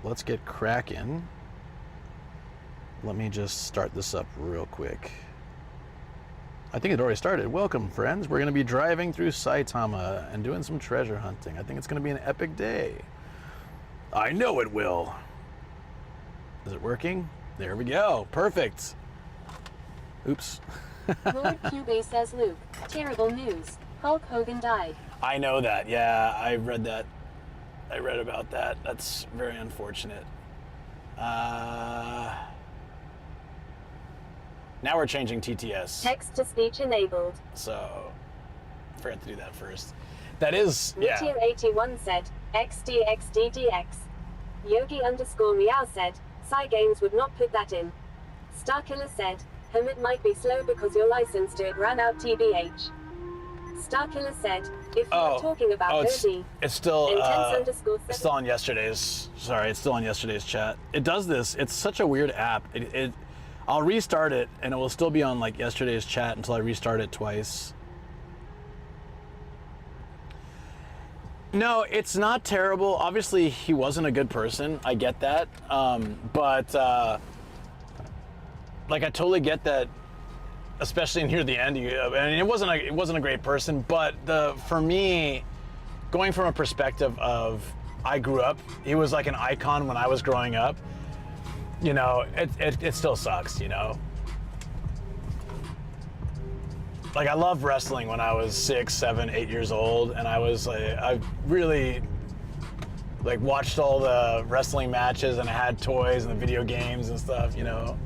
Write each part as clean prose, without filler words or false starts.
let's get cracking. Let me just start this up real quick. I think it already started. Welcome, friends. We're going to be driving through Saitama and doing some treasure hunting. I think it's going to be an epic day. I know it will. Is it working? There we go. Perfect. Oops. Lord Cube says, Luke, terrible news. Hulk Hogan died. I know that. Yeah, I read that. I read about that. That's very unfortunate. Now we're changing TTS. Text-to-speech enabled. So, I forgot to do that first. That is, yeah. Meteor81 said, XDXDDX. Yogi_Meow said, Cygames would not put that in. Starkiller said, it might be slow because your license to it ran out TBH. Starkiller said, if you're talking about Cody. It's still, it's still on yesterday's, sorry, it's still on yesterday's chat. It does this, it's such a weird app. I'll restart it and it will still be on like yesterday's chat until I restart it twice. No, it's not terrible. Obviously, he wasn't a good person. I get that. Like I totally get that, especially near the end. I mean, it wasn't a great person, but for me, going from a perspective of I grew up, he was like an icon when I was growing up. You know, it still sucks, you know? Like, I loved wrestling when I was 6, 7, 8 years old, and I was like, I really, like, watched all the wrestling matches, and I had toys and the video games and stuff, you know?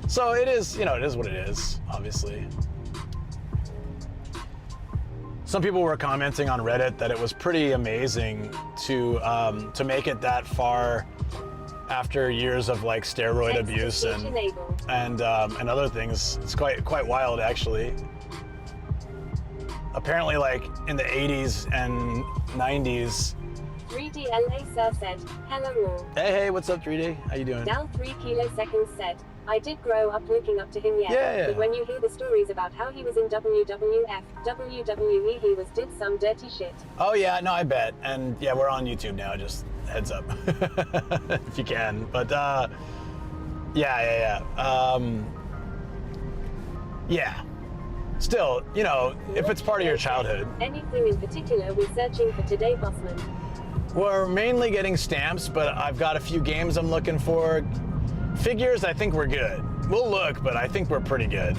So it is, you know, it is what it is, obviously. Some people were commenting on Reddit that it was pretty amazing to make it that far after years of like steroid abuse and other things. It's quite wild, actually. Apparently, like in the 80s and 90s. 3D LA said, hello all. Hey, what's up, 3D? How you doing? Down 3 kiloseconds said, I did grow up looking up to him, yeah. But when you hear the stories about how he was in WWF, WWE, he did some dirty shit. Oh yeah, no, I bet. And yeah, we're on YouTube now, just heads up. If you can. But yeah. Still, you know, if it's part of your childhood. Anything in particular we're searching for today, Bossman? We're mainly getting stamps, but I've got a few games I'm looking for. Figures, I think we're good. We'll look, but I think we're pretty good.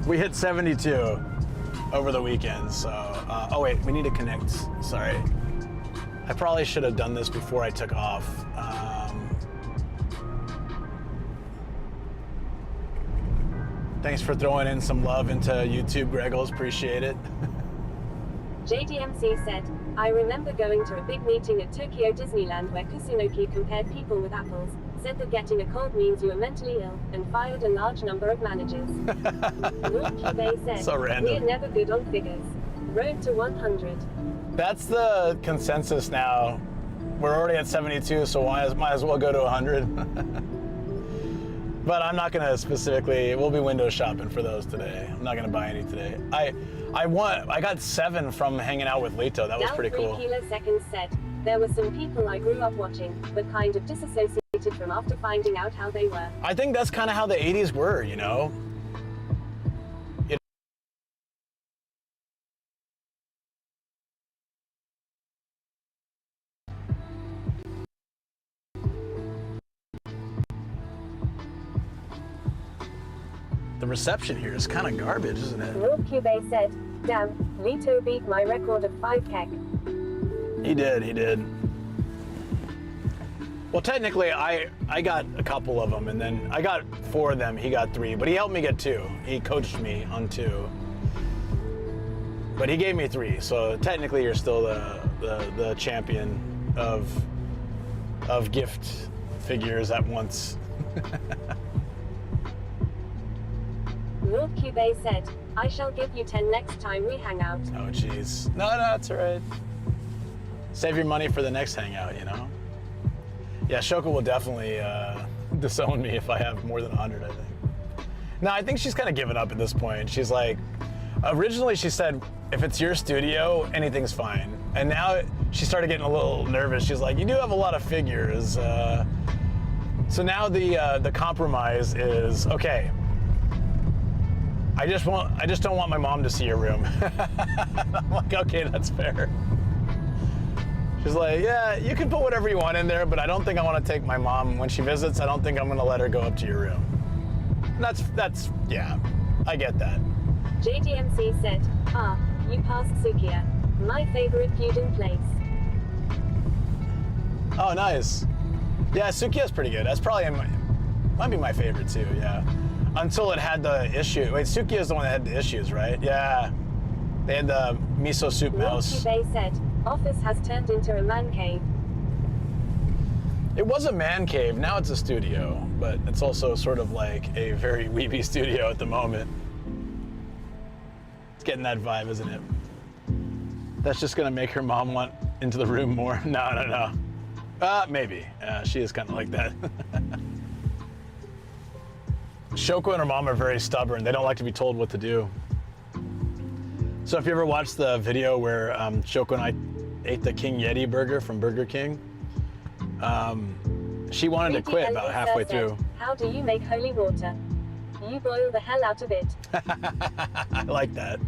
We hit 72 over the weekend, so... oh wait, we need to connect. Sorry. I probably should have done this before I took off. Thanks for throwing in some love into YouTube, Greggles. Appreciate it. JDMC said, I remember going to a big meeting at Tokyo Disneyland where Kusunoki compared people with apples, said that getting a cold means you are mentally ill, and fired a large number of managers. Lord Cube said, so random. We're never good on figures. Road to 100. That's the consensus now. We're already at 72, so might as well go to 100. But I'm not going to specifically, we'll be window shopping for those today. I'm not going to buy any today. I got 7 from hanging out with Leto. That was pretty cool. 3 kiloseconds said, there were some people I grew up watching, but kind of disassociated from after finding out how they were. I think that's kind of how the 80s were, you know? The reception here is kind of garbage, isn't it? Lord Cube said, damn, Leto beat my record of 5 kek. He did. Well, technically, I got a couple of them, and then I got 4 of them, he got 3, but he helped me get 2. He coached me on 2. But he gave me 3, so technically you're still the champion of gift figures at once. Lord Cube said, I shall give you 10 next time we hang out. Oh, jeez. No, it's all right. Save your money for the next hangout, you know? Yeah, Shoko will definitely disown me if I have more than 100, I think. No, I think she's kind of given up at this point. She's like, originally she said, if it's your studio, anything's fine. And now she started getting a little nervous. She's like, you do have a lot of figures. So now the compromise is, okay, I just don't want my mom to see your room. I'm like, okay, that's fair. She's like, yeah, you can put whatever you want in there, but I don't think I want to take my mom when she visits. I don't think I'm going to let her go up to your room. And that's yeah, I get that. JDMC said, you passed Sukiya. My favorite Gyudon place. Oh, nice. Yeah, Sukiya's pretty good. That's probably might be my favorite too, yeah. Until it had the issue. Wait, Sukiya's the one that had the issues, right? Yeah. They had the miso soup mouse. Bay said, office has turned into a man cave. It was a man cave, now it's a studio, but it's also sort of like a very weeby studio at the moment. It's getting that vibe, isn't it? That's just gonna make her mom want into the room more. No. Maybe. She is kind of like that. Shoko and her mom are very stubborn. They don't like to be told what to do. So if you ever watched the video where Shoko and I ate the King Yeti burger from Burger King, she wanted to quit about halfway through. How do you make holy water? You boil the hell out of it. I like that.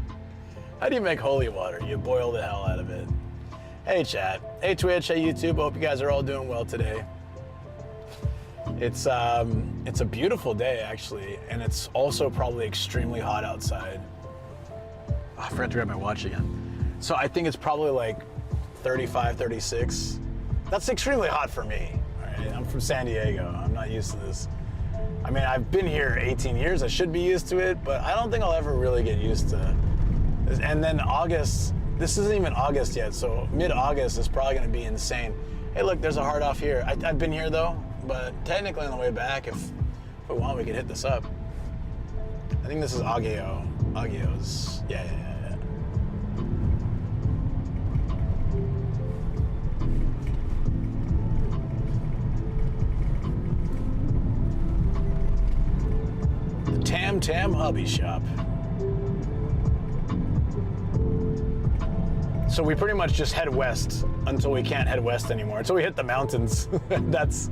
How do you make holy water? You boil the hell out of it. Hey chat, hey Twitch, hey YouTube, hope you guys are all doing well today. It's a beautiful day actually, and it's also probably extremely hot outside. Oh, I forgot to grab my watch again. So I think it's probably like 35, 36. That's extremely hot for me. All right? I'm from San Diego. I'm not used to this. I mean, I've been here 18 years. I should be used to it, but I don't think I'll ever really get used to this. And then August, this isn't even August yet, so mid-August is probably gonna be insane. Hey, look, there's a heart off here. I've been here though, but technically on the way back, if we want, we could hit this up. I think this is Ageo. Ageo's, yeah. The Tam Tam Hobby Shop. So we pretty much just head west until we can't head west anymore. Until we hit the mountains. That's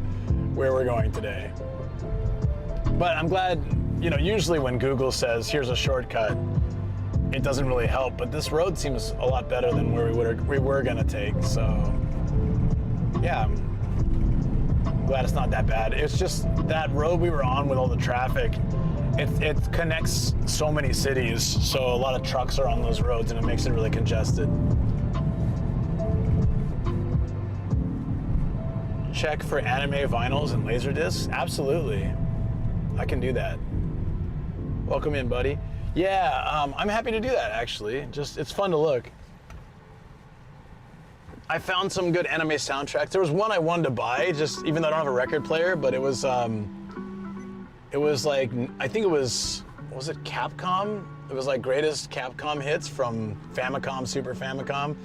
where we're going today. But I'm glad, you know, usually when Google says, here's a shortcut, it doesn't really help. But this road seems a lot better than where we were gonna take. So yeah, I'm glad it's not that bad. It's just that road we were on with all the traffic, it connects so many cities. So a lot of trucks are on those roads and it makes it really congested. Check for anime vinyls and laser discs? Absolutely. I can do that. Welcome in, buddy. Yeah, I'm happy to do that, actually. Just, it's fun to look. I found some good anime soundtracks. There was one I wanted to buy, just even though I don't have a record player, but it was like, I think it was it Capcom? It was like greatest Capcom hits from Famicom, Super Famicom.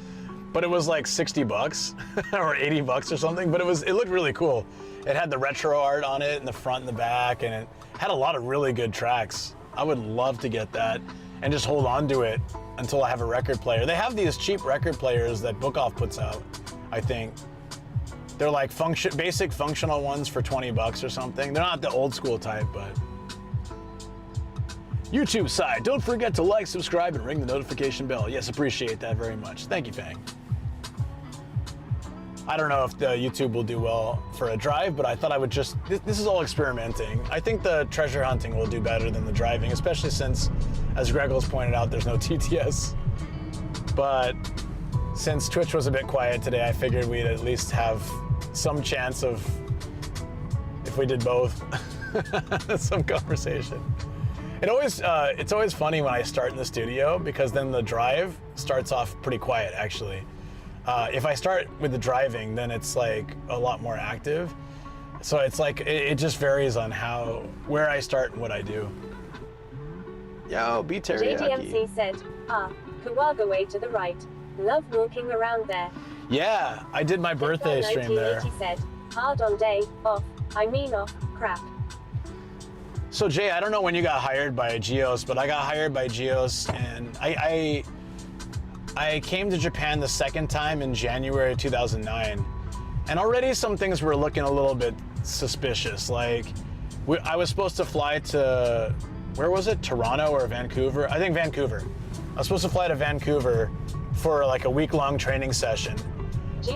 But it was like 60 bucks or 80 bucks or something, but it looked really cool. It had the retro art on it in the front and the back, and it had a lot of really good tracks. I would love to get that and just hold on to it until I have a record player. They have these cheap record players that Book Off puts out, I think. They're like basic functional ones for 20 bucks or something. They're not the old school type, but. YouTube side, don't forget to like, subscribe, and ring the notification bell. Yes, appreciate that very much. Thank you, Fang. I don't know if the YouTube will do well for a drive, but I thought I would just, this is all experimenting. I think the treasure hunting will do better than the driving, especially since, as Greggles pointed out, there's no TTS. But since Twitch was a bit quiet today, I figured we'd at least have some chance of, if we did both, some conversation. It's always funny when I start in the studio because then the drive starts off pretty quiet, actually. If I start with the driving, then it's like a lot more active. So it's like, it just varies on where I start and what I do. Yo, be teriyaki. JDMC said, Kawagoe to the right. Love walking around there. Yeah, I did my birthday stream there. He said, hard on day, off, crap. So Jay, I don't know when you got hired by Geos, but I got hired by Geos, and I I came to Japan the second time in January 2009, and already some things were looking a little bit suspicious. Like, I was supposed to fly to, where was it? Toronto or Vancouver? I think Vancouver. I was supposed to fly to Vancouver for like a week-long training session.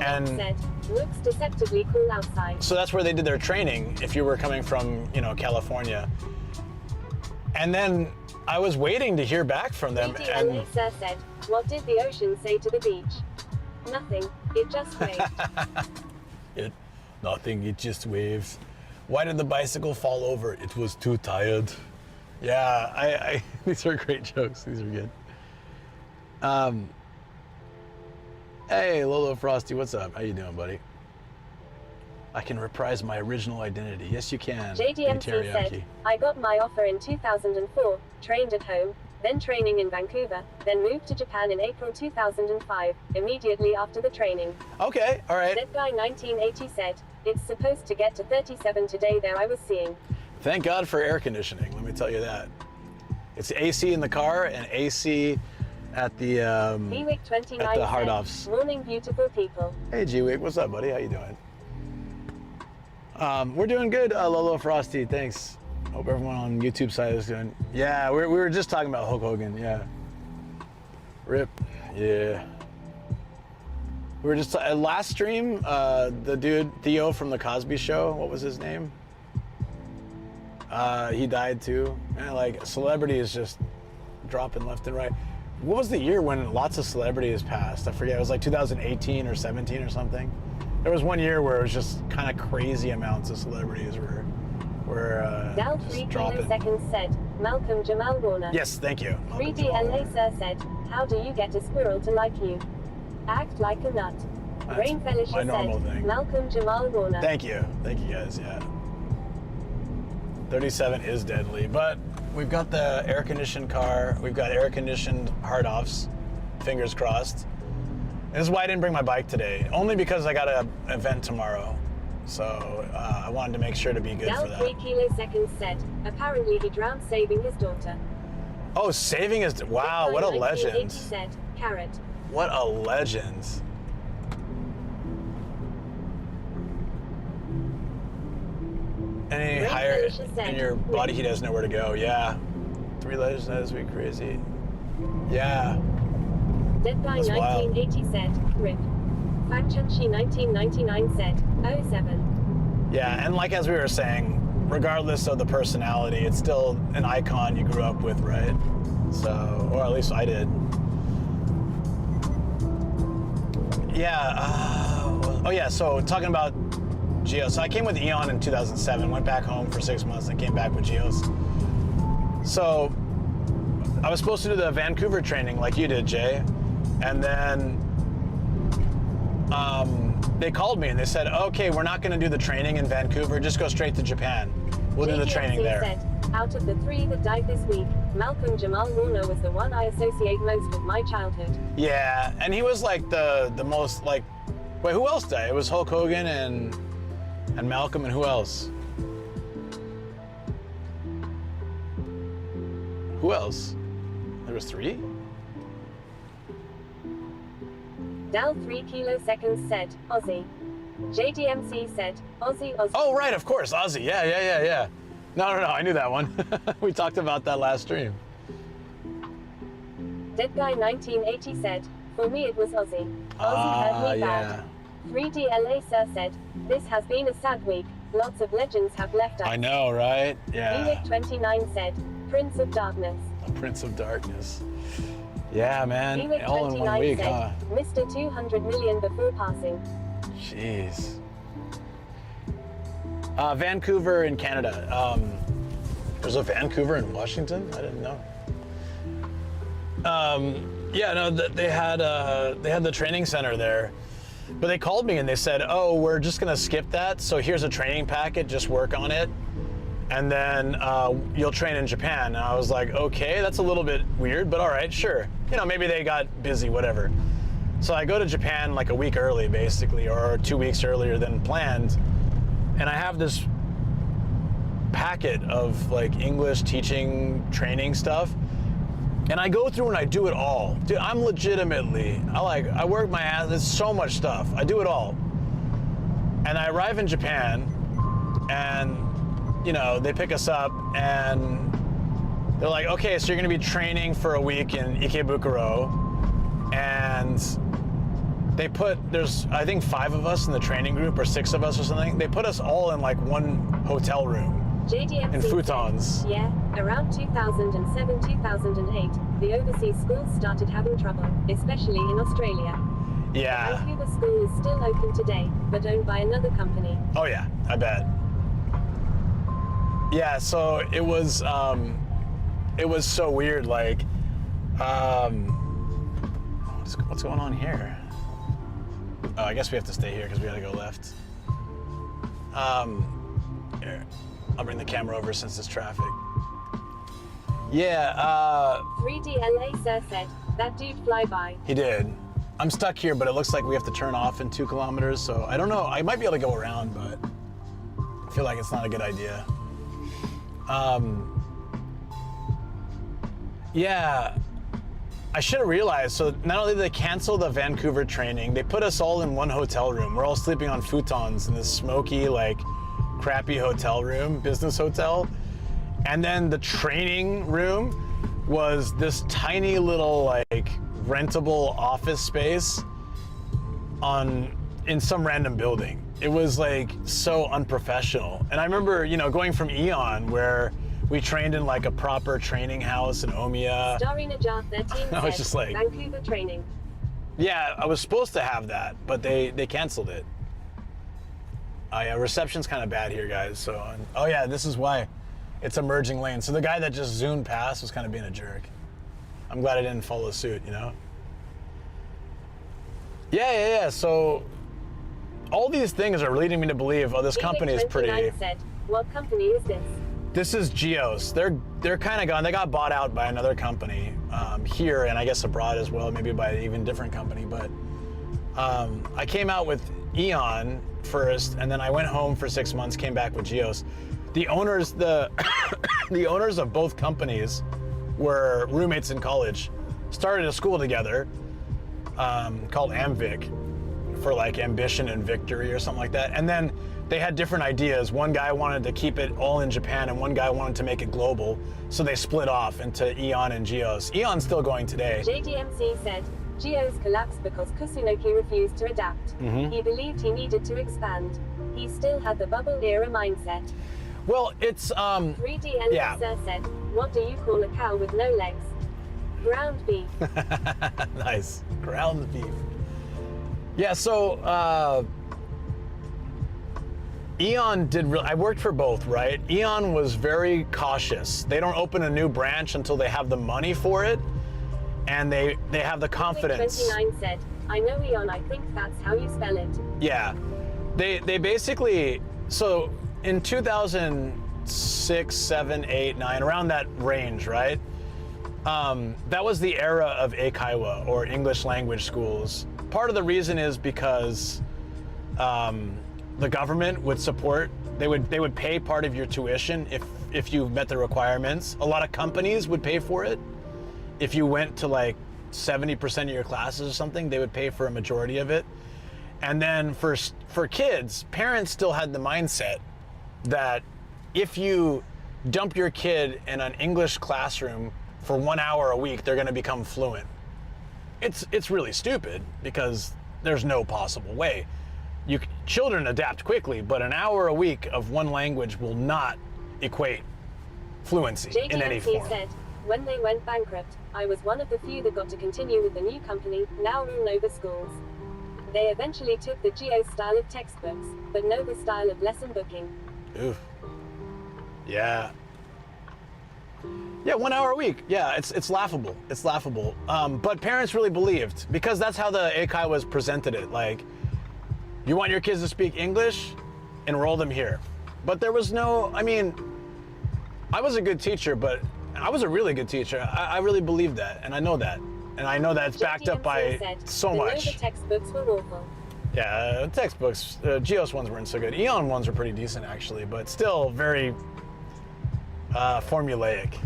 And said, looks deceptively cool outside. So that's where they did their training if you were coming from, you know, California. And then I was waiting to hear back from them. And sir said, what did the ocean say to the beach? Nothing. It just waved. Nothing. It just waves. Why did the bicycle fall over? It was too tired. Yeah, these are great jokes. These are good. Hey, Lolo Frosty, what's up? How you doing, buddy? I can reprise my original identity. Yes, you can. JDMC said, I got my offer in 2004, trained at home, then training in Vancouver, then moved to Japan in April 2005, immediately after the training. Okay, all right. That guy 1980 said, it's supposed to get to 37 today there I was seeing. Thank God for air conditioning, let me tell you that. It's AC in the car and AC at the hard offs. Morning, beautiful people. Hey, G-Wig, what's up, buddy? How you doing? We're doing good, Lolo Frosty. Thanks. Hope everyone on YouTube side is doing. Yeah, we were just talking about Hulk Hogan. Yeah. Rip. Yeah. We were just last stream. The dude Theo from the Cosby Show. What was his name? He died too. And like celebrities just dropping left and right. What was the year when lots of celebrities passed? I forget. It was like 2018 or 17 or something. There was one year where it was just kind of crazy amounts of celebrities were Dal just 3 dropping. seconds said, Malcolm Jamal Warner. Yes, thank you. 3DLA sir said, how do you get a squirrel to like you? Act like a nut. That's Rain Felicia my normal said, thing. Malcolm Jamal Warner. Thank you guys, yeah. 37 is deadly, but we've got the air-conditioned car, we've got air-conditioned hard-offs, fingers crossed. This is why I didn't bring my bike today, only because I got an event tomorrow. So I wanted to make sure to be good for that. 3 kiloseconds said, apparently he drowned saving his daughter. Oh, saving his, wow, what a legend. Said, carrot. What a legend. Any higher in your body heat has nowhere to go, yeah. 3 legends, that would be crazy. Yeah. Dead Guy 1980 said, rip. Fachanshi 1999 said, 07. Yeah, and like as we were saying, regardless of the personality, it's still an icon you grew up with, right? So, or at least I did. Yeah, oh yeah, so talking about Geos. So I came with Eon in 2007, went back home for 6 months and came back with Geos. So I was supposed to do the Vancouver training like you did, Jay. And then they called me and they said, okay, we're not going to do the training in Vancouver, just go straight to Japan. We'll do the training there. Said, out of the 3 that died this week, Malcolm Jamal Warner was the one I associate most with my childhood. Yeah, and he was like the most like, wait, who else died? It was Hulk Hogan and Malcolm, and who else? Who else? There was 3? Dal 3 kiloseconds said, Ozzy. JDMC said, Ozzy. Oh, right, of course, Ozzy. Yeah. No, I knew that one. We talked about that last stream. Dead Guy 1980 said, for me it was Ozzy. Ozzy heard me bad. 3DLA sir said, this has been a sad week. Lots of legends have left us. I know, right? Yeah. Phoenix 29 said, Prince of Darkness. The Prince of Darkness. Yeah, man. Phoenix All in 1 week, said, huh? Mr. 200 million before passing. Jeez. Vancouver in Canada. There's a Vancouver in Washington? I didn't know. Yeah, no, they had the training center there. But they called me and they said, oh, we're just gonna skip that. So here's a training packet, just work on it. And then you'll train in Japan. And I was like, okay, that's a little bit weird, but all right, sure. You know, maybe they got busy, whatever. So I go to Japan like a week early, basically, or 2 weeks earlier than planned. And I have this packet of like English teaching training stuff. And I go through and I do it all. Dude, I'm legitimately, I work my ass, there's so much stuff. I do it all. And I arrive in Japan and, you know, they pick us up and they're like, okay, so you're gonna be training for a week in Ikebukuro. And they there's, I think 5 of us in the training group or 6 of us or something. They put us all in like one hotel room. JDMC in futons. Yeah, around 2007, 2008, the overseas schools started having trouble, especially in Australia. Yeah. The Vancouver school is still open today, but owned by another company. Oh yeah, I bet. Yeah, so it was so weird. Like, what's going on here? Oh, I guess we have to stay here because we gotta go left. Here. I'll bring the camera over since there's traffic. Yeah, 3DLA sir said, that dude fly by. He did. I'm stuck here, but it looks like we have to turn off in 2 kilometers, so I don't know. I might be able to go around, but I feel like it's not a good idea. Yeah, I should have realized, so not only did they cancel the Vancouver training, they put us all in one hotel room. We're all sleeping on futons in this smoky, like, crappy hotel room, business hotel. And then the training room was this tiny little like rentable office space in some random building. It was like so unprofessional. And I remember, you know, going from Eon where we trained in like a proper training house in Omiya. Starina Jar 13 I was just like, Vancouver training. Yeah, I was supposed to have that, but they canceled it. Oh yeah, reception's kind of bad here, guys. So, oh yeah, this is why it's a merging lane. So the guy that just zoomed past was kind of being a jerk. I'm glad I didn't follow suit, you know? Yeah. So all these things are leading me to believe, oh, this company is pretty. Said, what company is this? This is Geos. They're kind of gone. They got bought out by another company here, and I guess abroad as well, maybe by an even different company. But I came out with Eon first, and then I went home for 6 months, came back with Geos. The owners, the owners of both companies were roommates in college, started a school together called Amvic for like ambition and victory or something like that. And then they had different ideas. One guy wanted to keep it all in Japan and one guy wanted to make it global. So they split off into Eon and Geos. Eon's still going today. JDMC said, Geos collapsed because Kusunoki refused to adapt. He believed he needed to expand. He still had the bubble era mindset. Well, it's 3D and yeah. Sir said, what do you call a cow with no legs? Ground beef. Nice. Ground beef. Yeah, so Eon I worked for both, right? Eon was very cautious. They don't open a new branch until they have the money for it, and they have the confidence. 29 said, I know Eon, I think that's how you spell it. Yeah. They basically, so in 2006, 7, 8, 9, around that range, right? That was the era of Eikaiwa, or English language schools. Part of the reason is because the government would support, they would pay part of your tuition if you met the requirements. A lot of companies would pay for it. If you went to like 70% of your classes or something, they would pay for a majority of it. And then for kids, parents still had the mindset that if you dump your kid in an English classroom for 1 hour a week, they're going to become fluent. It's really stupid because there's no possible way. Children adapt quickly, but an hour a week of one language will not equate fluency in any form. said, when they went bankrupt, I was one of the few that got to continue with the new company, now rule Nova schools. They eventually took the Geos style of textbooks, but Nova style of lesson booking. Oof. Yeah. Yeah, 1 hour a week. Yeah, it's laughable. It's laughable. But parents really believed, because that's how the Eikai was presented it. Like, you want your kids to speak English? Enroll them here. But there was no, I mean, I was a good teacher, but I was a really good teacher. I really believed that, and I know that. And I know that it's backed up by so much. The textbooks were awful. Yeah, textbooks, Geos ones weren't so good. Eon ones were pretty decent, actually, but still very formulaic.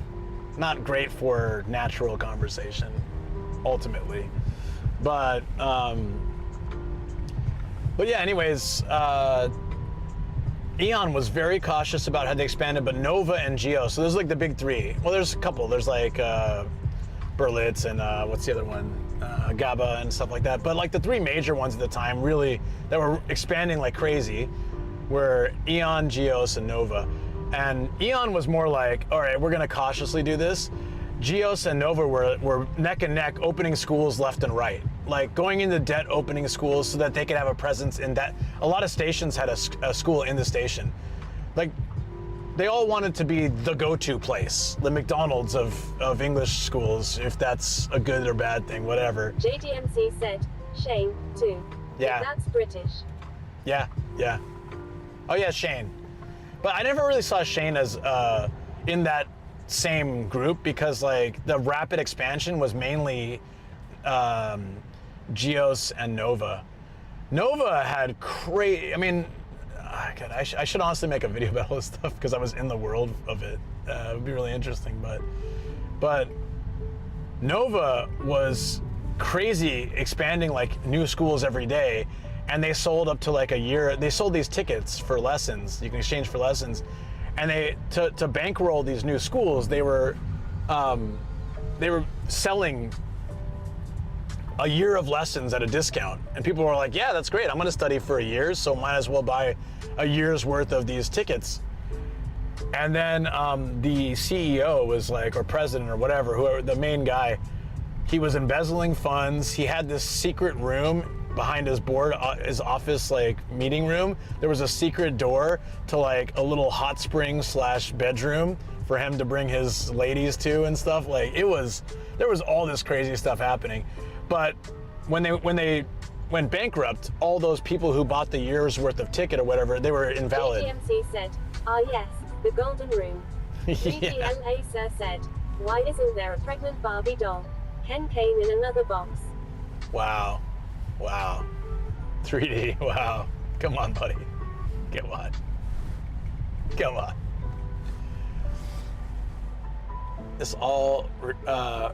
not great for natural conversation, ultimately. But yeah, anyways, Eon was very cautious about how they expanded, but Nova and Geos, so there's like the big three. Well, there's a couple. There's like Berlitz and what's the other one? GABA and stuff like that. But like the three major ones at the time really that were expanding like crazy were Eon, Geos, and Nova. And Eon was more like, all right, we're gonna cautiously do this. Geos and Nova were neck and neck, opening schools left and right. Like going into debt, opening schools so that they could have a presence in that. A lot of stations had a school in the station. Like they all wanted to be the go-to place, the McDonald's of English schools, if that's a good or bad thing, whatever. JDMC said, Shane, too. Yeah. That's British. Yeah, yeah. Oh yeah, Shane. But I never really saw Shane as in that same group because like the rapid expansion was mainly Geos and Nova. Nova had crazy, I mean, God, I should honestly make a video about all this stuff because I was in the world of it. It would be really interesting, but Nova was crazy, expanding like new schools every day, and they sold up to like a year. They sold these tickets for lessons. You can exchange for lessons, and they to bankroll these new schools. They were selling a year of lessons at a discount, and people were like, yeah, that's great, I'm gonna study for a year, so might as well buy a year's worth of these tickets. And then the CEO was like, or president or whatever, whoever, the main guy, he was embezzling funds. He had this secret room behind his board, his office like meeting room. There was a secret door to like a little hot spring / bedroom for him to bring his ladies to and stuff. Like there was all this crazy stuff happening. But when they went bankrupt, all those people who bought the year's worth of ticket or whatever, they were invalid. DMC said, yes, the golden room. 3DLA Sir said, why isn't there a pregnant Barbie doll? Ken Kane in another box. Wow. 3D, wow. Come on, buddy. Get what? Come on. This all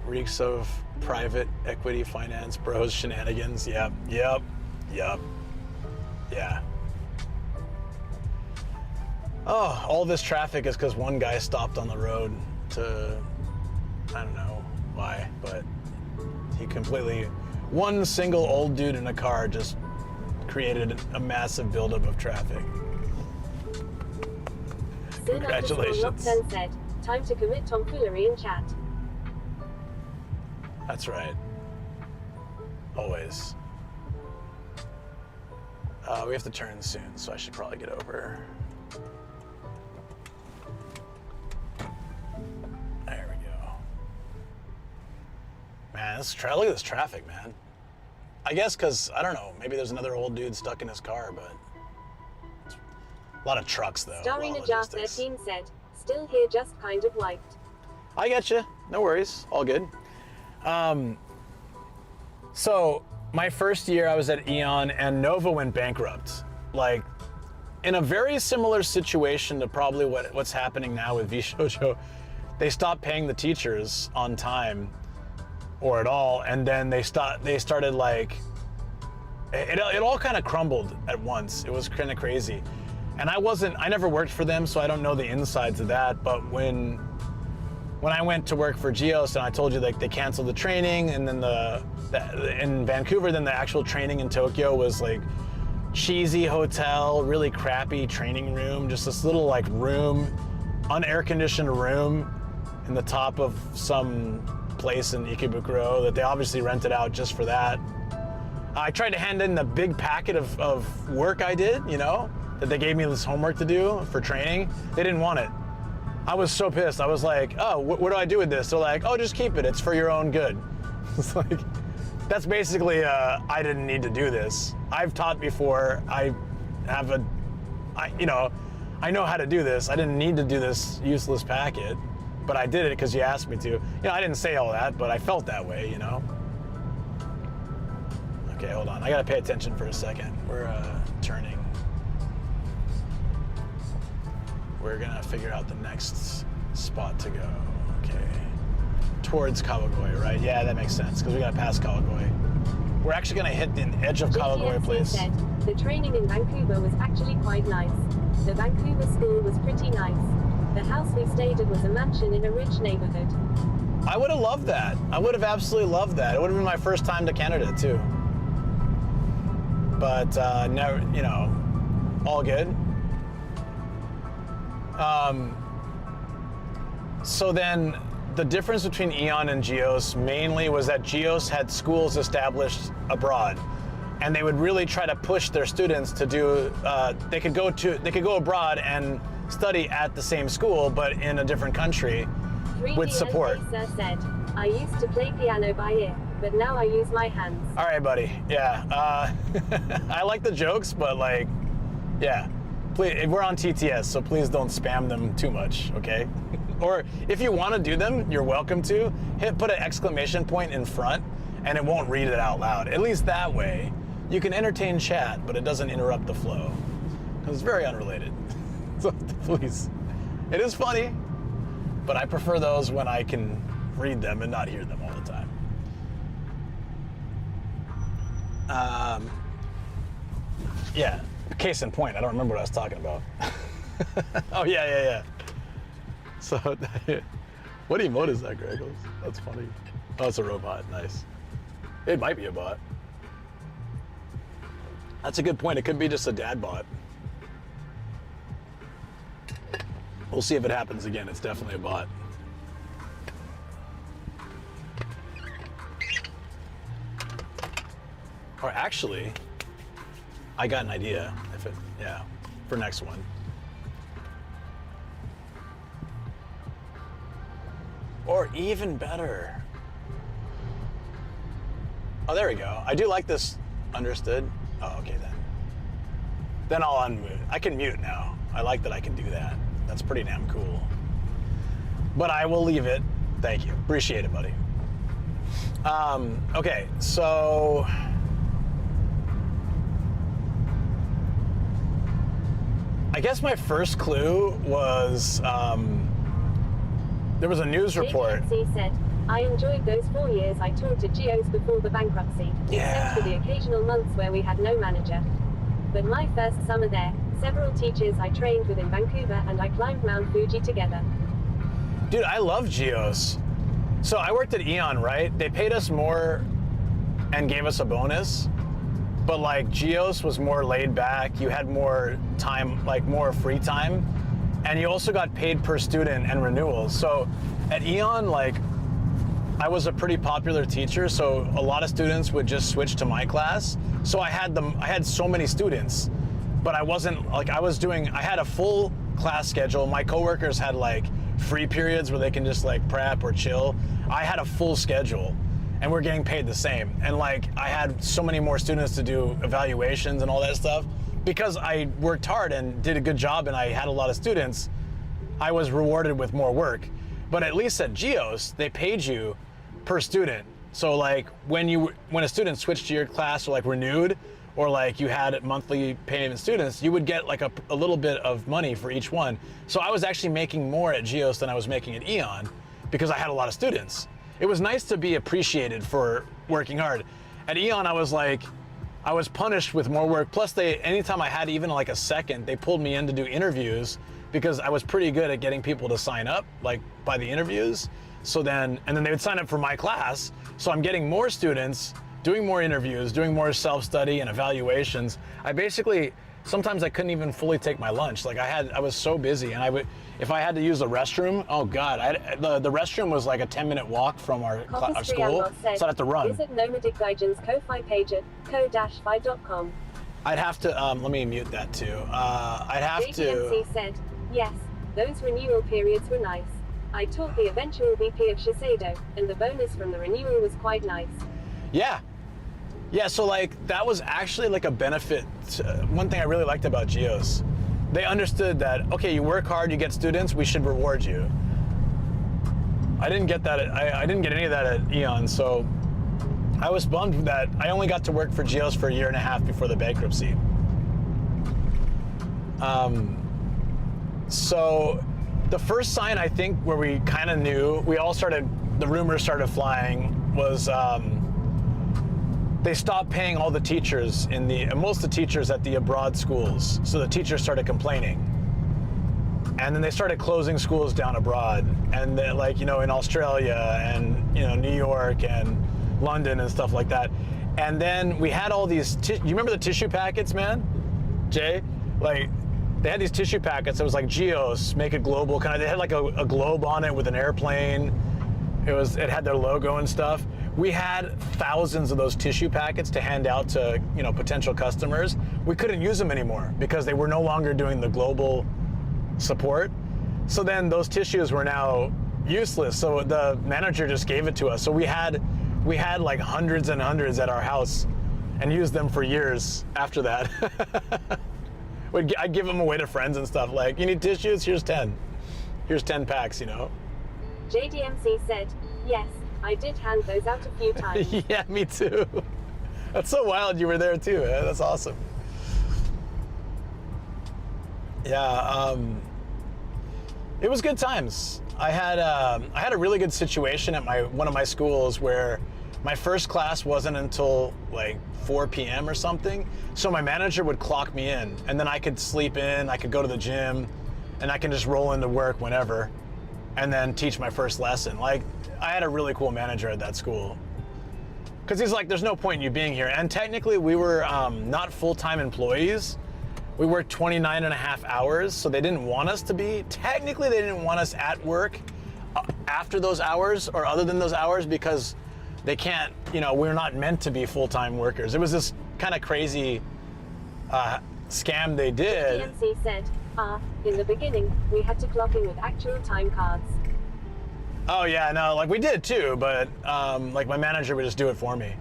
reeks of private equity finance bros shenanigans. Yep. Yeah. Oh, all this traffic is because one guy stopped on the road to, I don't know why, but he completely, one single old dude in a car just created a massive buildup of traffic. Congratulations. Said, time to commit tomfoolery in chat. That's right. Always. We have to turn soon, so I should probably get over. There we go. Man, look at this traffic, man. I guess because, I don't know, maybe there's another old dude stuck in his car, but a lot of trucks, though. Starry Najah 13 said, still here, just kind of wiped. I get you. No worries. All good. So my first year I was at Eon and Nova went bankrupt. Like in a very similar situation to probably what's happening now with VShojo. They stopped paying the teachers on time or at all, and then they started like it all kind of crumbled at once. It was kind of crazy. And I never worked for them, so I don't know the insides of that, but when I went to work for Geos and I told you like they canceled the training, and then in Vancouver, then the actual training in Tokyo was like cheesy hotel, really crappy training room, just this little like room, unair conditioned room in the top of some place in Ikebukuro that they obviously rented out just for that. I tried to hand in the big packet of work I did, you know, that they gave me this homework to do for training. They didn't want it. I was so pissed. I was like, oh, what do I do with this? They're like, oh, just keep it. It's for your own good. It's like, that's basically, I didn't need to do this. I've taught before. I know how to do this. I didn't need to do this useless packet, but I did it because you asked me to. You know, I didn't say all that, but I felt that way, you know? Okay, hold on. I gotta pay attention for a second. We're turning. We're gonna figure out the next spot to go. Okay. towards Kawagoe, right? Yeah, that makes sense, because we gotta pass Kawagoe. We're actually gonna hit the edge of Kawagoe Place. Said, the training in Vancouver was actually quite nice. The Vancouver school was pretty nice. The house we stayed at was a mansion in a rich neighborhood. I would have loved that. I would have absolutely loved that. It would have been my first time to Canada too. But never, you know, all good. So then the difference between Eon and Geos mainly was that Geos had schools established abroad, and they would really try to push their students to do. They could go abroad and study at the same school, but in a different country, with support. Lisa said, I used to play piano by ear, but now I use my hands. All right, buddy. Yeah, I like the jokes, but like, yeah. Please, we're on TTS, so please don't spam them too much, okay? Or if you want to do them, you're welcome to. Put an exclamation point in front, and it won't read it out loud. At least that way, you can entertain chat, but it doesn't interrupt the flow. It's very unrelated. So please, it is funny, but I prefer those when I can read them and not hear them all the time. Yeah. Case in point, I don't remember what I was talking about. Oh, yeah. So, what emote is that, Gregos? That's funny. Oh, it's a robot. Nice. It might be a bot. That's a good point. It could be just a dad bot. We'll see if it happens again. It's definitely a bot. Or actually, I got an idea. For next one. Or even better. Oh, there we go. I do like this. Understood? Oh, okay then. Then I'll unmute. I can mute now. I like that I can do that. That's pretty damn cool. But I will leave it. Thank you. Appreciate it, buddy. Okay, so I guess my first clue was there was a news report. JDC said, I enjoyed those 4 years I taught at Geos before the bankruptcy, except for the occasional months where we had no manager. But my first summer there, several teachers I trained with in Vancouver and I climbed Mount Fuji together. Dude, I love Geos. So I worked at Eon, right? They paid us more and gave us a bonus. But like Geos was more laid back. You had more time, like more free time. And you also got paid per student and renewals. So at Eon, like I was a pretty popular teacher. So a lot of students would just switch to my class. So I had so many students, but I wasn't like, I had a full class schedule. My coworkers had like free periods where they can just like prep or chill. I had a full schedule. And we're getting paid the same. And like, I had so many more students to do evaluations and all that stuff. Because I worked hard and did a good job and I had a lot of students, I was rewarded with more work. But at least at Geos, they paid you per student. So like, when a student switched to your class or like renewed, or like you had monthly payment students, you would get like a little bit of money for each one. So I was actually making more at Geos than I was making at Eon because I had a lot of students. It was nice to be appreciated for working hard. At Eon, I was punished with more work. Plus, anytime I had even like a second, they pulled me in to do interviews because I was pretty good at getting people to sign up, like by the interviews. And then they would sign up for my class. So I'm getting more students, doing more interviews, doing more self-study and evaluations. Sometimes I couldn't even fully take my lunch. Like I was so busy, and if I had to use the restroom, oh God, the restroom was like a 10-minute walk from our school, so I'd have to run. Visit Nomadic Gaijin's Ko-Fi page at ko-fi.com. I'd have to, let me mute that too. I'd have JDMC said, yes, those renewal periods were nice. I taught the eventual VP of Shiseido, and the bonus from the renewal was quite nice. Yeah, so like that was actually like a benefit. One thing I really liked about Geos, they understood that, okay, you work hard, you get students, we should reward you. I didn't get that. I didn't get any of that at Eon, so I was bummed that I only got to work for Geos for a year and a half before the bankruptcy. So the first sign I think where we kind of knew, we all started the rumors started flying was they stopped paying all the teachers most of the teachers at the abroad schools. So the teachers started complaining. And then they started closing schools down abroad. And then, like, you know, in Australia and, you know, New York and London and stuff like that. And then we had all these, you remember the tissue packets, man? Jay? Like, they had these tissue packets. It was like Geos, make it global, kind of, they had like a globe on it with an airplane. It had their logo and stuff. We had thousands of those tissue packets to hand out to, you know, potential customers. We couldn't use them anymore because they were no longer doing the global support. So then those tissues were now useless. So the manager just gave it to us. So we had like hundreds and hundreds at our house and used them for years after that. I'd give them away to friends and stuff. Like, you need tissues? Here's 10. Here's 10 packs, you know? JDMC said, yes, I did hand those out a few times. Yeah, me too. That's so wild you were there too, man. That's awesome. Yeah, it was good times. I had a really good situation at one of my schools where my first class wasn't until like 4 p.m. or something. So my manager would clock me in, and then I could sleep in, I could go to the gym, and I can just roll into work whenever, and then teach my first lesson. Like, I had a really cool manager at that school. Because he's like, there's no point in you being here. And technically we were not full-time employees. We worked 29 and a half hours, so they didn't want us to be. Technically, they didn't want us at work after those hours or other than those hours because they can't, you know, we're not meant to be full-time workers. It was this kind of crazy scam they did. DMC said, in the beginning, we had to clock in with actual time cards. Oh yeah, no, like we did too, but like my manager would just do it for me.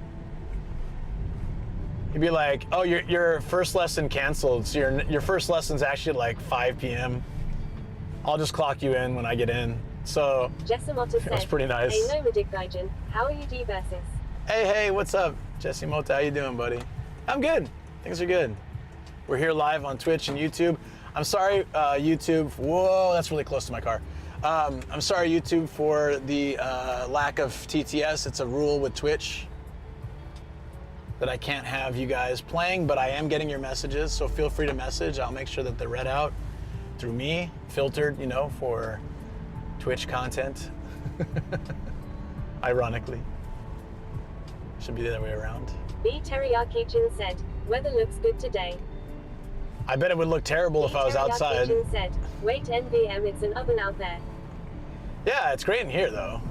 He'd be like, oh, your first lesson canceled, so your first lesson's actually like 5 p.m. I'll just clock you in when I get in. So Jesimoto it was pretty nice. Hey, Nomadic Gaijin, how are you, D-Versus? Hey, what's up? Jesse Mota, how you doing, buddy? I'm good. Things are good. We're here live on Twitch and YouTube. I'm sorry, YouTube. Whoa, that's really close to my car. I'm sorry, YouTube, for the lack of TTS. It's a rule with Twitch that I can't have you guys playing, but I am getting your messages, so feel free to message. I'll make sure that they're read out through me, filtered, you know, for Twitch content. Ironically. Should be the other way around. B. Teriyaki Chin said, weather looks good today. I bet it would look terrible if I was outside. Chin said, wait NVM, it's an oven out there. Yeah, it's great in here though.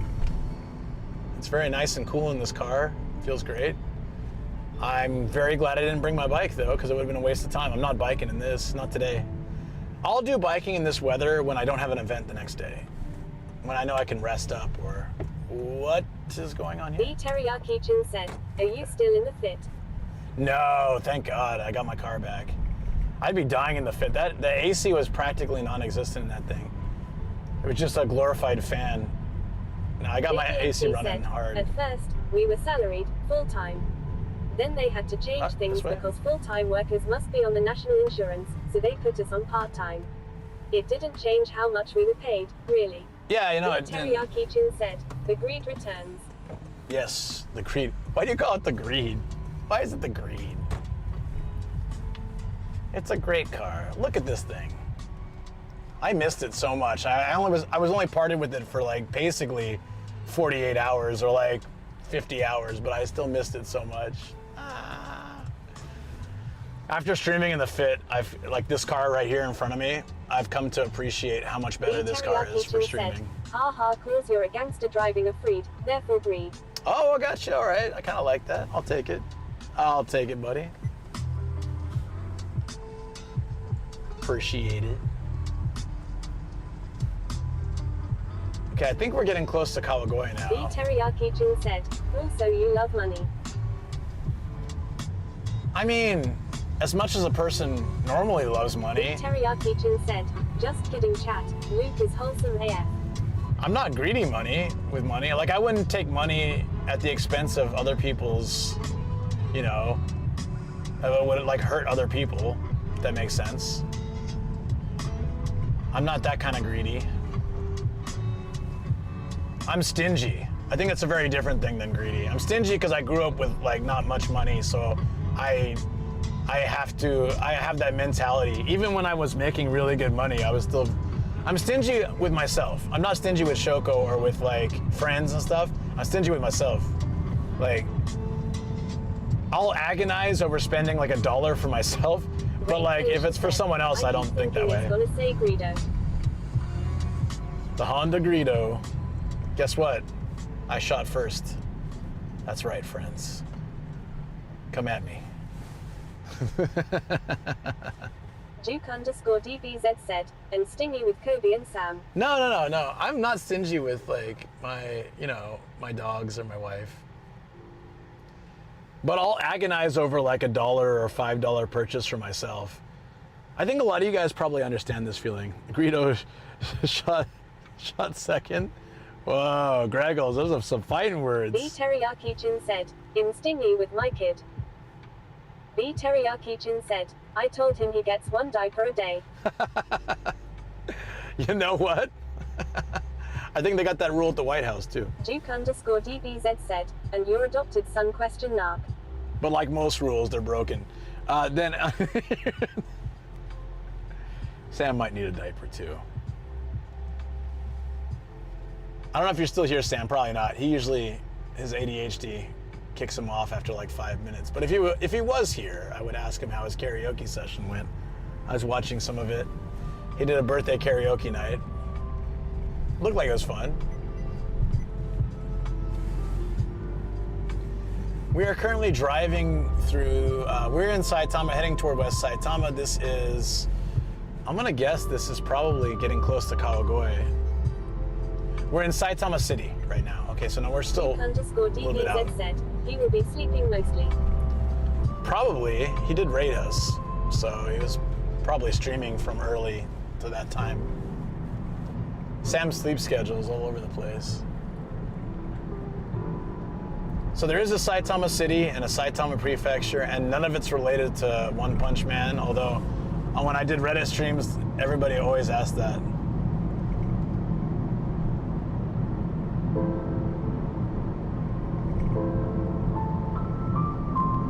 It's very nice and cool in this car. Feels great. I'm very glad I didn't bring my bike though, because it would have been a waste of time. I'm not biking in this, not today. I'll do biking in this weather when I don't have an event the next day. When I know I can rest up or what is going on here? B. Teriyaki Chin said, are you still in the fit? No, thank God. I got my car back. I'd be dying in the fit. The AC was practically non-existent in that thing. It was just a glorified fan. Now I got my AC running said, hard. At first, we were salaried, full-time. Then they had to change things because full-time workers must be on the national insurance, so they put us on part-time. It didn't change how much we were paid, really. Yeah, you know, it didn't. Teriyaki Chin said, the greed returns. Yes, the greed. Why do you call it the greed? Why is it the greed? It's a great car. Look at this thing. I missed it so much. I was only parted with it for like basically 48 hours or like 50 hours, but I still missed it so much. After streaming in the fit, like this car right here in front of me, I've come to appreciate how much better this car is for streaming. Said, ha, cause you're a gangster driving a freed, therefore greed. Oh, I got you. All right. I kind of like that. I'll take it. I'll take it, buddy. Appreciate it. Okay, I think we're getting close to Kawagoe now. B. Teriyaki Chin said, also you love money. I mean, as much as a person normally loves money. B. Teriyaki Chin said, just kidding chat, Luke is wholesome AF. I'm not greedy with money. Like, I wouldn't take money at the expense of other people's, you know, it would like hurt other people, if that makes sense. I'm not that kind of greedy. I'm stingy. I think it's a very different thing than greedy. I'm stingy because I grew up with like not much money, so I have that mentality. Even when I was making really good money, I'm stingy with myself. I'm not stingy with Shoko or with like friends and stuff. I'm stingy with myself. Like, I'll agonize over spending like $1 for myself, but like if it's for someone else, I don't think that way. Gonna say Greedo. The Honda Greedo. Guess what? I shot first. That's right, friends. Come at me. Duke_DBZ said, and stingy with Kobe and Sam. No. I'm not stingy with like my dogs or my wife. But I'll agonize over like $1 or $5 purchase for myself. I think a lot of you guys probably understand this feeling. Greedo shot second. Whoa, Greggles, those are some fighting words. B Teriyaki-chin said, I'm stingy with my kid. B Teriyaki-chin said, I told him he gets 1 diaper a day. You know what? I think they got that rule at the White House too. Duke_DBZ said, and your adopted son question mark. But like most rules, they're broken. Then Sam might need a diaper too. I don't know if you're still here, Sam. Probably not. His ADHD kicks him off after like 5 minutes. But if he was here, I would ask him how his karaoke session went. I was watching some of it. He did a birthday karaoke night. Looked like it was fun. We are currently driving through, we're in Saitama, heading toward West Saitama. I'm gonna guess this is probably getting close to Kawagoe. We're in Saitama City right now. Okay, so now we're still a little bit out. Said, he will be sleeping mostly. Probably. He did raid us, so he was probably streaming from early to that time. Sam's sleep schedule is all over the place. So there is a Saitama City and a Saitama Prefecture, and none of it's related to One Punch Man, although when I did Reddit streams, everybody always asked that.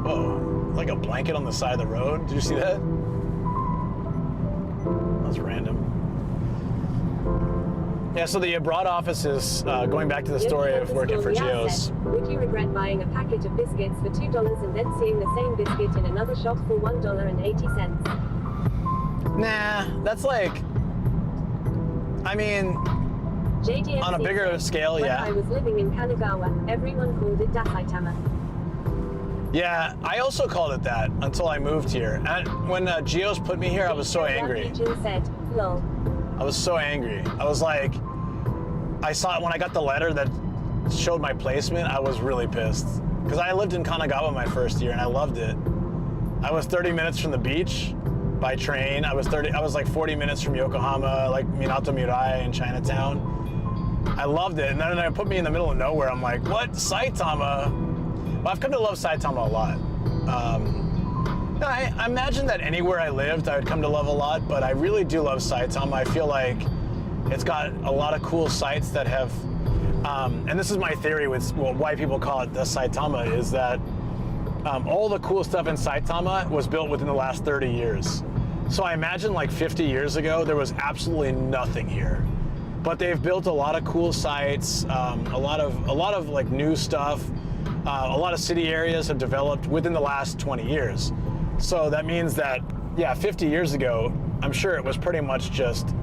Whoa, like a blanket on the side of the road? Did you see that? That's random. Yeah, so the abroad office is, going back to the story of working for Geos. Would you regret buying a package of biscuits for $2 and then seeing the same biscuit in another shop for $1.80? Nah, that's like, I mean, JDMC on a bigger scale, yeah. When I was living in Kanagawa, everyone called it Saitama. Yeah, I also called it that until I moved here. And when Geos put me here, I was so angry. Said, lol. I was so angry. I was like, I saw it when I got the letter that showed my placement, I was really pissed. Because I lived in Kanagawa my first year and I loved it. I was 30 minutes from the beach by train. I was like 40 minutes from Yokohama, like Minato Mirai in Chinatown. I loved it. And then they put me in the middle of nowhere. I'm like, what? Saitama? Well, I've come to love Saitama a lot. I imagine that anywhere I lived, I would come to love a lot, but I really do love Saitama. I feel like it's got a lot of cool sites that have, and this is my theory with why people call it the Saitama, is that all the cool stuff in Saitama was built within the last 30 years. So I imagine like 50 years ago, there was absolutely nothing here. But they've built a lot of cool sites, a lot of like new stuff. A lot of city areas have developed within the last 20 years. So that means that, yeah, 50 years ago, I'm sure it was pretty much just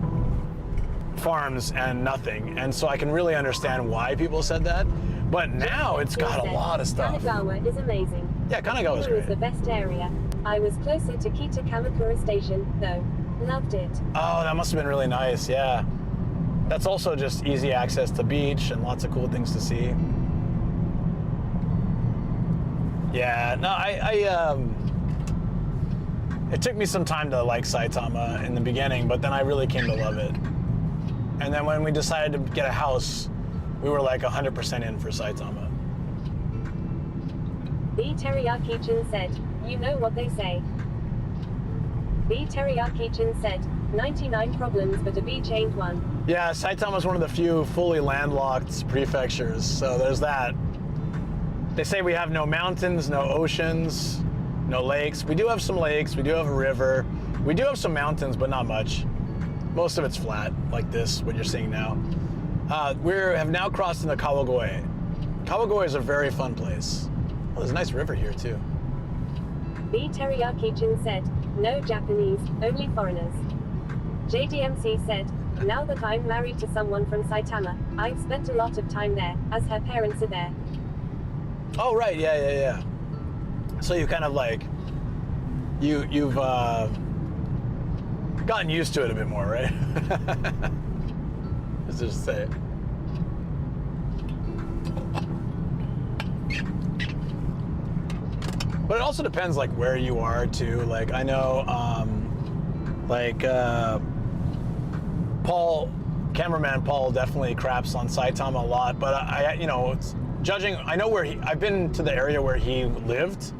farms and nothing. And so I can really understand why people said that. But now it's got a lot of stuff. Kanagawa is amazing. Yeah, Kanagawa is great. It was the best area. I was closer to Kita Kamakura Station, though. Loved it. Oh, that must have been really nice, yeah. That's also just easy access to beach and lots of cool things to see. Yeah, no, it took me some time to like Saitama in the beginning, but then I really came to love it. And then when we decided to get a house, we were like 100% in for Saitama. B Teriyaki-chan said, you know what they say. B Teriyaki-chin said, 99 problems but a beach ain't one. Yeah, Saitama is one of the few fully landlocked prefectures, so there's that. They say we have no mountains, no oceans, no lakes. We do have some lakes, we do have a river. We do have some mountains, but not much. Most of it's flat, like this, what you're seeing now. We have now crossed into Kawagoe. Kawagoe is a very fun place. Oh, there's a nice river here, too. B Teriyaki-chin said, no Japanese, only foreigners. JDMC said, now that I'm married to someone from Saitama, I've spent a lot of time there, as her parents are there. Oh, right, yeah. So you kind of like, you've gotten used to it a bit more, right? Let's just say it. But it also depends like where you are too. Like I know, cameraman Paul definitely craps on Saitama a lot. But judging, I know where I've been to the area where he lived,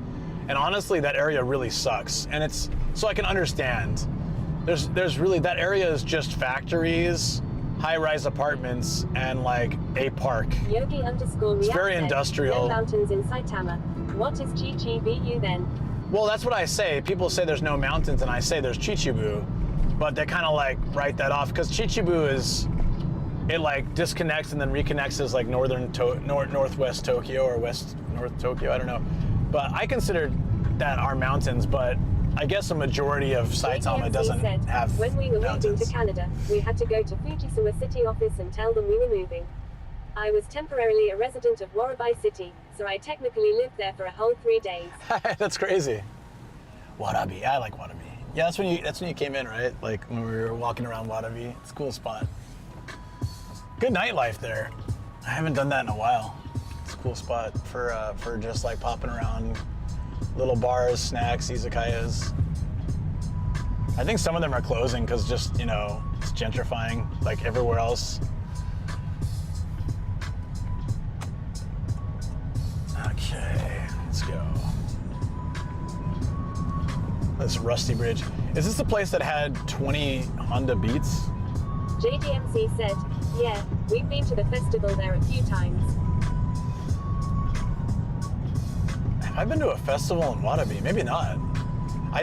and honestly, that area really sucks. And it's so I can understand. There's really that area is just factories, high-rise apartments, and like a park. Yogi_Meow It's very said, industrial. no mountains in Saitama. What is Chichibu then? Well, that's what I say. People say there's no mountains, and I say there's Chichibu, but they kind of like write that off because Chichibu it like disconnects and then reconnects as like northwest Tokyo or north Tokyo. I don't know, but I consider that our mountains. But I guess a majority of Saitama doesn't have when we were moving mountains. to Canada, we had to go to Fujisawa City office and tell them we were moving. I was temporarily a resident of Warabai City, so I technically lived there for a whole 3 days. That's crazy. Warabi, I like Warabi. Yeah, that's when you came in, right? Like when we were walking around Warabi. It's a cool spot. Good nightlife there. I haven't done that in a while. It's a cool spot for just like popping around, little bars, snacks, izakayas. I think some of them are closing because just it's gentrifying like everywhere else. Okay, let's go. This rusty bridge. Is this the place that had 20 Honda Beats? JDMC said, yeah, we've been to the festival there a few times. Have I been to a festival in Warabi? Maybe not. I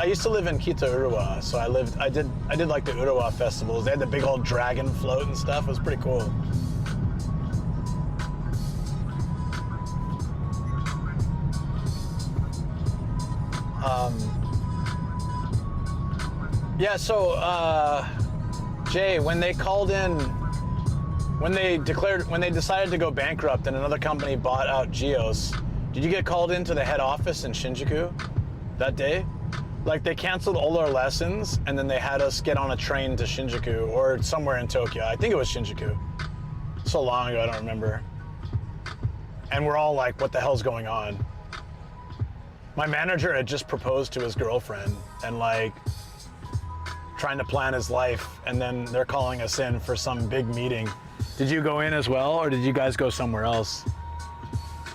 used to live in Kita, Uruwa, so I did like the Uruwa festivals. They had the big old dragon float and stuff. It was pretty cool. Yeah, so Jay, when they decided to go bankrupt and another company bought out Geos, did you get called into the head office in Shinjuku that day? Like they canceled all our lessons and then they had us get on a train to Shinjuku or somewhere in Tokyo. I think it was Shinjuku. So long ago, I don't remember. And we're all like, what the hell's going on? My manager had just proposed to his girlfriend and like trying to plan his life, and then they're calling us in for some big meeting. Did you go in as well, or did you guys go somewhere else?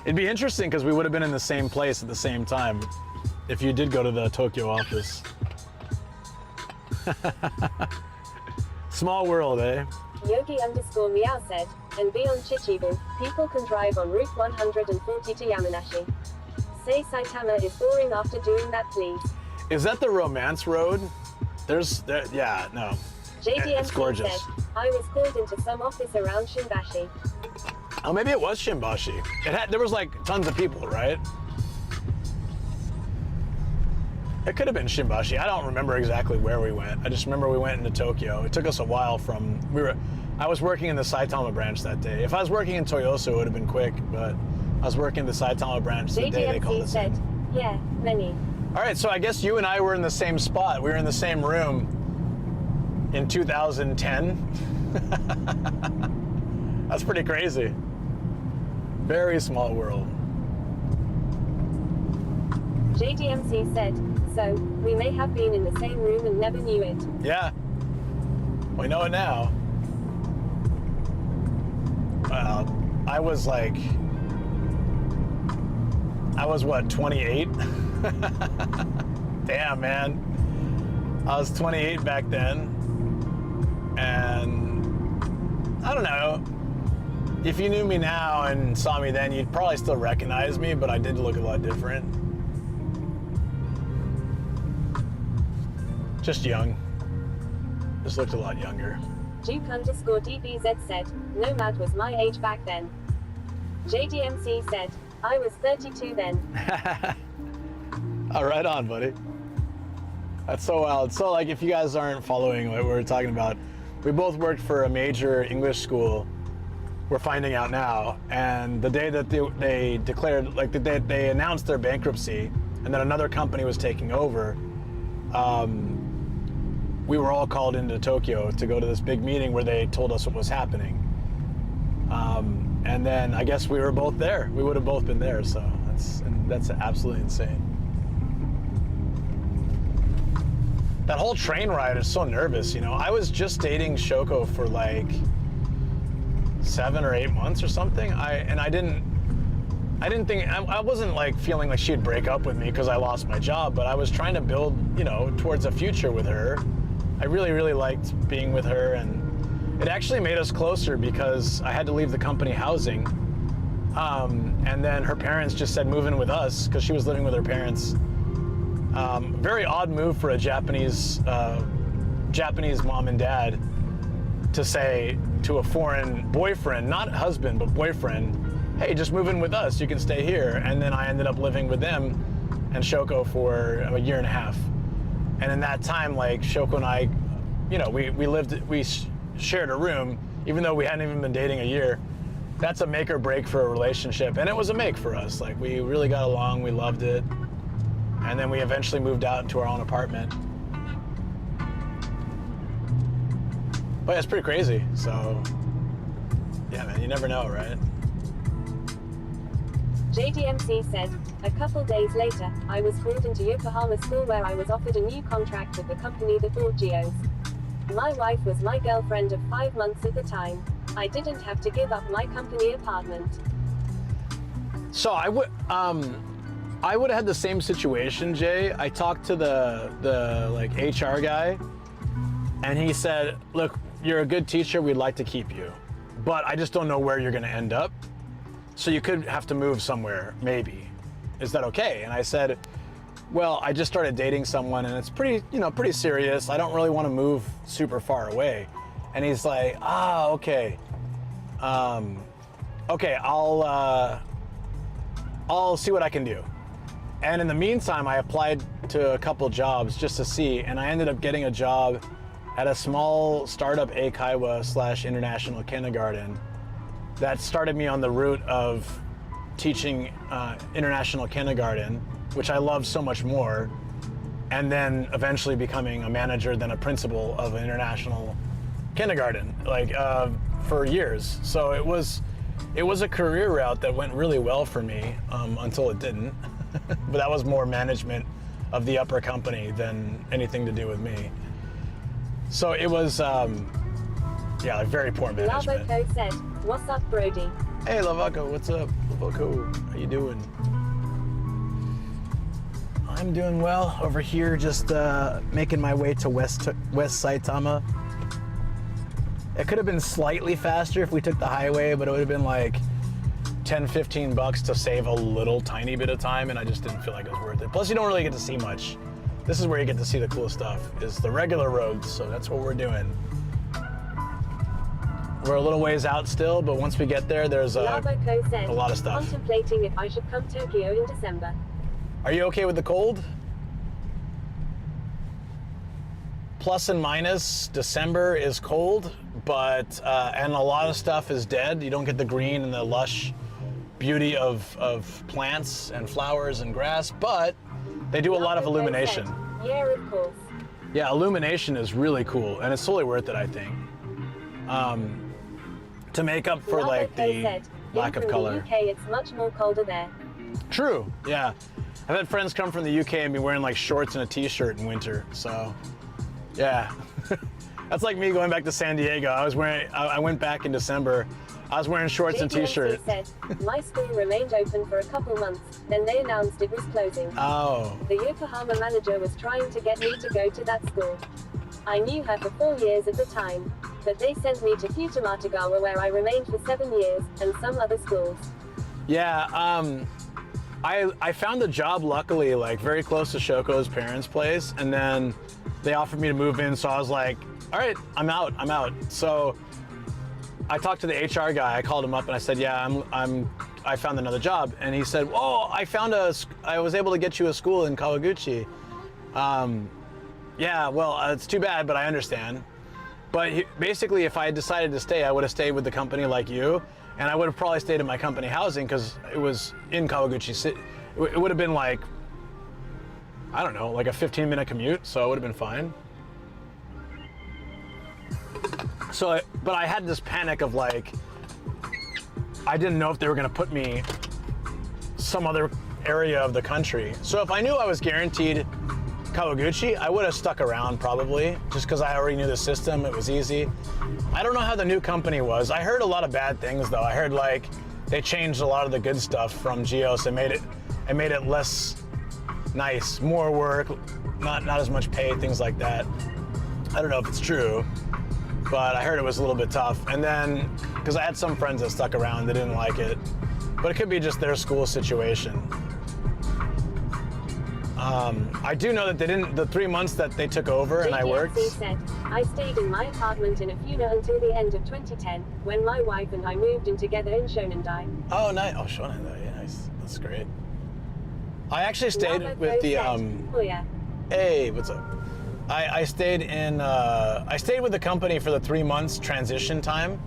It'd be interesting because we would have been in the same place at the same time if you did go to the Tokyo office. Small world, eh? Yogi_Meow said, and beyond Chichibu, people can drive on Route 140 to Yamanashi. Say Saitama is boring after doing that, please. Is that the romance road? Yeah, no. JDMC It's gorgeous. said, I was called into some office around Shimbashi. Oh, maybe it was Shimbashi. There was like tons of people, right? It could have been Shimbashi. I don't remember exactly where we went. I just remember we went into Tokyo. It took us a while I was working in the Saitama branch that day. If I was working in Toyosu, it would have been quick, but I was working in the Saitama branch the day they called us in. JDMC said, yeah, many. All right, so I guess you and I were in the same spot. We were in the same room in 2010. That's pretty crazy. Very small world. JDMC said, so, we may have been in the same room and never knew it. Yeah, we know it now. Well, I was what, 28? Damn, man. I was 28 back then, and I don't know. If you knew me now and saw me then, you'd probably still recognize me, but I did look a lot different. Just young. Just looked a lot younger. Duke_DBZ said, Nomad was my age back then. JDMC said, I was 32 then. Oh, right on, buddy. That's so wild. So, like, if you guys aren't following what we're talking about, we both worked for a major English school. We're finding out now. And the day that they declared, like, the day they announced their bankruptcy, and then another company was taking over, we were all called into Tokyo to go to this big meeting where they told us what was happening. And then I guess we were both there. We would have both been there. So that's absolutely insane. That whole train ride is so nervous, you know. I was just dating Shoko for like 7 or 8 months or something. I wasn't like feeling like she'd break up with me because I lost my job, but I was trying to build, you know, towards a future with her. I really, really liked being with her, and it actually made us closer because I had to leave the company housing. And then her parents just said, move in with us, because she was living with her parents. Very odd move for a Japanese mom and dad to say to a foreign boyfriend, not husband, but boyfriend, hey, just move in with us, you can stay here. And then I ended up living with them and Shoko for a year and a half. And in that time, like, Shoko and I, you know, we shared a room, even though we hadn't even been dating a year. That's a make or break for a relationship. And it was a make for us. Like, we really got along, we loved it. And then we eventually moved out into our own apartment. But yeah, it's pretty crazy. So, yeah, man, you never know, right? JDMC said, a couple days later, I was pulled into Yokohama school where I was offered a new contract with the company that bought Geos. My wife was my girlfriend of 5 months at the time. I didn't have to give up my company apartment. So I would have had the same situation, Jay. I talked to the like HR guy, and he said, look, you're a good teacher, we'd like to keep you, but I just don't know where you're gonna end up. So you could have to move somewhere, maybe. Is that okay? And I said, well, I just started dating someone and it's pretty serious. I don't really want to move super far away. And he's like, okay. Okay, I'll see what I can do. And in the meantime, I applied to a couple jobs just to see, and I ended up getting a job at a small startup eikaiwa / international kindergarten that started me on the route of teaching international kindergarten, which I love so much more, and then eventually becoming a manager, then a principal of an international kindergarten, like for years. So it was a career route that went really well for me until it didn't. But that was more management of the upper company than anything to do with me. So it was, yeah, like very poor management. Lavoko said, what's up, Brody? Hey, Lavoko, what's up? Lavoko, how you doing? I'm doing well over here, just making my way to West Saitama. It could have been slightly faster if we took the highway, but it would have been like 10, 15 bucks to save a little tiny bit of time, and I just didn't feel like it was worth it. Plus, you don't really get to see much. This is where you get to see the cool stuff, is the regular roads, so that's what we're doing. We're a little ways out still, but once we get there, there's a lot of stuff. Contemplating if I should come to Tokyo in December. Are you okay with the cold? Plus and minus, December is cold, but and a lot of stuff is dead. You don't get the green and the lush beauty of plants and flowers and grass, but they do a lot of illumination. Yeah, of course. Yeah, illumination is really cool, and it's totally worth it, I think. To make up for like the lack of color. In the UK, it's much more colder there. True, yeah. I've had friends come from the UK and be wearing like shorts and a t-shirt in winter, so yeah. That's like me going back to San Diego. I went back in December. I was wearing shorts and t-shirt. said, my school remained open for a couple months, then they announced it was closing. Oh. The Yokohama manager was trying to get me to go to that school. I knew her for 4 years at the time, but they sent me to Futamatagawa where I remained for 7 years, and some other schools. Yeah, I found a job luckily like very close to Shoko's parents' place, and then they offered me to move in, so I was like, all right, I'm out. So I talked to the HR guy. I called him up and I said, yeah, I found another job. And he said, oh, I was able to get you a school in Kawaguchi. Yeah, well, it's too bad, but I understand. But basically, if I had decided to stay, I would have stayed with the company like you, and I would have probably stayed in my company housing because it was in Kawaguchi City. It would have been like, I don't know, like a 15-minute commute, so it would have been fine. So, but I had this panic of like, I didn't know if they were gonna put me some other area of the country. So if I knew I was guaranteed Kawaguchi, I would have stuck around probably, just because I already knew the system, it was easy. I don't know how the new company was. I heard a lot of bad things though. I heard like they changed a lot of the good stuff from Geos and made it less nice, more work, not as much pay, things like that. I don't know if it's true, but I heard it was a little bit tough. And then, because I had some friends that stuck around that didn't like it, but it could be just their school situation. I do know that they didn't, the 3 months that they took over and I worked. Said, I stayed in my apartment in Afuna until the end of 2010, when my wife and I moved in together in Shonendai. Oh, nice. Oh, Shonendai, yeah, nice. That's great. I actually stayed with the, oh yeah. Hey, what's up? I stayed with the company for the 3 months transition time,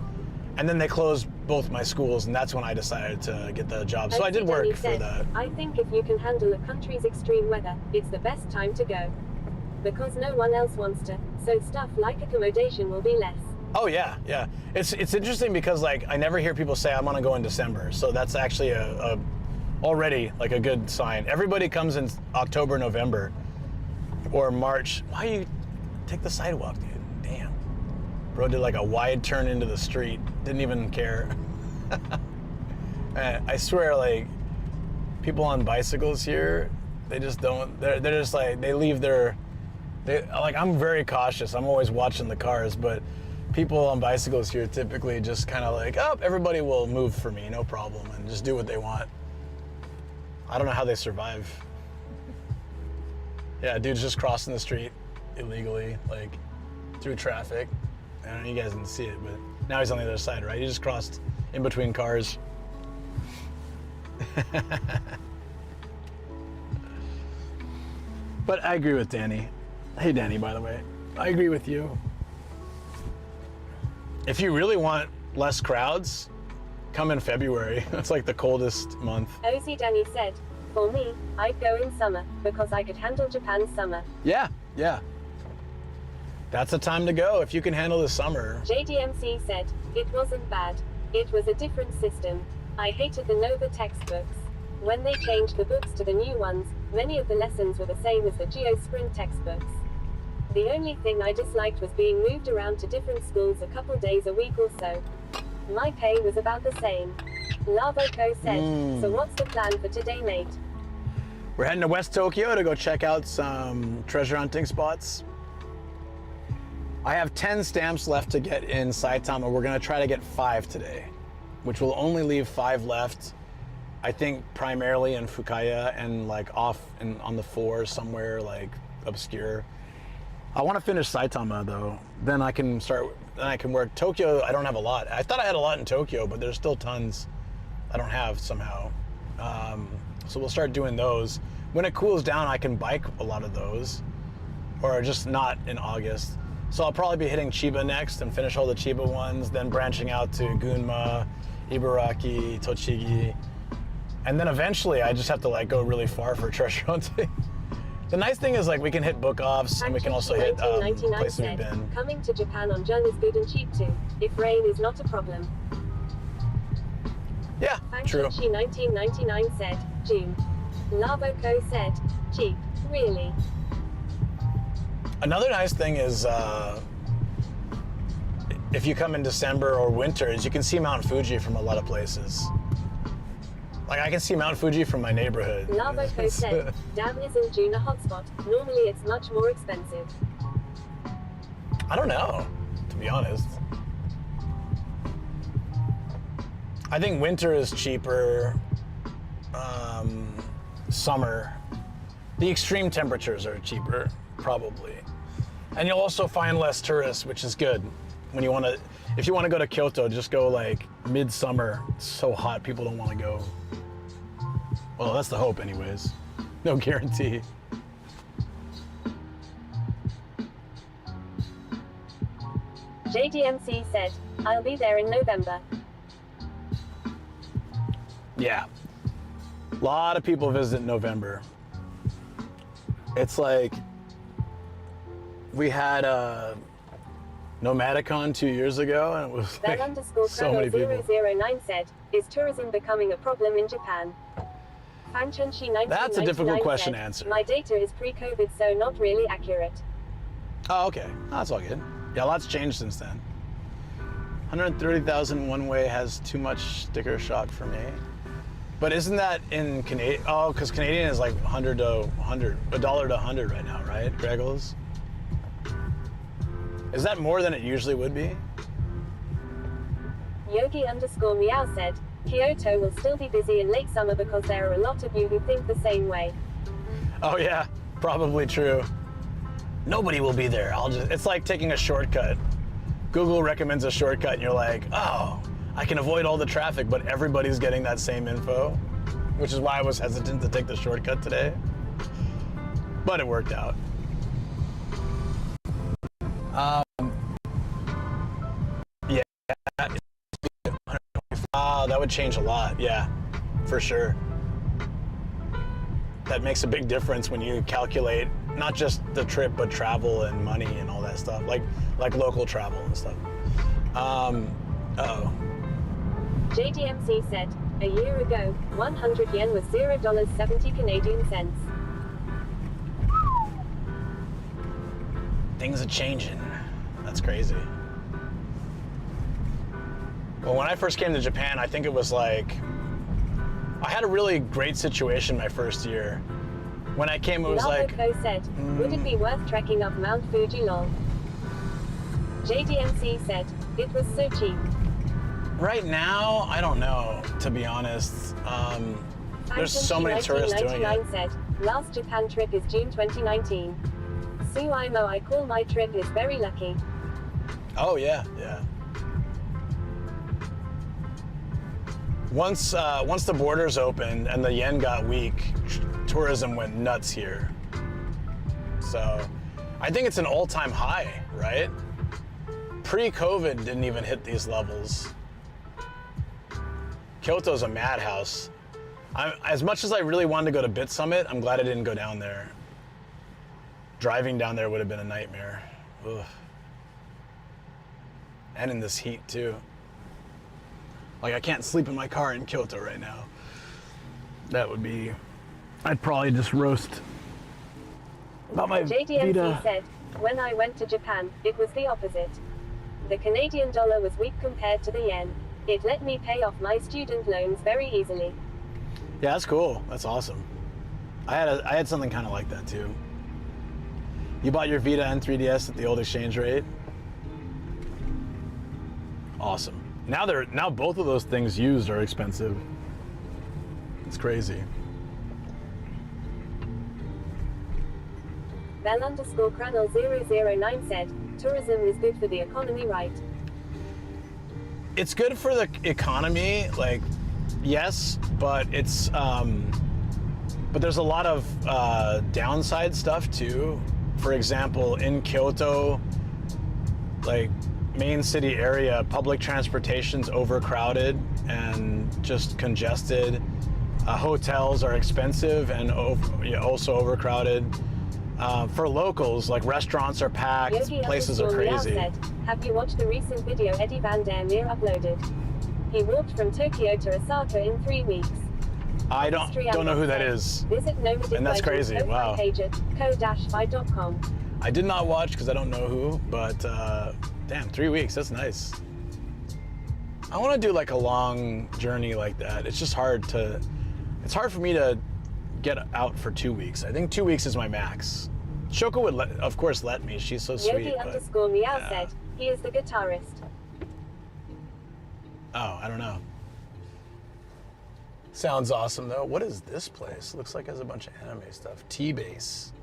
and then they closed both my schools, and that's when I decided to get the job. So I did work for that. I think if you can handle a country's extreme weather, it's the best time to go. Because no one else wants to, so stuff like accommodation will be less. Oh yeah, yeah. It's interesting because like I never hear people say I'm gonna go in December, so that's actually already like a good sign. Everybody comes in October, November, or March. Why you take the sidewalk, dude? Damn. Bro did like a wide turn into the street. Didn't even care. I swear, like, people on bicycles here, they just don't, they're just like, they leave like, I'm very cautious. I'm always watching the cars, but people on bicycles here typically just kind of like, oh, everybody will move for me, no problem, and just do what they want. I don't know how they survive. Yeah, dude's just crossing the street illegally, like, through traffic. I don't know, you guys didn't see it, but now he's on the other side, right? He just crossed in between cars. But I agree with Danny. Hey, Danny, by the way. I agree with you. If you really want less crowds, come in February. That's like the coldest month. Ozzy Danny said, for me, I'd go in summer, because I could handle Japan's summer. Yeah, yeah. That's the time to go if you can handle the summer. JDMC said, it wasn't bad. It was a different system. I hated the Nova textbooks. When they changed the books to the new ones, many of the lessons were the same as the Geos Sprint textbooks. The only thing I disliked was being moved around to different schools a couple days a week or so. My pay was about the same. Lavoko said, so what's the plan for today, mate? We're heading to West Tokyo to go check out some treasure hunting spots. I have 10 stamps left to get in Saitama. We're gonna try to get 5 today, which will only leave 5 left, I think primarily in Fukaya and like off on the 4 somewhere like obscure. I wanna finish Saitama though. Then I can work. Tokyo, I don't have a lot. I thought I had a lot in Tokyo, but there's still tons I don't have somehow. So we'll start doing those. When it cools down, I can bike a lot of those, or just not in August. So I'll probably be hitting Chiba next and finish all the Chiba ones, then branching out to Gunma, Ibaraki, Tochigi. And then eventually I just have to like go really far for treasure hunting. The nice thing is like we can hit book offs and we can also hit places we've been. Coming to Japan on Jun is good and cheap too, if rain is not a problem. Yeah, true. 1999 said, June. Lavoko said, cheap, really. Another nice thing is if you come in December or winter is you can see Mount Fuji from a lot of places. Like I can see Mount Fuji from my neighborhood. Lavoko said, damn isn't June a hotspot? Normally it's much more expensive. I don't know, to be honest. I think winter is cheaper. Summer. The extreme temperatures are cheaper, probably. And you'll also find less tourists, which is good. When you want to, if you want to go to Kyoto, just go like midsummer. It's so hot, people don't want to go. Well, that's the hope anyways. No guarantee. JDMC said, I'll be there in November. Yeah. A lot of people visit in November. It's like, we had a Nomadicon 2 years ago, and it was like so many people. Bell_Chrono009 said, is tourism becoming a problem in Japan? Fanchunshi1999 That's a difficult question said, to answer. My data is pre-COVID, so not really accurate. Oh, okay. That's all good. Yeah, a lot's changed since then. 130,000 one-way has too much sticker shock for me. But isn't that in Canadian? Oh, because Canadian is like $100 to $100 right now, right, Greggles? Is that more than it usually would be? Yogi_Meow said, Kyoto will still be busy in late summer because there are a lot of you who think the same way. Oh yeah, probably true. Nobody will be there. It's like taking a shortcut. Google recommends a shortcut and you're like, oh, I can avoid all the traffic, but everybody's getting that same info, which is why I was hesitant to take the shortcut today. But it worked out. Yeah, that would change a lot. Yeah, for sure. That makes a big difference when you calculate not just the trip, but travel and money and all that stuff, like local travel and stuff. Uh-oh. JDMC said, a year ago, 100 yen was $0.70 Canadian cents. Things are changing. That's crazy. Well, when I first came to Japan, I think it was like, I had a really great situation my first year. When I came, it was like... said, would it be worth trekking up Mount Fuji lol? JDMC said, it was so cheap. Right now, I don't know, to be honest. There's so many tourists doing it. Said, last Japan trip is June 2019. Suimo, I call my trip is very lucky. Oh yeah, yeah. Once the borders opened and the yen got weak, tourism went nuts here. So, I think it's an all-time high, right? Pre-COVID didn't even hit these levels. Kyoto's a madhouse. As much as I really wanted to go to Bit Summit, I'm glad I didn't go down there. Driving down there would have been a nightmare. Ugh. And in this heat too. Like I can't sleep in my car in Kyoto right now. That would be, I'd probably just roast about my JDMC Vita. said, when I went to Japan, it was the opposite. The Canadian dollar was weak compared to the yen. It let me pay off my student loans very easily. Yeah, that's cool. That's awesome. I had something kind of like that too. You bought your Vita and 3DS at the old exchange rate? Awesome. Now both of those things used are expensive. It's crazy. Bell_Chrono009 said, tourism is good for the economy, right? It's good for the economy, like, yes, but it's, but there's a lot of downside stuff too. For example, in Kyoto, like main city area, public transportation's overcrowded and just congested. Hotels are expensive and also overcrowded. For locals, like restaurants are packed, places are crazy. Said, have you watched the recent video Eddie Van Der Meer uploaded? He walked from Tokyo to Osaka in 3 weeks. I don't know who that is. Visit Nomadic and that's crazy. Wow. Page at co-fi.com. I did not watch because I don't know who, but Damn, 3 weeks, that's nice. I want to do like a long journey like that. It's just hard for me to get out for 2 weeks. I think 2 weeks is my max. Shoko would, of course, let me. She's so sweet. Yogi_Meow said, he is the guitarist. Oh, I don't know. Sounds awesome, though. What is this place? Looks like it has a bunch of anime stuff. T-Base.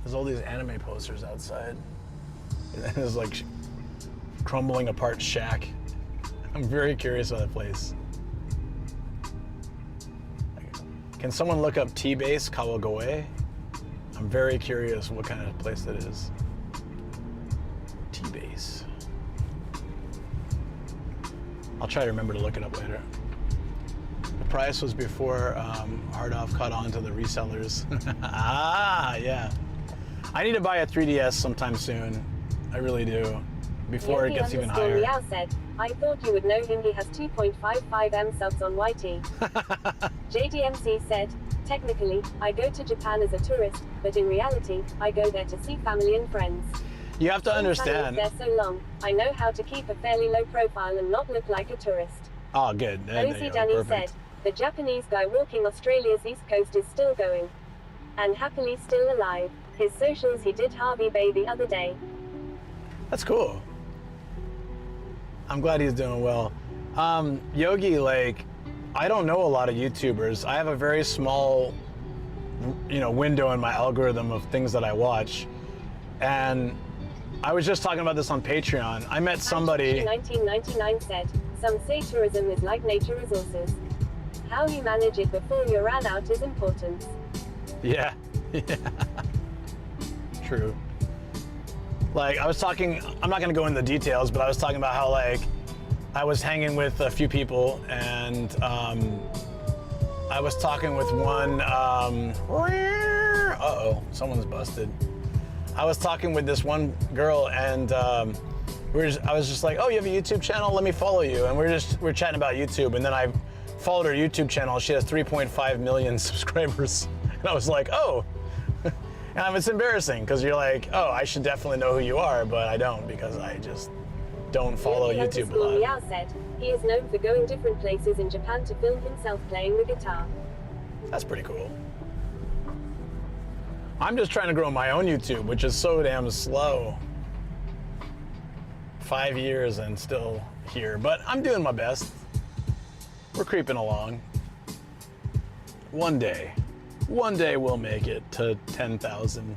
There's all these anime posters outside. And there's like crumbling apart shack. I'm very curious about that place. Can someone look up T-Base Kawagoe? I'm very curious what kind of place that is. T-Base. I'll try to remember to look it up later. The price was before Hardoff caught on to the resellers. Ah, yeah. I need to buy a 3DS sometime soon. I really do. Before it gets even higher. Meow said, I thought you would know him. He has 2.55M subs on YT. JDMC said, technically, I go to Japan as a tourist, but in reality, I go there to see family and friends. You have to understand. They're so long. I know how to keep a fairly low profile and not look like a tourist. Oh, good. Ozy Danny said, the Japanese guy walking Australia's east coast is still going. And happily still alive. His socials, he did Harvey Bay the other day. That's cool. I'm glad he's doing well. Yogi, like, I don't know a lot of YouTubers. I have a very small, window in my algorithm of things that I watch. And I was just talking about this on Patreon. I met somebody. 1999 said, some say tourism is like nature resources. How you manage it before you run out is important. Yeah. True. Like, I was talking, I'm not gonna go into the details, but I was talking about how, like, I was hanging with a few people, and I was talking with one, uh-oh, someone's busted. I was talking with this one girl, and I was just like, oh, you have a YouTube channel? Let me follow you. And we're chatting about YouTube, and then I followed her YouTube channel. She has 3.5 million subscribers. And I was like, oh. And it's embarrassing, because you're like, oh, I should definitely know who you are, but I don't, because I just don't follow YouTube a lot. Meow said, he is known for going different places in Japan to film himself playing the guitar. That's pretty cool. I'm just trying to grow my own YouTube, which is so damn slow. 5 years and still here, but I'm doing my best. We're creeping along. One day we'll make it to 10,000.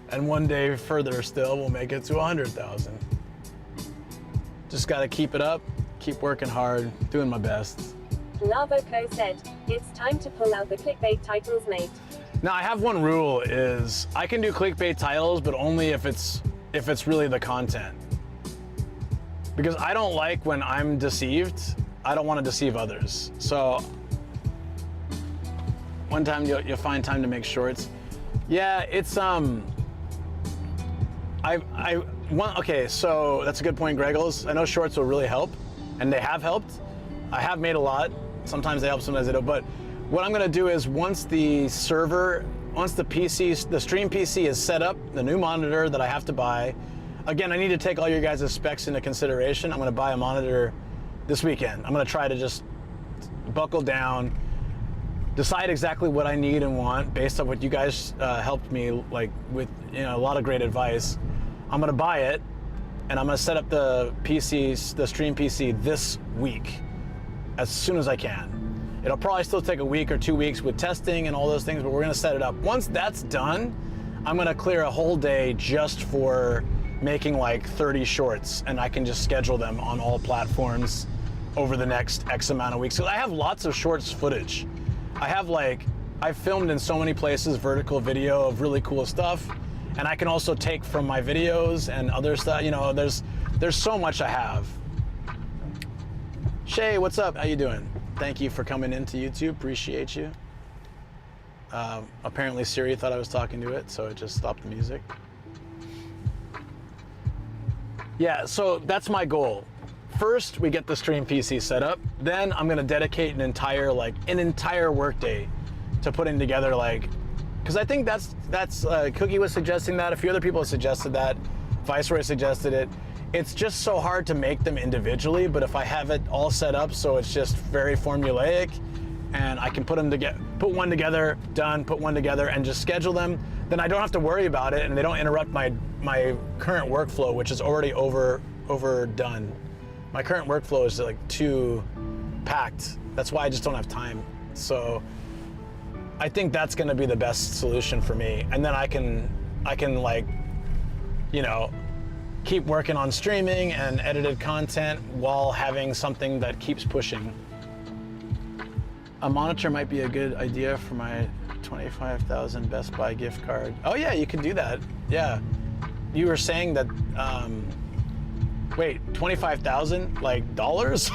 And one day further still, we'll make it to 100,000. Just gotta keep it up, keep working hard, doing my best. Lavoco said, it's time to pull out the clickbait titles, mate. Now, I have one rule is I can do clickbait titles, but only if it's really the content. Because I don't like when I'm deceived. I don't want to deceive others. So one time you'll find time to make shorts. Yeah, it's okay, so that's a good point, Greggles. I know shorts will really help, and they have helped. I have made a lot. Sometimes they help, sometimes they don't. But what I'm gonna do is once the stream PC is set up, the new monitor that I have to buy, again, I need to take all your guys' specs into consideration. I'm gonna buy a monitor this weekend. I'm gonna try to just buckle down, decide exactly what I need and want based on what you guys helped me like with a lot of great advice. I'm gonna buy it, and I'm gonna set up the stream PC this week as soon as I can. It'll probably still take a week or 2 weeks with testing and all those things, but we're gonna set it up. Once that's done, I'm gonna clear a whole day just for making like 30 shorts, and I can just schedule them on all platforms over the next X amount of weeks. So I have lots of shorts footage. I've filmed in so many places vertical video of really cool stuff, and I can also take from my videos and other stuff. There's so much I have. Shay, what's up? How you doing? Thank you for coming into YouTube. Appreciate you. Apparently Siri thought I was talking to it, so it just stopped the music. Yeah, so that's my goal. First, we get the stream PC set up. Then I'm gonna dedicate an entire workday to putting together because I think that's Cookie was suggesting that. A few other people have suggested that. Viceroy suggested it. It's just so hard to make them individually, but if I have it all set up so it's just very formulaic and I can put one together, done, put one together and just schedule them, then I don't have to worry about it and they don't interrupt my current workflow, which is already overdone. My current workflow is like too packed. That's why I just don't have time. So I think that's gonna be the best solution for me. And then I can like, you know, keep working on streaming and edited content while having something that keeps pushing. A monitor might be a good idea for my 25,000 Best Buy gift card. Oh yeah, you can do that. Yeah. You were saying that, wait, 25,000 like dollars?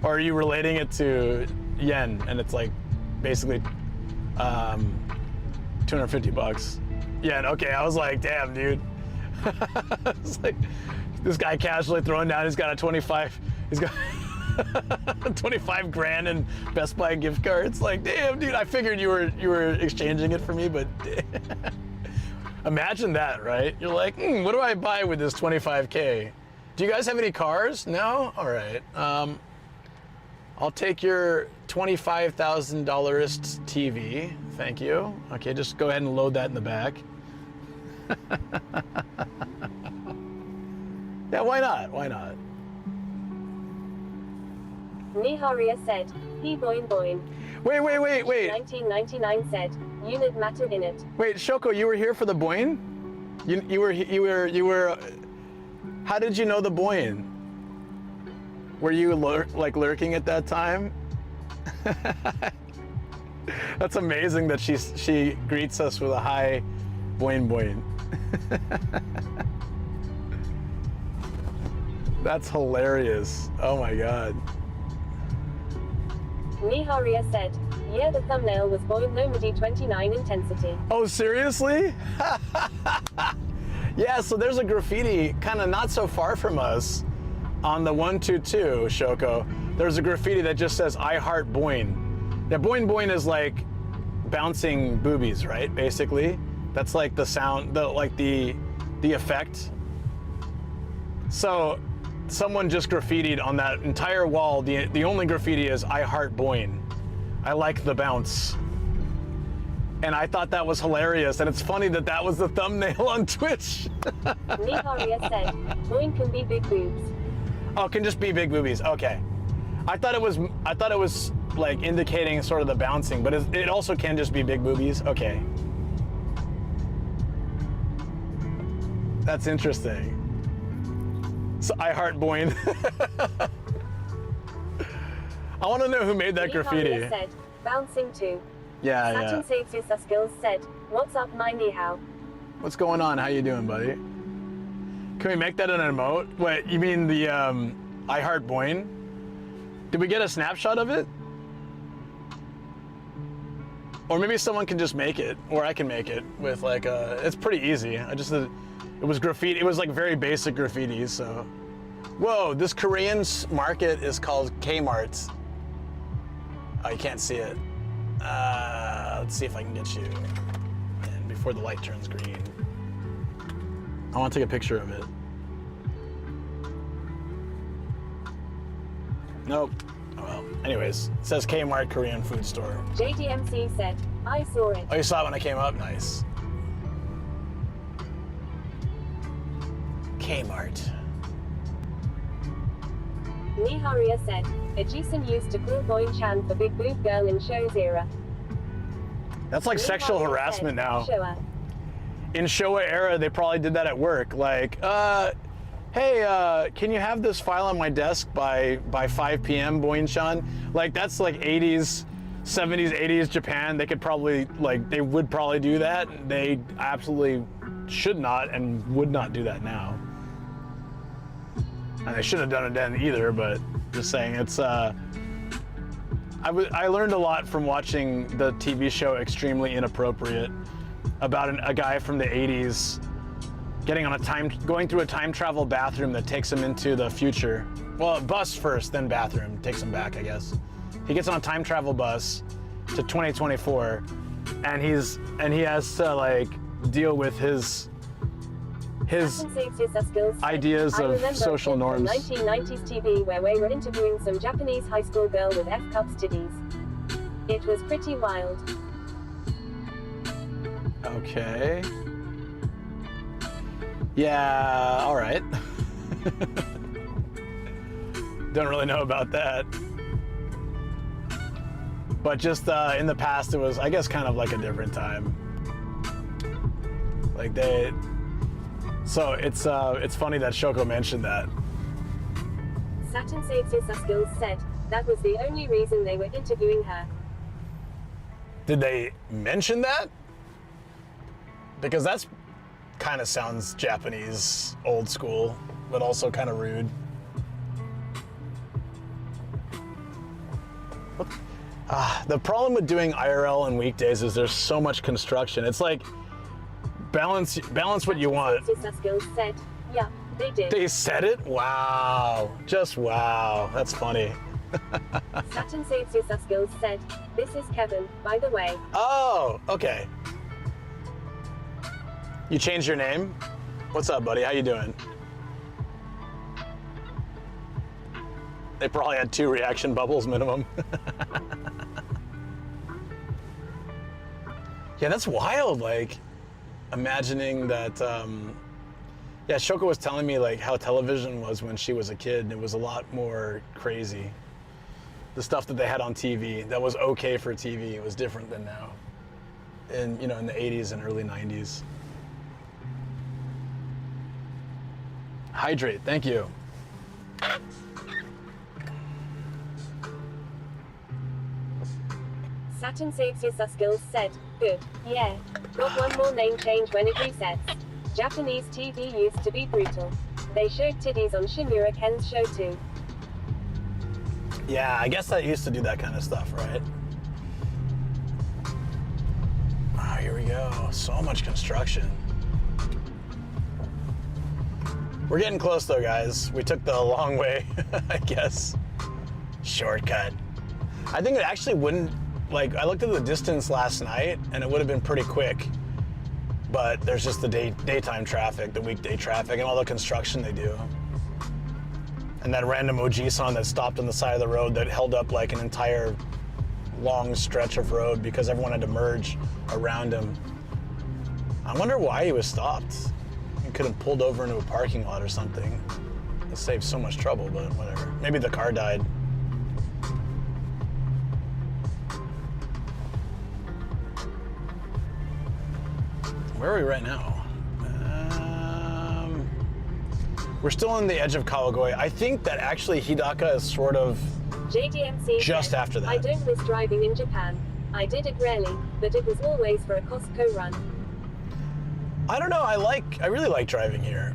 Or are you relating it to yen and it's like basically 250 bucks? Yeah, okay, I was like, damn, dude. It's like, this guy casually throwing down, he's got a 25 grand in Best Buy gift cards. Like, damn, dude, I figured you were exchanging it for me, but imagine that, right? You're like, what do I buy with this 25K? Do you guys have any cars? No? All right. I'll take your $25,000 TV. Thank you. Okay, just go ahead and load that in the back. Yeah, why not? Why not? Niharia said, he boing boing. Wait. 1999 said, unit matter in it. Wait, Shoko, you were here for the boing? You were. How did you know the boing? Were you like lurking at that time? That's amazing that she greets us with a hi, boing boing. That's hilarious. Oh my god. Niharia said, yeah, the thumbnail was boing Nomadic 29 intensity. Oh, seriously? Yeah, so there's a graffiti kind of not so far from us on the 122, Shoko. There's a graffiti that just says, I heart boing. Now, boing boing is like bouncing boobies, right? Basically. That's like the sound, the effect. So someone just graffitied on that entire wall. The only graffiti is I heart boing. I like the bounce. And I thought that was hilarious. And it's funny that that was the thumbnail on Twitch. Niharia said, boing can be big boobs. Oh, it can just be big boobies. Okay. I thought it was like indicating sort of the bouncing, but it also can just be big boobies. Okay. That's interesting. So I heart boing. I want to know who made that graffiti. Said, bouncing too. Yeah. Satin Saves Your Skills said, what's up, my ni hao? What's going on? How you doing, buddy? Can we make that an emote? Wait, you mean the I heart boing? Did we get a snapshot of it? Or maybe someone can just make it, or I can make it with like it's pretty easy. It was graffiti. It was like very basic graffiti. So, whoa! This Korean market is called Kmart. Oh, you can't see it. Let's see if I can get you in before the light turns green. I want to take a picture of it. Nope. Oh well. Anyways, it says Kmart Korean food store. JDMC said, I saw it. Oh, you saw it when I came up? Nice. Kmart. Niharia said, Ajisen used to call Boing Chan for big boob girl in Show's era. That's like sexual harassment now. Showa. In Showa era, they probably did that at work. Like, hey, can you have this file on my desk by 5 p.m., Boin-chan? Like, that's like 80s, 70s, 80s Japan. They could probably, like, they would probably do that. They absolutely should not and would not do that now. And they shouldn't have done it then either, but just saying, it's, I learned a lot from watching the TV show Extremely Inappropriate about a guy from the 80s going through a time travel bathroom that takes him into the future. Well, bus first, then bathroom, takes him back, I guess. He gets on a time travel bus to 2024, and he has to like deal with his his Skills said, ideas I of remember social a clip from norms. 1990s TV where we were interviewing some Japanese high school girl with F-cups titties. It was pretty wild. Okay. Yeah, all right. Don't really know about that. But just in the past, it was, I guess, kind of like a different time. Like so it's funny that Shoko mentioned that. Saturn Skills said, that was the only reason they were interviewing her. Did they mention that? Because that's kind of sounds Japanese, old school, but also kind of rude. The problem with doing IRL on weekdays is there's so much construction. It's like balance what you want. Skills said, yeah, they did. They said it? Wow. Just wow. That's funny. Saturn Skills said, this is Kevin, by the way. Oh, okay. You changed your name? What's up, buddy? How you doing? They probably had 2 reaction bubbles minimum. Yeah, that's wild. Like, imagining that. Yeah, Shoko was telling me like how television was when she was a kid. It was a lot more crazy. The stuff that they had on TV that was okay for TV was different than now. In in the 80s and early 90s. Hydrate. Thank you. Saturn Skills said, good, yeah. Got one more name change when it resets. Japanese TV used to be brutal. They showed titties on Shimura Ken's show too. Yeah, I guess that used to do that kind of stuff, right? Oh, here we go. So much construction. We're getting close though, guys. We took the long way, I guess. Shortcut. I think it actually wouldn't, like, I looked at the distance last night and it would have been pretty quick, but there's just the daytime traffic, the weekday traffic, and all the construction they do. And that random Oji-san that stopped on the side of the road that held up like an entire long stretch of road because everyone had to merge around him. I wonder why he was stopped. He could have pulled over into a parking lot or something. It saved so much trouble, but whatever. Maybe the car died. Where are we right now? We're still on the edge of Kawagoe. I think that actually Hidaka is sort of JDMC just said, after that. I don't miss driving in Japan. I did it rarely, but it was always for a Costco run. I don't know, I really like driving here.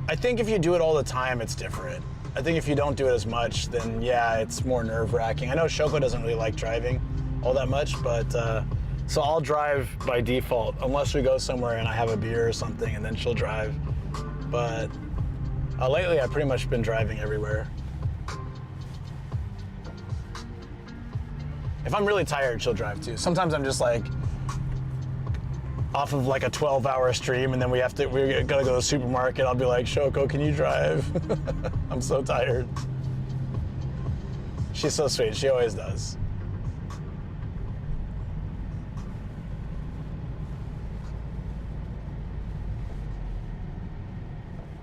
I think if you do it all the time, it's different. I think if you don't do it as much, then yeah, it's more nerve-wracking. I know Shoko doesn't really like driving all that much, but so I'll drive by default, unless we go somewhere and I have a beer or something, and then she'll drive. But lately, I've pretty much been driving everywhere. If I'm really tired, she'll drive too. Sometimes I'm just like off of like a 12-hour stream, and then we gotta go to the supermarket. I'll be like, Shoko, can you drive? I'm so tired. She's so sweet. She always does.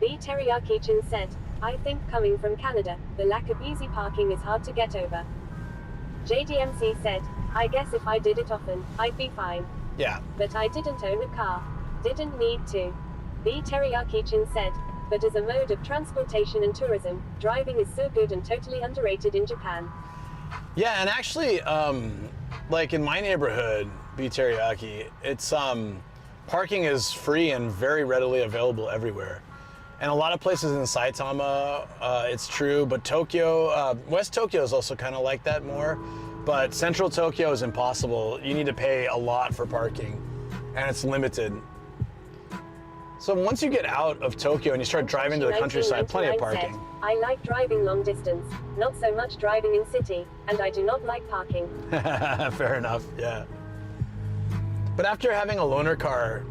B. Teriyaki-chan said, I think coming from Canada, the lack of easy parking is hard to get over. JDMC said, I guess if I did it often, I'd be fine. Yeah. But I didn't own a car. Didn't need to. B. Teriyaki-chan said, but as a mode of transportation and tourism, driving is so good and totally underrated in Japan. Yeah, and actually, like in my neighborhood, B. Teriyaki, it's parking is free and very readily available everywhere. And a lot of places in Saitama, it's true, but Tokyo, West Tokyo is also kind of like that more, but Central Tokyo is impossible. You need to pay a lot for parking, and it's limited. So once you get out of Tokyo and you start driving to the countryside, plenty of parking. Said, I like driving long distance, not so much driving in city, and I do not like parking. Fair enough, yeah. But after having a loaner car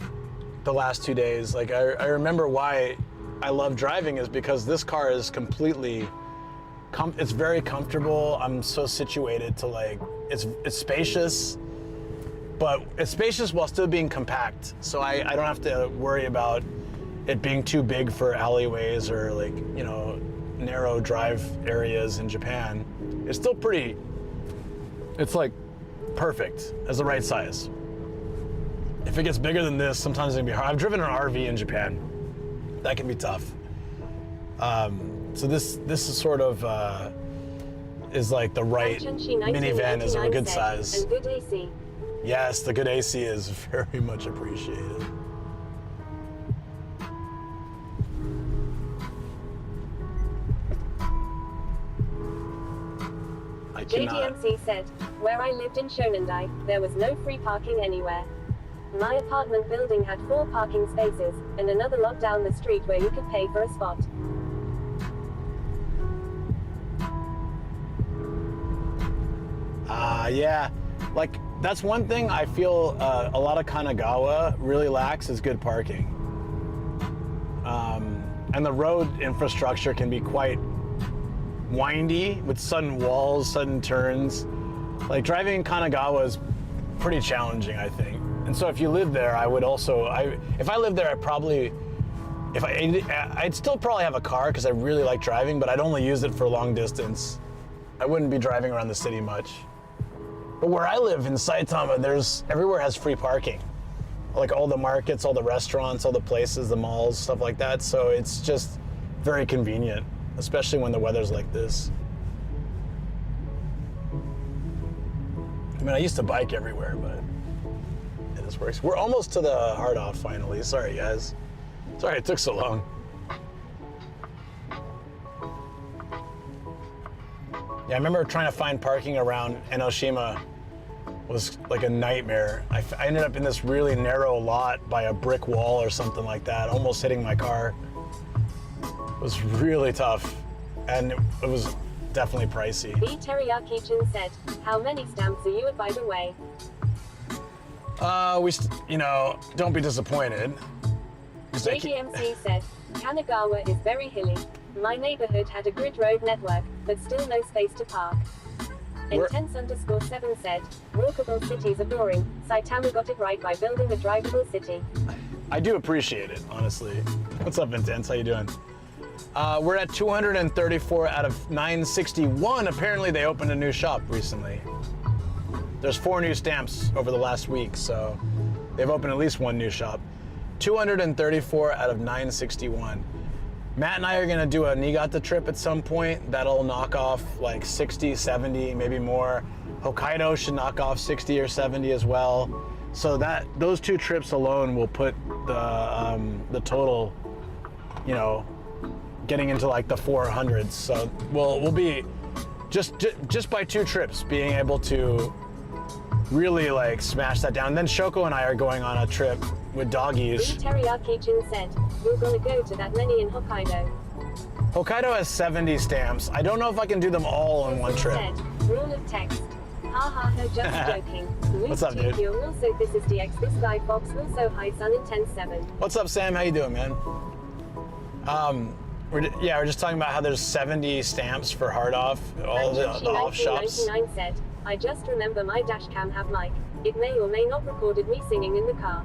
the last 2 days. Like I remember why I love driving is because this car is completely, it's very comfortable. I'm so situated to like, it's spacious, but it's spacious while still being compact. So I don't have to worry about it being too big for alleyways or like, you know, narrow drive areas in Japan. It's still pretty, it's like perfect as the right size. If it gets bigger than this, sometimes it can be hard. I've driven an RV in Japan. That can be tough. So this is sort of is like the right minivan is a good size. And good AC. Yes, the good AC is very much appreciated. I cannot. JDMC said, where I lived in Shonendai, there was no free parking anywhere. My apartment building had 4 parking spaces, and another lot down the street where you could pay for a spot. Yeah, like that's one thing I feel a lot of Kanagawa really lacks is good parking. And the road infrastructure can be quite windy with sudden walls, sudden turns. Like driving in Kanagawa is pretty challenging, I think. And so if you live there, I would also, if I lived there, I'd still probably have a car because I really like driving, but I'd only use it for long distance. I wouldn't be driving around the city much. But where I live in Saitama, everywhere has free parking. Like all the markets, all the restaurants, all the places, the malls, stuff like that. So it's just very convenient, especially when the weather's like this. I mean, I used to bike everywhere, but it just works. We're almost to the hard off finally. Sorry, guys. Sorry it took so long. Yeah, I remember trying to find parking around Enoshima was like a nightmare. I ended up in this really narrow lot by a brick wall or something like that, almost hitting my car. It was really tough, and it was definitely pricey. B. Teriyaki-chan said, how many stamps are you at, by the way? Don't be disappointed. JDMC said, Kanagawa is very hilly. My neighborhood had a grid road network, but still no space to park. Intense_7 said, walkable cities are boring. Saitama got it right by building a drivable city. I do appreciate it, honestly. What's up, Intense? How you doing? We're at 234 out of 961. Apparently they opened a new shop recently. There's 4 new stamps over the last week, so they've opened at least 1 new shop. 234 out of 961. Matt and I are gonna do a Niigata trip at some point. That'll knock off like 60, 70, maybe more. Hokkaido should knock off 60 or 70 as well. So those 2 trips alone will put the total, getting into like the 400s. So we'll be just by 2 trips being able to really like smash that down. And then Shoko and I are going on a trip with doggies. Teriyaki-chan said, you're gonna go to that many in Hokkaido. Hokkaido has 70 stamps. I don't know if I can do them all on one trip. Said, rule of text. Ha ha ha, just joking. What's up, dude? Also, this is DX, this guy Fox, also hi, Sun Intense 7. What's up, Sam? How you doing, man? We're just talking about how there's 70 stamps for hard off, all the off shops. 1999 said, I just remember my dash cam have mic. It may or may not recorded me singing in the car.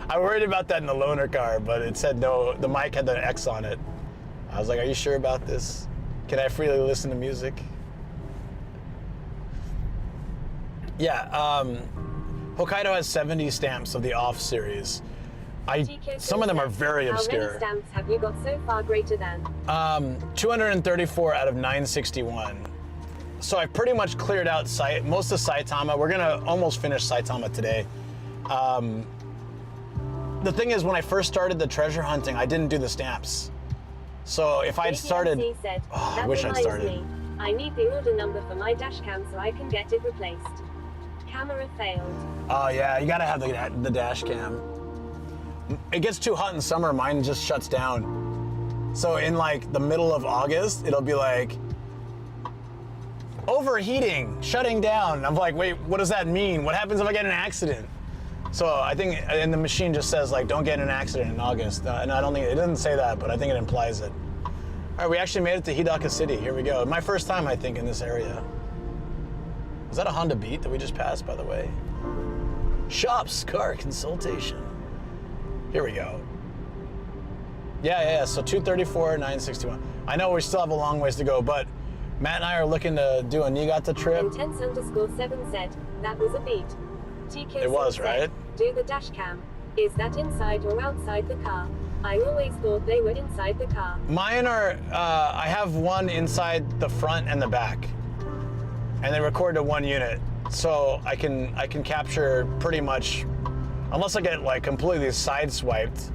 I worried about that in the loaner car, but it said no, the mic had the X on it. I was like, are you sure about this? Can I freely listen to music? Yeah, Hokkaido has 70 stamps of the off series. Some of them are very obscure. How many stamps have you got so far greater than? 234 out of 961. So I pretty much cleared out most of Saitama. We're gonna almost finish Saitama today. The thing is, when I first started the treasure hunting, I didn't do the stamps. So if I'd started, said, I wish I'd started. I need the order number for my dash cam so I can get it replaced. Camera failed. Oh yeah, you gotta have the dash cam. It gets too hot in summer, mine just shuts down. So in like the middle of August, it'll be like, overheating, shutting down. I'm like, wait, what does that mean? What happens if I get in an accident? So I think, and the machine just says like, don't get in an accident in August. And I don't think, it doesn't say that, but I think it implies it. All right, we actually made it to Hidaka City. Here we go. My first time, I think, in this area. Was that a Honda Beat that we just passed, by the way? Shops, car consultation. Here we go. Yeah, so 234, 961. I know we still have a long ways to go, but Matt and I are looking to do a Niigata trip. Intense_7 said, that was a beat. TK It was, said, right? do the dash cam. Is that inside or outside the car? I always thought they were inside the car. Mine are, I have one inside the front and the back. And they record to one unit. So I can capture pretty much, unless I get like completely sideswiped,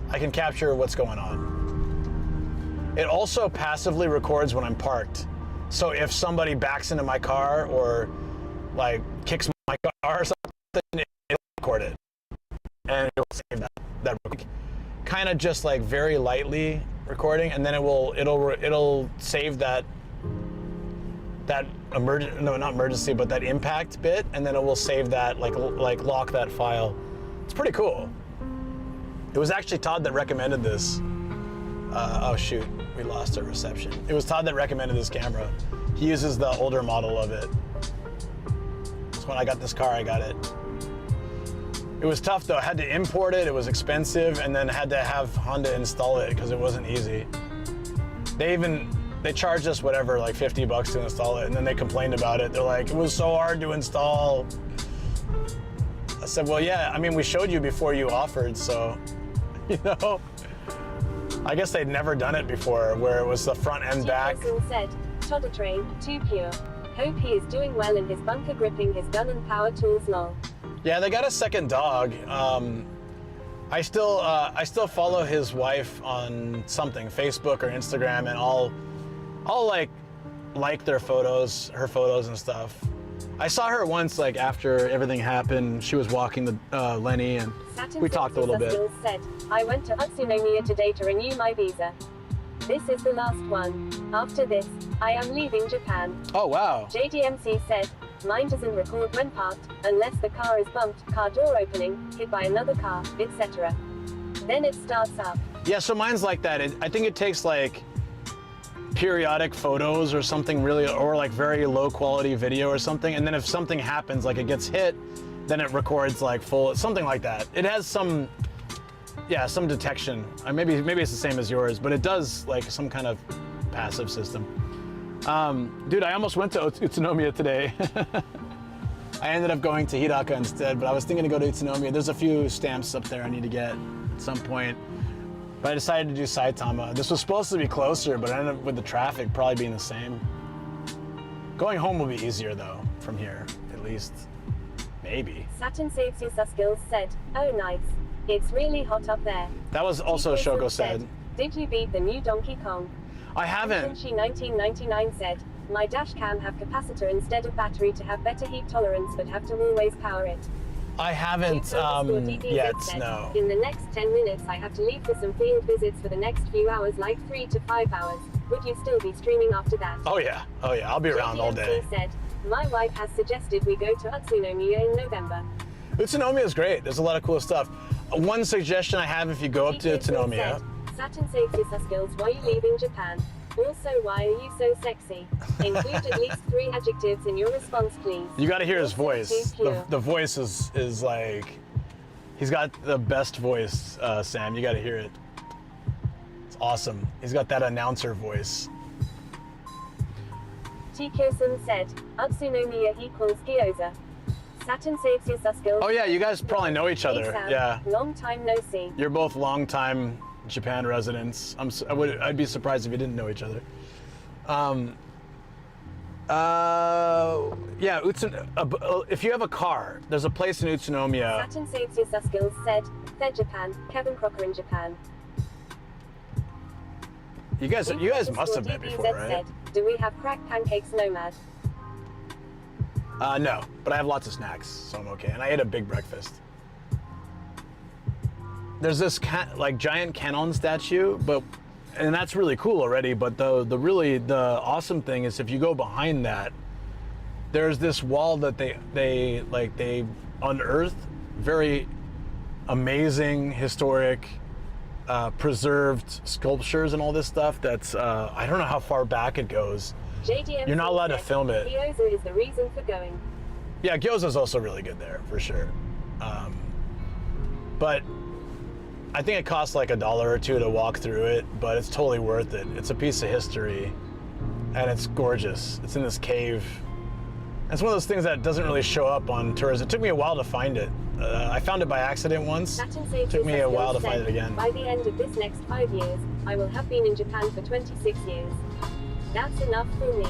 I can capture what's going on. It also passively records when I'm parked. So if somebody backs into my car or like kicks my car or something, it'll record it. And it'll save that kind of just like very lightly recording, and then it'll save that emergency, but that impact bit, and then it will save that, like lock that file. It's pretty cool. It was actually Todd that recommended this. Oh shoot, we lost our reception. It was Todd that recommended this camera. He uses the older model of it. So when I got this car, I got it. It was tough though. I had to import it. It was expensive, and then had to have Honda install it because it wasn't easy. They charged us whatever, like 50 bucks to install it, and then they complained about it. They're like, it was so hard to install. I said, well, yeah, I mean, we showed you before you offered, so, you know. I guess they'd never done it before, where it was the front and back. Said, Todd train, too pure. Hope he is doing well in his bunker gripping his gun and power tools lol. Yeah, they got a second dog. I still follow his wife on something, Facebook or Instagram, and I'll like their photos, her photos and stuff. I saw her once, like after everything happened. She was walking the Lenny, and we talked a little bit. Said, I went to Utsunomiya today to renew my visa. This is the last one. After this, I am leaving Japan. Oh wow. JDMC said, mine doesn't record when parked, unless the car is bumped, car door opening, hit by another car, etc. Then it starts up. Yeah, so mine's like that. I think it takes like periodic photos or something really, or like very low quality video or something, and then if something happens, like it gets hit, then it records like full, something like that. It has some, yeah, some detection. Maybe it's the same as yours, but it does like some kind of passive system. Dude, I almost went to Utsunomiya today. I ended up going to Hidaka instead, but I was thinking to go to Utsunomiya. There's a few stamps up there I need to get at some point. But I decided to do Saitama. This was supposed to be closer, but I ended up with the traffic probably being the same. Going home will be easier though, from here, at least. Maybe. Saturn Saves You Skills said, oh nice. It's really hot up there. That was also Shoko said. Did you beat the new Donkey Kong? I haven't. She 1999 said, my dash cam have capacitor instead of battery to have better heat tolerance but have to always power it. I haven't yet, no. In the next 10 minutes I have to leave for some field visits for the next few hours, like 3 to 5 hours. Would you still be streaming after that? Oh yeah, I'll be around all day. Said, my wife has suggested we go to Utsunomiya in November. Utsunomiya is great, there's a lot of cool stuff. One suggestion I have if you go up to Utsunomiya. Saturn Saves You Skills, why are you leaving Japan? Also, why are you so sexy? Include at least 3 adjectives in your response, please. You got to hear his voice. The voice is like, he's got the best voice, Sam. You got to hear it. It's awesome. He's got that announcer voice. Tikyo-san said, Utsunomiya equals Gyoza. Saturn Saves You Skills. Oh yeah, you guys probably know each other. Yeah. Long time no see. You're both long time Japan residents. I'd be surprised if you didn't know each other. Yeah, if you have a car, there's a place in Utsunomiya. Saturn Saves You Skills said, Fed Japan, Kevin Crocker in Japan. You guys must have met before, right? Said, do we have cracked pancakes, Nomad? No, but I have lots of snacks, so I'm okay. And I ate a big breakfast. There's this like giant Canon statue, and that's really cool already. But the awesome thing is if you go behind that, there's this wall that they unearthed very amazing, historic, preserved sculptures and all this stuff. That's I don't know how far back it goes. JDM You're not allowed to film it. Geos is the reason for going. Yeah, Geos is also really good there for sure. But I think it costs like $1 or $2 to walk through it, but it's totally worth it. It's a piece of history, and it's gorgeous. It's in this cave. It's one of those things that doesn't really show up on tours. It took me a while to find it. I found it by accident once. It took me a while to find it again. By the end of this next 5 years, I will have been in Japan for 26 years. That's enough for me.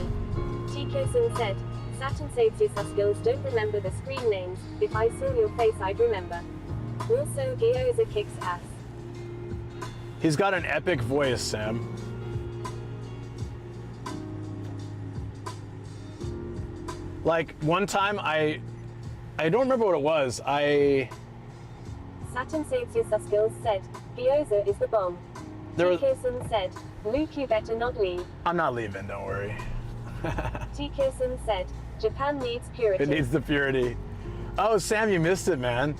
Tiko-san said, Saturn saves you skills don't remember the screen names. If I saw your face, I'd remember. Also, Geos kicks ass. He's got an epic voice, Sam. Like one time, I don't remember what it was. Saturn saves you skills said, Gyoza is the bomb. Tiko-san said, Luke, you better not leave. I'm not leaving, don't worry. Tiko-san said, Japan needs purity. It needs the purity. Oh, Sam, you missed it, man.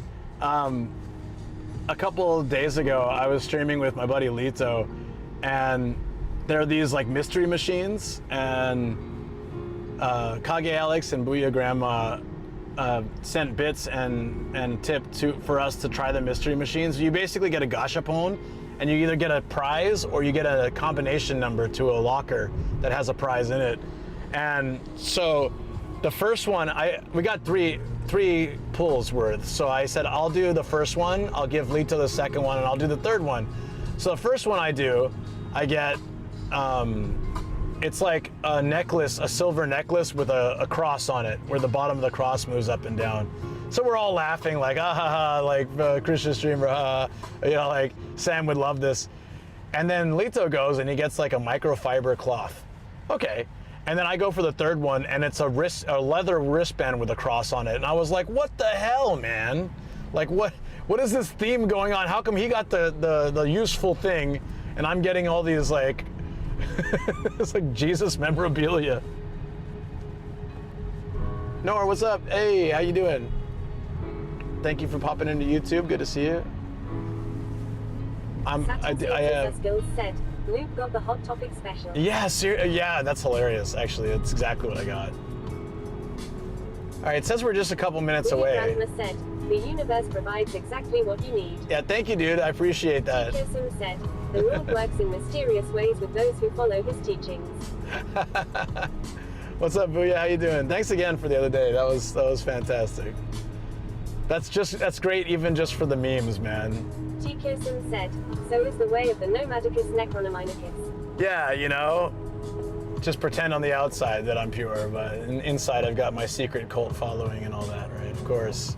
A couple of days ago, I was streaming with my buddy Lito, and there are these like mystery machines, and Kage Alex and Booyah Grandma sent bits and tip for us to try the mystery machines. You basically get a gashapon, and you either get a prize or you get a combination number to a locker that has a prize in it. And so the first one, we got three pulls worth. So I said, I'll do the first one, I'll give Lito the second one, and I'll do the third one. So the first one I do, I get, it's like a necklace, a silver necklace with a cross on it, where the bottom of the cross moves up and down. So we're all laughing like, ah ha ha, like Christian streamer, you know, like Sam would love this. And then Lito goes and he gets like a microfiber cloth. Okay. And then I go for the third one, and it's a leather wristband with a cross on it. And I was like, what the hell, man? Like, what is this theme going on? How come he got the useful thing, and I'm getting all these like, it's like Jesus memorabilia. Nora, what's up? Hey, how you doing? Thank you for popping into YouTube. Good to see you. Skills said, Luke got the Hot Topic special. Yeah, yeah, that's hilarious. Actually, that's exactly what I got. All right, it says we're just a couple minutes away. Grandma said, the universe provides exactly what you need. Yeah, thank you, dude. I appreciate that. Kirsten said, the world works in mysterious ways with those who follow his teachings. What's up, Booyah? How you doing? Thanks again for the other day. That was fantastic. That's great, even just for the memes, man. T. Kirsten said, so is the way of the Nomadicus Necronomicus. Yeah, you know, just pretend on the outside that I'm pure, but inside I've got my secret cult following and all that, right? Of course.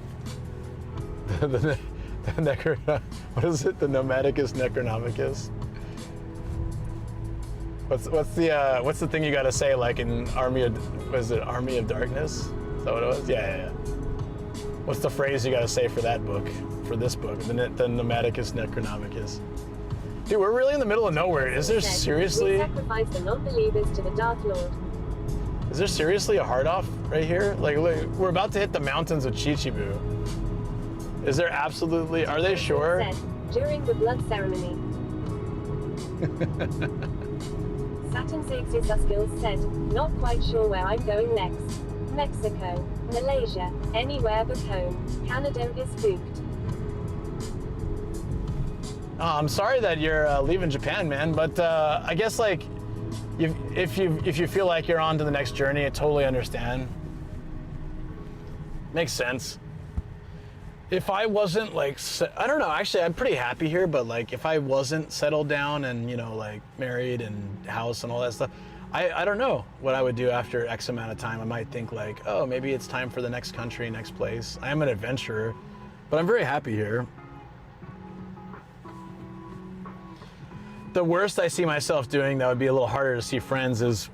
What is it? The Nomadicus Necronomicus? What's the thing you gotta say, like in Army of Darkness? Is that what it was? Yeah. What's the phrase you gotta say for that book? For this book, the Nomadicus Necronomicus. Dude, we're really in the middle of nowhere. Is there seriously? We sacrifice the non-believers to the Dark Lord. Is there seriously a hard off right here? Like, we're about to hit the mountains of Chichibu. Is there absolutely? Are they sure? During the blood ceremony. Saturn Sixes Skills said, not quite sure where I'm going next. Mexico, Malaysia, anywhere but home. Canada is spooked. Oh, I'm sorry that you're leaving Japan, man, but I guess like if you feel like you're on to the next journey, I totally understand. Makes sense. If I wasn't like, I don't know, actually I'm pretty happy here, but like if I wasn't settled down and, you know, like married and house and all that stuff, I don't know what I would do after X amount of time. I might think like, oh, maybe it's time for the next country, next place. I am an adventurer, but I'm very happy here. The worst I see myself doing that would be a little harder to see friends is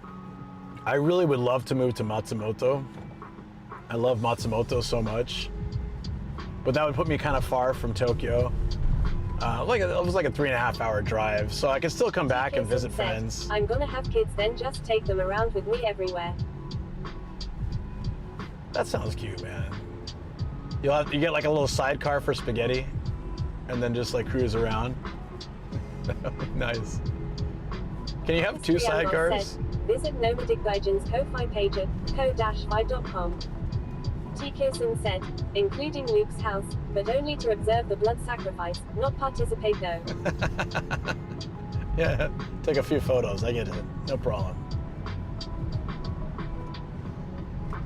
I really would love to move to Matsumoto. I love Matsumoto so much, but that would put me kind of far from Tokyo. It was like a 3.5 hour drive, so I could still come back and visit friends. I'm gonna have kids, then just take them around with me everywhere. That sounds cute, man. You get like a little sidecar for spaghetti, and then just like cruise around. Nice. Can you have two sidecars? Visit Nomadic Gaijin's Ko-Fi page at ko-fi.com. Tikosin said, including Luke's house, but only to observe the blood sacrifice, not participate though. Yeah, take a few photos, I get it, no problem.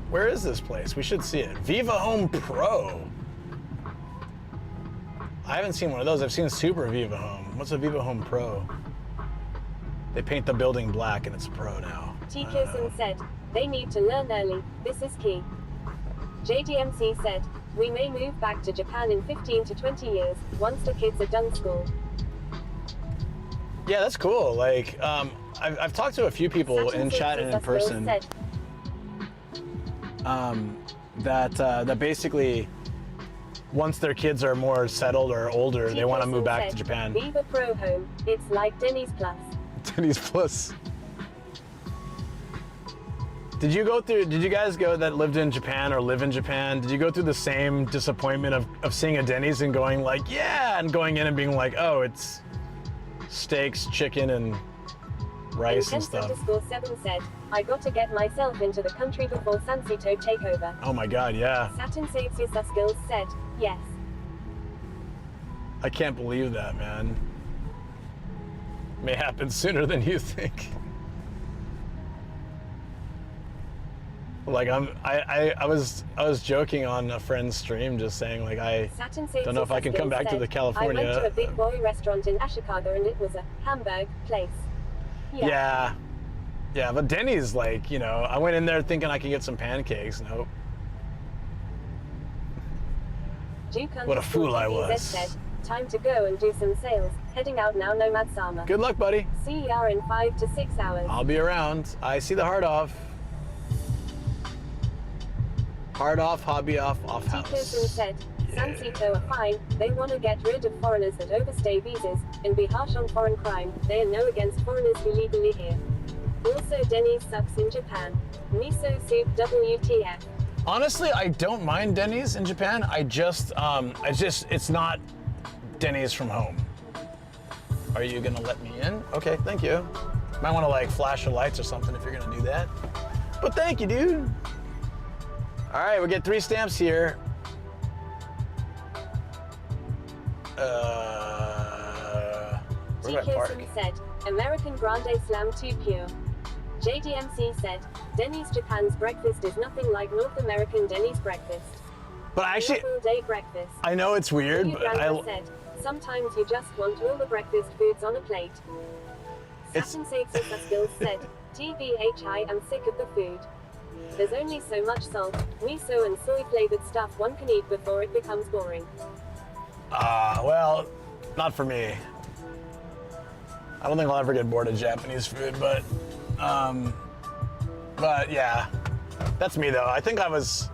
Where is this place? We should see it. Viva Home Pro. I haven't seen one of those. I've seen Super Viva Home. What's a Viva Home Pro? They paint the building black and it's Pro now. Tikosin said, they need to learn early, this is key. JDMC said, we may move back to Japan in 15 to 20 years, once the kids are done school. Yeah, that's cool. Like, I've talked to a few people in chat and in person that basically, once their kids are more settled or older, they want to move back to Japan. Viva Pro Home, it's like Denny's Plus. Denny's Plus. Did you guys go that lived in Japan or live in Japan? Did you go through the same disappointment of seeing a Denny's and going like, yeah, and going in and being like, oh, it's steaks, chicken, and rice and stuff? _7 said, I got to get myself into the country before Sansito takeover. Oh my God, yeah. Saturn Saves Your Skills said, yes. I can't believe that, man. May happen sooner than you think. Like I was joking on a friend's stream, just saying like I don't know if I can come back to the California. I went to a big boy restaurant in Ashikaga and it was a hamburg place. Yeah, but Denny's, like, you know, I went in there thinking I could get some pancakes. Nope. What a fool I was. Said, time to go and do some sales. Heading out now, Nomad Sama. Good luck, buddy. CER in 5 to 6 hours. I'll be around. I see the hard off. Hard off, hobby off, off house. Tikosin said, Sansito are fine, they want to get rid of foreigners that overstay visas, and be harsh on foreign crime, they are no against foreigners who legally here. Also Denny's sucks in Japan. Miso soup WTF. Honestly, I don't mind Denny's in Japan, it's not Denny's from home. Are you gonna let me in? Okay, thank you. Might wanna like flash your lights or something if you're gonna do that. But thank you, dude. All right, we get 3 stamps here. Where do I park? Tikosin said, American Grande Slam 2 pure. JDMC said, Denny's Japan's breakfast is nothing like North American Denny's breakfast. But actually, all day breakfast. I know it's weird, but said, sometimes you just want all the breakfast foods on a plate. Saturn Saves Your Skills said, TBH, I am sick of the food. There's only so much salt, miso and soy flavored stuff one can eat before it becomes boring. Well, not for me. I don't think I'll ever get bored of Japanese food, but yeah, that's me though. I think I was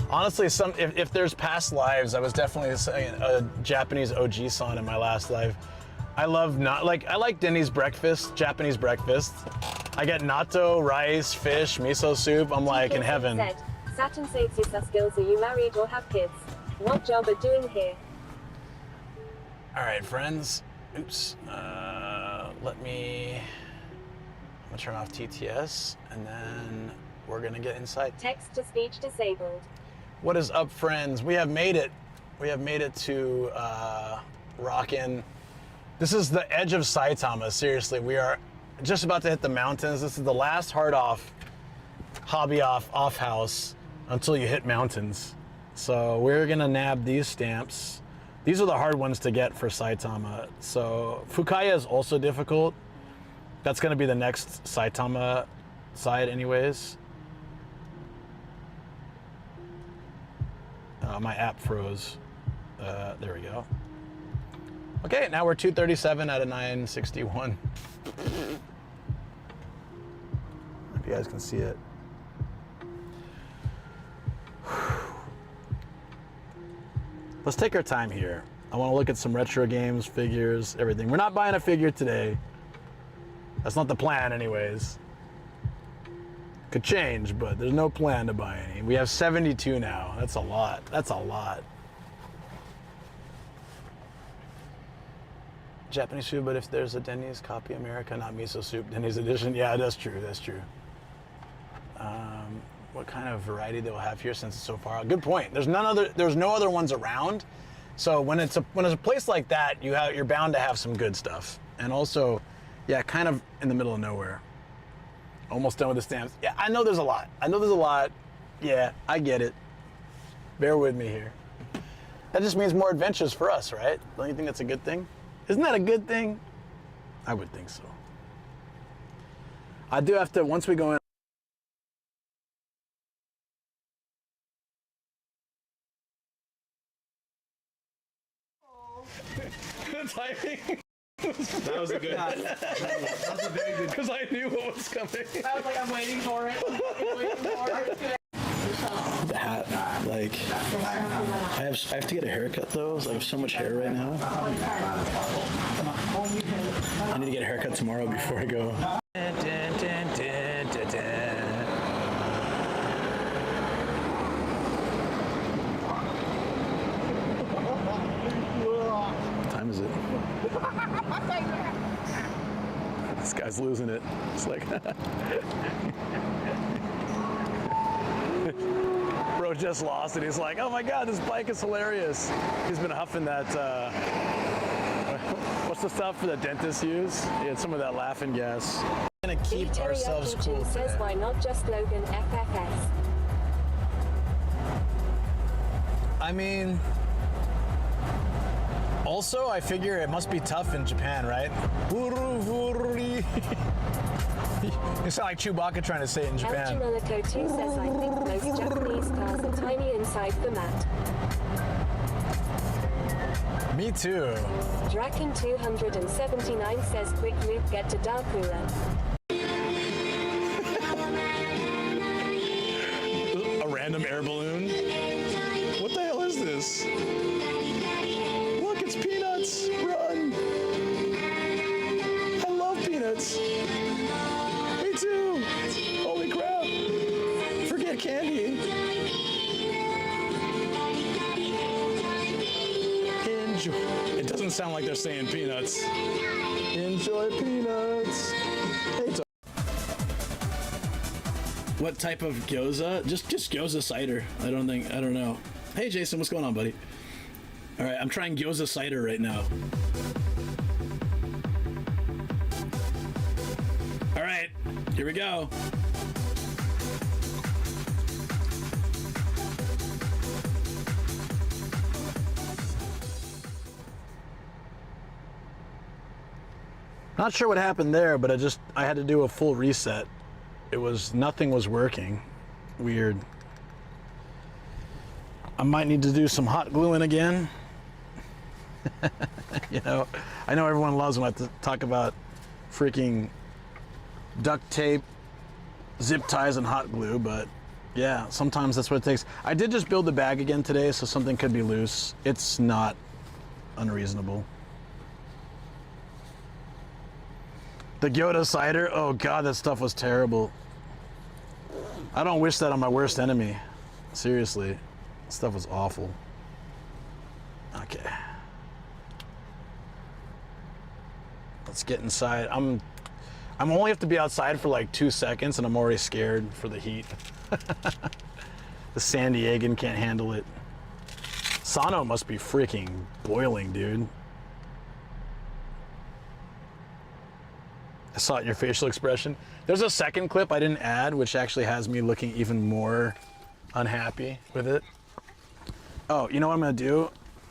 honestly, if there's past lives, I was definitely a Japanese OG-san in my last life. I like Denny's breakfast, Japanese breakfast. I get natto, rice, fish, miso soup. I'm like in heaven. Said, Saturn Saves Your Skills, are you married or have kids? What job are doing here? All right, friends. Oops. I'm gonna turn off TTS, and then we're gonna get inside. Text to speech disabled. What is up, friends? We have made it. We have made it to Rockin'. This is the edge of Saitama. Seriously, we are just about to hit the mountains. This is the last hard off, hobby off house until you hit mountains. So we're gonna nab these stamps. These are the hard ones to get for Saitama. So Fukaya is also difficult. That's gonna be the next Saitama side anyways. My app froze. There we go. Okay, now we're 237 out of 961. If you guys can see it. Let's take our time here. I want to look at some retro games, figures, everything. We're not buying a figure today. That's not the plan anyways. Could change, but there's no plan to buy any. We have 72 now. That's a lot. That's a lot. Japanese food, but if there's a Denny's, copy America, not miso soup, Denny's edition. Yeah, that's true. That's true. What kind of variety they'll have here since it's so far out? Good point. There's no other ones around. So when it's a place like that, you're bound to have some good stuff. And also, yeah, kind of in the middle of nowhere. Almost done with the stamps. Yeah, I know there's a lot. Yeah, I get it. Bear with me here. That just means more adventures for us, right? Don't you think that's a good thing? Isn't that a good thing? I would think so. I do have to, once we go in. Timing. That was a good. That was a very good. Because I knew what was coming. I was like, I'm waiting for it. I'm waiting for it. The hat, like, I have to get a haircut though. I have so much hair right now. I need to get a haircut tomorrow before I go. What time is it? This guy's losing it. It's like bro just lost it. He's like, oh my god, this bike is hilarious. He's been huffing that what's the stuff that dentists use? He had some of that laughing gas. We're gonna keep ourselves cool. Says why not just Logan FFS? I mean, also I figure it must be tough in Japan, right? You sound like Chewbacca trying to say it in Japan. Alchimelico 2 says I think most Japanese cars are tiny inside the mat. Me too. Draken 279 says quick loop get to Darkula. A random air balloon? What the hell is this? Look, it's Peanuts! Run! I love Peanuts! Me too! Holy crap! Forget candy! Enjoy. It doesn't sound like they're saying peanuts. Enjoy peanuts! Hey, what type of gyoza? Just gyoza cider. I don't know. Hey Jason, what's going on, buddy? All right, I'm trying gyoza cider right now. All right, here we go. Not sure what happened there, but I had to do a full reset. Nothing was working. Weird. I might need to do some hot gluing again. You know, I know everyone loves when I talk about freaking duct tape, zip ties, and hot glue, but yeah, sometimes that's what it takes. I did just build the bag again today, so something could be loose. It's not unreasonable. The Gyoza cider, oh god, that stuff was terrible. I don't wish that on my worst enemy. Seriously, that stuff was awful. Okay. Let's get inside. I'm only have to be outside for like 2 seconds and I'm already scared for the heat. The San Diegan can't handle it. Sano must be freaking boiling, dude. I saw it in your facial expression. There's a second clip I didn't add, which actually has me looking even more unhappy with it. Oh, you know what I'm gonna do?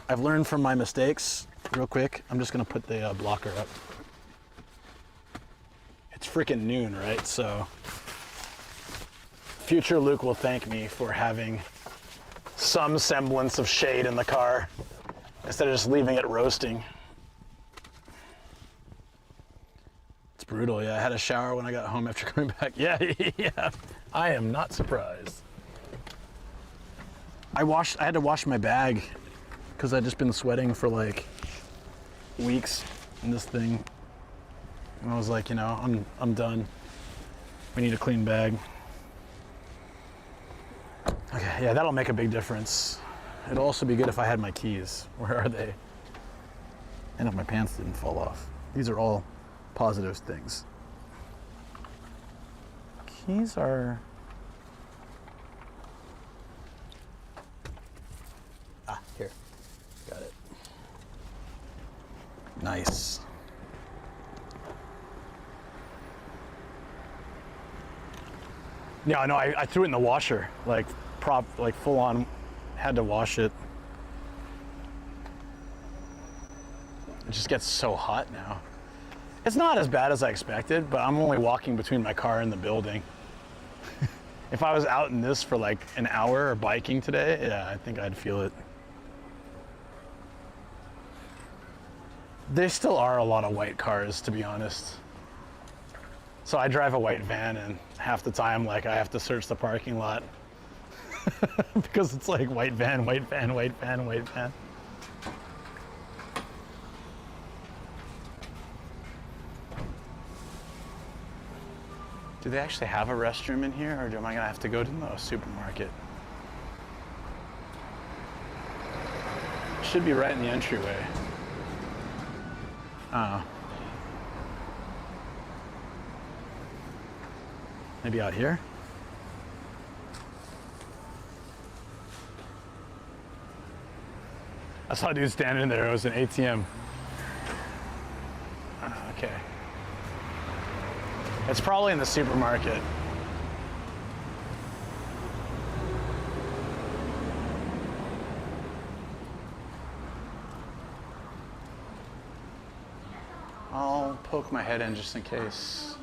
I've learned from my mistakes, real quick. I'm just gonna put the blocker up. It's freaking noon, right? So, future Luke will thank me for having some semblance of shade in the car, instead of just leaving it roasting. It's brutal, yeah. I had a shower when I got home after coming back. Yeah, yeah. I am not surprised. I had to wash my bag because I'd just been sweating for like weeks in this thing. And I was like, you know, I'm done. We need a clean bag. Okay, yeah, that'll make a big difference. It'd also be good if I had my keys. Where are they? And if my pants didn't fall off. These are all positive things. Keys are... Ah, here. Got it. Nice. Yeah, no, I threw it in the washer, like full on, had to wash it. It just gets so hot now. It's not as bad as I expected, but I'm only walking between my car and the building. If I was out in this for like an hour or biking today, yeah, I think I'd feel it. There still are a lot of white cars, to be honest. So I drive a white van, and half the time, like, I have to search the parking lot because it's like white van, white van, white van, white van. Do they actually have a restroom in here, or am I gonna have to go to the supermarket? Should be right in the entryway. Oh. Maybe out here? I saw a dude standing there. It was an ATM. Okay. It's probably in the supermarket. I'll poke my head in just in case.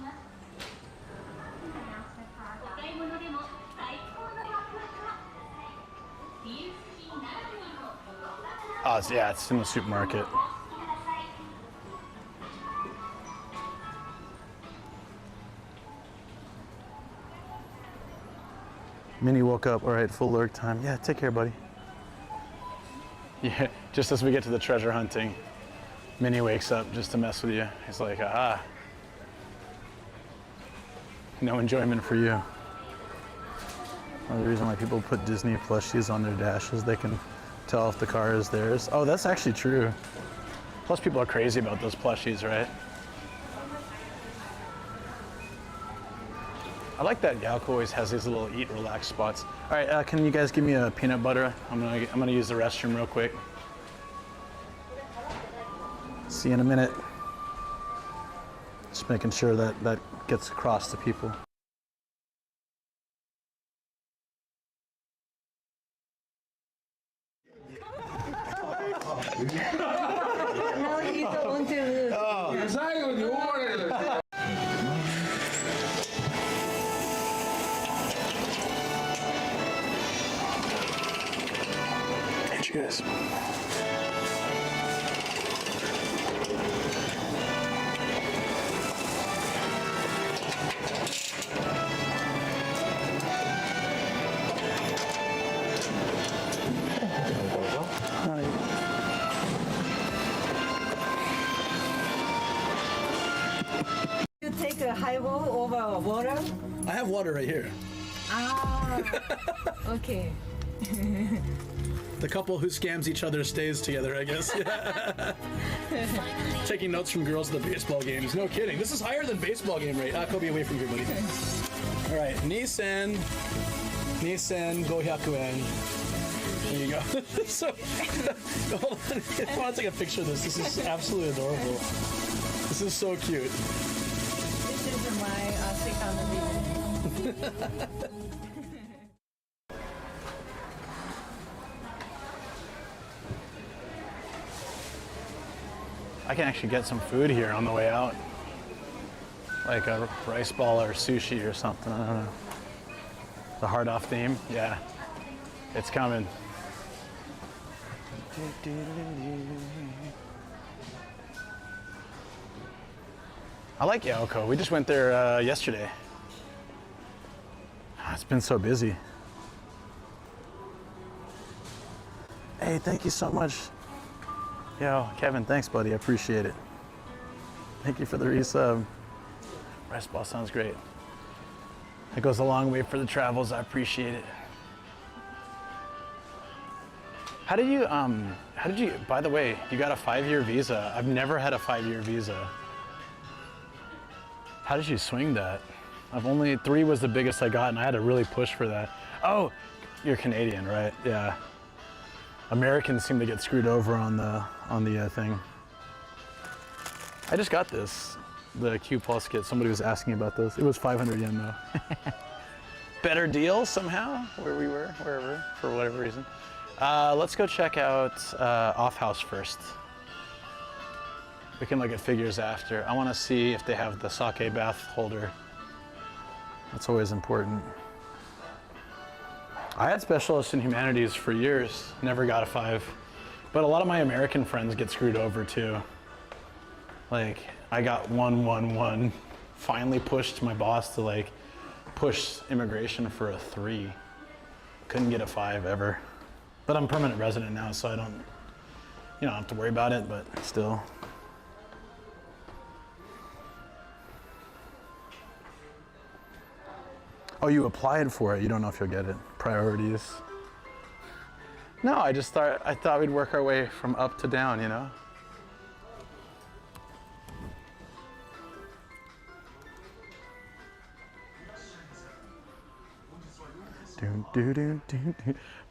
Oh, yeah, it's in the supermarket. Minnie woke up. All right, full lurk time. Yeah, take care, buddy. Yeah, just as we get to the treasure hunting, Minnie wakes up just to mess with you. He's like, ah, no enjoyment for you. Well, the reason why people put Disney plushies on their dashes, they can tell if the car is theirs. Oh, that's actually true. Plus, people are crazy about those plushies, right? I like that Yakitori always has these little eat, relax spots. All right, can you guys give me a peanut butter? I'm gonna use the restroom real quick. See you in a minute. Just making sure that that gets across to people. No, you don't want to. Thank you guys. You take a highball over water? I have water right here. Ah, okay. The couple who scams each other stays together, I guess. Taking notes from girls at the baseball games. No kidding. This is higher than baseball game rate. Kobe, away from here, buddy. All right, Nissan, go hyakuen. There you go. So, hold on. I want to take a picture of this. This is absolutely adorable. This is so cute. This is my second video. I can actually get some food here on the way out. Like a rice ball or sushi or something, I don't know. The hard off theme, yeah. It's coming. I like Yakitori. We just went there yesterday. It's been so busy. Hey, thank you so much. Yo, Kevin, thanks, buddy. I appreciate it. Thank you for the resub. Rice ball sounds great. It goes a long way for the travels. I appreciate it. How did you, by the way, you got a 5-year visa. I've never had a 5-year visa. How did you swing that? 3 was the biggest I got, and I had to really push for that. Oh, you're Canadian, right? Yeah. Americans seem to get screwed over on the thing. I just got this, the Q Plus kit. Somebody was asking about this. It was 500 yen though. Better deal somehow, where we were, wherever, for whatever reason. Let's go check out Off House first. We can look at figures after. I want to see if they have the sake bath holder. That's always important. I had specialists in humanities for years, never got a 5. But a lot of my American friends get screwed over too. Like, I got 111, finally pushed my boss to like push immigration for a 3. Couldn't get a 5 ever. But I'm permanent resident now, so I don't have to worry about it, but still. Oh, you applied for it. You don't know if you'll get it. Priorities. No, I thought we'd work our way from up to down,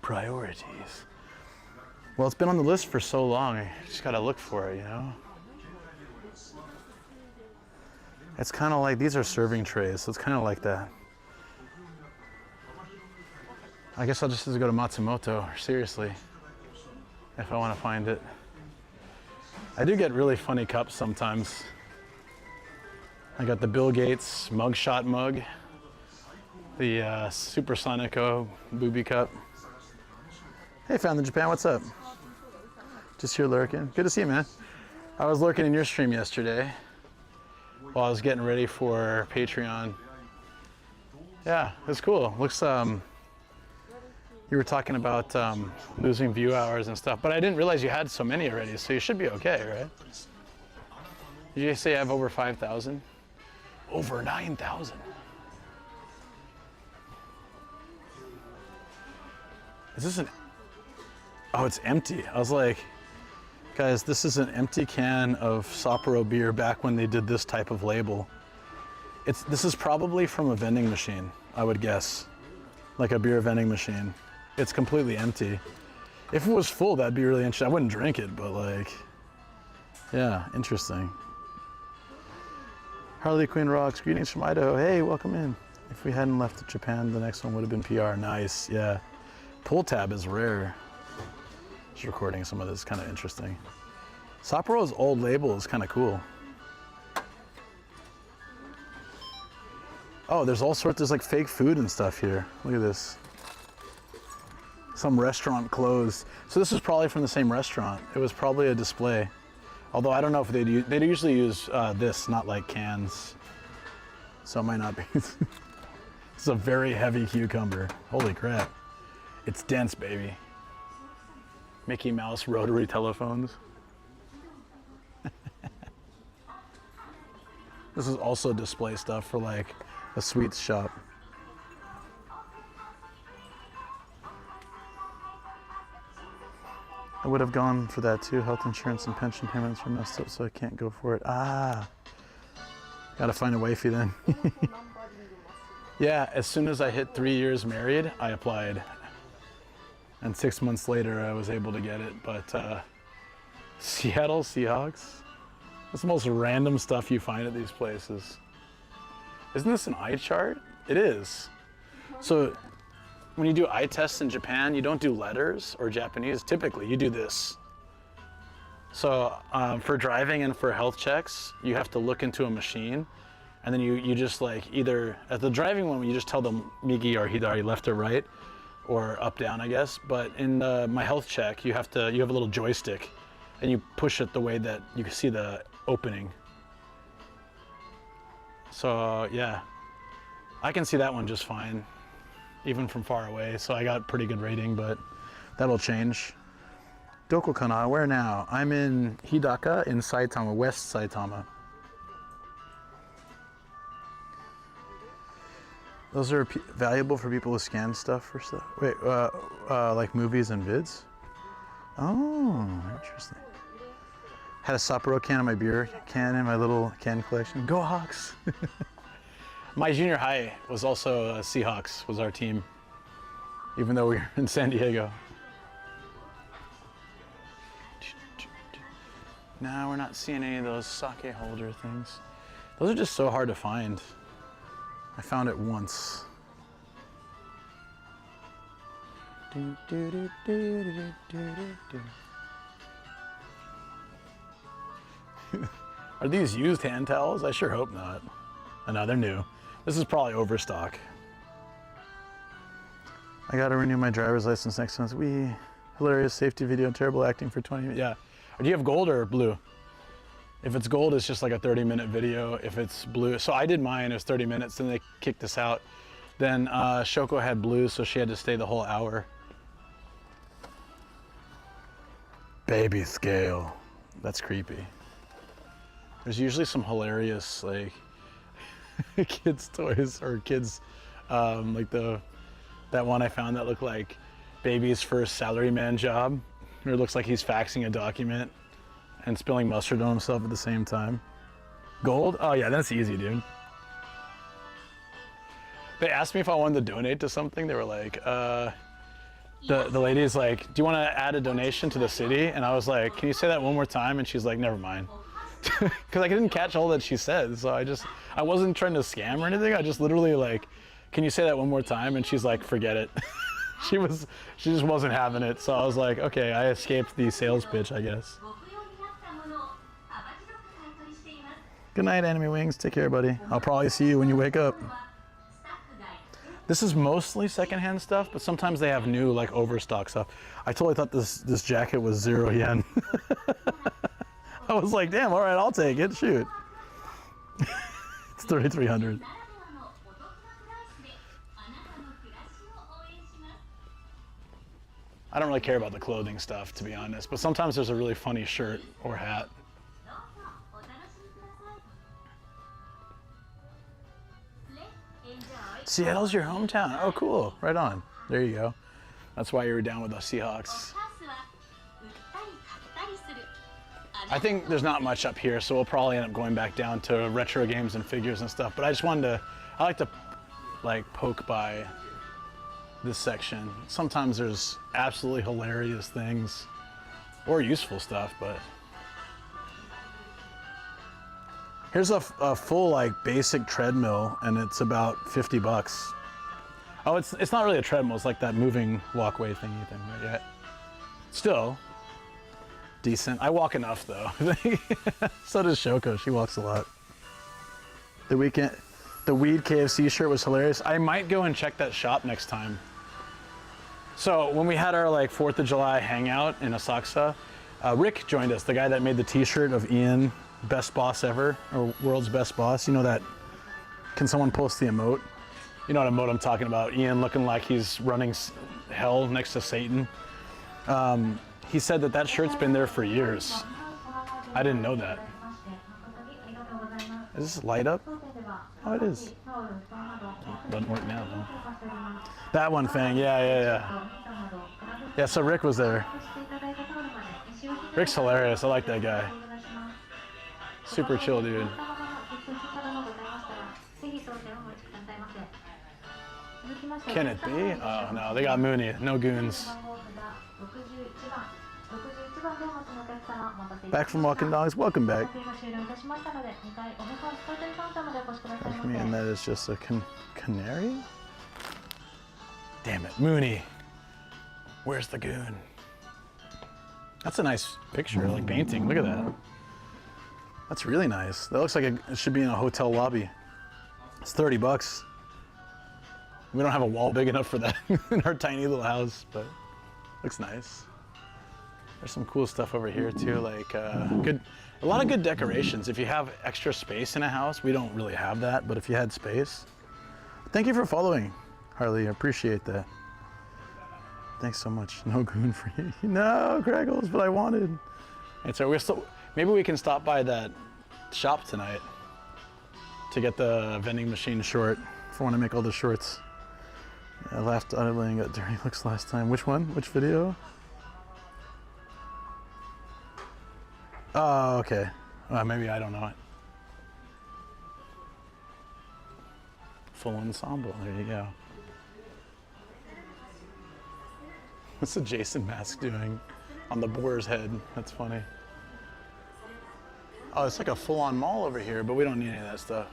Priorities. Well, it's been on the list for so long. I just gotta look for it, It's kind of like, these are serving trays, so it's kind of like that. I guess I'll just have to go to Matsumoto, seriously, if I want to find it. I do get really funny cups sometimes. I got the Bill Gates mugshot mug, the Supersonico booby cup. Hey, Found in Japan, what's up? Just here lurking. Good to see you, man. I was lurking in your stream yesterday while I was getting ready for Patreon. Yeah, it's cool. Looks, you were talking about losing view hours and stuff, but I didn't realize you had so many already, so you should be okay, right? Did you say I have over 5,000? Over 9,000. Is this an... Oh, it's empty. I was like, guys, this is an empty can of Sapporo beer back when they did this type of label. This is probably from a vending machine, I would guess. Like a beer vending machine. It's completely empty. If it was full, that'd be really interesting. I wouldn't drink it, but like, yeah, interesting. Harley Quinn rocks. Greetings from Idaho. Hey, welcome in. If we hadn't left Japan, the next one would have been PR. Nice, yeah. Pull tab is rare. Just recording some of this, kind of interesting. Sapporo's old label is kind of cool. Oh, there's all sorts, there's like fake food and stuff here. Look at this. Some restaurant closed. So this is probably from the same restaurant. It was probably a display. Although I don't know if they'd usually use this, not like cans. So it might not be. This is a very heavy cucumber. Holy crap. It's dense, baby. Mickey Mouse rotary telephones. This is also display stuff for like a sweets shop. I would have gone for that too. Health insurance and pension payments are messed up, so I can't go for it. Ah, gotta find a wifey then. Yeah, as soon as I hit 3 years married, I applied. And 6 months later, I was able to get it. But Seattle Seahawks? That's the most random stuff you find at these places. Isn't this an eye chart? It is. So when you do eye tests in Japan, you don't do letters or Japanese. Typically, you do this. So for driving and for health checks, you have to look into a machine. And then you just like either, at the driving one, you just tell them Migi or Hidari, left or right, or up, down, I guess. But in my health check, you have a little joystick and you push it the way that you can see the opening. So yeah, I can see that one just fine, even from far away. So I got pretty good rating, but that'll change. Doko kana, where now? I'm in Hidaka in Saitama, West Saitama. Those are valuable for people who scan stuff for stuff. Wait, like movies and vids? Oh, interesting. Had a Sapporo can in my beer can in my little can collection. Go Hawks! My junior high was also Seahawks, was our team, even though we were in San Diego. No, we're not seeing any of those sake holder things. Those are just so hard to find. I found it once. Are these used hand towels? I sure hope not. Oh, no, they're new. This is probably overstock. I gotta renew my driver's license next month. Hilarious safety video and terrible acting for 20 minutes. Yeah. Do you have gold or blue? If it's gold, it's just like a 30-minute video. If it's blue, so I did mine, it was 30 minutes, then they kicked us out. Then Shoko had blue, so she had to stay the whole hour. Baby scale. That's creepy. There's usually some hilarious like kids toys or kids like that one I found that looked like baby's first salaryman job. Or it looks like he's faxing a document and spilling mustard on himself at the same time. Gold? Oh yeah, that's easy, dude. They asked me if I wanted to donate to something. They were like, the lady's like, do you want to add a donation to the city? And I was like, can you say that one more time? And she's like, never mind. Because I didn't catch all that she said. So I wasn't trying to scam or anything. I just literally like, can you say that one more time? And she's like, forget it. She just wasn't having it. So I was like, okay, I escaped the sales pitch, I guess. Good night, Anime Wings. Take care, buddy. I'll probably see you when you wake up. This is mostly secondhand stuff, but sometimes they have new like overstock stuff. I totally thought this jacket was 0 yen. I was like, damn, all right, I'll take it, shoot. It's 3,300. I don't really care about the clothing stuff, to be honest, but sometimes there's a really funny shirt or hat. Seattle's your hometown. Oh, cool. Right on. There you go. That's why you were down with the Seahawks. I think there's not much up here, so we'll probably end up going back down to retro games and figures and stuff. But I just wanted to, I like to like poke by this section. Sometimes there's absolutely hilarious things or useful stuff, but here's a full like basic treadmill, and it's about 50 bucks. Oh, it's not really a treadmill. It's like that moving walkway thingy thing. But yeah, still decent. I walk enough though. So does Shoko. She walks a lot. The Weed KFC shirt was hilarious. I might go and check that shop next time. So when we had our like 4th of July hangout in Asakusa, Rick joined us, the guy that made the t-shirt of Ian, best boss ever, or world's best boss. You know that, can someone post the emote? You know what emote I'm talking about, Ian looking like he's running hell next to Satan. He said that shirt's been there for years. I didn't know that. Is this light up? Oh, it is. Doesn't work now though. That one, Fang, yeah. Yeah, so Rick was there. Rick's hilarious, I like that guy. Super chill dude. Can it be? Oh no, they got Mooney, no goons. Back from Walking Dogs, welcome back. And that is just a canary? Damn it, Mooney. Where's the goon? That's a nice picture, like painting, look at that. That's really nice. That looks like it should be in a hotel lobby. It's 30 bucks. We don't have a wall big enough for that in our tiny little house, but looks nice. There's some cool stuff over here too, like a lot of good decorations. If you have extra space in a house, we don't really have that, but if you had space. Thank you for following, Harley, I appreciate that. Thanks so much. No goon for you. No, Craggles, but I wanted. And so maybe we can stop by that shop tonight to get the vending machine short if I want to make all the shorts. I laughed audibly and got dirty looks last time. Which one? Which video? Oh, okay. Maybe I don't know it. Full ensemble, there you go. What's the Jason mask doing on the boar's head? That's funny. Oh, it's like a full-on mall over here, but we don't need any of that stuff.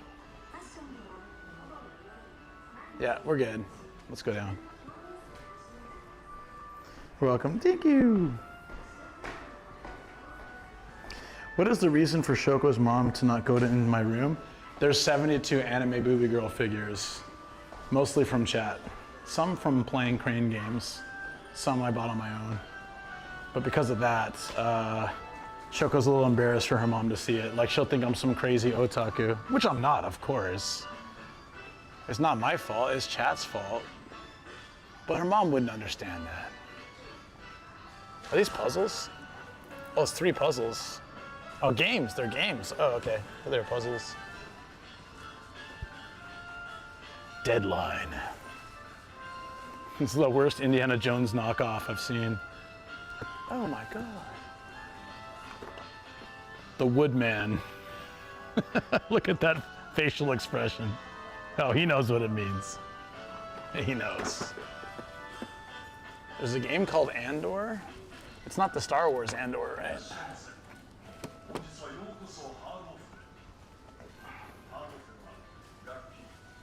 Yeah, we're good. Let's go down. You're welcome. Thank you. What is the reason for Shoko's mom to not go in my room? There's 72 anime booby girl figures, mostly from chat. Some from playing crane games. Some I bought on my own. But because of that, Shoko's a little embarrassed for her mom to see it. Like, she'll think I'm some crazy otaku, which I'm not, of course. It's not my fault, it's chat's fault. But her mom wouldn't understand that. Are these puzzles? Oh, it's 3 puzzles. Oh, games, they're games. Oh, okay, they're puzzles. Deadline. This is the worst Indiana Jones knockoff I've seen. Oh my God. The Woodman. Look at that facial expression. Oh, he knows what it means. He knows. There's a game called Andor. It's not the Star Wars Andor, right?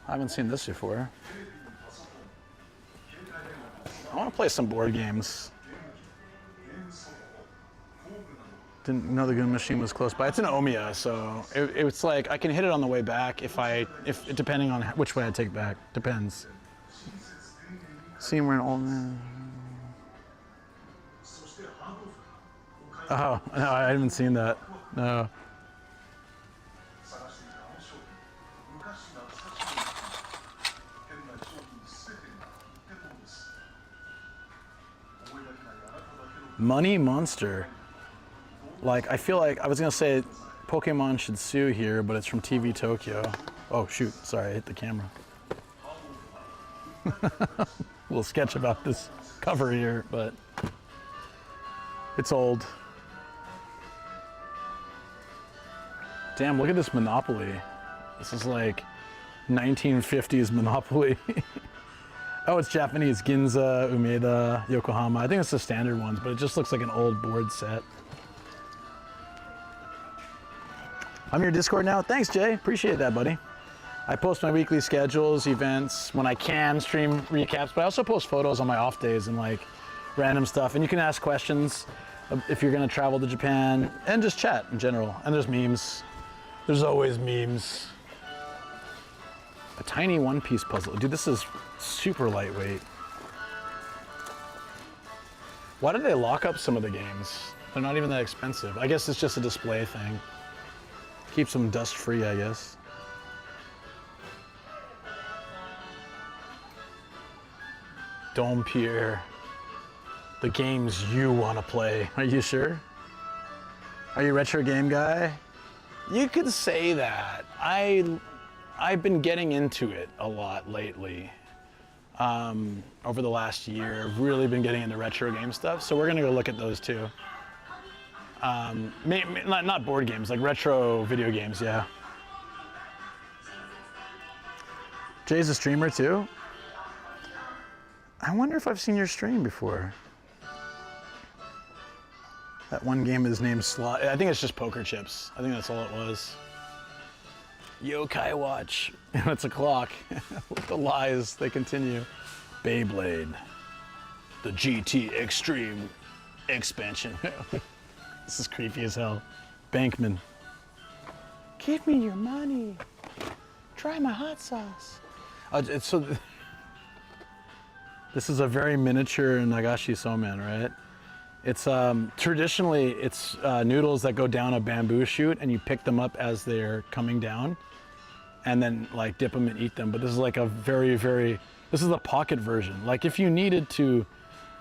I haven't seen this before. I want to play some board games. Didn't know the Goon Machine was close by. It's an Omiya, so it's like I can hit it on the way back if depending on which way I take back. Depends. See, we're an old man. Oh, no, I haven't seen that. No. Money Monster. Like, I feel like I was gonna say Pokemon should sue here, but it's from TV Tokyo. Oh shoot, sorry, I hit the camera. Little sketch about this cover here, but it's old. Damn, look at this Monopoly. This is like 1950s Monopoly. Oh, it's Japanese. Ginza, Umeda, Yokohama. I think it's the standard ones, but it just looks like an old board set. I'm your Discord now. Thanks, Jay. Appreciate that, buddy. I post my weekly schedules, events, when I can stream recaps, but I also post photos on my off days and like random stuff. And you can ask questions if you're gonna travel to Japan and just chat in general. And there's memes. There's always memes. A tiny one-piece puzzle. Dude, this is super lightweight. Why did they lock up some of the games? They're not even that expensive. I guess it's just a display thing. Keeps them dust-free, I guess. Dompierre. The games you want to play. Are you sure? Are you a retro game guy? You could say that. I've been getting into it a lot lately. Over the last year, I've really been getting into retro game stuff, so we're gonna go look at those too. Not board games, like retro video games, yeah. Jay's a streamer too? I wonder if I've seen your stream before. That one game is named Slot. I think it's just poker chips. I think that's all it was. Yokai Watch. It's a clock. The lies, they continue. Beyblade. The GT Extreme expansion. This is creepy as hell. Bankman. Give me your money. Try my hot sauce. This is a very miniature Nagashi Somen, right? It's traditionally it's noodles that go down a bamboo chute and you pick them up as they're coming down and then like dip them and eat them. But this is like a this is the pocket version. Like if you needed to,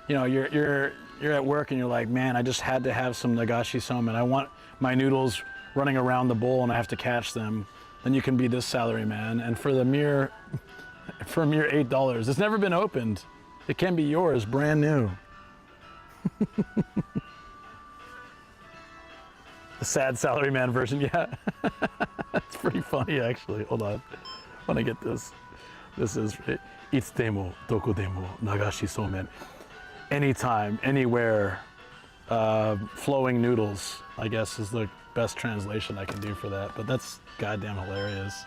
you know, you're at work and you're like, man, I just had to have some Nagashi Somen. I want my noodles running around the bowl and I have to catch them. Then you can be this salary man. And for a mere $8, it's never been opened. It can be yours, brand new. The sad salaryman version, yeah. That's pretty funny, actually. Hold on. I want to get this. This is Itsudemo, dokodemo, nagashi somen. Anytime, anywhere, flowing noodles, I guess is the best translation I can do for that. But that's goddamn hilarious.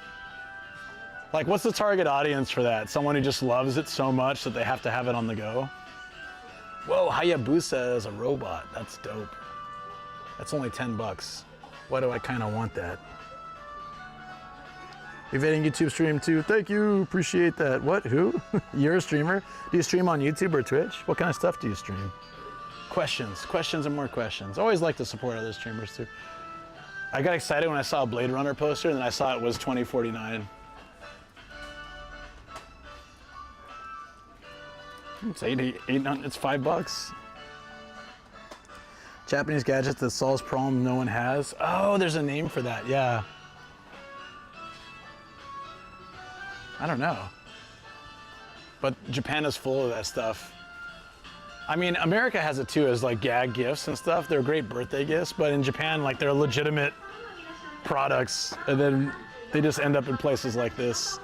Like, what's the target audience for that? Someone who just loves it so much that they have to have it on the go? Whoa, Hayabusa is a robot. That's dope. That's only 10 bucks. Why do I kind of want that? Evading YouTube stream too. Thank you, appreciate that. What, who? You're a streamer? Do you stream on YouTube or Twitch? What kind of stuff do you stream? Questions and more questions. Always like to support other streamers too. I got excited when I saw a Blade Runner poster and then I saw it was $20.49. It's it's $5. Japanese gadgets that solves problems no one has. Oh, there's a name for that, yeah. I don't know. But Japan is full of that stuff. I mean, America has it too, as like gag gifts and stuff. They're great birthday gifts, but in Japan, like they're legitimate products, and then they just end up in places like this.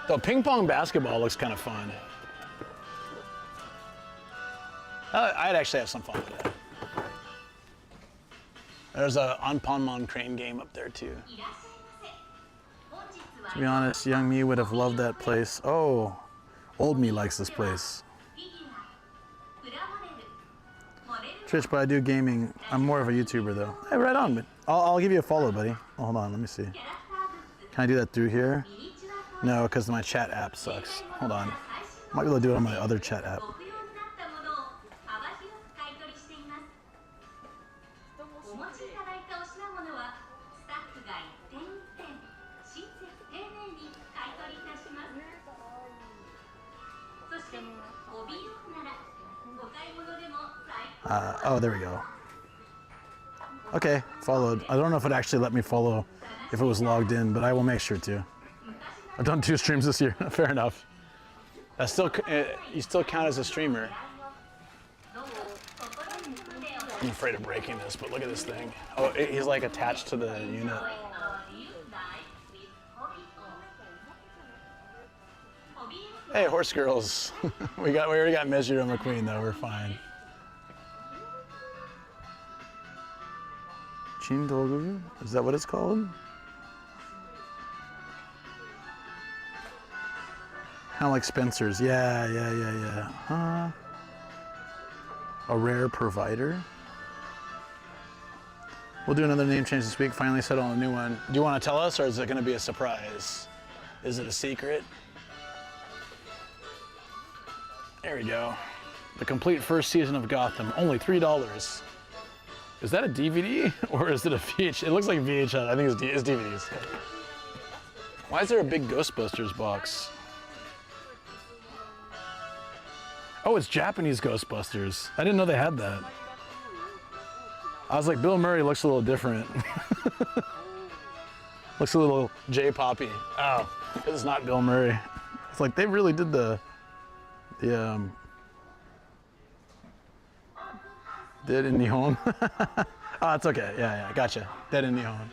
Though ping pong basketball looks kind of fun. I'd actually have some fun with that. There's a Anpanman crane game up there too. To be honest, young me would have loved that place. Oh, old me likes this place. Twitch, but I do gaming. I'm more of a YouTuber though. Hey, right on, but I'll give you a follow, buddy. Oh, hold on, let me see. Can I do that through here? No, because my chat app sucks. Hold on. Might be able to do it on my other chat app. Oh, there we go. Okay, followed. I don't know if it actually let me follow if it was logged in, but I will make sure to. I've done 2 streams this year. Fair enough. That's still, you still count as a streamer. I'm afraid of breaking this, but look at this thing. Oh, he's like attached to the unit. Hey, horse girls. we already got Mizuru McQueen though. We're fine. Chindogu? Is that what it's called? Kind of like Spencer's. Yeah. Huh? A rare provider? We'll do another name change this week. Finally settle on a new one. Do you want to tell us, or is it going to be a surprise? Is it a secret? There we go. The complete first season of Gotham. Only $3. Is that a DVD or is it a VHS? It looks like VHS. I think it's DVDs. Why is there a big Ghostbusters box? Oh, it's Japanese Ghostbusters. I didn't know they had that. I was like, Bill Murray looks a little different. Looks a little J-poppy. Oh, it's not Bill Murray. It's like they really did the Dead in Nihon. Oh, it's okay. Yeah, gotcha. Dead in Nihon.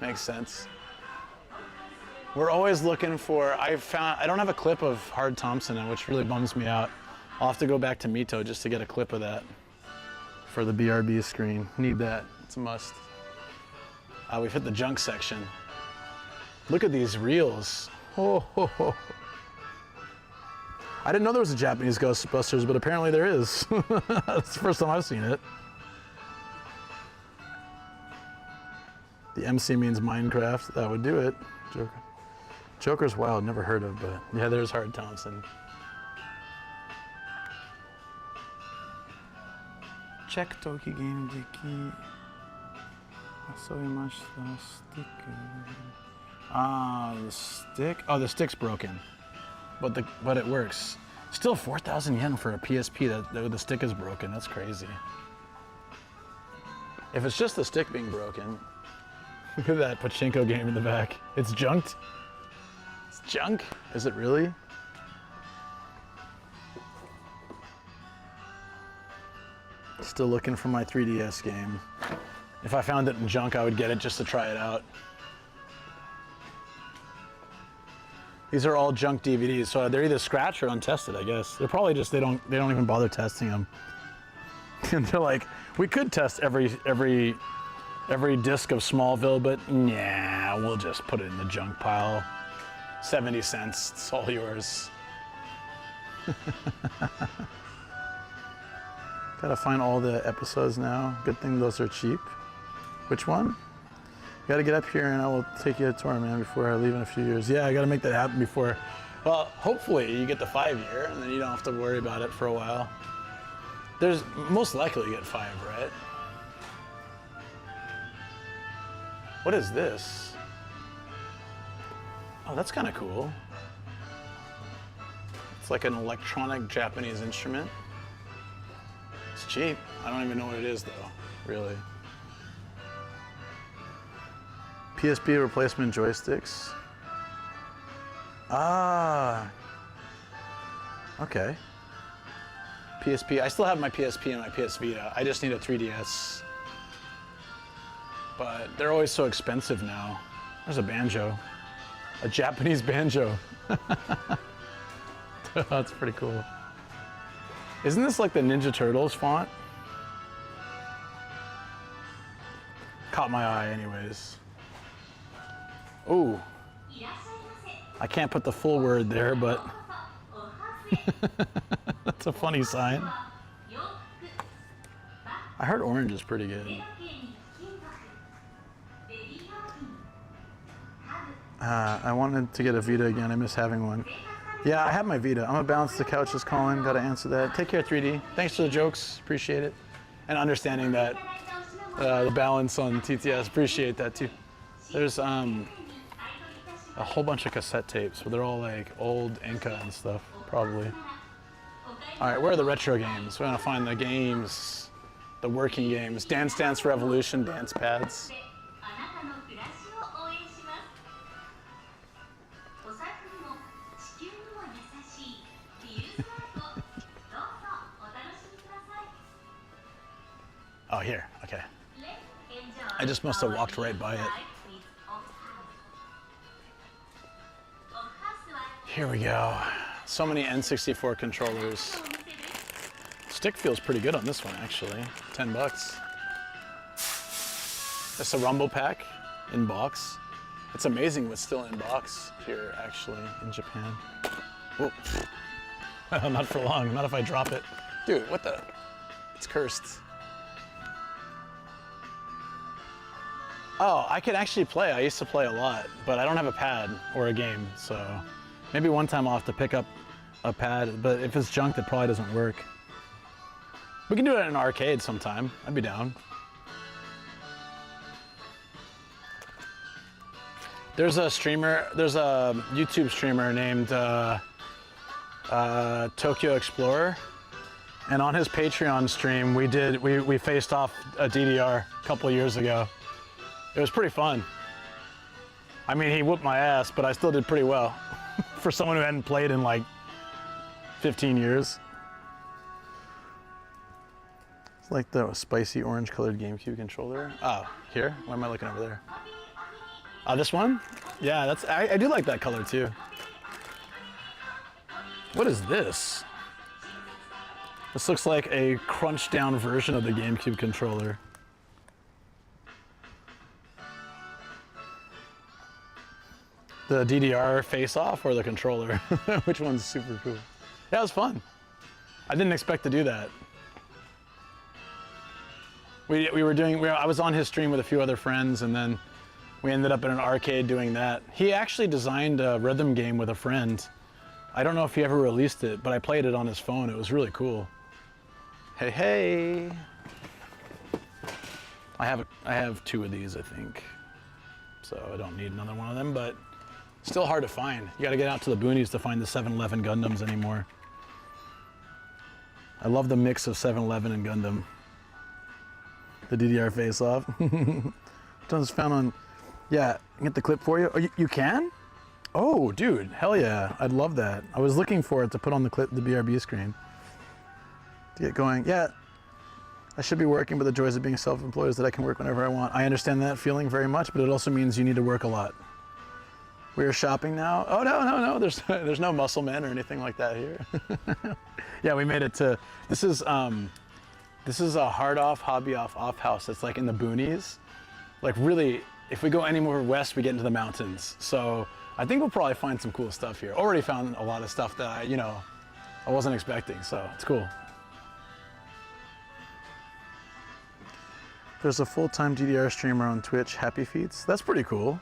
Makes sense. We're always looking for, I don't have a clip of Hard Thompson, which really bums me out. I'll have to go back to Mito just to get a clip of that for the BRB screen. Need that, it's a must. We've hit the junk section. Look at these reels. Oh. I didn't know there was a Japanese Ghostbusters, but apparently there is. That's the first time I've seen it. The MC means Minecraft. That would do it. Joker's wild, never heard of, but yeah, there's Hard Thompson. Check Toki Game Deki. Asoimashita stick. The stick? Oh, the stick's broken. But it works. Still 4,000 yen for a PSP that the stick is broken. That's crazy. If it's just the stick being broken, look at that pachinko game in the back. It's junked. It's junk? Is it really? Still looking for my 3DS game. If I found it in junk, I would get it just to try it out. These are all junk DVDs, so they're either scratched or untested, I guess. They're probably just, they don't even bother testing them. And they're like, we could test every disc of Smallville, but nah, we'll just put it in the junk pile. 70 cents, it's all yours. Gotta find all the episodes now. Good thing those are cheap. Which one? You gotta get up here and I will take you to tour, man, before I leave in a few years. Yeah, I gotta make that happen before. Well, hopefully you get the 5-year and then you don't have to worry about it for a while. There's most likely you get 5, right? What is this? Oh, that's kind of cool. It's like an electronic Japanese instrument. It's cheap. I don't even know what it is though, really. PSP replacement joysticks. Ah. Okay. PSP. I still have my PSP and my PS Vita. I just need a 3DS. But they're always so expensive now. There's a banjo. A Japanese banjo. That's pretty cool. Isn't this like the Ninja Turtles font? Caught my eye anyways. Ooh. I can't put the full word there, but that's a funny sign. I heard orange is pretty good. I wanted to get a Vita again. I miss having one. Yeah, I have my Vita. I'm gonna bounce. The couch is calling. Gotta answer that. Take care, 3D. Thanks for the jokes. Appreciate it. And understanding that the balance on TTS. Appreciate that too. There's a whole bunch of cassette tapes, but they're all like old Inca and stuff, probably. All right, where are the retro games? We're gonna find the games, the working games. Dance Dance Revolution, dance pads. Oh, here, okay. I just must have walked right by it. Here we go. So many N64 controllers. Stick feels pretty good on this one, actually. 10 bucks. It's a Rumble Pack in box. It's amazing what's still in box here, actually, in Japan. Whoa. Not for long, not if I drop it. Dude, what the? It's cursed. Oh, I can actually play. I used to play a lot, but I don't have a pad or a game, so maybe one time I'll have to pick up a pad, but if it's junk, it probably doesn't work. We can do it in an arcade sometime. I'd be down. There's a streamer, there's a YouTube streamer named Tokyo Explorer, and on his Patreon stream, we faced off a DDR a couple of years ago. It was pretty fun. I mean, he whooped my ass, but I still did pretty well for someone who hadn't played in like 15 years. It's like the spicy orange colored GameCube controller. Oh, here? Why am I looking over there? Oh, this one? Yeah, I do like that color too. What is this? This looks like a crunched down version of the GameCube controller. The DDR face-off or the controller? Which one's super cool? Yeah, it was fun. I didn't expect to do that. I was on his stream with a few other friends, and then we ended up in an arcade doing that. He actually designed a rhythm game with a friend. I don't know if he ever released it, but I played it on his phone. It was really cool. Hey, hey. I have 2 of these, I think. So I don't need another one of them, but still hard to find. You gotta get out to the boonies to find the 7-Eleven Gundams anymore. I love the mix of 7-Eleven and Gundam. The DDR face-off. It's found on, yeah, get the clip for you. Oh, you can? Oh, dude, hell yeah, I'd love that. I was looking for it to put on the BRB screen to get going. Yeah, I should be working, but the joys of being self-employed is that I can work whenever I want. I understand that feeling very much, but it also means you need to work a lot. We are shopping now. Oh, no. There's no muscle men or anything like that here. Yeah, we made it to, this is a hard off, hobby off house. It's like in the boonies. Like really, if we go any more west, we get into the mountains. So I think we'll probably find some cool stuff here. Already found a lot of stuff that I wasn't expecting, so it's cool. There's a full-time DDR streamer on Twitch, Happy Feets. That's pretty cool.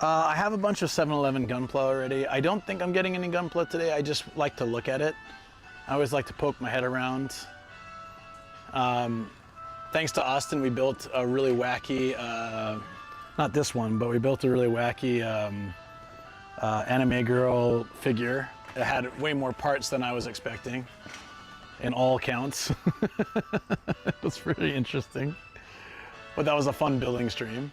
I have a bunch of 7-Eleven Gunpla already. I don't think I'm getting any Gunpla today. I just like to look at it. I always like to poke my head around. Thanks to Austin, we built a really wacky, not this one, but we built a really wacky anime girl figure. It had way more parts than I was expecting in all counts. It was pretty interesting. But that was a fun building stream.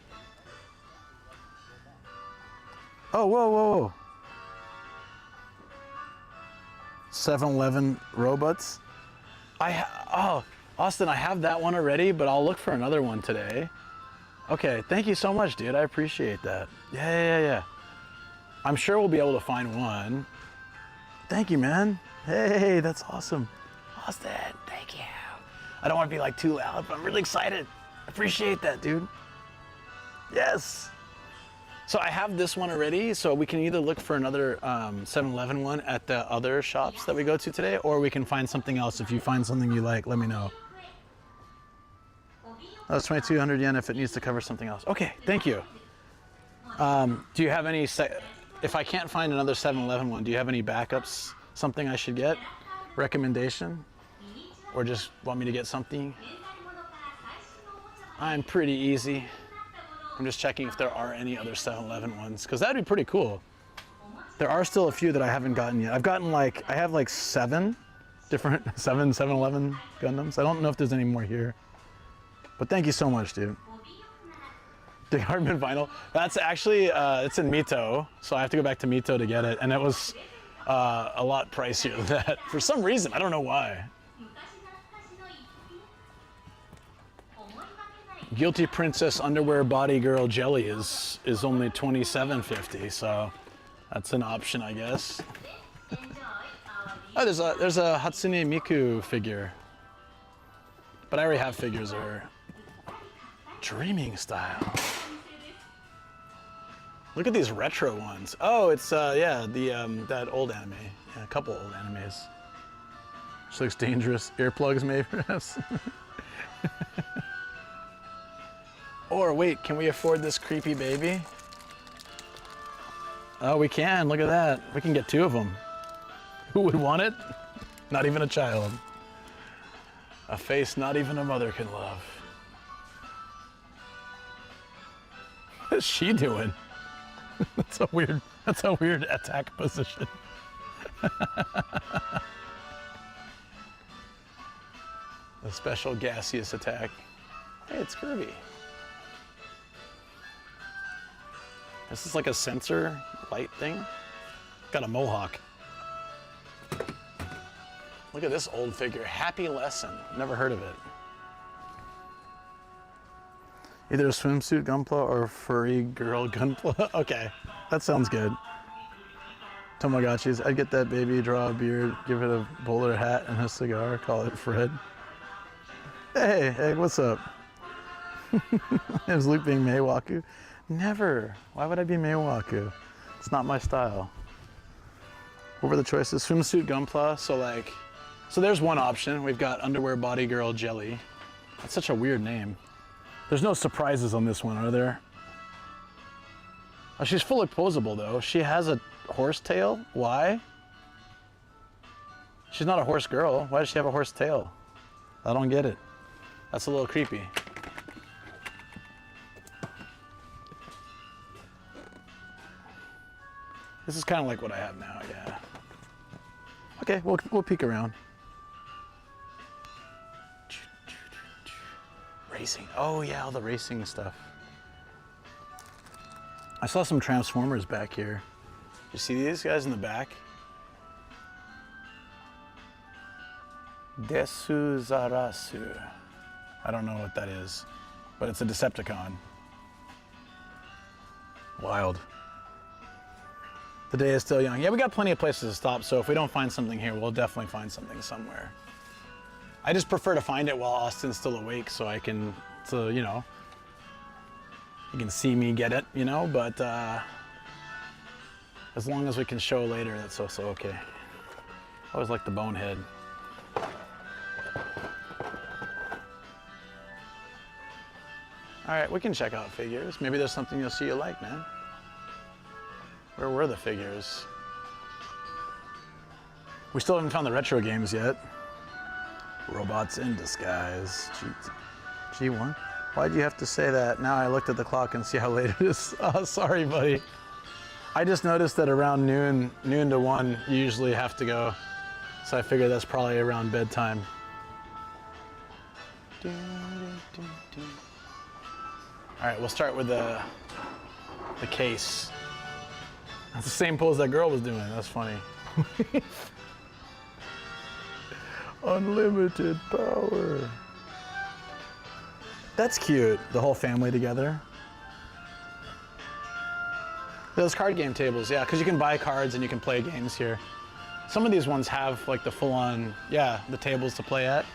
Oh, whoa. 7-Eleven robots. Oh, Austin, I have that one already, but I'll look for another one today. Okay, thank you so much, dude. I appreciate that. Yeah. I'm sure we'll be able to find one. Thank you, man. Hey, that's awesome. Austin, thank you. I don't want to be like too loud, but I'm really excited. Appreciate that, dude. Yes. So I have this one already, so we can either look for another 7-Eleven one at the other shops that we go to today, or we can find something else. If you find something you like, let me know. That's 2,200 yen if it needs to cover something else. Okay, thank you. Do you have any, if I can't find another 7-Eleven one, do you have any backups, something I should get? Recommendation? Or just want me to get something? I'm pretty easy. I'm just checking if there are any other 7-Eleven ones, because that'd be pretty cool. There are still a few that I haven't gotten yet. I have like 7 different 7-Eleven Gundams. I don't know if there's any more here. But thank you so much, dude. Dick Hartman vinyl. That's actually, it's in Mito, so I have to go back to Mito to get it. And it was a lot pricier than that. For some reason, I don't know why. Guilty Princess Underwear Body Girl Jelly is only $27.50, so that's an option, I guess. Oh, there's a Hatsune Miku figure, but I already have figures of her. Dreaming style. Look at these retro ones. Oh, it's yeah, that old anime. Yeah, a couple old animes. She looks dangerous. Earplugs, maybe, perhaps. Or wait, can we afford this creepy baby? Oh, we can. Look at that. We can get 2 of them. Who would want it? Not even a child. A face not even a mother can love. What is she doing? That's a weird attack position. A special gaseous attack. Hey, it's Kirby. This is like a sensor light thing. Got a mohawk. Look at this old figure. Happy Lesson. Never heard of it. Either a swimsuit Gunpla or furry girl Gunpla. Okay, that sounds good. Tamagotchis. I'd get that baby, draw a beard, give it a bowler hat and a cigar, call it Fred. Hey, Egg, what's up? Is Luke being Meiwaku? Never. Why would I be Meiwaku? It's not my style. What were the choices? Swimsuit Gunpla. So there's one option. We've got Underwear Body Girl Jelly. That's such a weird name. There's no surprises on this one, are there? Oh, she's fully posable though. She has a horse tail. Why? She's not a horse girl. Why does she have a horse tail? I don't get it. That's a little creepy. This is kind of like what I have now, yeah. Okay, we'll peek around. Racing. Oh yeah, all the racing stuff. I saw some Transformers back here. You see these guys in the back? Desu Zarasu. I don't know what that is, but it's a Decepticon. Wild. The day is still young. Yeah, we got plenty of places to stop, so if we don't find something here, we'll definitely find something somewhere. I just prefer to find it while Austin's still awake so I can, so, you know, you can see me get it, you know, but as long as we can show later, that's also okay. I always like the bonehead. All right, we can check out figures. Maybe there's something you'll see you like, man. Where were the figures? We still haven't found the retro games yet. Robots in disguise. G1? Why'd you have to say that? Now I looked at the clock and see how late it is. Oh, sorry, buddy. I just noticed that around noon to 1, you usually have to go. So I figured that's probably around bedtime. All right, we'll start with the case. That's the same pose that girl was doing. That's funny. Unlimited power. That's cute. The whole family together. Those card game tables, yeah, because you can buy cards and you can play games here. Some of these ones have like the full-on, yeah, the tables to play at.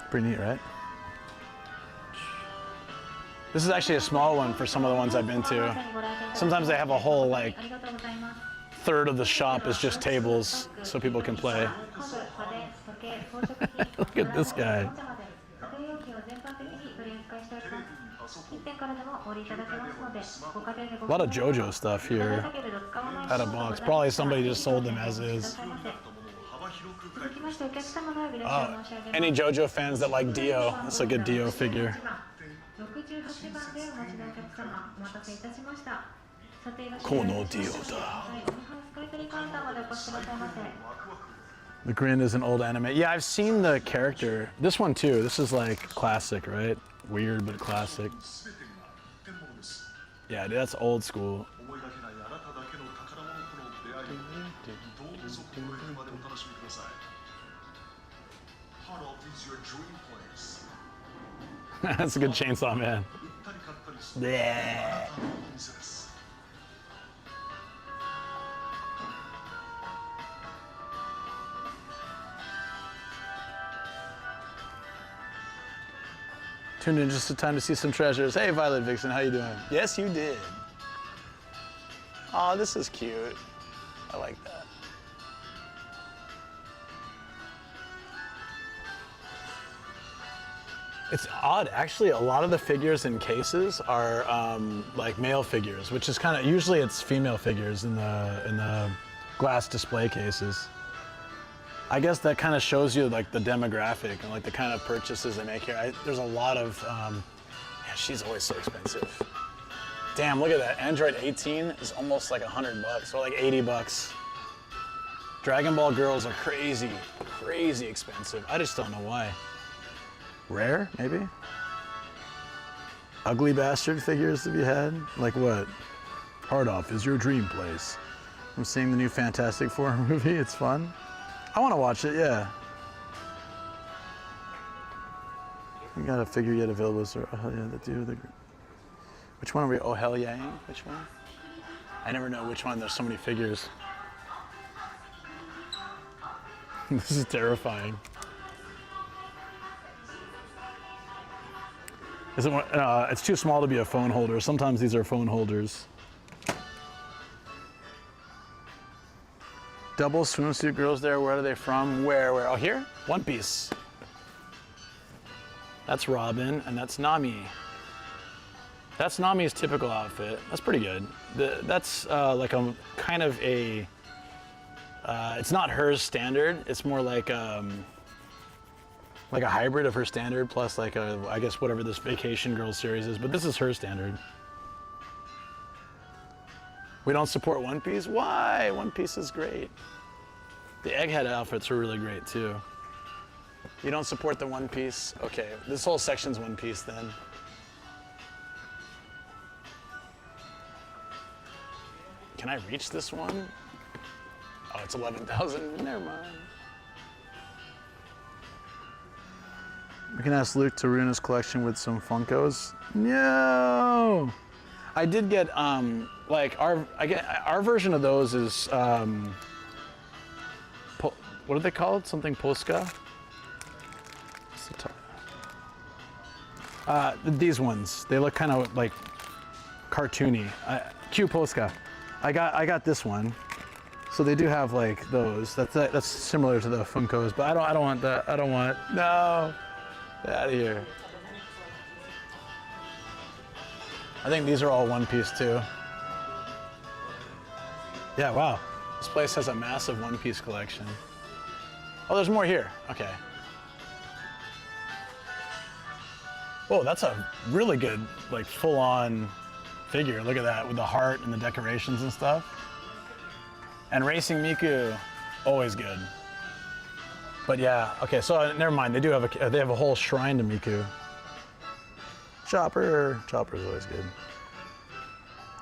Pretty neat, right? This is actually a small one for some of the ones I've been to. Sometimes they have a whole like third of the shop is just tables so people can play. Look at this guy. A lot of JoJo stuff here at a box. Probably somebody just sold them as is. Oh, any JoJo fans that like Dio? That's a good Dio figure. Kono Dio da. The Grin is an old anime. Yeah, I've seen the character. This one too. This is like classic, right? Weird, but classic. Yeah, dude, that's old school. That's a good Chainsaw Man. Yeah. Tuned in just in time to see some treasures. Hey, Violet Vixen, how you doing? Yes, you did. Aw, this is cute. I like that. It's odd, actually. A lot of the figures in cases are like male figures, which is kind of usually it's female figures in the glass display cases. I guess that kind of shows you like the demographic and like the kind of purchases they make here. There's a lot of, yeah, she's always so expensive. Damn, look at that. Android 18 is almost like $100 or like $80. Dragon Ball girls are crazy, crazy expensive. I just don't know why. Rare, maybe? Ugly bastard figures have you had? Like what? Hard Off is your dream place. I'm seeing the new Fantastic Four movie. It's fun. I want to watch it, yeah. We got a figure yet available, sir. Oh, hell yeah, the dude. Which one are we? Oh, hell yeah. Which one? I never know which one. There's so many figures. This is terrifying. It's too small to be a phone holder. Sometimes these are phone holders. Double swimsuit girls there. Where are they from? Where? Oh, here? One Piece. That's Robin, and that's Nami. That's Nami's typical outfit. That's pretty good. That's like a kind of a. It's not hers standard. It's more like a hybrid of her standard plus like a, I guess whatever this Vacation Girls series is. But this is her standard. We don't support One Piece? Why? One Piece is great. The Egghead outfits are really great too. You don't support the One Piece? Okay, this whole section's One Piece then. Can I reach this one? it's 11,000. Never mind. We can ask Luke to ruin his collection with some Funkos. No! I did get like our version of those is what are they called? Something Polska? What's the these ones. They look kind of like cartoony. Q Polska. I got this one. So they do have like those. That's similar to the Funkos, but I don't want that. I don't want. No. Get out of here. I think these are all One Piece too. Yeah, wow. This place has a massive One Piece collection. Oh, there's more here. Okay. Whoa, that's a really good, like full-on figure. Look at that with the heart and the decorations and stuff. And Racing Miku, always good. But yeah, okay, so never mind. They do have a whole shrine to Miku. Chopper's always good.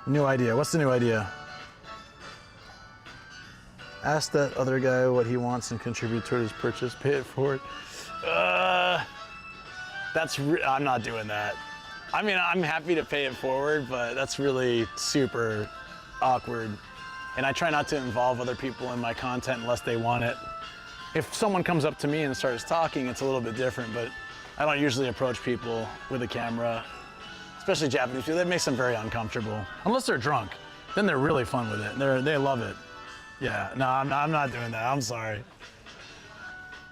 New idea. What's the new idea? Ask that other guy what he wants and contribute toward his purchase. Pay it forward. I'm not doing that. I mean, I'm happy to pay it forward, but that's really super awkward. And I try not to involve other people in my content unless they want it. If someone comes up to me and starts talking, it's a little bit different, but I don't usually approach people with a camera, especially Japanese people. That makes them very uncomfortable. Unless they're drunk, then they're really fun with it. They love it. Yeah, no, I'm not doing that. I'm sorry.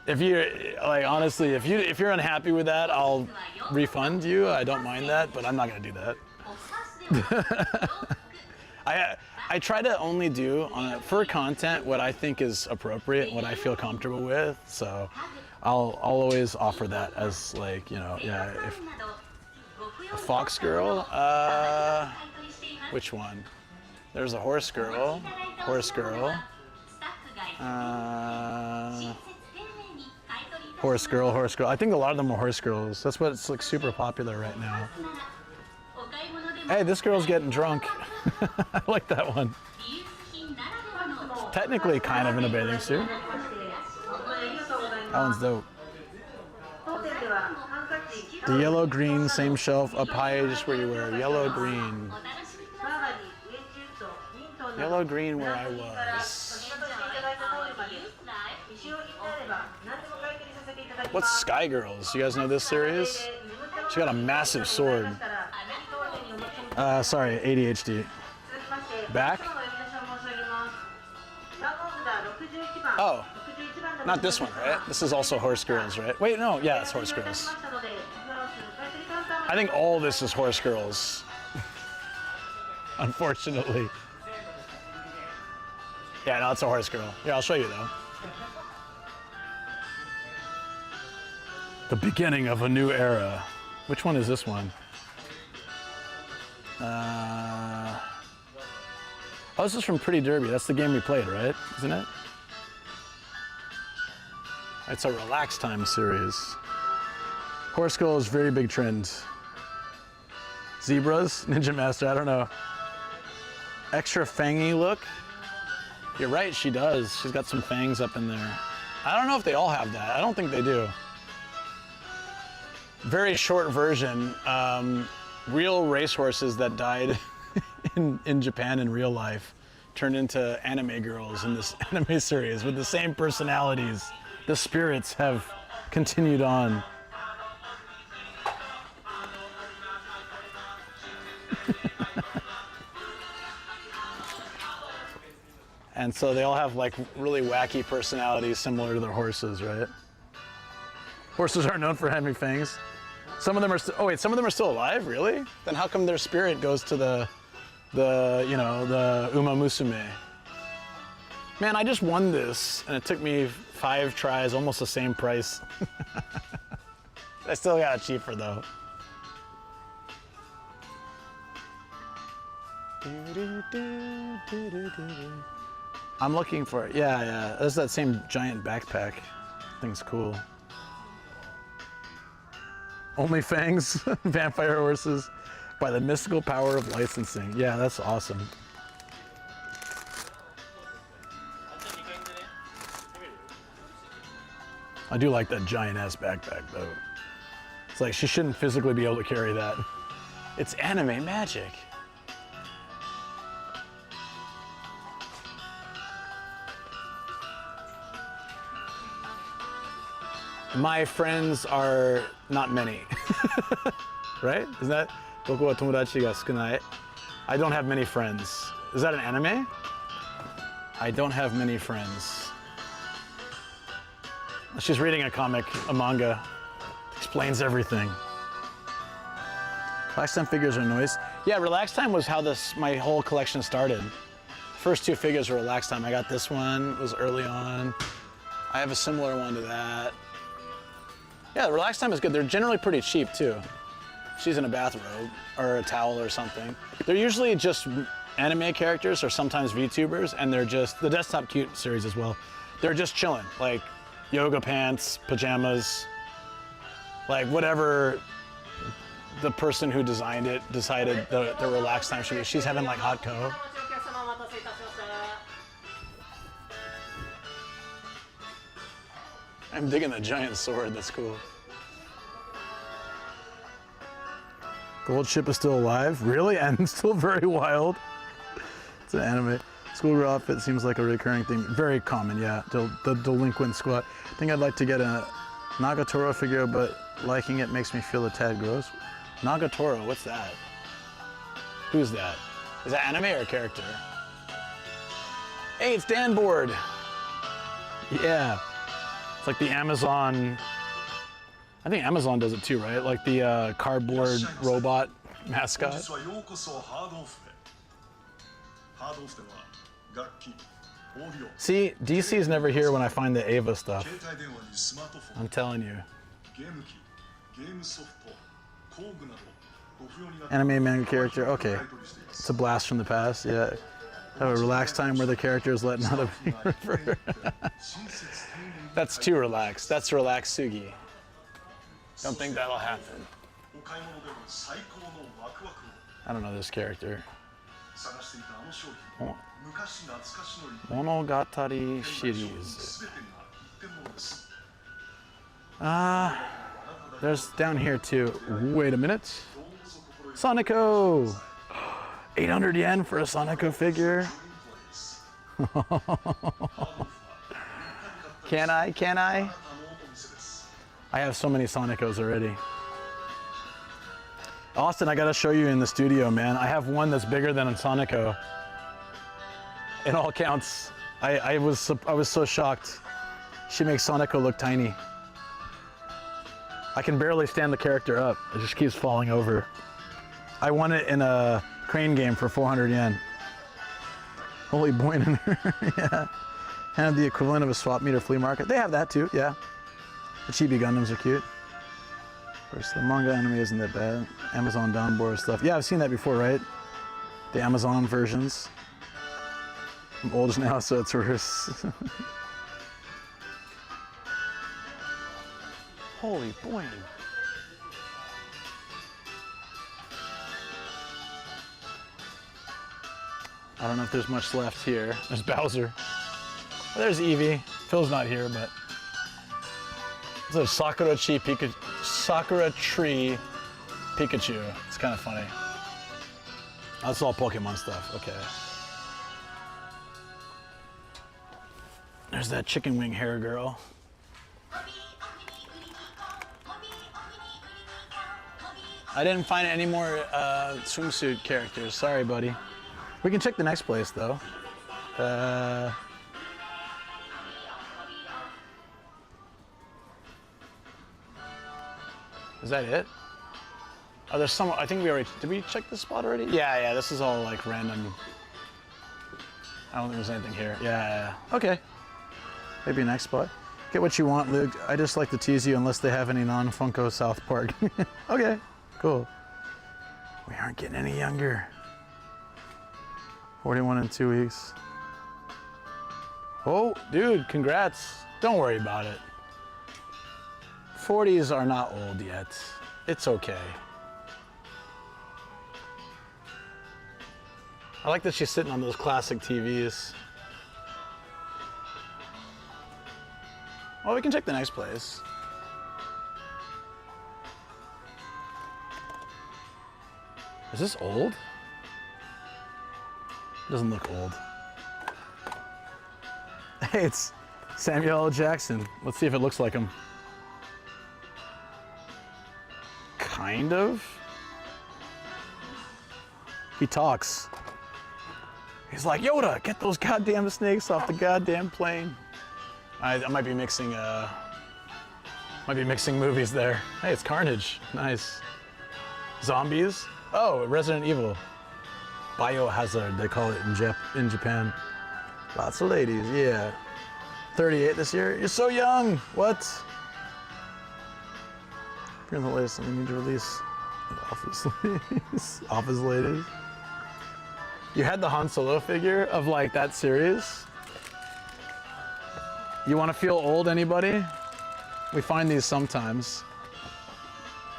If you like, honestly, if you're unhappy with that, I'll refund you. I don't mind that, but I'm not gonna do that. I try to only do for content what I think is appropriate, what I feel comfortable with. So I'll always offer that as like, you know, yeah. If a fox girl, which one? There's a horse girl. Horse girl. I think a lot of them are horse girls. That's what's like super popular right now. Hey, this girl's getting drunk. I like that one. Technically kind of in a bathing suit. That one's dope. The yellow green, same shelf, up high, just where you were. Yellow green. Yellow green where I was. What's Sky Girls? You guys know this series? She got a massive sword. Sorry, ADHD. Back? Oh, not this one, right? This is also Horse Girls, right? Wait, no, yeah, it's Horse Girls. I think all this is Horse Girls. Unfortunately. Yeah, no, it's a horse girl. Yeah, I'll show you though. The beginning of a new era. Which one is this one? Oh, this is from Pretty Derby. That's the game we played, right? Isn't it? It's a relax time series. Horse girl is very big trend. Zebras, Ninja Master, I don't know. Extra fangy look. You're right, she does. She's got some fangs up in there. I don't know if they all have that. I don't think they do. Very short version. Real racehorses that died in Japan in real life turned into anime girls in this anime series with the same personalities. The spirits have continued on. And so they all have like really wacky personalities similar to their horses, right? Horses are known for having fangs. Some of them are some of them are still alive, really? Then how come their spirit goes to the Uma Musume? Man, I just won this and it took me 5 tries, almost the same price. I still got it cheaper though. I'm looking for it. Yeah. There's that same giant backpack. Thing's cool. Only Fangs, Vampire Horses, by the mystical power of licensing. Yeah, that's awesome. I do like that giant ass backpack though. It's like she shouldn't physically be able to carry that. It's anime magic. My friends are not many. Right? Isn't that? 僕は友達が少ない. I don't have many friends. Is that an anime? I don't have many friends. She's reading a comic, a manga. Explains everything. Relax Time figures are noise. Yeah, Relax Time was how my whole collection started. First two figures were Relax Time. I got this one, it was early on. I have a similar one to that. Yeah, Relax Time is good. They're generally pretty cheap too. She's in a bathrobe or a towel or something. They're usually just anime characters or sometimes VTubers, and they're just, the Desktop Cute series as well. They're just chilling, like yoga pants, pajamas, like whatever the person who designed it decided the Relax Time should be. She's having like hot co. I'm digging the giant sword, that's cool. Gold ship is still alive, really? And still very wild. It's an anime. Schoolgirl outfit seems like a recurring theme. Very common, yeah. The delinquent squad. I think I'd like to get a Nagatoro figure, but liking it makes me feel a tad gross. Nagatoro, what's that? Who's that? Is that anime or a character? Hey, it's Dan Board. Yeah. It's like the Amazon, I think Amazon does it too, right? Like the cardboard robot mascot. See, DC is never here when I find the Ava stuff. I'm telling you. Anime manga character, okay. It's a blast from the past, yeah. Have a relaxed time where the character is letting out a big river. That's too relaxed. That's relaxed Sugi. Don't think that'll happen. I don't know this character. Monogatari series. There's down here too. Wait a minute. Sonico! 800 yen for a Sonico figure? Can I? Can I? I have so many Sonicos already. Austin, I gotta show you in the studio, man. I have one that's bigger than a Sonico. It all counts. I was so shocked. She makes Sonico look tiny. I can barely stand the character up. It just keeps falling over. I won it in a crane game for 400 yen. Holy boy in her, yeah. And the equivalent of a swap meet or flea market. They have that too, yeah. The chibi Gundams are cute. Of course, the manga anime isn't that bad. Amazon downboard stuff. Yeah, I've seen that before, right? The Amazon versions. I'm old now, so it's worse. Holy boy. I don't know if there's much left here. There's Bowser. There's Eevee. Phil's not here, but there's a Sakura Tree Pikachu. It's kind of funny. That's all Pokemon stuff. Okay. There's that chicken wing hair girl. I didn't find any more swimsuit characters. Sorry, buddy. We can check the next place, though. Is that it? Oh, there's some. I think we already. Did we check this spot already? Yeah. This is all like random. I don't think there's anything here. Yeah. Okay. Maybe next spot. Get what you want, Luke. I just like to tease you unless they have any non-Funko South Park. Okay. Cool. We aren't getting any younger. 41 in 2 weeks. Oh, dude, congrats. Don't worry about it. 40s are not old yet. It's okay. I like that she's sitting on those classic TVs. Well, we can check the next place. Is this old? Doesn't look old. Hey, it's Samuel L. Jackson. Let's see if it looks like him. Kind of. He talks. He's like, Yoda, get those goddamn snakes off the goddamn plane. I might be mixing movies there. Hey, it's Carnage. Nice. Zombies. Oh, Resident Evil. Biohazard, they call it in Japan. Lots of ladies, yeah. 38 this year? You're so young! What? If you're in the latest, I need to release Office Ladies. You had the Han Solo figure of like that series? You want to feel old, anybody? We find these sometimes.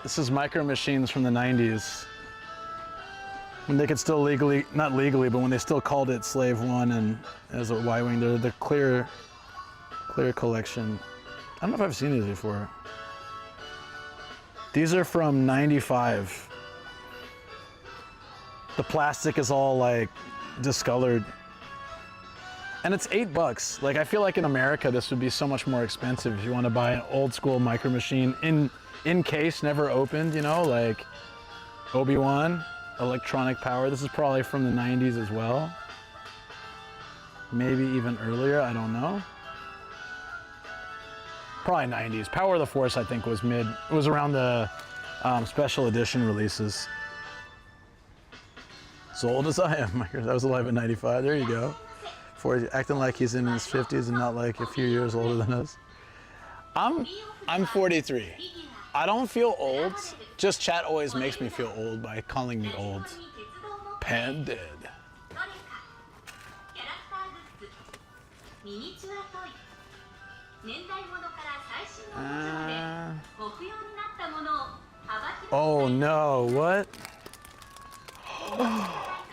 This is Micro Machines from the 90s. When they could still legally, not legally, but when they still called it Slave One and as a Y-Wing, they're the clear collection. I don't know if I've seen these before. These are from 95. The plastic is all like discolored. And it's $8. Like, I feel like in America, this would be so much more expensive if you want to buy an old school Micro Machine in case, never opened, you know, like Obi-Wan. Electronic power. This is probably from the 90s as well. Maybe even earlier, I don't know. Probably 90s. Power of the Force, I think, was mid. It was around the special edition releases. As old as I am. I was alive in 95. There you go. Acting like he's in his 50s and not like a few years older than us. I'm 43. I don't feel old. Just chat always makes me feel old by calling me old. Pan dead. Oh no, what?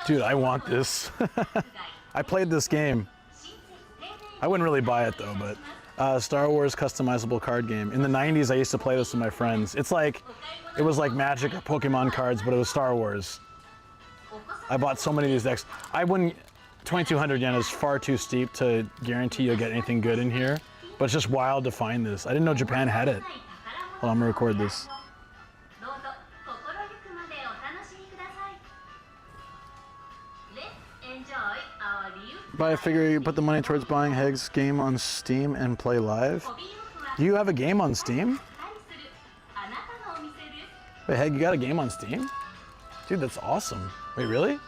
Dude, I want this. I played this game. I wouldn't really buy it though, but Star Wars customizable card game. In the 90s, I used to play this with my friends. It was like Magic or Pokemon cards, but it was Star Wars. I bought so many of these decks. 2,200 yen is far too steep to guarantee you'll get anything good in here, but it's just wild to find this. I didn't know Japan had it. Hold on, I'm gonna record this. Buy a figure, you put the money towards buying Heg's game on Steam and play live. Do you have a game on Steam? Wait, Heg, you got a game on Steam? Dude, that's awesome. Wait, really?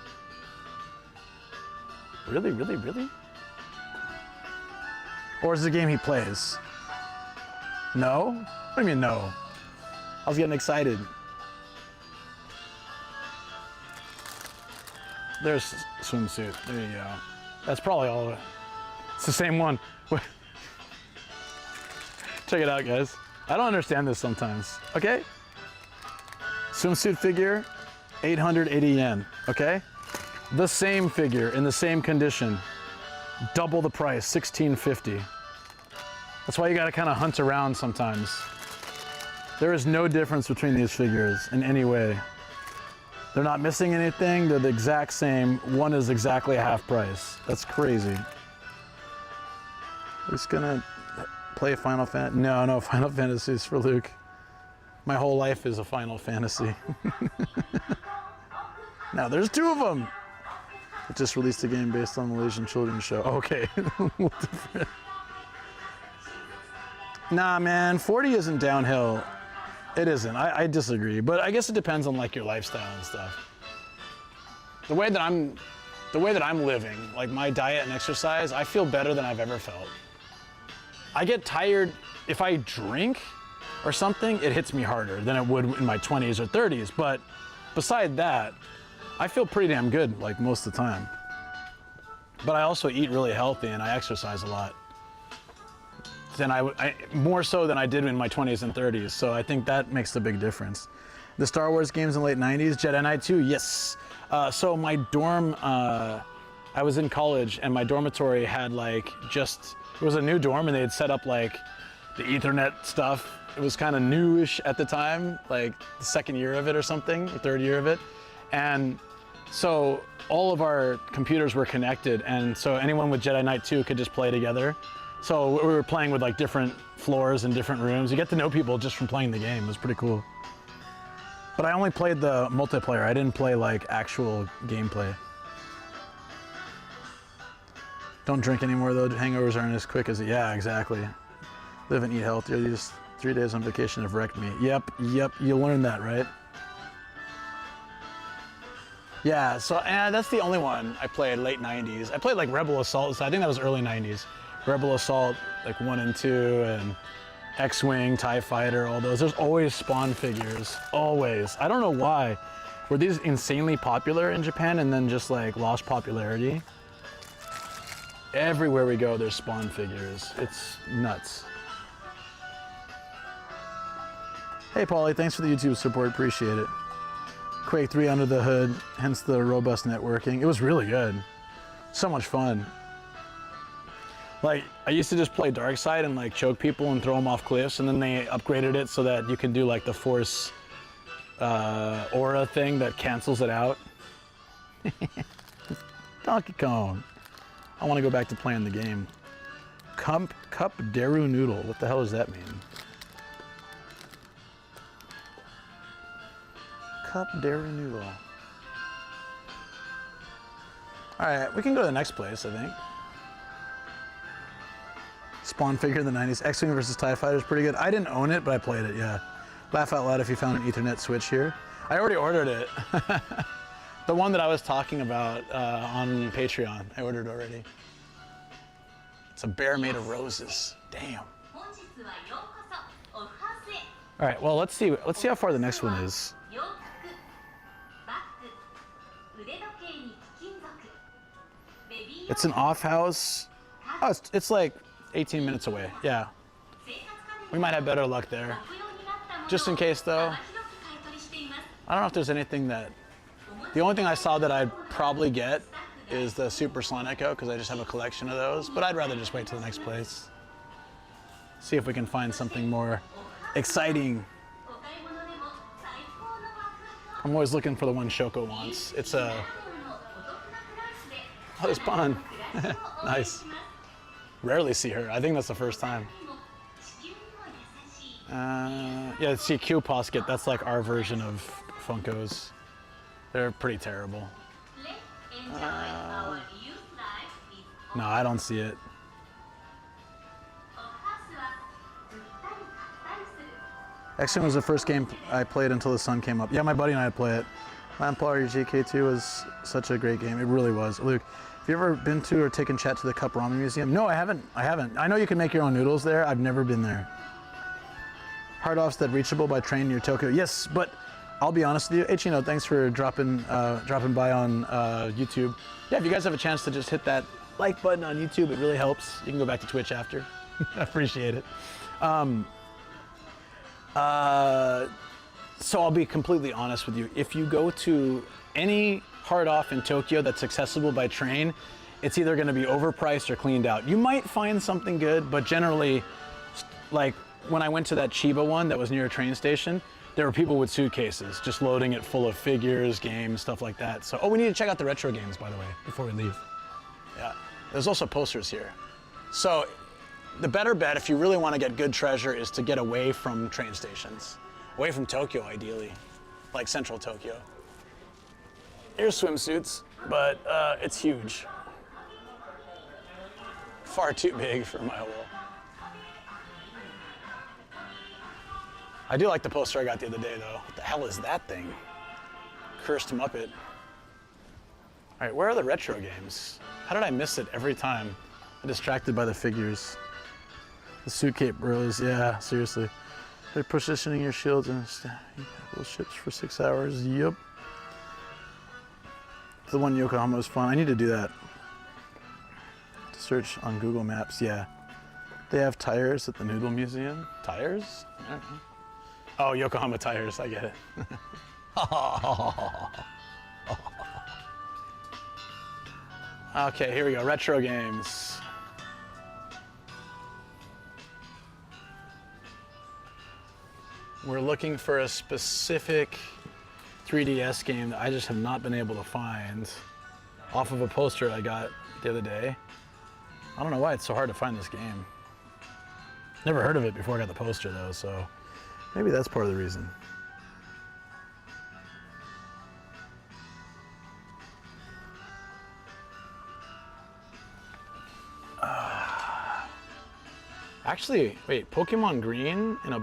Really, really, really? Or is it a game he plays? No? What do you mean no? I was getting excited. There's swimsuit, there you go. That's probably all of it. It's the same one. Check it out, guys. I don't understand this sometimes, okay? Swimsuit figure, 880 yen, okay? The same figure in the same condition, double the price, 1650. That's why you gotta kind of hunt around sometimes. There is no difference between these figures in any way. They're not missing anything, they're the exact same. One is exactly half price. That's crazy. We're just gonna play Final Fantasy. No, Final Fantasy is for Luke. My whole life is a Final Fantasy. Now there's two of them. It just released a game based on the Malaysian children's show. Okay. Nah, man, 40 isn't downhill. It isn't. I disagree, but I guess it depends on like your lifestyle and stuff. The way that I'm living, like my diet and exercise, I feel better than I've ever felt. I get tired if I drink or something, it hits me harder than it would in my 20s or 30s. But beside that, I feel pretty damn good like most of the time. But I also eat really healthy and I exercise a lot. More so than I did in my 20s and 30s, so I think that makes the big difference. The Star Wars games in the late 90s, Jedi Knight 2, yes. So my dorm, I was in college and my dormitory had like it was a new dorm and they had set up like the Ethernet stuff. It was kind of newish at the time, like the second year of it or something, or third year of it. And so all of our computers were connected, and so anyone with Jedi Knight 2 could just play together. So we were playing with like different floors and different rooms. You get to know people just from playing the game. It was pretty cool. But I only played the multiplayer. I didn't play like actual gameplay. Don't drink anymore though. Hangovers aren't as quick as it. Yeah, exactly. Live and eat healthier. These 3 days on vacation have wrecked me. Yep. You learned that, right? Yeah, so that's the only one I played late 90s. I played like Rebel Assault, so I think that was early 90s. Rebel Assault, like 1 and 2, and X-Wing, TIE Fighter, all those. There's always Spawn figures, always. I don't know why. Were these insanely popular in Japan and then just like lost popularity? Everywhere we go, there's Spawn figures. It's nuts. Hey, Paulie, thanks for the YouTube support, appreciate it. Quake 3 under the hood, hence the robust networking. It was really good. So much fun. Like, I used to just play Darkside and like choke people and throw them off cliffs, and then they upgraded it so that you can do like the Force aura thing that cancels it out. Donkey Kong. I want to go back to playing the game. Cup Deru Noodle. What the hell does that mean? Cup Deru Noodle. All right, we can go to the next place, I think. Spawn figure in the 90s. X-Wing versus TIE Fighter is pretty good. I didn't own it, but I played it, yeah. Laugh out loud if you found an Ethernet switch here. I already ordered it. The one that I was talking about on Patreon, I ordered already. It's a bear made of roses. Damn. All right, well, let's see how far the next one is. It's an off house. Oh, it's like 18 minutes away, yeah. We might have better luck there. Just in case though, I don't know if there's anything that, the only thing I saw that I'd probably get is the Super Slonico, because I just have a collection of those, but I'd rather just wait till the next place. See if we can find something more exciting. I'm always looking for the one Shoko wants. It's a, oh, there's Pon. Nice. Rarely see her. I think that's the first time. Yeah, see Q-Posket, that's like our version of Funkos. They're pretty terrible. No, I don't see it. X-Wing was the first game I played until the sun came up. Yeah, my buddy and I would play it. Lamplighter GK2 was such a great game. It really was. Luke, have you ever been to or taken chat to the Cup Ramen Museum? No, I haven't. I know you can make your own noodles there. I've never been there. Hard offs that reachable by train near Tokyo. Yes, but I'll be honest with you. Ichino, thanks for dropping by on YouTube. Yeah, if you guys have a chance to just hit that like button on YouTube, it really helps. You can go back to Twitch after. I appreciate it. So I'll be completely honest with you. If you go to any hard off in Tokyo that's accessible by train, it's either going to be overpriced or cleaned out. You might find something good, but generally, like when I went to that Chiba one that was near a train station, there were people with suitcases just loading it full of figures, games, stuff like that. So, oh, we need to check out the retro games, by the way, before we leave. Yeah, there's also posters here. So the better bet, if you really want to get good treasure, is to get away from train stations. Away from Tokyo, ideally, like central Tokyo. Here's swimsuits, but it's huge. Far too big for my will. I do like the poster I got the other day, though. What the hell is that thing? Cursed Muppet. All right, where are the retro games? How did I miss it every time? I'm distracted by the figures. The Suitcase Bros, yeah, seriously. They're positioning your shields and those ships for 6 hours. Yep. The one in Yokohama was fun. I need to do that. To search on Google Maps, yeah. They have tires at the Noodle Museum. Tires? I don't know. Oh, Yokohama tires, I get it. Okay, here we go, retro games. We're looking for a specific 3DS game that I just have not been able to find off of a poster I got the other day. I don't know why it's so hard to find this game. Never heard of it before I got the poster though, so maybe that's part of the reason. Actually, wait, Pokemon Green in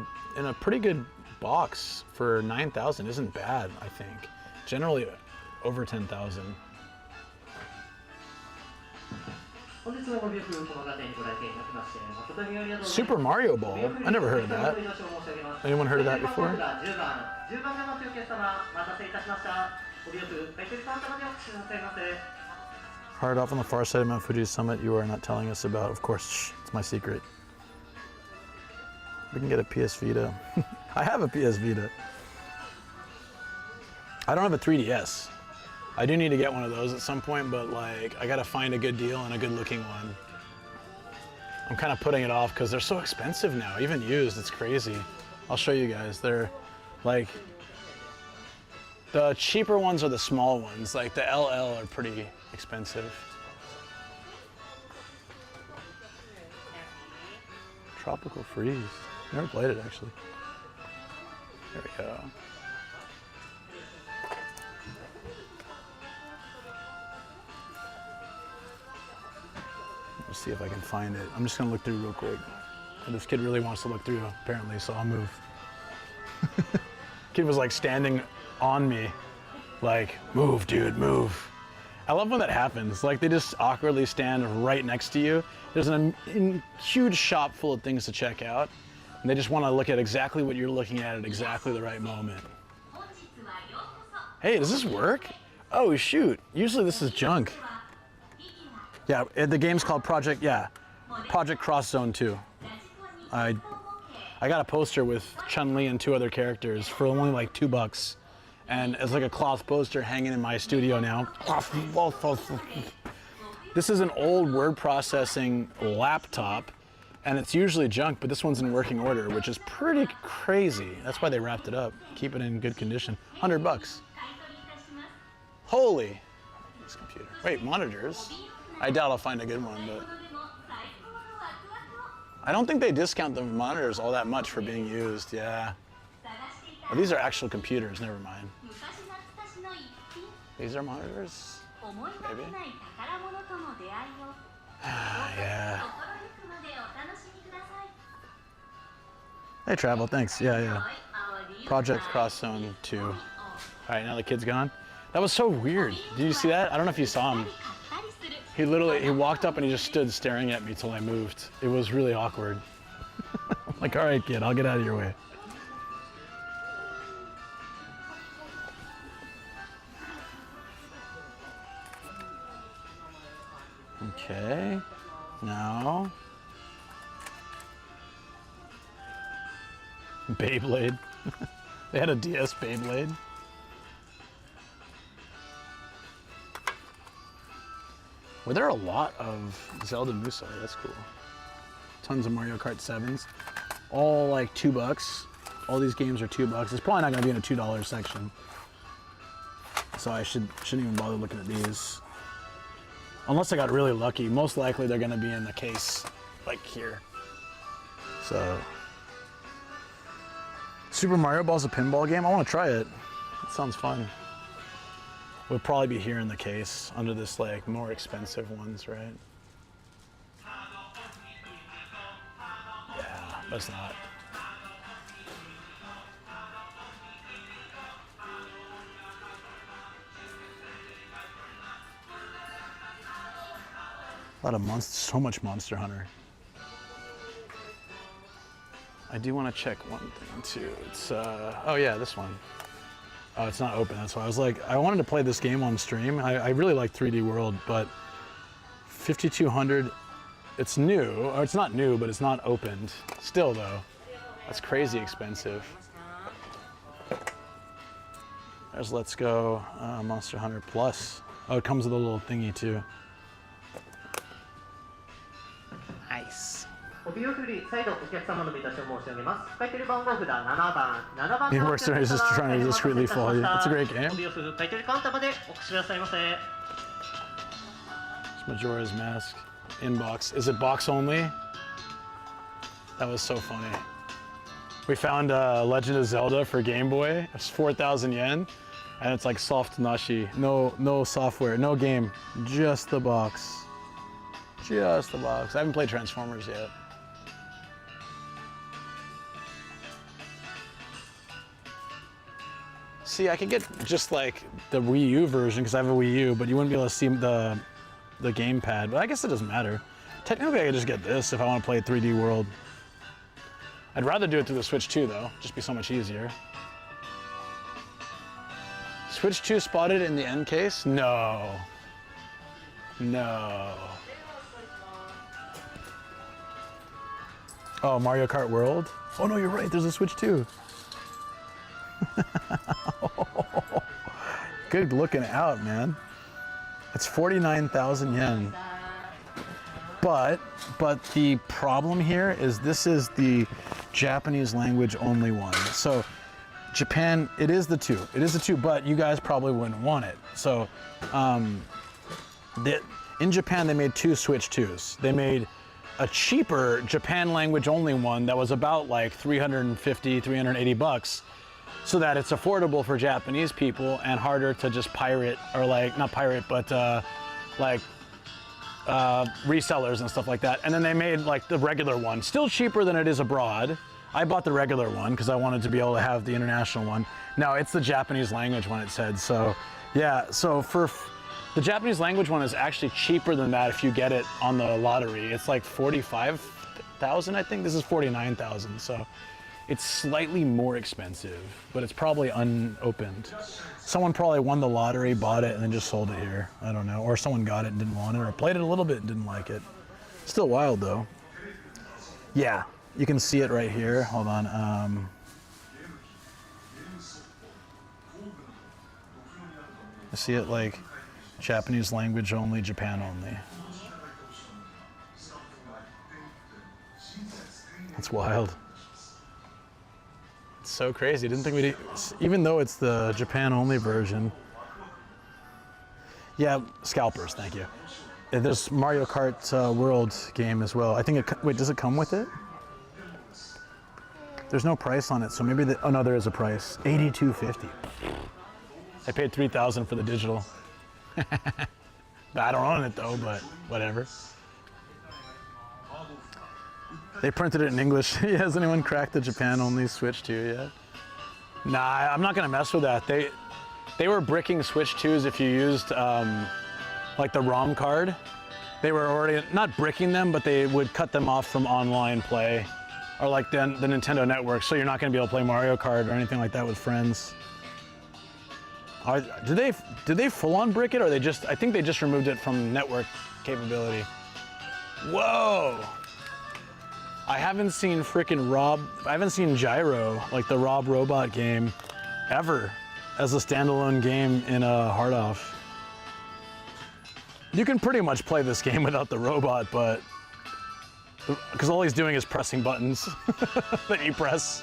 a pretty good box for 9,000 isn't bad, I think. Generally over 10,000. Super Mario Ball? I never heard of that. Anyone heard of that before? Hard off on the far side of Mount Fuji summit you are not telling us about. Of course, shh, it's my secret. We can get a PS Vita. I have a PS Vita. I don't have a 3DS. I do need to get one of those at some point, but like, I gotta find a good deal and a good looking one. I'm kind of putting it off because they're so expensive now, even used, it's crazy. I'll show you guys. They're like, the cheaper ones are the small ones. Like the LL are pretty expensive. Tropical Freeze. Never played it actually. There we go. Let's see if I can find it. I'm just gonna look through real quick. And this kid really wants to look through apparently, so I'll move. Kid was like standing on me, like, move, dude, move. I love when that happens. Like they just awkwardly stand right next to you. There's a huge shop full of things to check out, and they just want to look at exactly what you're looking at exactly the right moment. Hey, does this work? Oh shoot, usually this is junk. Yeah, the game's called Project Cross Zone 2. I got a poster with Chun-Li and 2 other characters for only like $2. And it's like a cloth poster hanging in my studio now. This is an old word processing laptop, and it's usually junk, but this one's in working order, which is pretty crazy. That's why they wrapped it up. Keep it in good condition. $100. Holy, this computer. Wait, monitors? I doubt I'll find a good one, but I don't think they discount the monitors all that much for being used, yeah. Oh, these are actual computers, never mind. These are monitors? Maybe? Yeah. Hey, Travel, thanks. Yeah. Project Cross Zone 2. All right, now the kid's gone. That was so weird. Did you see that? I don't know if you saw him. He walked up and he just stood staring at me till I moved. It was really awkward. I'm like, all right, kid, I'll get out of your way. Okay, now. Beyblade. They had a DS Beyblade. Were there a lot of Zelda Muso? That's cool. Tons of Mario Kart 7s. All like $2. All these games are $2. It's probably not gonna be in a $2 section. So I shouldn't even bother looking at these. Unless I got really lucky. Most likely they're gonna be in the case, like here. So. Super Mario Ball's a pinball game? I wanna try it. It sounds fun. Would probably be here in the case, under this like more expensive ones, right? Yeah, but it's not. A lot of so much Monster Hunter. I do want to check one thing too. It's oh yeah, this one. Oh, it's not open. That's why I was like, I wanted to play this game on stream. I really like 3D World, but 5,200. It's new, or it's not new, but it's not opened. Still though, that's crazy expensive. There's Let's Go Monster Hunter Plus. Oh, it comes with a little thingy too. Nice. 帯を振り、再度お客様の見出しを申し上げます。買取番号札7番、7番 He works there, he's just trying to discreetly follow you. It's a great game. 帯を振る買取カウンターまでお越しくださいませ。Majora's Mask inbox. Is it box only? That was so funny. We found Legend of Zelda for Game Boy. It's 4,000 yen, and it's like soft nashi. No software, no game, just the box. Just the box. I haven't played Transformers yet. See, I could get just like the Wii U version because I have a Wii U, but you wouldn't be able to see the gamepad. But I guess it doesn't matter. Technically, I could just get this if I want to play 3D World. I'd rather do it through the Switch 2 though, just be so much easier. Switch 2 spotted in the end case? No. No. Oh, Mario Kart World? Oh no, you're right, there's a Switch 2. Good looking out, man. It's 49,000 yen. But the problem here is this is the Japanese language only one. So Japan, it is the two. It is the two, but you guys probably wouldn't want it. So in Japan, they made two Switch 2s. They made a cheaper Japan language only one that was about like 350, 380 bucks. So that it's affordable for Japanese people and harder to just pirate, or like, not pirate, but like resellers and stuff like that. And then they made like the regular one, still cheaper than it is abroad. I bought the regular one because I wanted to be able to have the international one. No, it's the Japanese language one, it said. So yeah, so for the Japanese language one is actually cheaper than that if you get it on the lottery. It's like 45,000, I think. This is 49,000, so it's slightly more expensive, but it's probably unopened. Someone probably won the lottery, bought it, and then just sold it here. I don't know. Or someone got it and didn't want it, or played it a little bit and didn't like it. Still wild, though. Yeah, you can see it right here. Hold on. I see it like Japanese language only, Japan only. That's wild. So crazy. Didn't think we'd, even though it's the Japan only version. Yeah, scalpers, thank you. There's Mario Kart World game as well. I think wait, does it come with it? There's no price on it, so maybe oh no, there is a price. $82.50. I paid $3,000 for the digital. I don't own it though, but whatever. They printed it in English. Has anyone cracked the Japan only Switch 2 yet? Nah, I'm not gonna mess with that. They were bricking Switch 2s if you used like the ROM card. They were already, not bricking them, but they would cut them off from online play, or like the Nintendo Network, so you're not gonna be able to play Mario Kart or anything like that with friends. Did they full on brick it, or they just, I think they just removed it from network capability. Whoa! I haven't seen frickin' I haven't seen Gyro, like the Rob Robot game, ever as a standalone game in a hard off. You can pretty much play this game without the robot, but because all he's doing is pressing buttons that you press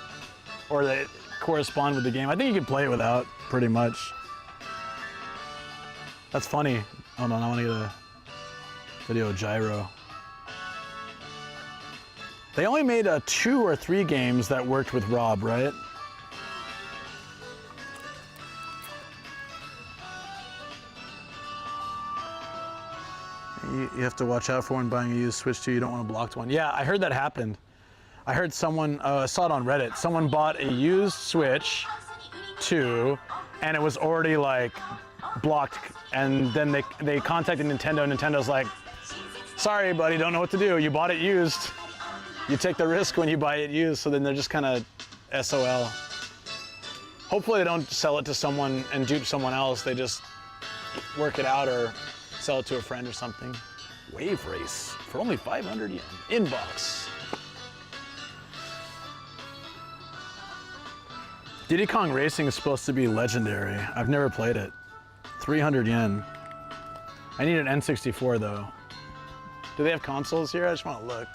or that correspond with the game. I think you can play it without, pretty much. That's funny. Hold on, I want to get a video of Gyro. They only made 2 or 3 games that worked with Rob, right? You have to watch out for when buying a used Switch 2, you don't want a blocked one. Yeah, I heard that happened. I heard someone, I saw it on Reddit, someone bought a used Switch 2 and it was already like blocked, and then they contacted Nintendo. Nintendo's like, sorry buddy, don't know what to do, you bought it used. You take the risk when you buy it used, so then they're just kind of SOL. Hopefully they don't sell it to someone and dupe someone else, they just work it out or sell it to a friend or something. Wave Race for only 500 yen. Inbox. Diddy Kong Racing is supposed to be legendary. I've never played it. 300 yen. I need an N64 though. Do they have consoles here? I just want to look.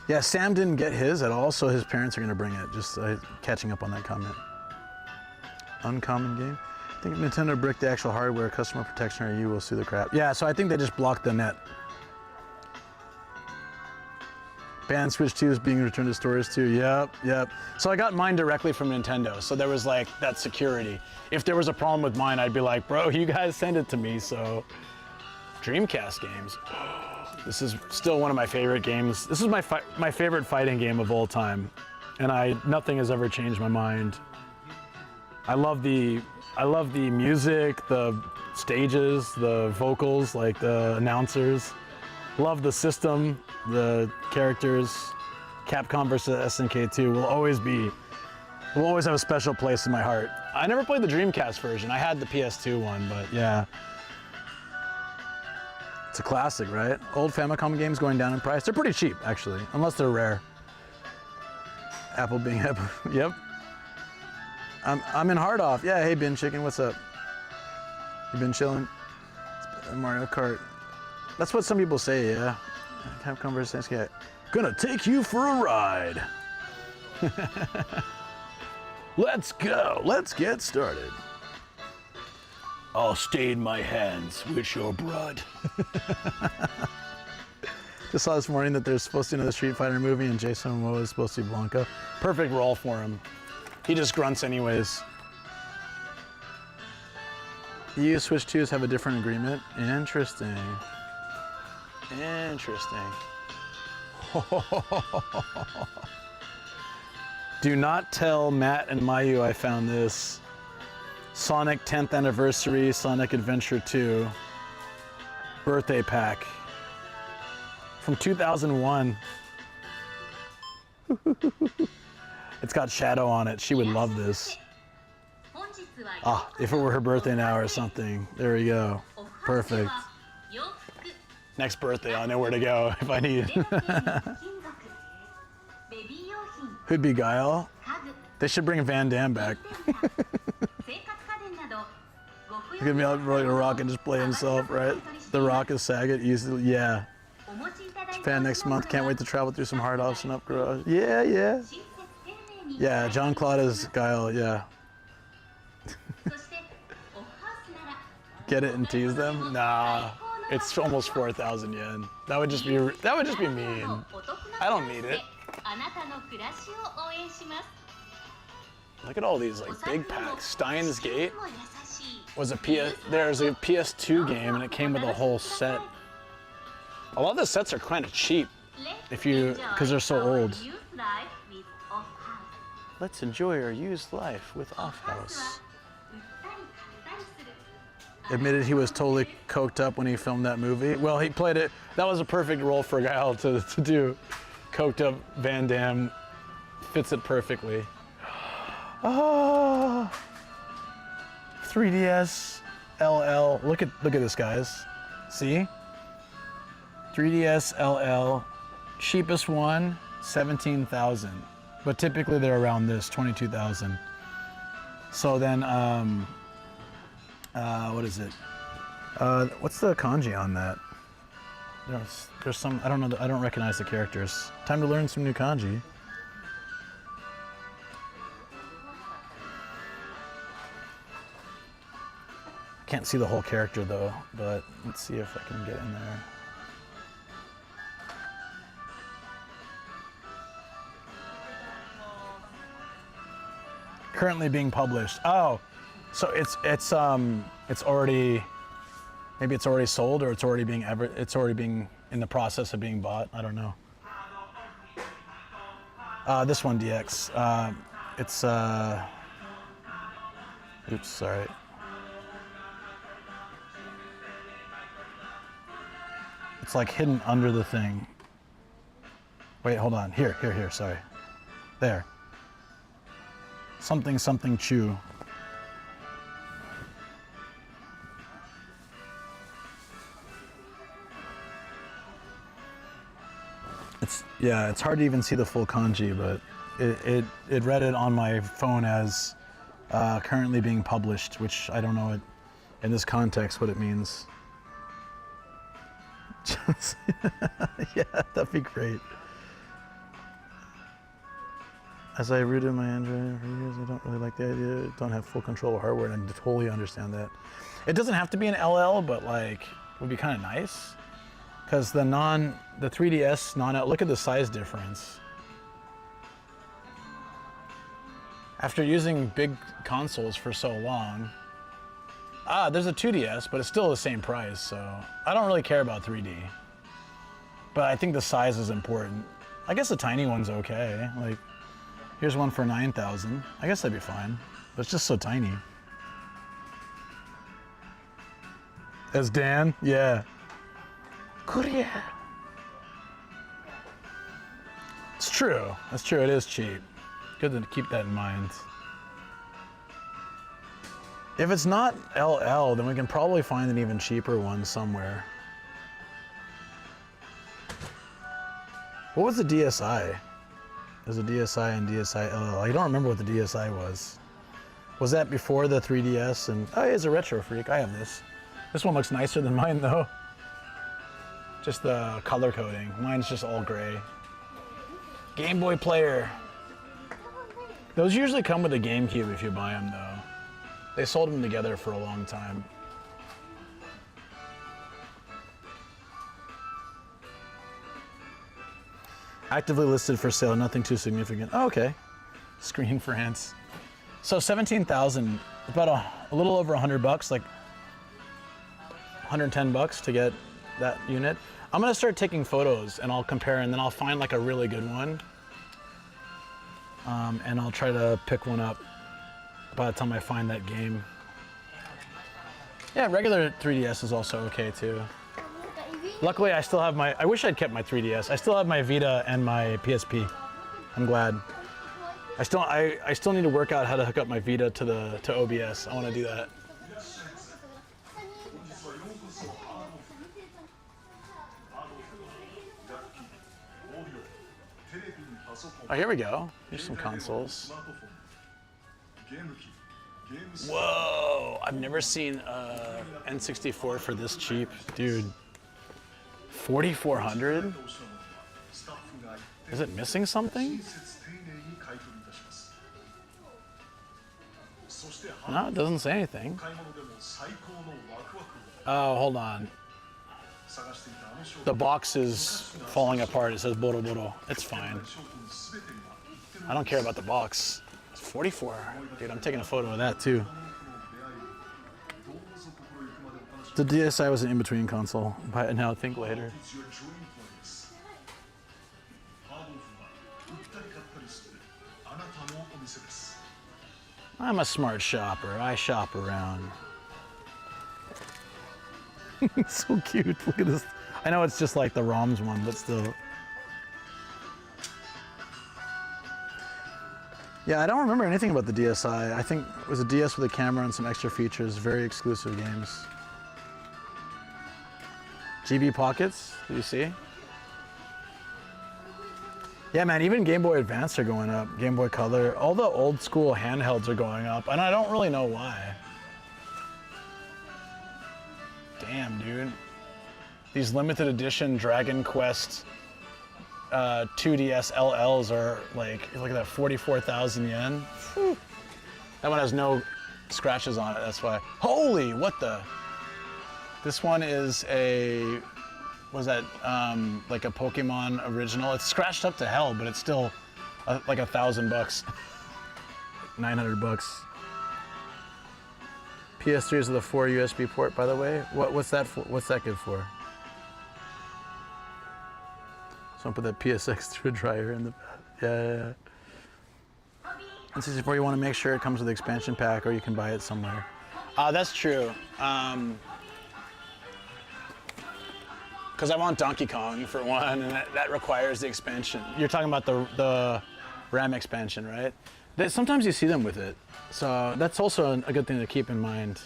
Yeah, Sam didn't get his at all, so his parents are gonna bring it. Just catching up on that comment. Uncommon game. I think Nintendo bricked the actual hardware. Customer protection or you will sue the crap. Yeah, so I think they just blocked the net. Banned Switch 2 is being returned to stores too. Yep. So I got mine directly from Nintendo. So there was like that security. If there was a problem with mine, I'd be like, bro, you guys send it to me. So Dreamcast games. This is still one of my favorite games. This is my favorite fighting game of all time. And nothing has ever changed my mind. I love the music, the stages, the vocals, like the announcers. Love the system, the characters. Capcom versus SNK 2 will always have a special place in my heart. I never played the Dreamcast version. I had the PS2 one, but yeah. It's a classic, right? Old Famicom games going down in price. They're pretty cheap, actually, unless they're rare. Apple being Apple, yep. I'm in hard off. Yeah, hey Bin Chicken, what's up? You been chilling? Mario Kart. That's what some people say, yeah. Capcom versus SNK. Gonna take you for a ride. Let's go. Let's get started. I'll stain my hands with your blood. Just saw this morning that there's supposed to be another Street Fighter movie and Jason Momoa is supposed to be Blanca. Perfect role for him. He just grunts anyways. EU Switch 2s have a different agreement. Interesting. Do not tell Matt and Mayu I found this. Sonic 10th Anniversary Sonic Adventure 2 birthday pack from 2001. It's got Shadow on it. She would love this. Ah, if it were her birthday now or something. There we go. Perfect. Next birthday, I'll know where to go if I need it. Who'd be Guile? They should bring Van Damme back. He could be out rolling a rock and just play himself, right? The Rock is Sagat easily, yeah. Japan next month, can't wait to travel through some hard offs and up garage. Yeah. Yeah, John Claude is Guile, yeah. Get it and tease them? Nah, it's almost 4,000 yen. That would just be mean. I don't need it. Look at all these like big packs. Steins Gate was there's a PS2 game and it came with a whole set. A lot of the sets are kind of cheap because they're so old. Let's enjoy our used life with Off House. Admitted he was totally coked up when he filmed that movie. Well, he played it. That was a perfect role for Guile to do. Coked up Van Damme fits it perfectly. Ah, 3DS LL. Look at this, guys. See? 3DS LL, cheapest one, 17,000. But typically they're around this, 22,000. So then, what is it? What's the kanji on that? There's some, I don't know, I don't recognize the characters. Time to learn some new kanji. Can't see the whole character though, but let's see if I can get in there. Currently being published. Oh, so it's already, maybe it's already sold or it's already being in the process of being bought. I don't know. This one, DX. Oops, sorry. It's like hidden under the thing. Wait, hold on. Here, sorry. There. Something chew. It's hard to even see the full kanji, but it read it on my phone as currently being published, which I don't know in this context what it means. Yeah, that'd be great. As I rooted my Android for years, I don't really like the idea. I don't have full control of hardware, and I totally understand that. It doesn't have to be an LL, but like, it would be kind of nice. Because the 3DS non-L, look at the size difference. After using big consoles for so long, there's a 2DS, but it's still the same price, so I don't really care about 3D. But I think the size is important. I guess the tiny one's okay. Like, here's one for 9,000. I guess that'd be fine, but it's just so tiny. As Dan? Yeah. Korea. It's true. That's true. It is cheap. Good to keep that in mind. If it's not LL, then we can probably find an even cheaper one somewhere. What was the DSi? There's a DSi and DSi LL. I don't remember what the DSi was. Was that before the 3DS? And oh, he's a retro freak. I have this. This one looks nicer than mine though. Just the color coding. Mine's just all gray. Game Boy player. Those usually come with a GameCube if you buy them though. They sold them together for a long time. Actively listed for sale, nothing too significant. Oh, okay. Screen France. So 17,000, about a little over $100, like 110 bucks to get that unit. I'm gonna start taking photos and I'll compare, and then I'll find like a really good one. And I'll try to pick one up by the time I find that game. Yeah, regular 3DS is also okay too. Luckily, I still have my, I wish I'd kept my 3DS. I still have my Vita and my PSP. I'm glad. I still need to work out how to hook up my Vita to OBS. I want to do that. Oh, here we go. Here's some consoles. Whoa, I've never seen a N64 for this cheap, dude. 4,400? Is it missing something? No, it doesn't say anything. Oh, hold on. The box is falling apart. It says Boro Boro. It's fine. I don't care about the box. It's 44. Dude, I'm taking a photo of that too. The DSi was an in-between console. Buy it now, think later. I'm a smart shopper. I shop around. It's so cute. Look at this. I know it's just like the ROMs one, but still. Yeah, I don't remember anything about the DSi. I think it was a DS with a camera and some extra features, very exclusive games. GB Pockets, did you see? Yeah, man, even Game Boy Advance are going up. Game Boy Color, all the old school handhelds are going up, and I don't really know why. Damn, dude. These limited edition Dragon Quest 2DS LLs are like, look at that, 44,000 yen. Whew. That one has no scratches on it, that's why. Holy, what the? This one is a, what is that, like a Pokemon original. It's scratched up to hell, but it's still like $1,000. 900 bucks. PS3s with a 4 USB port, by the way. What's that for? What's that good for? So I'll put that PSX through a dryer in the, yeah. And since before you want to make sure it comes with the expansion pack, or you can buy it somewhere. That's true. Because I want Donkey Kong for one, and that requires the expansion. You're talking about the RAM expansion, right? Sometimes you see them with it. So that's also a good thing to keep in mind.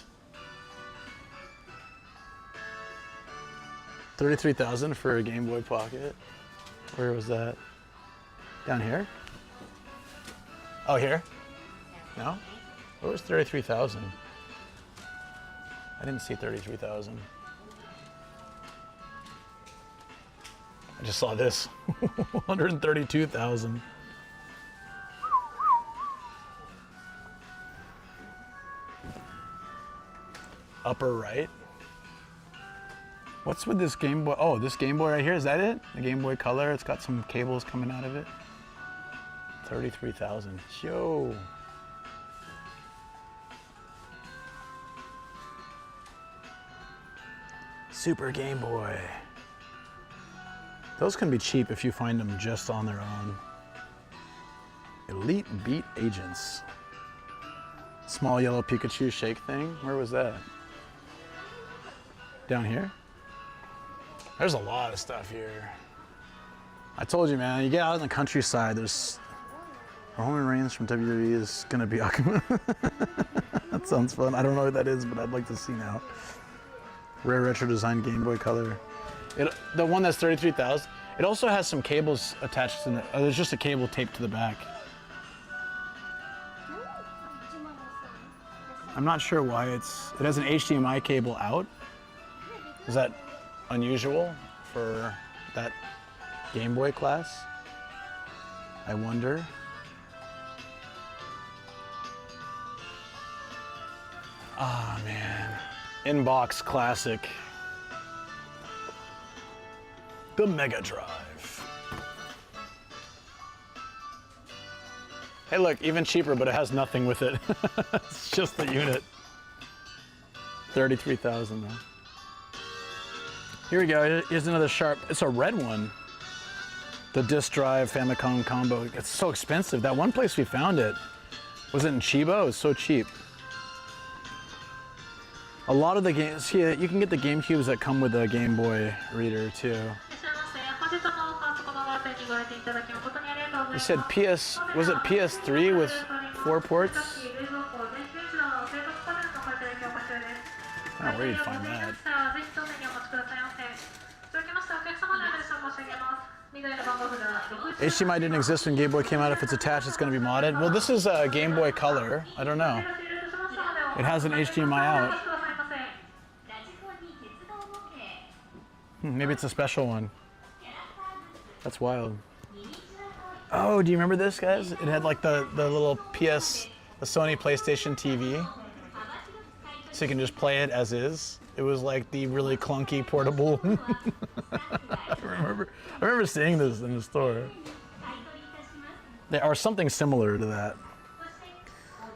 33,000 for a Game Boy Pocket. Where was that? Down here? Oh, here? No? Where was 33,000? I didn't see 33,000. I just saw this. 132,000. upper right. What's with this Game Boy? Oh, this Game Boy right here, is that it? The Game Boy Color, it's got some cables coming out of it. 33,000, yo. Super Game Boy. Those can be cheap if you find them just on their own. Elite Beat Agents. Small yellow Pikachu shake thing. Where was that? Down here? There's a lot of stuff here. I told you, man, you get out in the countryside, there's Roman Reigns from WWE is gonna be Akuma. That sounds fun. I don't know what that is, but I'd like to see now. Rare retro design Game Boy Color. The one that's 33,000. It also has some cables attached to it. There's just a cable taped to the back. I'm not sure why it has an HDMI cable out. Is that unusual for that Game Boy class? I wonder. Ah, man. Inbox classic. The Mega Drive. Hey look, even cheaper, but it has nothing with it. It's just the unit. 33,000 though. Here we go, here's another sharp, it's a red one. The disc drive Famicom combo. It's so expensive. That one place we found it, was it in Chiba? It was so cheap. A lot of the games, yeah, you can get the GameCubes that come with a Game Boy reader too. You said PS, was it PS3 with 4 ports? I don't know where you'd find that. HDMI didn't exist when Game Boy came out. If it's attached, it's going to be modded. Well, this is a Game Boy Color. I don't know. It has an HDMI out. Maybe it's a special one. That's wild. Oh, do you remember this, guys? It had like the little the Sony PlayStation TV. So you can just play it as is. It was like the really clunky portable. I remember seeing this in the store. There are something similar to that.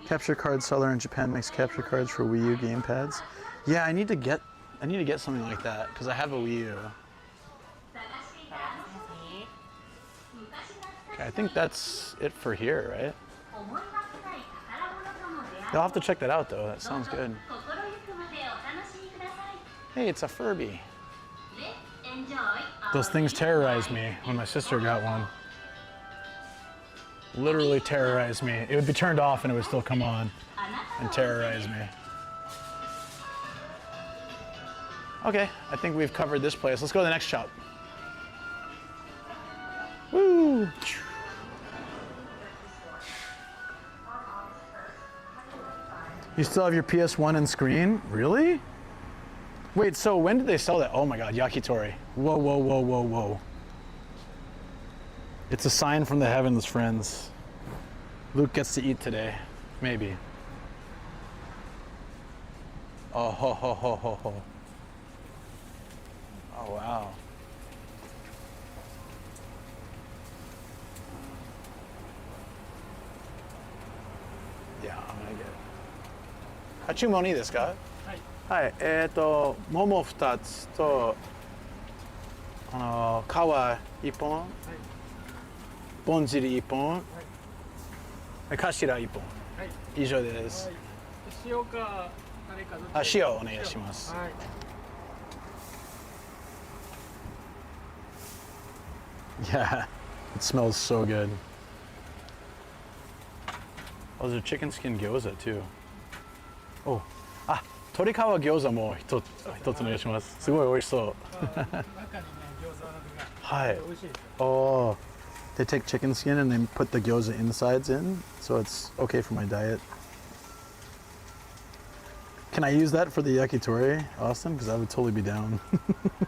Capture card seller in Japan makes capture cards for Wii U gamepads. Yeah, I need to get something like that because I have a Wii U. Okay, I think that's it for here, right? You'll have to check that out though. That sounds good. Hey, it's a Furby. Those things terrorized me when my sister got one. Literally terrorized me. It would be turned off and it would still come on and terrorize me. Okay, I think we've covered this place. Let's go to the next shop. Woo! You still have your PS1 and screen? Really? Wait, so when did they sell that? Oh my God, Yakitori. Whoa, whoa, whoa, whoa, whoa. It's a sign from the heavens, friends. Luke gets to eat today. Maybe. Oh, ho, ho, ho, ho, ho. Oh, wow. Yeah, I'm gonna get it. あ、注文いいですか？はい。桃2つと、皮1本、ぼんじり1本、頭1本。以上です。塩か誰かあ、塩お願いします。はい。 Yeah, it smells so good. Oh, there's a chicken skin gyoza too. Oh, あ、鶏皮餃子も一つお願いします。すごい美味しそう。中にね、餃子などが。はい。美味しい。 Oh, they take chicken skin and they put the gyoza insides in, so it's okay for my diet. Can I use that for the yakitori, Austin? Because I would totally be down.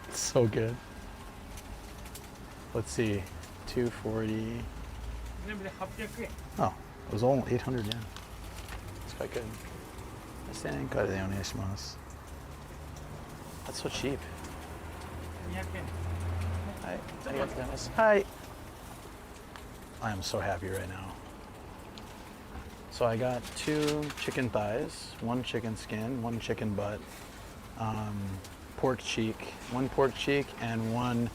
It's so good. Let's see, 240. 全部で800円。 Oh, it was all 800 yen. It's quite good. 1000円からでお願いします。That's so cheap. 200円。 Hi. Arigatou gozaimasu. Hi. I am so happy right now. So I got 2 chicken thighs, 1 chicken skin, 1 chicken butt, pork cheek, 1 pork cheek, and 1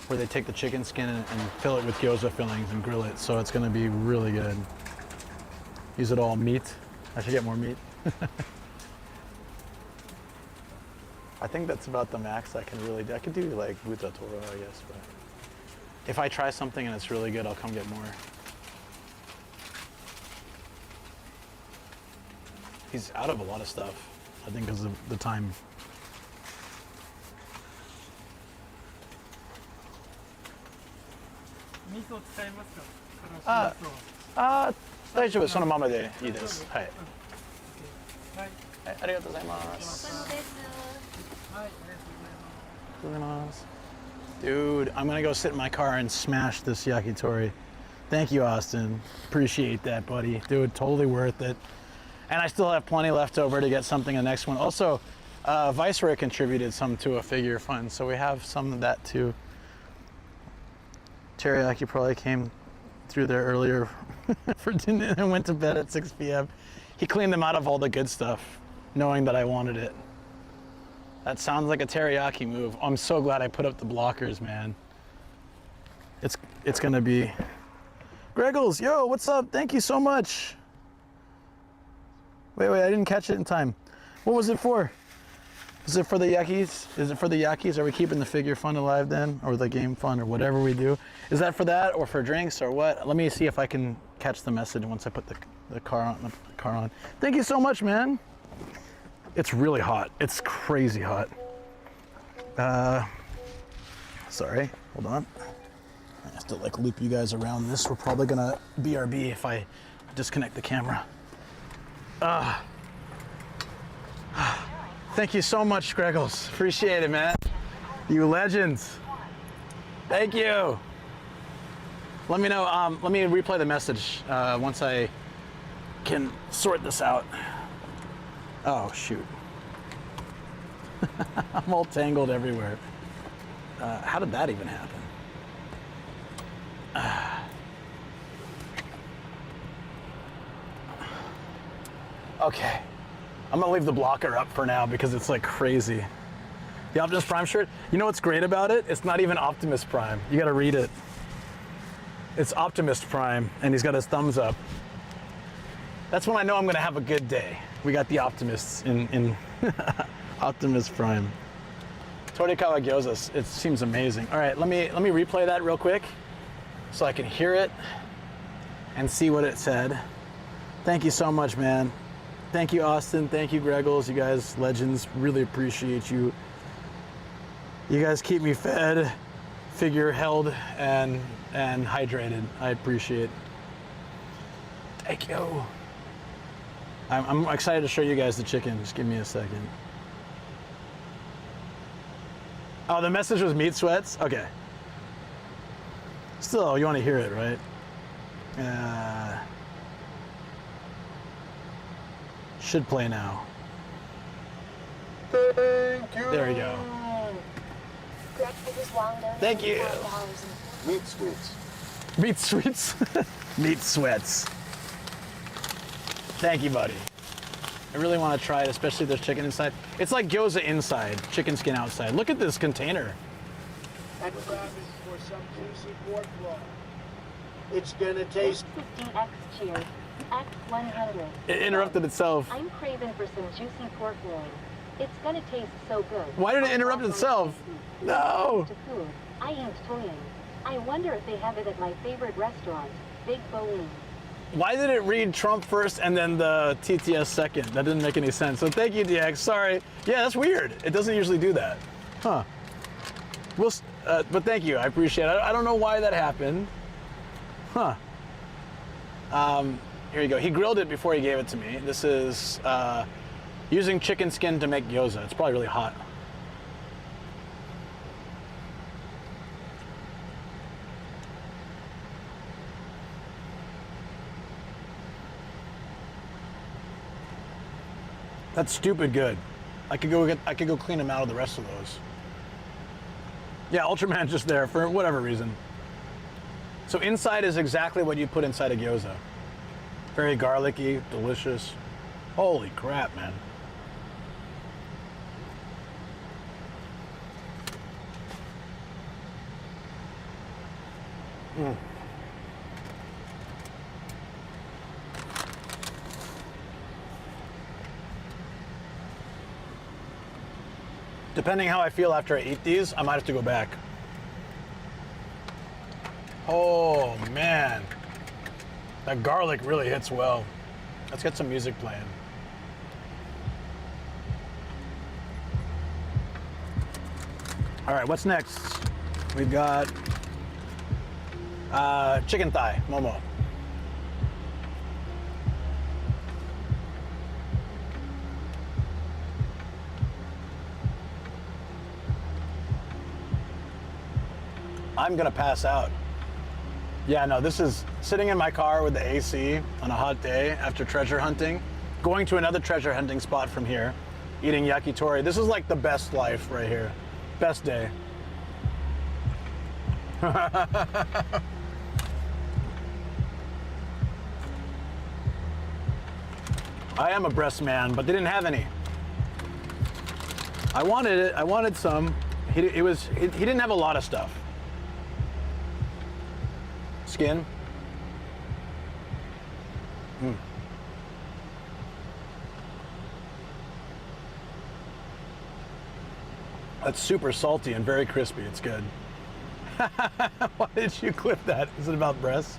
where they take the chicken skin and fill it with gyoza fillings and grill it. So it's gonna be really good. Use it all meat. I should get more meat. I think that's about the max I can really do. I could do like buta toro, I guess, but if I try something and it's really good, I'll come get more. He's out of a lot of stuff, I think, because of the time. Meat を使いますか？ああ、大丈夫、そのままでいいです。はい。はい。はい、ありがとうございます。はい、ありがとうございます。 Dude, I'm gonna go sit in my car and smash this yakitori. Thank you, Austin. Appreciate that, buddy. Dude, totally worth it. And I still have plenty left over to get something in the next one. Also, Viceroy contributed some to a figure fund, so we have some of that too. Teriyaki probably came through there earlier for dinner and went to bed at 6 p.m. He cleaned them out of all the good stuff, knowing that I wanted it. That sounds like a teriyaki move. I'm so glad I put up the blockers, man. It's gonna be... Greggles, yo, what's up? Thank you so much. Wait, I didn't catch it in time. What was it for? Is it for the Yakis? Is it for the Yakis? Are we keeping the figure fund alive then? Or the game fund or whatever we do? Is that for that or for drinks or what? Let me see if I can catch the message once I put the car on. Thank you so much, man. It's really hot. It's crazy hot. Sorry, hold on. I have to like loop you guys around this. We're probably gonna BRB if I disconnect the camera. Thank you so much, Greggles. Appreciate it, man. You legends. Thank you. Let me know, let me replay the message once I can sort this out. Oh, shoot. I'm all tangled everywhere. How did that even happen? Okay. I'm gonna leave the blocker up for now because it's like crazy. The Optimus Prime shirt, you know what's great about it? It's not even Optimus Prime. You gotta read it. It's Optimus Prime, and he's got his thumbs up. That's when I know I'm gonna have a good day. We got the Optimists in Optimus Prime. Torikawa Gyoza, it seems amazing. All right, let me replay that real quick so I can hear it and see what it said. Thank you so much, man. Thank you, Austin. Thank you, Greggles. You guys, legends. Really appreciate you. You guys keep me fed, figure held, and hydrated. I appreciate. Thank you. I'm excited to show you guys the chicken. Just give me a second. Oh, the message was meat sweats? Okay. Still, you want to hear it, right? Should play now. Thank you. There we go. Thank you. Meat sweets. Meat sweets. Meat sweats. Thank you, buddy. I really want to try it, especially if there's chicken inside. It's like gyoza inside, chicken skin outside. Look at this container. And grab it for some juicy pork loin. It's gonna taste. 15X cheers. X100. It interrupted itself. I'm craving for some juicy pork loin. It's gonna taste so good. Why did it interrupt itself? No. To food. I ain't toying. I wonder if they have it at my favorite restaurant, Big Boeing. Why did it read Trump first and then the TTS second? That didn't make any sense. So thank you, DX. Sorry. Yeah, that's weird. It doesn't usually do that. Huh. But thank you. I appreciate it. I don't know why that happened. Huh. Here you go. He grilled it before he gave it to me. This is using chicken skin to make gyoza. It's probably really hot. That's stupid good. I could go clean them out of the rest of those. Yeah, Ultraman's just there for whatever reason. So inside is exactly what you put inside a gyoza. Very garlicky, delicious. Holy crap, man. Mm. Depending how I feel after I eat these, I might have to go back. Oh man, that garlic really hits well. Let's get some music playing. All right, what's next? We've got chicken thigh, momo. I'm gonna pass out. Yeah, no, this is sitting in my car with the AC on a hot day after treasure hunting, going to another treasure hunting spot from here, eating yakitori. This is like the best life right here. Best day. I am a breast man, but they didn't have any. I wanted it. I wanted some. He didn't have a lot of stuff. Skin. That's super salty and very crispy. It's good. Why did you clip that? Is it about breasts?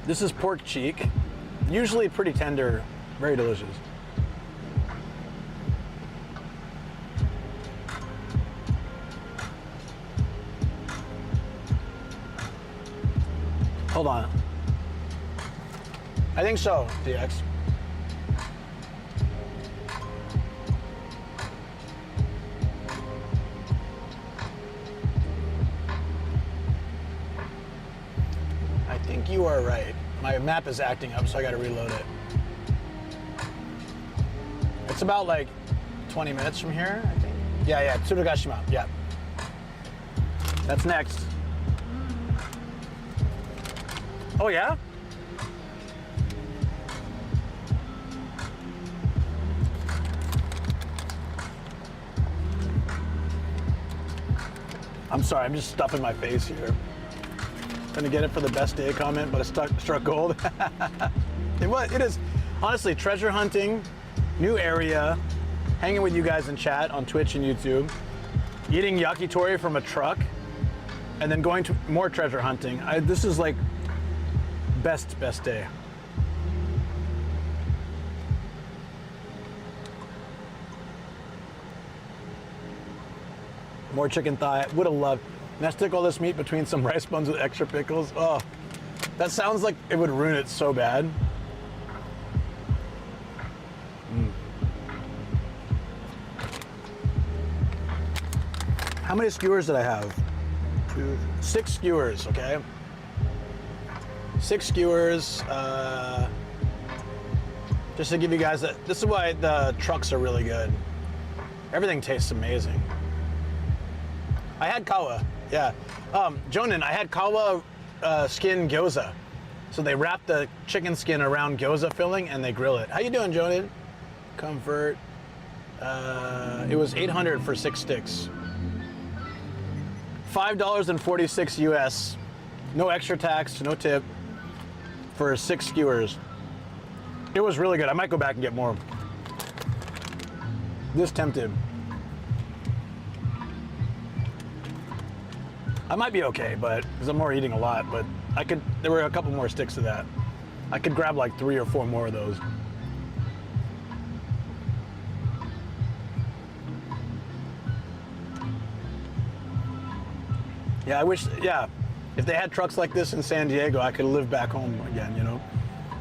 This is pork cheek. Usually pretty tender, very delicious. Hold on. I think so, DX. I think you are right. My map is acting up, so I gotta reload it. It's about like 20 minutes from here, I think. Yeah, Tsurugashima, yeah. That's next. Oh yeah? I'm sorry, I'm just stuffing my face here. Gonna get it for the best day comment, but it struck gold. It is, honestly, treasure hunting, new area, hanging with you guys in chat on Twitch and YouTube, eating yakitori from a truck, and then going to more treasure hunting. This is like best day. More chicken thigh. Would have loved. Can I stick all this meat between some rice buns with extra pickles? Oh, that sounds like it would ruin it so bad. How many skewers did I have? 6 skewers, okay? 6 skewers. Just to give you guys this is why the trucks are really good. Everything tastes amazing. I had kawa, yeah. Jonin, I had kawa skin gyoza. So they wrap the chicken skin around gyoza filling and they grill it. How you doing, Jonin? Comfort. It was $800 for 6 sticks. $5.46 US. No extra tax, no tip for 6 skewers. It was really good. I might go back and get more. This tempted. I might be okay, but because I'm more eating a lot, but there were a couple more sticks of that. I could grab like 3 or 4 more of those. Yeah, I wish, if they had trucks like this in San Diego, I could live back home again, you know?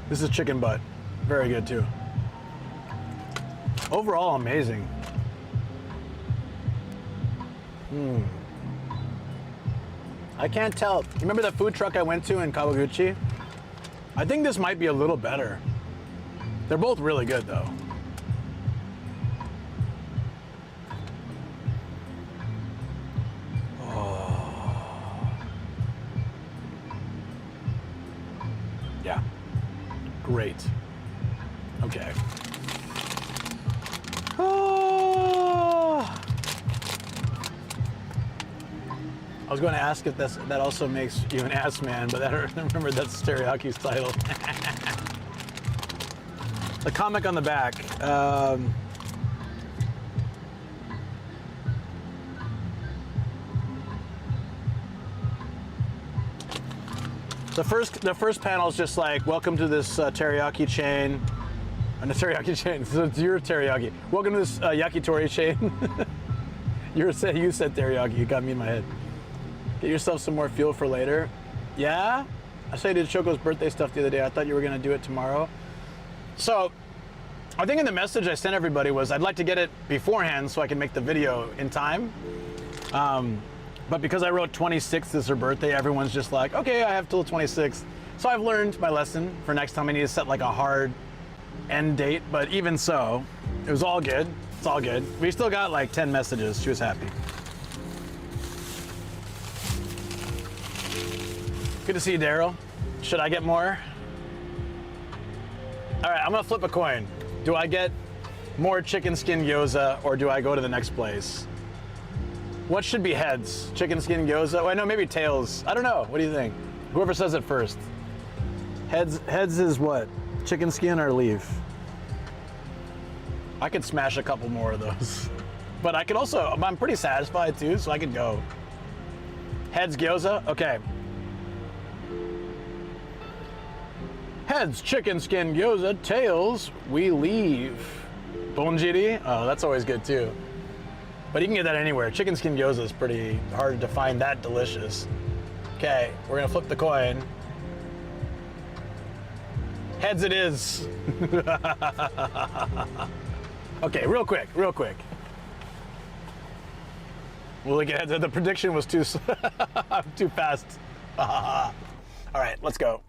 This is chicken butt. Very good too. Overall, amazing. I can't tell. Remember that food truck I went to in Kawagoe? I think this might be a little better. They're both really good though. Yeah, great. Okay. I was going to ask if that also makes you an ass man, but I remember that's Teriyaki's title. The comic on the back. The first panel is just like, welcome to this teriyaki chain. And the teriyaki chain, so it's your teriyaki. Welcome to this yakitori chain. You said teriyaki, you got me in my head. Get yourself some more fuel for later. Yeah? I saw you did Choco's birthday stuff the other day. I thought you were gonna do it tomorrow. So, I think in the message I sent everybody was I'd like to get it beforehand so I can make the video in time. But because I wrote 26th is her birthday, everyone's just like, okay, I have till 26th. So I've learned my lesson. For next time I need to set like a hard end date, but even so, it was all good. It's all good. We still got like 10 messages. She was happy. Good to see you, Daryl. Should I get more? All right, I'm gonna flip a coin. Do I get more chicken skin gyoza or do I go to the next place? What should be heads? Chicken skin gyoza? Oh, I know, maybe tails. I don't know. What do you think? Whoever says it first. Heads is what? Chicken skin or leaf? I could smash a couple more of those. But I could also, I'm pretty satisfied too, so I could go. Heads gyoza? Okay. Heads, chicken skin gyoza. Tails, we leave. Bonjiri? Oh, that's always good too. But you can get that anywhere. Chicken skin gyoza is pretty hard to find that delicious. Okay, we're gonna flip the coin. Heads it is. Okay, real quick. Will it get, the prediction was too too fast. All right, let's go.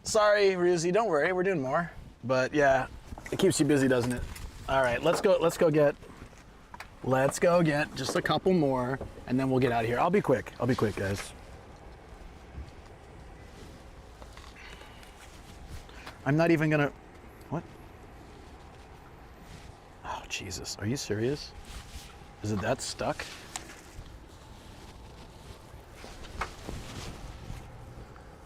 Sorry, Ruzi, don't worry, we're doing more. But yeah, it keeps you busy, doesn't it? All right, let's go get just a couple more and then we'll get out of here. I'll be quick, guys. I'm not even gonna, what? Oh, Jesus, are you serious? Is it that stuck?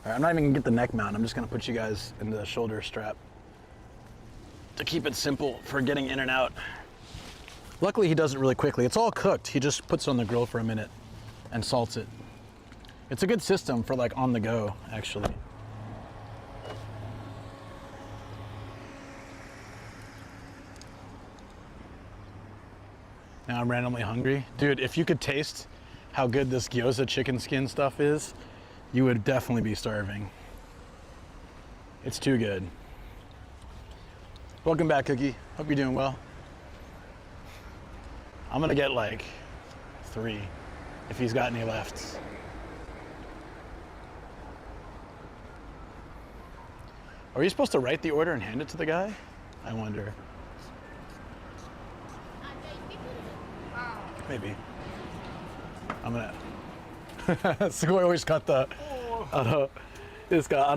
All right, I'm not even gonna get the neck mount. I'm just gonna put you guys in the shoulder strap to keep it simple for getting in and out. Luckily, he does it really quickly. It's all cooked. He just puts it on the grill for a minute and salts it. It's a good system for like on the go, actually. Now I'm randomly hungry. Dude, if you could taste how good this gyoza chicken skin stuff is, you would definitely be starving. It's too good. Welcome back, Cookie. Hope you're doing well. I'm gonna get like 3 if he's got any left. Are you supposed to write the order and hand it to the guy? I wonder. Maybe. I'm gonna. すごい美味しかった。いいですか？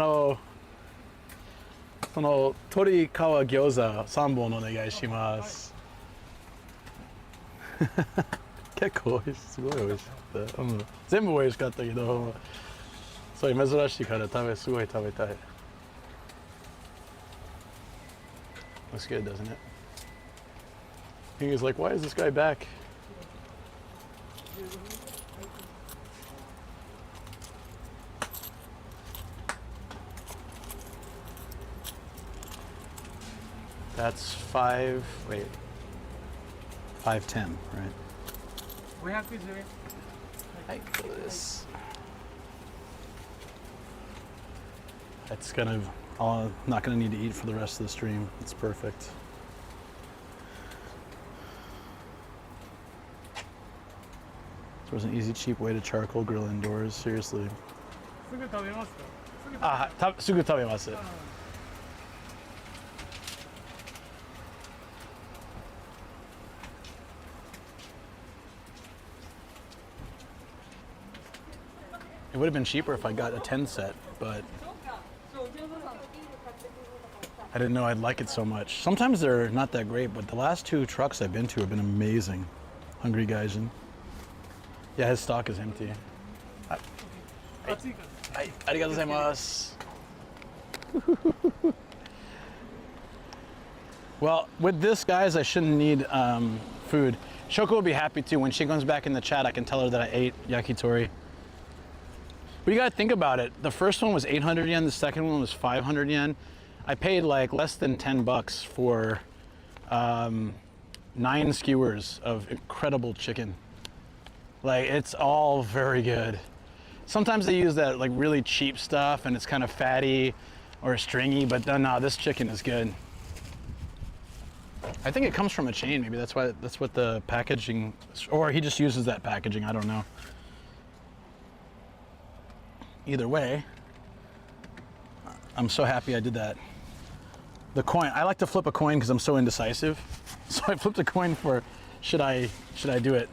その鶏皮餃子3本お願いします。結構美味しい、すごい美味しかった。全部美味しかったけど、そういう珍しいからすごい食べたい。Looks good, doesn't it? He was like, why is this guy back? That's 5, wait, 510, right? We have pizza. I for this. That's gonna, I'm not gonna need to eat for the rest of the stream. It's perfect. There was an easy, cheap way to charcoal grill indoors. Seriously. すぐ食べますか？すぐ食べあ、すぐ食べます。It would have been cheaper if I got a 10 set, but I didn't know I'd like it so much. Sometimes they're not that great, but the last 2 trucks I've been to have been amazing. Hungry Gaijin. Yeah, his stock is empty. 暑いから。はい、ありがとうございます。Well, with this, guys, I shouldn't need food. Shoko will be happy too. When she comes back in the chat, I can tell her that I ate yakitori. But you gotta think about it. The first one was 800 yen, the second one was 500 yen. I paid like less than 10 bucks for 9 skewers of incredible chicken. Like, it's all very good. Sometimes they use that like really cheap stuff and it's kind of fatty or stringy, but no, this chicken is good. I think it comes from a chain, maybe that's what the packaging, or he just uses that packaging, I don't know. Either way, I'm so happy I did that. The coin, I like to flip a coin because I'm so indecisive. So I flipped a coin for should I do it?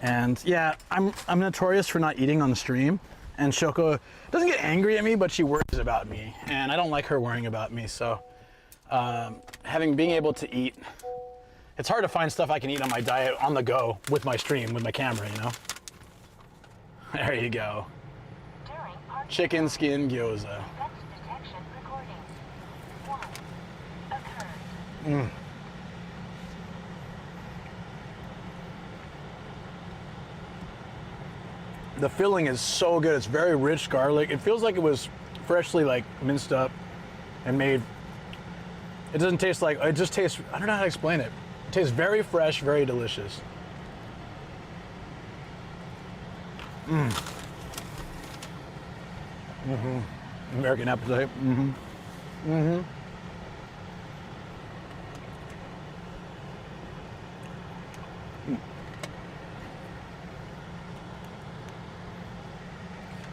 And yeah, I'm notorious for not eating on the stream, and Shoko doesn't get angry at me, but she worries about me, and I don't like her worrying about me. So being able to eat, it's hard to find stuff I can eat on my diet on the go with my stream, with my camera, you know? There you go. Chicken skin gyoza. The filling is so good. It's very rich garlic. It feels like it was freshly like minced up and made. It doesn't taste like, it just tastes, I don't know how to explain it. It tastes very fresh, very delicious. American appetite.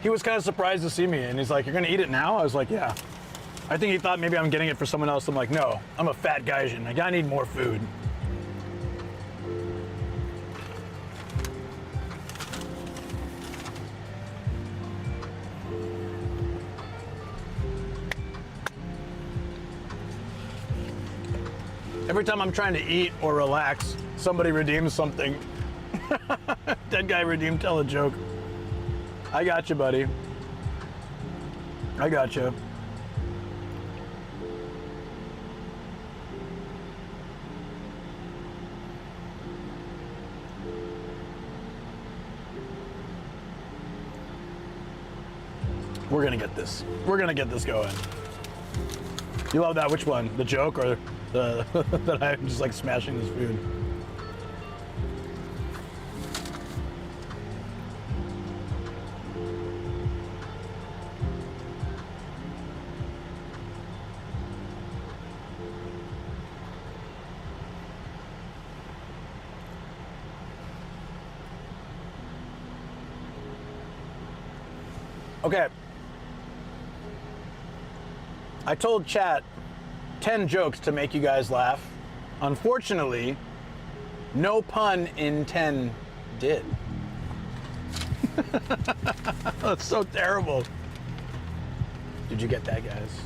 He was kind of surprised to see me, and he's like, "You're gonna eat it now?" I was like, "Yeah." I think he thought maybe I'm getting it for someone else. I'm like, "No, I'm a fat Gaijin. Like, I need more food." Every time I'm trying to eat or relax, somebody redeems something. Dead guy redeemed, tell a joke. I got you, buddy. I got you. We're gonna get this. We're gonna get this going. You love that? Which one? The joke or the that I'm just like smashing this food? Okay. I told chat 10 jokes to make you guys laugh. Unfortunately, no pun in 10 did. That's so terrible. Did you get that, guys?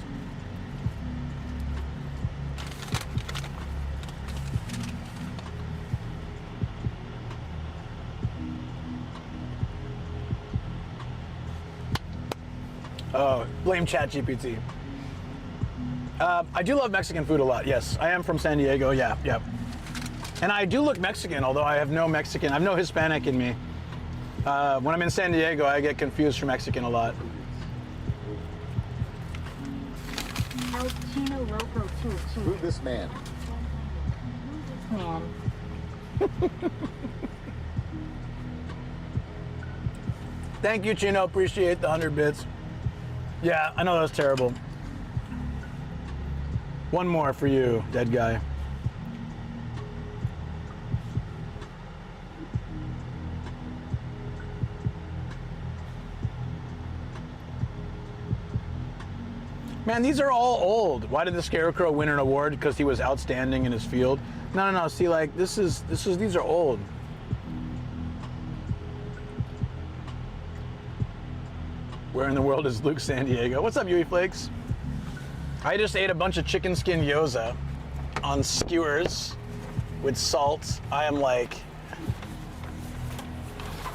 Oh, blame ChatGPT. I do love Mexican food a lot. Yes, I am from San Diego. Yeah. And I do look Mexican, although I have no Mexican. I have no Hispanic in me. When I'm in San Diego, I get confused for Mexican a lot. El Chino Loco Who's this man? Man. Thank you, Chino. Appreciate the 100 bits. Yeah, I know that was terrible. One more for you, dead guy. Man, these are all old. Why did the Scarecrow win an award? Because he was outstanding in his field? No. See, like, these are old. Where in the world is Luke San Diego? What's up, Yui Flakes? I just ate a bunch of chicken skin gyoza on skewers with salt. I am like,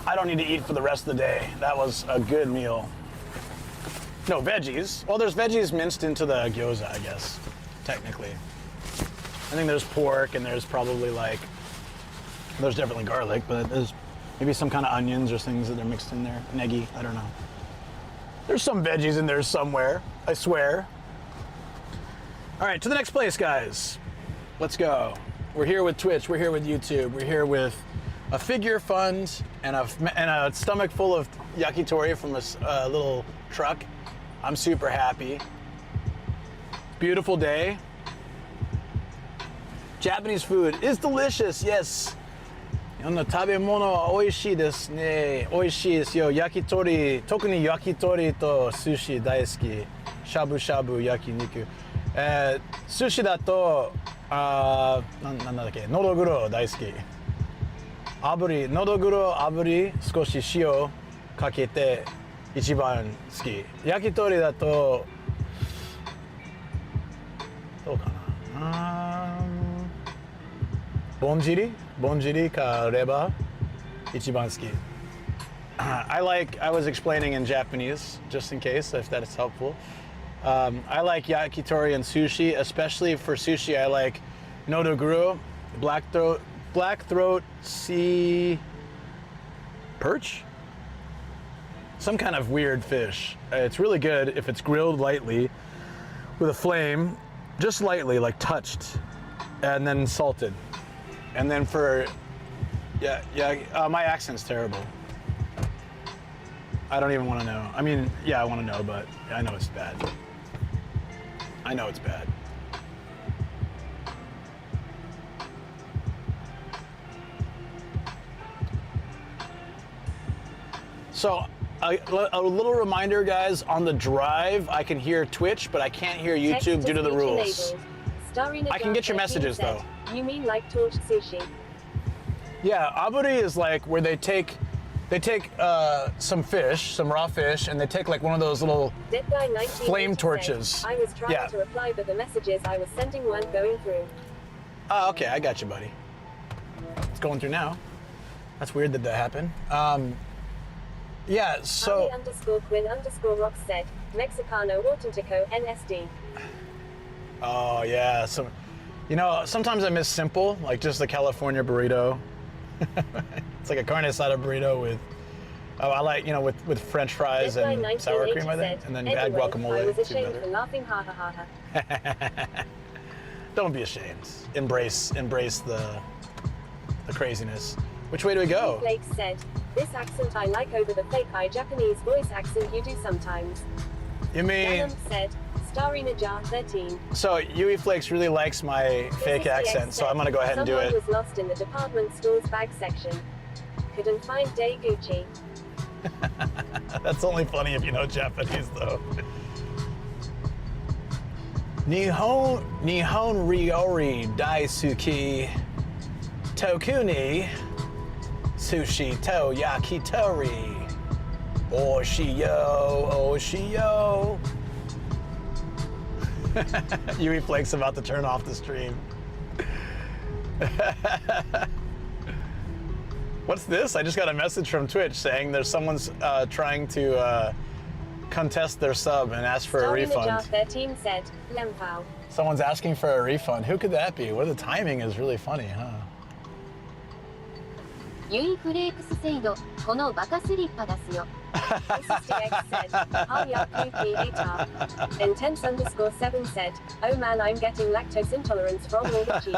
I don't need to eat for the rest of the day. That was a good meal. No, veggies. Well, there's veggies minced into the gyoza, I guess, technically. I think there's pork and there's probably like, there's definitely garlic, but there's maybe some kind of onions or things that are mixed in there. Negi, I don't know. There's some veggies in there somewhere, I swear. All right, to the next place, guys. Let's go. We're here with Twitch, we're here with YouTube, we're here with a figure fund and a stomach full of yakitori from a little truck. I'm super happy. Beautiful day. Japanese food is delicious, yes. 食べ物は美味しいですね。美味しいですよ。焼き鳥、特に焼き鳥と寿司大好き。しゃぶしゃぶ焼肉。寿司だとなんだっけ、のどぐろ大好き。炙り、のどぐろ炙り、少し塩かけて一番好き。焼き鳥だとどうかな。ぼんじりかレバ一番好き。I was explaining in Japanese, just in case, if that is helpful. I like yakitori and sushi, especially for sushi. I like nodoguro, blackthroat sea perch? Some kind of weird fish. It's really good if it's grilled lightly with a flame, just lightly, like touched, and then salted. And then for, my accent's terrible. I don't even want to know. I mean, yeah, I want to know, but I know it's bad. I know it's bad. So, a little reminder, guys, on the drive, I can hear Twitch, but I can't hear YouTube due to the rules. I can get your messages, though. You mean like torched sushi? Yeah, aburi is like where they take some fish, some raw fish, and they take like one of those little flame torches. I was trying to reply, but the messages I was sending weren't going through. Oh, okay, I got you, buddy. It's going through now. That's weird that happened. Yeah, so... _Quinn_Rox said, Mexicano Authentico NSD. Oh, yeah. So, you know, sometimes I miss simple, like just the California burrito. It's like a carne asada burrito with, I like, you know, with French fries and sour cream, I think, and then add guacamole. I was ashamed for laughing, ha ha ha. Don't be ashamed. Embrace the craziness. Which way do we go? Flake said, this accent I like over the fake high Japanese voice accent you do sometimes. You mean? Ganam said, Starina Jar 13. So Yui Flakes really likes my fake accent, so I'm gonna go ahead and do it. Someone was lost in the department store's bag section. Couldn't find Day Gucci. That's only funny if you know Japanese, though. Nihon ryori daisuki tokuni sushi to yakitori oshiyo. Yui Flake's about to turn off the stream. What's this? I just got a message from Twitch saying there's someone's trying to contest their sub and ask for a refund. Their team said, Lempao. Someone's asking for a refund. Who could that be? Well, the timing is really funny, huh? ユイフレークスセイド、このバカスリッパですよ。SSDX said, Hiya PPHR. Intense_7 said, oh man, I'm getting lactose intolerance from all the cheese.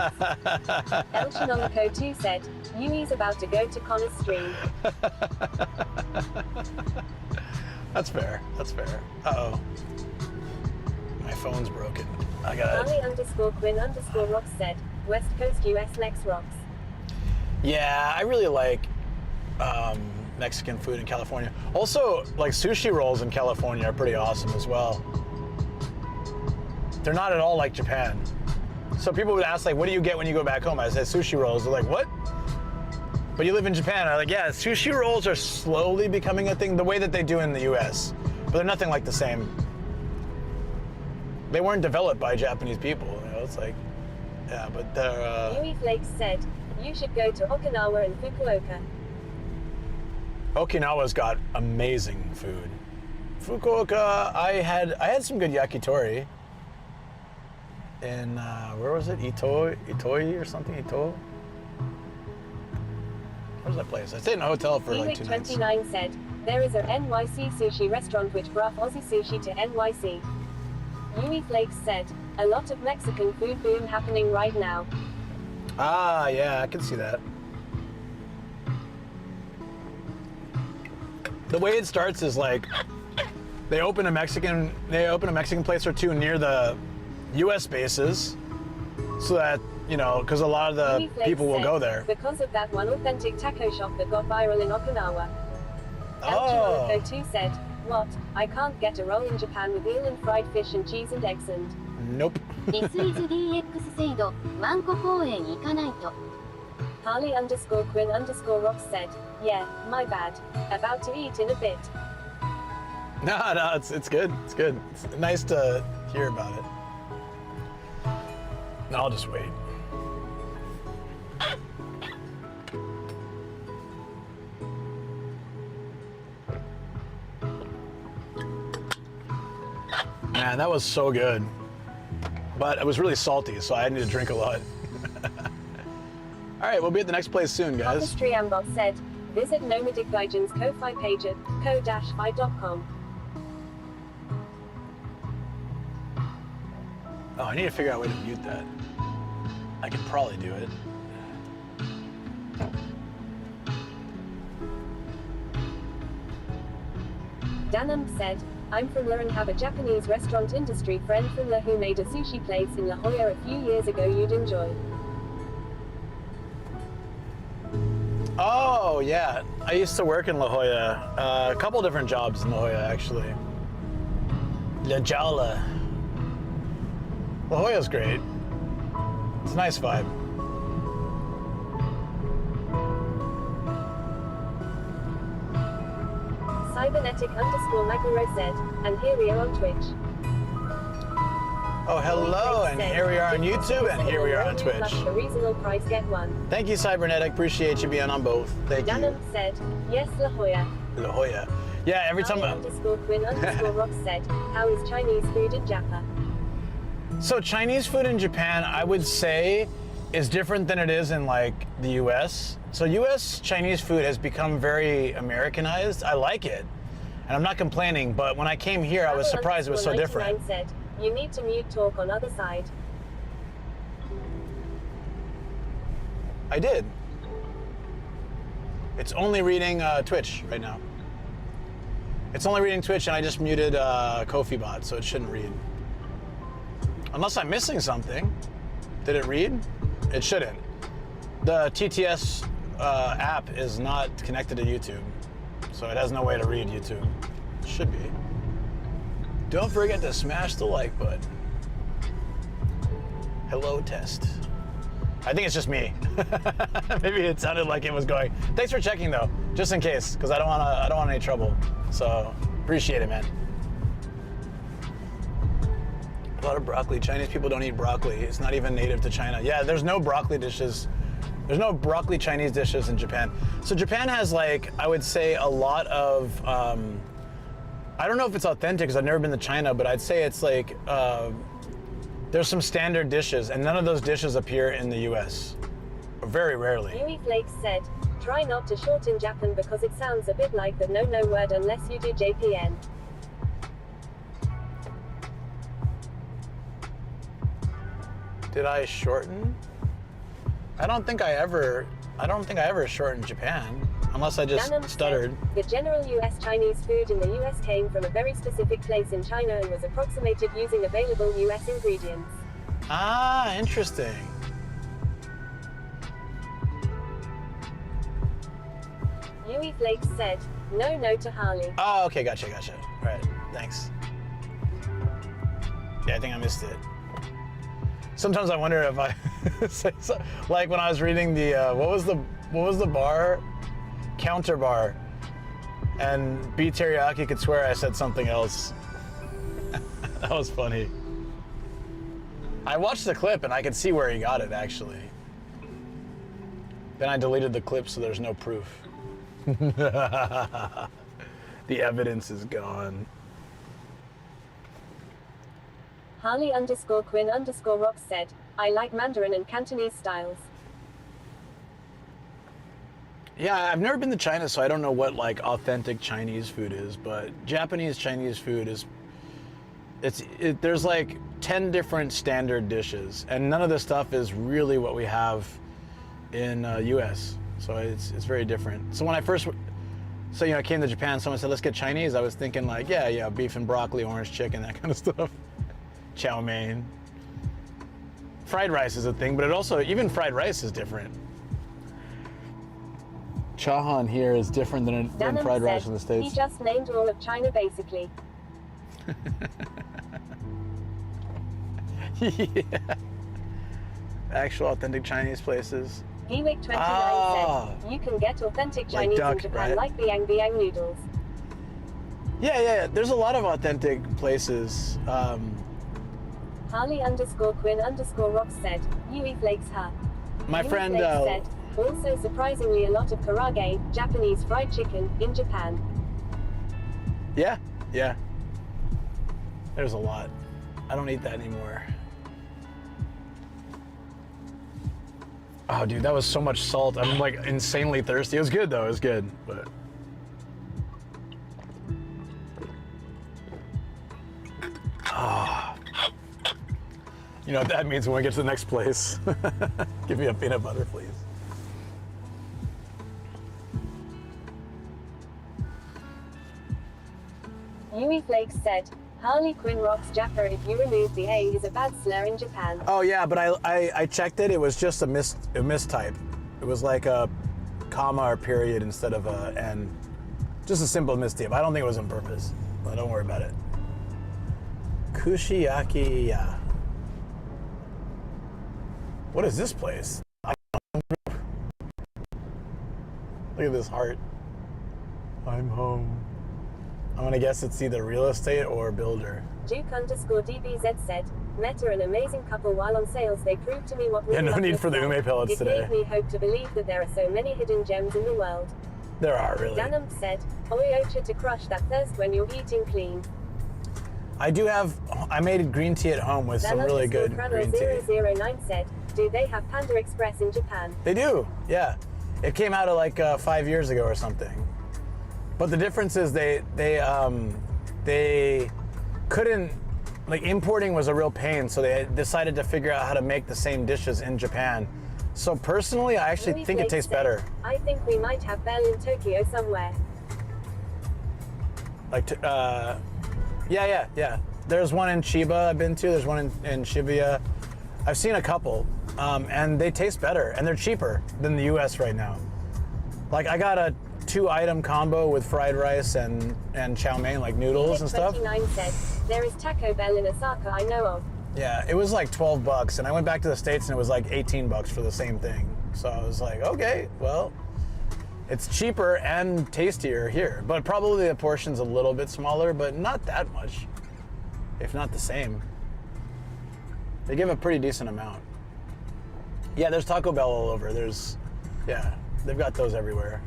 El Chinolico 2 said, Yui's about to go to Connor's stream. That's fair. That's fair. Uh-oh. My phone's broken. I got it. Ali_Quinn_Rox said, West Coast US next rocks. Yeah, I really like Mexican food in California. Also, like sushi rolls in California are pretty awesome as well. They're not at all like Japan. So people would ask, like, what do you get when you go back home? I said sushi rolls. They're like, what? But you live in Japan. I'm like, yeah, sushi rolls are slowly becoming a thing the way that they do in the US. But they're nothing like the same. They weren't developed by Japanese people. You know, it's like, yeah, but they're... Yui Flakes said, you should go to Okinawa and Fukuoka. Okinawa's got amazing food. Fukuoka, I had some good yakitori. In, where was it? Itoi or something? Ito? Where's that place? I stayed in a hotel for like 2 nights. 29 said, there is a NYC sushi restaurant which brought Aussie sushi to NYC. Yui Flakes said, a lot of Mexican food boom happening right now. Ah, yeah, I can see that. The way it starts is like they open a Mexican place or two near the U.S. bases, so that, you know, because a lot of the people will go there. Because of that one authentic taco shop that got viral in Okinawa. Oh. Alchimonico 2 said, what? I can't get a roll in Japan with eel and fried fish and cheese and eggs and... Nope. SSDX 制度、ワンコ公園行かないと。Harley_Quinn_Rox said, yeah, my bad. About to eat in a bit. No, it's good. It's good. It's nice to hear about it. No, I'll just wait. Man, that was so good. But it was really salty, so I need to drink a lot. All right, we'll be at the next place soon, guys. Triambot said, visit Nomadic Gaijin's Ko-Fi page at ko-fi.com. Oh, I need to figure out a way to mute that. I could probably do it. Danam said, I'm from La and have a Japanese restaurant industry friend from La who made a sushi place in La Jolla a few years ago you'd enjoy. Oh, yeah. I used to work in La Jolla. A couple different jobs in La Jolla, actually. La Jolla. La Jolla's great. It's a nice vibe. Cybernetic_Maguro said, and here we are on Twitch. Oh, hello, and here we are on YouTube, and here we are on Twitch. A reasonable price, get one. Thank you, Cybernetic. Appreciate you being on both. Thank you. Danam said, yes, La Jolla. La Jolla. Yeah, every time. Harley_Quinn_Rox said, how is Chinese food in Japan? So Chinese food in Japan, I would say, is different than it is in like the US. So US Chinese food has become very Americanized. I like it, and I'm not complaining, but when I came here, I was surprised it was so different. Said, you need to mute talk on other side. I did. It's only reading Twitch right now. It's only reading Twitch, and I just muted Ko-fi bot, so it shouldn't read. Unless I'm missing something. Did it read? It shouldn't. The TTS app is not connected to YouTube, so it has no way to read YouTube. It should be. Don't forget to smash the like button. Hello, test. I think it's just me. Maybe it sounded like it was going. Thanks for checking though, just in case, because I don't want any trouble. So appreciate it, man. A lot of broccoli. Chinese people don't eat broccoli. It's not even native to China. Yeah, there's no broccoli dishes. There's no broccoli Chinese dishes in Japan. So Japan has, like, I would say a lot of, I don't know if it's authentic because I've never been to China, but I'd say it's like, there's some standard dishes, and none of those dishes appear in the US. Very rarely. Yui Flakes said, try not to shorten Japan because it sounds a bit like the no word unless you do JPN. Did I shorten? I don't think I ever shortened Japan, unless I just stuttered. Said, the general US Chinese food in the US came from a very specific place in China and was approximated using available US ingredients. Ah, interesting. Yui Flakes said, no to Harley. Oh, okay, gotcha. All right, thanks. Yeah, I think I missed it. Sometimes I wonder if I say so, like when I was reading the what was the bar? Counter bar. And B Teriyaki could swear I said something else. That was funny. I watched the clip and I could see where he got it actually. Then I deleted the clip so there's no proof. The evidence is gone. Harley_Quinn_Rock said, I like Mandarin and Cantonese styles. Yeah, I've never been to China, so I don't know what like authentic Chinese food is, but Japanese Chinese food is, there's like 10 different standard dishes, and none of this stuff is really what we have in US, so it's very different. So when I first, came to Japan, someone said, let's get Chinese, I was thinking like, yeah, beef and broccoli, orange chicken, that kind of stuff. Chow mein. Fried rice is a thing, but it also, even fried rice is different. Chahan here is different than fried rice in the States. He just named all of China basically. Yeah. Actual authentic Chinese places. Gewick 29 said, you can get authentic Chinese duck, in Japan right? like Biang Biang noodles. Yeah, there's a lot of authentic places. Harley_Quinn_Rock said, Yui Flakes ha. My Yui friend, Flakes said, also surprisingly a lot of karage, Japanese fried chicken, in Japan. yeah. There's a lot. I don't eat that anymore. Oh, dude, that was so much salt. I'm like insanely thirsty. It was good though. It was good, but. Ah. You know what that means when we get to the next place. Give me a peanut butter, please. Yui Flakes said, Harley Quinn rocks Japa if you remove the A is a bad slur in Japan. Oh yeah, but I checked it. It was just a mistype. It was like a comma or period instead of a N. Just a simple mistype. I don't think it was on purpose. But don't worry about it. Kushiyaki, yeah. What is this place? Look at this heart. I'm home. I'm gonna guess it's either real estate or builder. Duke_DBZ said, met an amazing couple while on sales. They proved to me what Yeah, no love need looks for the like. ume pellets it today. It gave me hope to believe that there are so many hidden gems in the world. There are, really. Danum said, Oi Ocha to crush that thirst when you're eating clean. I made green tea at home with some really good green tea. 009 said, do they have Panda Express in Japan? They do, yeah. It came out like 5 years ago or something. But the difference is they couldn't, like importing was a real pain, so they decided to figure out how to make the same dishes in Japan. So personally, I actually Louis think it Blake tastes said, better. I think we might have Bell in Tokyo somewhere. Like, yeah. There's one in Chiba I've been to. There's one in Shibuya. I've seen a couple, and they taste better, and they're cheaper than the U.S. right now. Like, I got a 2-item combo with fried rice and chow mein, like noodles and stuff. 29 said, there is Taco Bell in Osaka I know of. Yeah, it was like $12, and I went back to the States and it was like $18 for the same thing. So I was like, okay, well, it's cheaper and tastier here, but probably the portion's a little bit smaller, but not that much, if not the same. They give a pretty decent amount. Yeah, there's Taco Bell all over. Yeah, they've got those everywhere.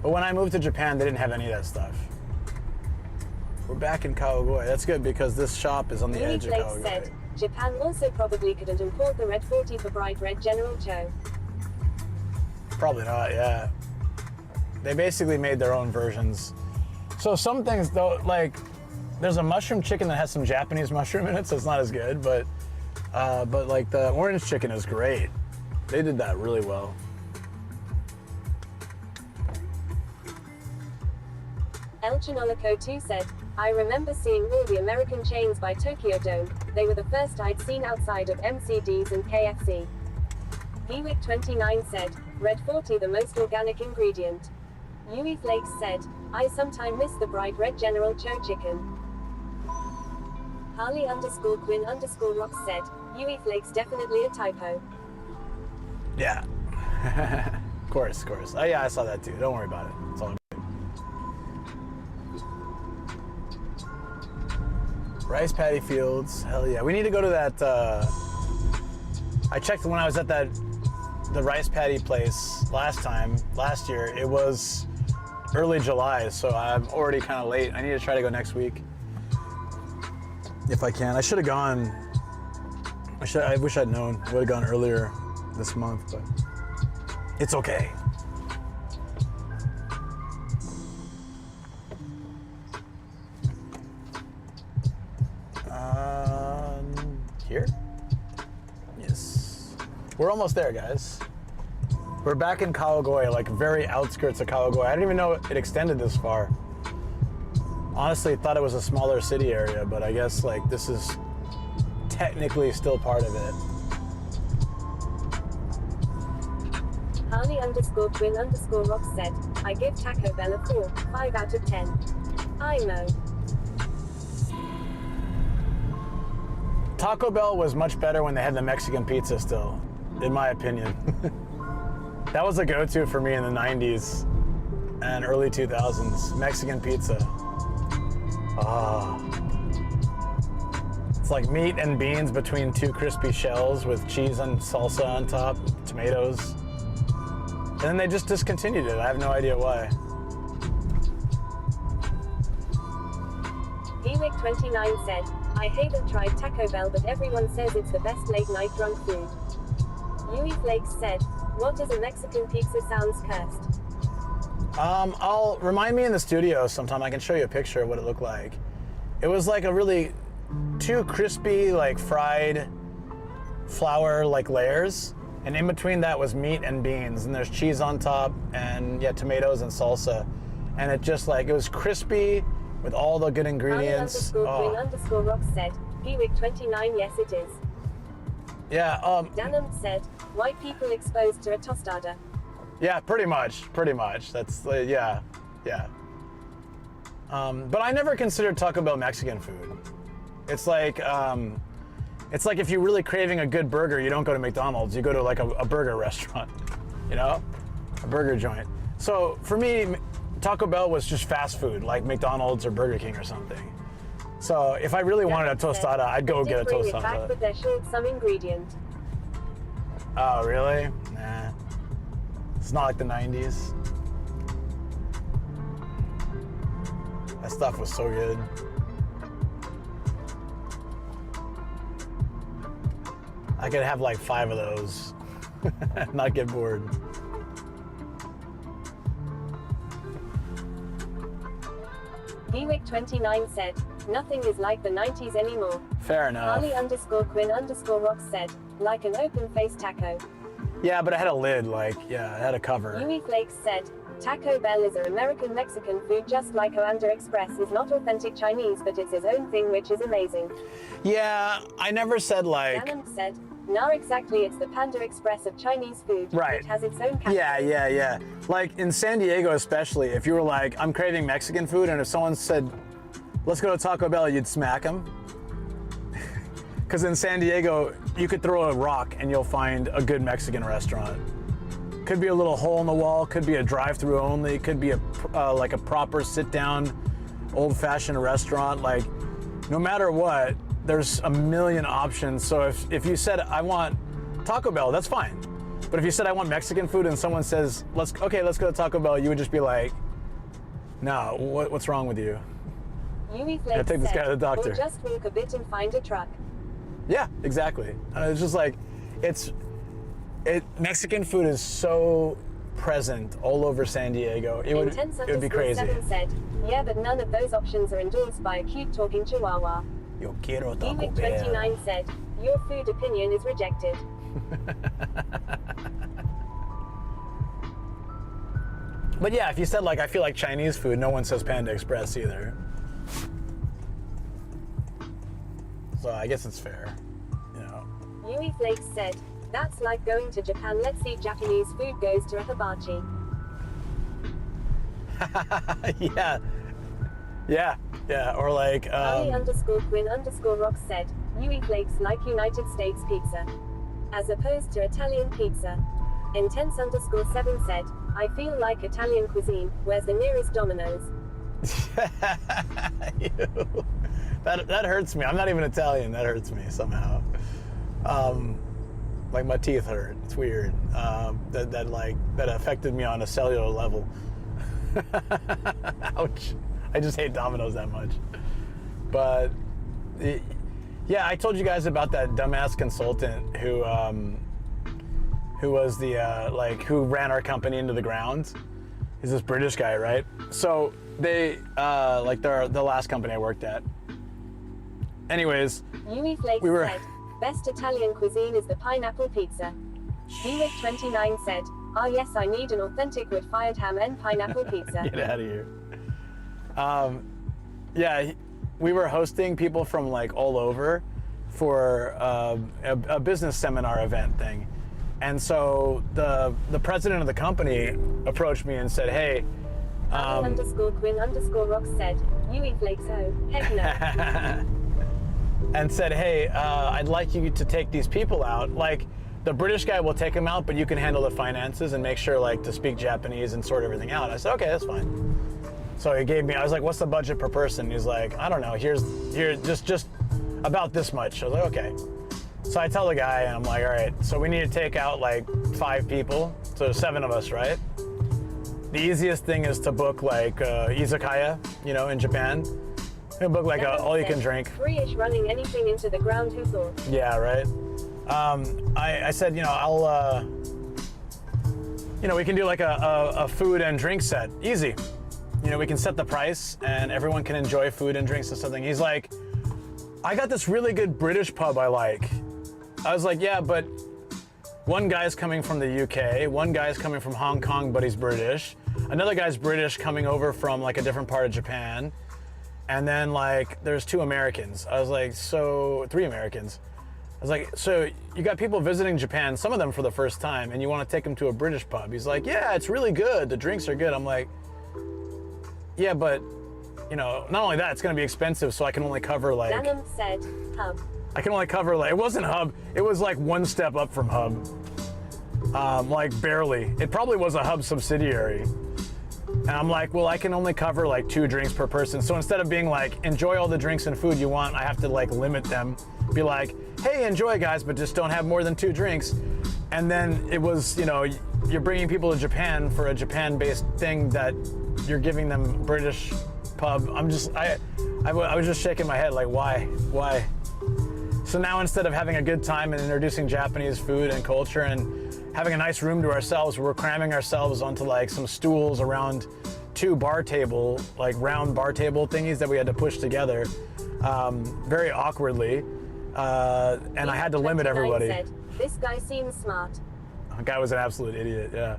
But when I moved to Japan, they didn't have any of that stuff. We're back in Kawagoe. That's good because this shop is on the edge of Kawagoe. Said, Japan also probably couldn't import the Red 40 for bright red General Cho. Probably not, yeah. They basically made their own versions. So some things though, like there's a mushroom chicken that has some Japanese mushroom in it, so it's not as good, but like the orange chicken is great. They did that really well. El Chinolico 2 said, I remember seeing all the American chains by Tokyo Dome. They were the first I'd seen outside of MCDs and KFC. Hewick 29 said, Red 40 the most organic ingredient. Yui Flakes said, I sometimes miss the bright red General Cho chicken. Harley_Quinn_Rock said, UE Flakes definitely a typo. Yeah. Of course. Oh yeah, I saw that too. Don't worry about it. It's all good. Rice paddy fields. Hell yeah. We need to go to that. I checked when I was at the rice paddy place last year. It was early July, so I'm already kind of late. I need to try to go next week if I can. I should have gone. I wish I'd known. I would have gone earlier this month, but it's okay. Here? Yes. We're almost there, guys. We're back in Kawagoe, like very outskirts of Kawagoe. I didn't even know it extended this far. Honestly, thought it was a smaller city area, but I guess like this is technically still part of it. Harley_Quinn_Rock said, I give Taco Bell a 4, 5 out of 10. I know. Taco Bell was much better when they had the Mexican pizza still, in my opinion. That was a go-to for me in the 90s and early 2000s, Mexican pizza. Ah. It's like meat and beans between two crispy shells with cheese and salsa on top, tomatoes. And then they just discontinued it. I have no idea why. Ewick29 said, I haven't tried Taco Bell, but everyone says it's the best late night drunk food. UE Flakes said, what is a Mexican pizza? Sounds cursed. I'll remind me in the studio sometime. I can show you a picture of what it looked like. It was like a really two crispy, like fried flour like layers. And in between that was meat and beans, and there's cheese on top, and yeah, tomatoes and salsa. And it just like, it was crispy with all the good ingredients. Harley_Quinn_Rock said, Ewick29, yes it is. Yeah, Danum said, white people exposed to a tostada. yeah, pretty much. That's, yeah. But I never considered Taco Bell Mexican food. It's like if you're really craving a good burger, you don't go to McDonald's, you go to like a burger restaurant, you know? A burger joint. So for me, Taco Bell was just fast food, like McDonald's or Burger King or something. So if I really wanted a tostada, I'd go get a tostada. Back, but they're short some ingredient. Oh, really? Nah. It's not like the 90s. That stuff was so good. I could have like 5 of those and not get bored. Ewick29 said, nothing is like the 90s anymore. Fair enough. Harley_Quinn_Rock said, like an open-faced taco. Yeah, but it had a lid, like, yeah, it had a cover. UE Flakes said, Taco Bell is an American Mexican food just like Panda Express is not authentic Chinese, but it's his own thing, which is amazing. Yeah, I never said like... Danum said, no, exactly, it's the Panda Express of Chinese food. Right. It has its own category. Yeah. Like in San Diego especially, if you were like, I'm craving Mexican food, and if someone said, let's go to Taco Bell, you'd smack them. Because in San Diego, you could throw a rock and you'll find a good Mexican restaurant. Could be a little hole in the wall, could be a drive-through only, could be like a proper sit-down, old-fashioned restaurant. Like, no matter what, there's a million options. So if you said, I want Taco Bell, that's fine. But if you said, I want Mexican food, and someone says, let's go to Taco Bell, you would just be like, no, what's wrong with you? UE Flakes take this guy to the doctor. Or just walk a bit and find a truck. Yeah, exactly. It's just like, Mexican food is so present all over San Diego. It would be crazy. 7 said, yeah, but none of those options are endorsed by a cute talking chihuahua. Yo quiero Taco Bell. Ewick29 said, your food opinion is rejected. But yeah, if you said like, I feel like Chinese food, no one says Panda Express either. So I guess it's fair, you know. UE Flakes said, that's like going to Japan. Let's see, Japanese food goes to a hibachi. Yeah. Yeah, or like, Ali_Quinn_Rock said, you eat flakes like United States pizza, as opposed to Italian pizza. Intense_7 said, I feel like Italian cuisine, where's the nearest Domino's? that hurts me. I'm not even Italian. That hurts me somehow. Like my teeth hurt. It's weird. That affected me on a cellular level. Ouch. I just hate Domino's that much. But yeah, I told you guys about that dumbass consultant who was the who ran our company into the ground. He's this British guy, right? So they they're the last company I worked at. Anyways, Yui Flakes said, best Italian cuisine is the pineapple pizza. Buick29 said, ah yes, I need an authentic wood-fired ham and pineapple pizza. Get out of here. Yeah, we were hosting people from like all over for a business seminar event thing. And so the president of the company approached me and said, hey, Ali_Quinn_Rock said, Yui Flakes, oh, heck no. and said, hey, I'd like you to take these people out. Like, the British guy will take them out, but you can handle the finances and make sure like to speak Japanese and sort everything out. I said, okay, that's fine. So he gave me, I was like, what's the budget per person? He's like, I don't know, here, just about this much. I was like, okay. So I tell the guy, and I'm like, all right, so we need to take out like 5 people, so 7 of us, right? The easiest thing is to book like izakaya, in Japan. You book like all you can drink. Free-ish running anything into the ground, who thought? Yeah, right. I said, I'll, we can do like a food and drink set, easy. We can set the price and everyone can enjoy food and drinks and something. He's like, I got this really good British pub I like. I was like, yeah, but one guy's coming from the UK, one guy's coming from Hong Kong, but he's British. Another guy's British coming over from like a different part of Japan. And then like, there's 2 Americans. I was like, so 3 Americans. I was like, so you got people visiting Japan, some of them for the first time, and you want to take them to a British pub. He's like, yeah, it's really good. The drinks are good. I'm like, yeah, but not only that, it's going to be expensive, so I can only cover like... Danum said, hub. I can only cover like, it wasn't hub, it was like 1 step up from hub. Like barely. It probably was a hub subsidiary. And I'm like, well, I can only cover like 2 drinks per person. So instead of being like, enjoy all the drinks and food you want, I have to like limit them. Be like, hey, enjoy guys, but just don't have more than 2 drinks. And then it was, you're bringing people to Japan for a Japan-based thing that you're giving them British pub. I was just shaking my head like, why? So now instead of having a good time and introducing Japanese food and culture and having a nice room to ourselves, we're cramming ourselves onto like some stools around 2 bar table, like round bar table thingies that we had to push together very awkwardly. And I had to limit everybody. Said, this guy seems smart. The guy was an absolute idiot, yeah.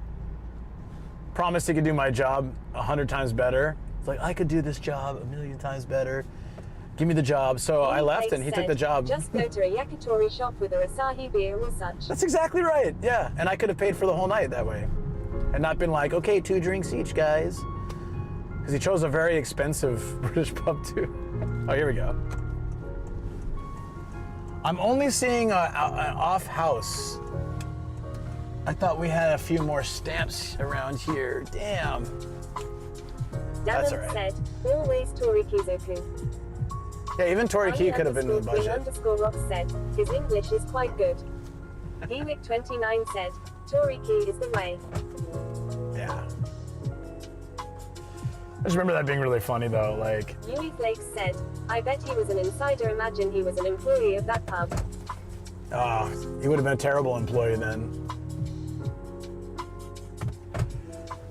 Promised he could do my job 100 times better. It's like, I could do this job 1,000,000 times better. Give me the job. So I left and he took the job. Just go to a Yakitori shop with a Asahi beer or such. That's exactly right, yeah. And I could have paid for the whole night that way. And not been like, okay, 2 drinks each, guys. Because he chose a very expensive British pub too. Oh, here we go. I'm only seeing an off house. I thought we had a few more stamps around here. Damn. That's all right. Said, always Torikizoku. Yeah, even Toriki could have been in the budget. _Rock said, his English is quite good. Hewick29 said, Toriki is the way. Yeah. I just remember that being really funny though, like... Yui Flakes said, I bet he was an insider, imagine he was an employee of that pub. Oh, he would have been a terrible employee then.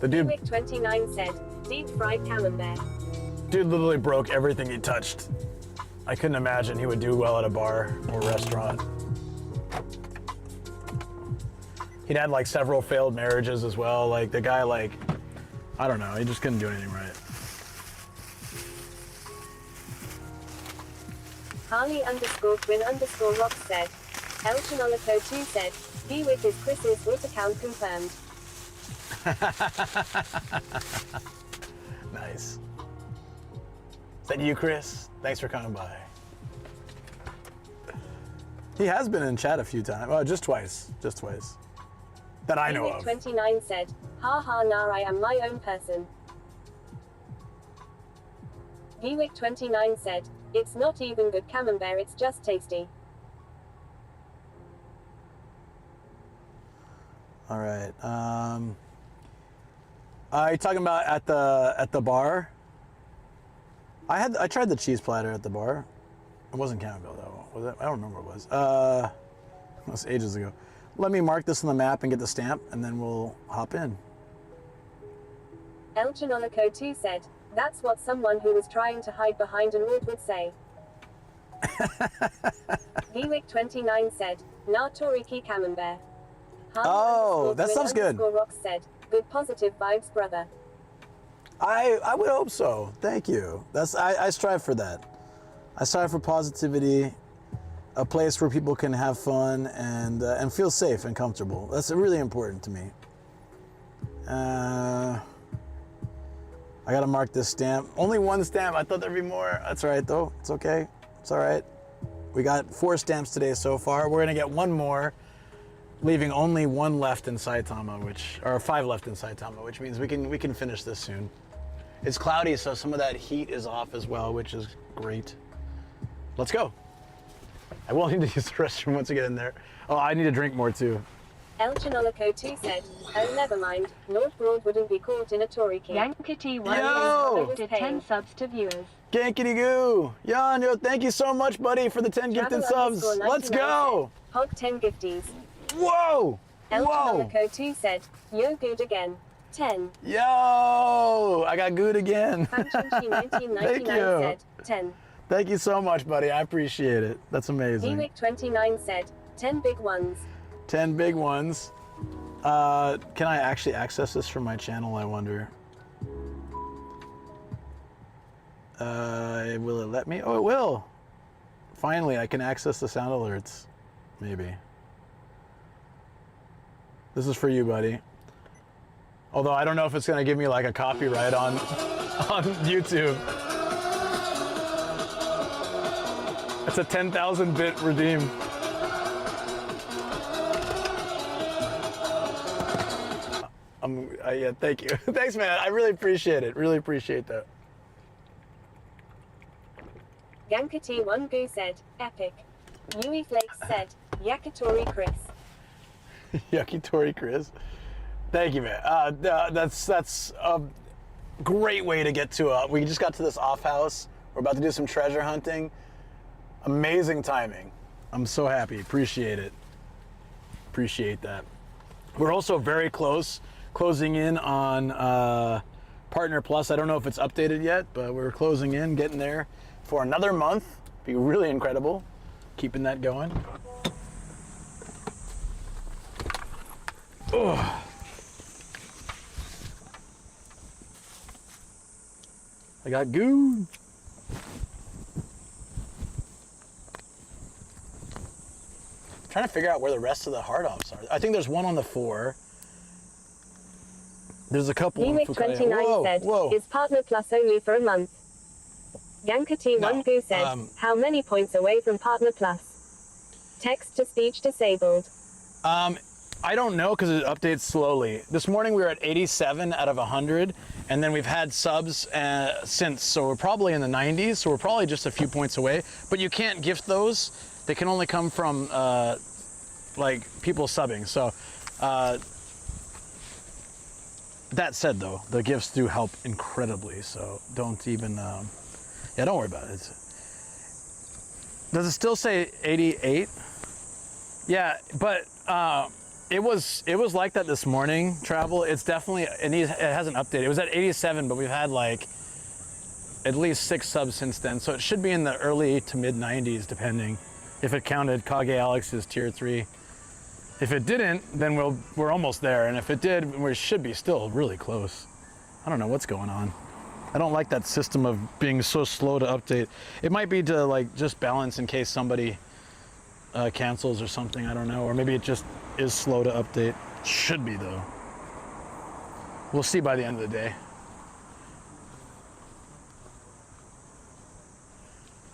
The dude... Hewick29 said, deep fried camembert. Dude literally broke everything he touched. I couldn't imagine he would do well at a bar or restaurant. He'd had like several failed marriages as well. Like the guy, like, I don't know, he just couldn't do anything right. Harley_Quinn_Rock said, Elchinolico2 said, Hewick is Chris's root account confirmed. Nice. that you, Chris? Thanks for coming by. He has been in chat a few times. Well, just twice. Just twice. That I know of. 29 said, ha ha nah, I am my own person. Gewick29 said, it's not even good camembert, it's just tasty. All right. Are you talking about at the bar? I tried the cheese platter at the bar. It wasn't camembert though. Was it? I don't remember what it was. It was ages ago. Let me mark this on the map and get the stamp, and then we'll hop in. El Chanolico 2 said, that's what someone who was trying to hide behind an orb would say. Gewick29 said, nah Toriki camembert. Oh, that sounds good. Rox said, good positive vibes, brother. I would hope so. Thank you. I strive for that. I strive for positivity, a place where people can have fun and feel safe and comfortable. That's really important to me. I gotta mark this stamp. Only one stamp. I thought there'd be more. That's all right though. It's okay. It's all right. We got 4 stamps today so far. We're gonna get one more, leaving only 1 left in Saitama, or 5 left in Saitama, which means we can finish this soon. It's cloudy, so some of that heat is off as well, which is great. Let's go. I will need to use the restroom once I get in there. Oh, I need to drink more too. El Chanolico 2 said, oh never mind, Lord Broad wouldn't be caught in a Toriki. Yankity Yo! 1 gifted 10 subs to viewers. Gankity goo! Yo, thank you so much, buddy, for the 10 gifted subs. Let's go! Hog 10 gifties. Whoa! El Whoa! Chanolico 2 said, yo good again. 10. Yo! I got good again. Fanchunchi 1999 said, 10. Thank you so much, buddy. I appreciate it. That's amazing. Gewick29 said, 10 big ones. 10 big ones. Can I actually access this from my channel, I wonder? Will it let me? Oh, it will. Finally, I can access the sound alerts. Maybe. This is for you, buddy. Although I don't know if it's gonna give me like a copyright on YouTube. It's a 10,000 bit redeem. Yeah, thank you. Thanks, man. I really appreciate it. Really appreciate that. Gankati 1 Goo said, epic. Yui Flakes said, Yakitori Chris. Yakitori Chris. Thank you, man. That's a great way to get to we just got to this off house. We're about to do some treasure hunting. Amazing timing. I'm so happy. Appreciate it. Appreciate that. We're also very closing in on Partner Plus. I don't know if it's updated yet, but we're closing in, getting there for another month. Be really incredible. Keeping that going. Oh. I got goo. Trying to figure out where the rest of the hard offs are. I think there's one on the 4. There's a couple on Fukaya. 29 said, is Partner Plus only for a month? Yankati 1 Goo said, how many points away from Partner Plus? Text to speech disabled. I don't know because it updates slowly. This morning we were at 87 out of 100, and then we've had subs since, so we're probably in the 90s, so we're probably just a few points away. But you can't gift those. They can only come from like people subbing. So that said though, the gifts do help incredibly. So don't even, yeah, don't worry about it. Does it still say 88? Yeah, but it was like that this morning, Travel. It's definitely, it hasn't updated. It was at 87, but we've had like at least 6 subs since then. So it should be in the early to mid 90s, depending. If it counted Kage Alex's tier 3. If it didn't, then we're almost there. And if it did, we should be still really close. I don't know what's going on. I don't like that system of being so slow to update. It might be to like just balance in case somebody cancels or something, I don't know. Or maybe it just is slow to update. Should be though. We'll see by the end of the day.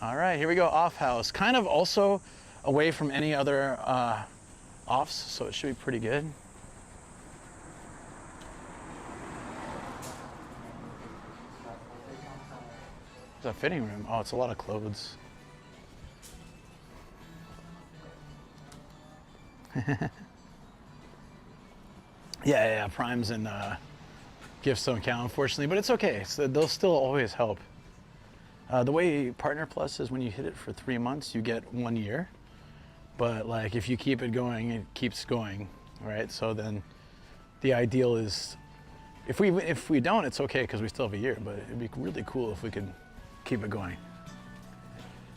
All right, here we go, off house. Kind of also away from any other offs, so it should be pretty good. There's a fitting room. Oh, it's a lot of clothes. Yeah, primes and gifts don't count, unfortunately, but it's okay. So they'll still always help. The way Partner Plus is, when you hit it for 3 months, you get 1 year. But like, if you keep it going, it keeps going, right? So then the ideal is, if we don't, it's okay because we still have a year. But it'd be really cool if we could keep it going.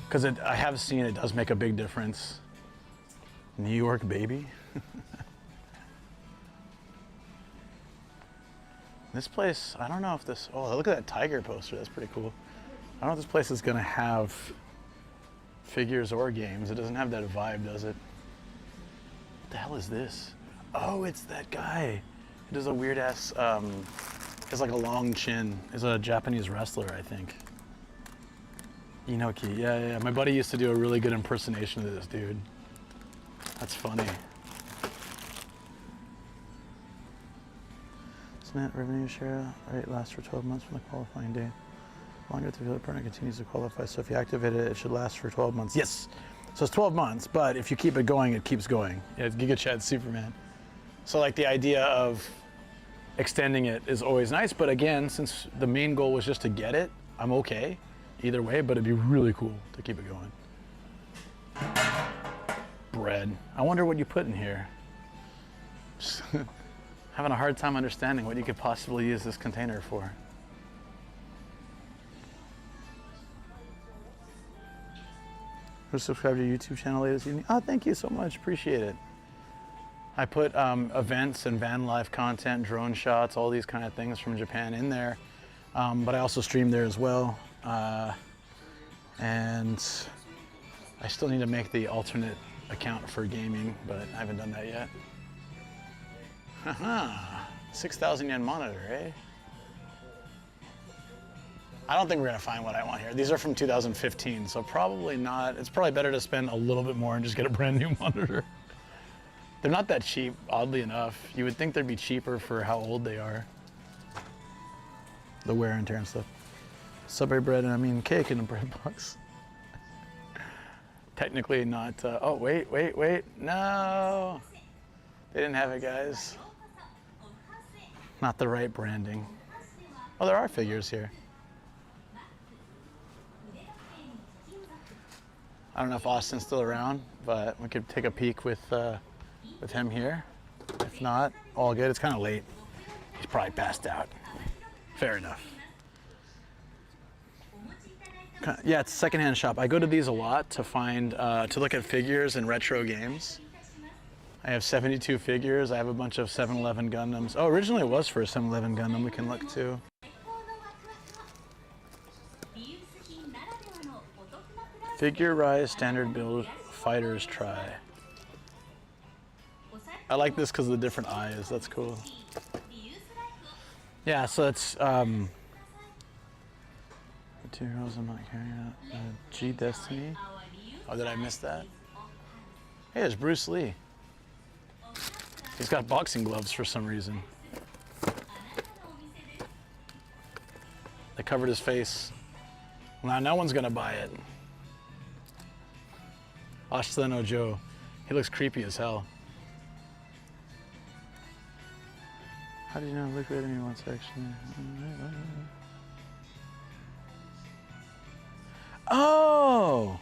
Because I have seen it does make a big difference. New York, baby. This place, I don't know if this, oh, look at that tiger poster, that's pretty cool. I don't know if this place is gonna have figures or games. It doesn't have that vibe, does it? What the hell is this? Oh, it's that guy. He does a weird ass, has like a long chin. He's a Japanese wrestler, I think. Inoki, yeah. My buddy used to do a really good impersonation of this dude. That's funny. Net revenue share rate lasts for 12 months from the qualifying date. Longer if the affiliate partner continues to qualify. So if you activate it, it should last for 12 months. Yes. So it's 12 months, but if you keep it going, it keeps going. Yeah, it's Giga Chad Superman. So like the idea of extending it is always nice, but again, since the main goal was just to get it, I'm okay either way, but it'd be really cool to keep it going. Bread. I wonder what you put in here. Having a hard time understanding what you could possibly use this container for. Who subscribed to your YouTube channel latest evening? Oh, thank you so much, appreciate it. I put events and van life content, drone shots, all these kind of things from Japan in there. But I also stream there as well. And I still need to make the alternate account for gaming, but I haven't done that yet. Haha, 6,000 yen monitor, eh? I don't think we're gonna find what I want here. These are from 2015, so probably not. It's probably better to spend a little bit more and just get a brand new monitor. They're not that cheap, oddly enough. You would think they'd be cheaper for how old they are. The wear and tear and stuff. Subway bread, and I mean cake in a bread box. Technically not, oh, wait, no. They didn't have it, guys. Not the right branding. Oh, there are figures here. I don't know if Austin's still around, but we could take a peek with him here. If not, all good. It's kind of late. He's probably passed out. Fair enough. Yeah, it's a secondhand shop. I go to these a lot to find, to look at figures and retro games. I have 72 figures. I have a bunch of 7-Eleven Gundams. Oh, originally it was for a 7-Eleven Gundam we can look to. Figure Rise Standard Build Fighters Try. I like this because of the different eyes. That's cool. Yeah, so it's two heroes I'm not carrying out. G Destiny. Oh, did I miss that? Hey, there's Bruce Lee. He's got boxing gloves for some reason. They covered his face. Now no one's gonna buy it. Ashitano Joe. He looks creepy as hell. How did you know liquid in one section? Oh!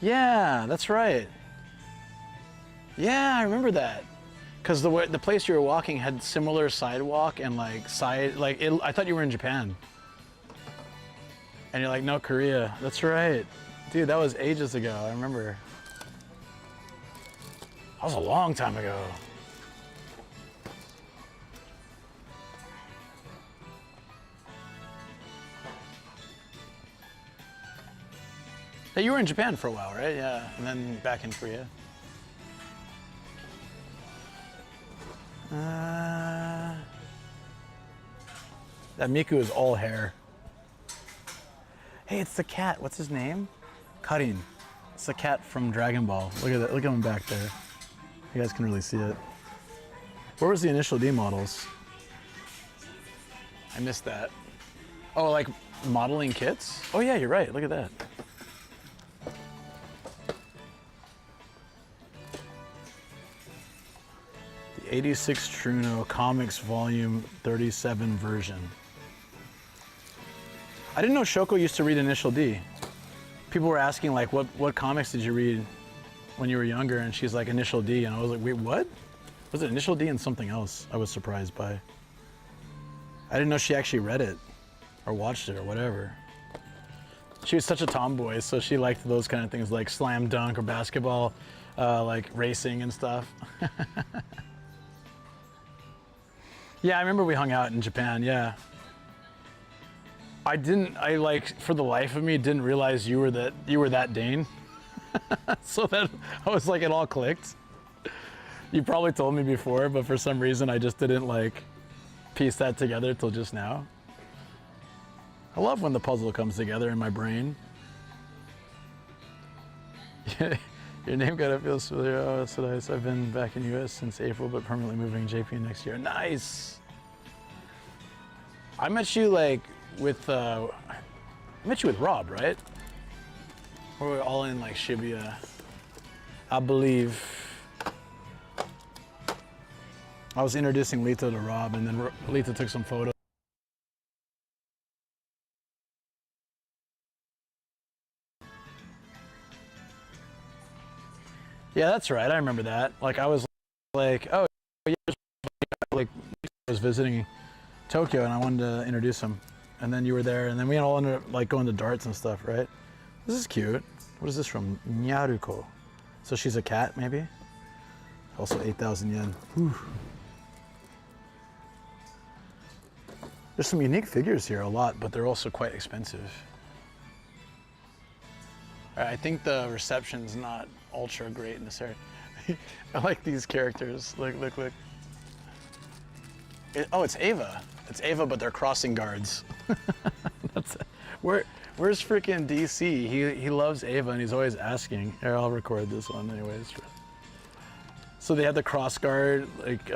Yeah, that's right. Yeah, I remember that. Because the place you were walking had similar sidewalk and like I thought you were in Japan. And you're like, no, Korea. That's right. Dude, that was ages ago, I remember. That was a long time ago. Hey, you were in Japan for a while, right? Yeah, and then back in Korea. That Miku is all hair. Hey, it's the cat. What's his name? Karin. It's the cat from Dragon Ball. Look at that. Look at him back there. You guys can really see it. Where was the Initial D models? I missed that. Oh, like modeling kits? Oh yeah, you're right. Look at that. The 86 Truno Comics Volume 37 version. I didn't know Shoko used to read Initial D. People were asking like, what comics did you read when you were younger? And she's like, Initial D. And I was like, wait, what? Was it Initial D and something else I was surprised by? I didn't know she actually read it or watched it or whatever. She was such a tomboy, so she liked those kind of things like slam dunk or basketball, like racing and stuff. Yeah, I remember we hung out in Japan, yeah. I like, for the life of me, didn't realize you were that Dane. So that, I was like, it all clicked. You probably told me before, but for some reason I just didn't like piece that together till just now. I love when the puzzle comes together in my brain. Your name gotta feel familiar. Oh, that's nice. I've been back in the US since April, but permanently moving JP next year. Nice. I met you like with Rob, right? We were all in like Shibuya, I believe. I was introducing Lito to Rob, and then Lito took some photos. Yeah, that's right. I remember that. Like I was like, oh, yeah, like I was visiting Tokyo, and I wanted to introduce him, and then you were there, and then we all ended up like going to darts and stuff, right? This is cute. What is this from? Nyaruko. So she's a cat, maybe? Also 8,000 yen. Whew. There's some unique figures here, a lot, but they're also quite expensive. I think the reception's not ultra great in this area. I like these characters. Look. Oh, it's Ava. It's Ava, but they're crossing guards. Where's freaking DC? He loves Ava, and he's always asking. Here, I'll record this one anyways. So they have the cross guard like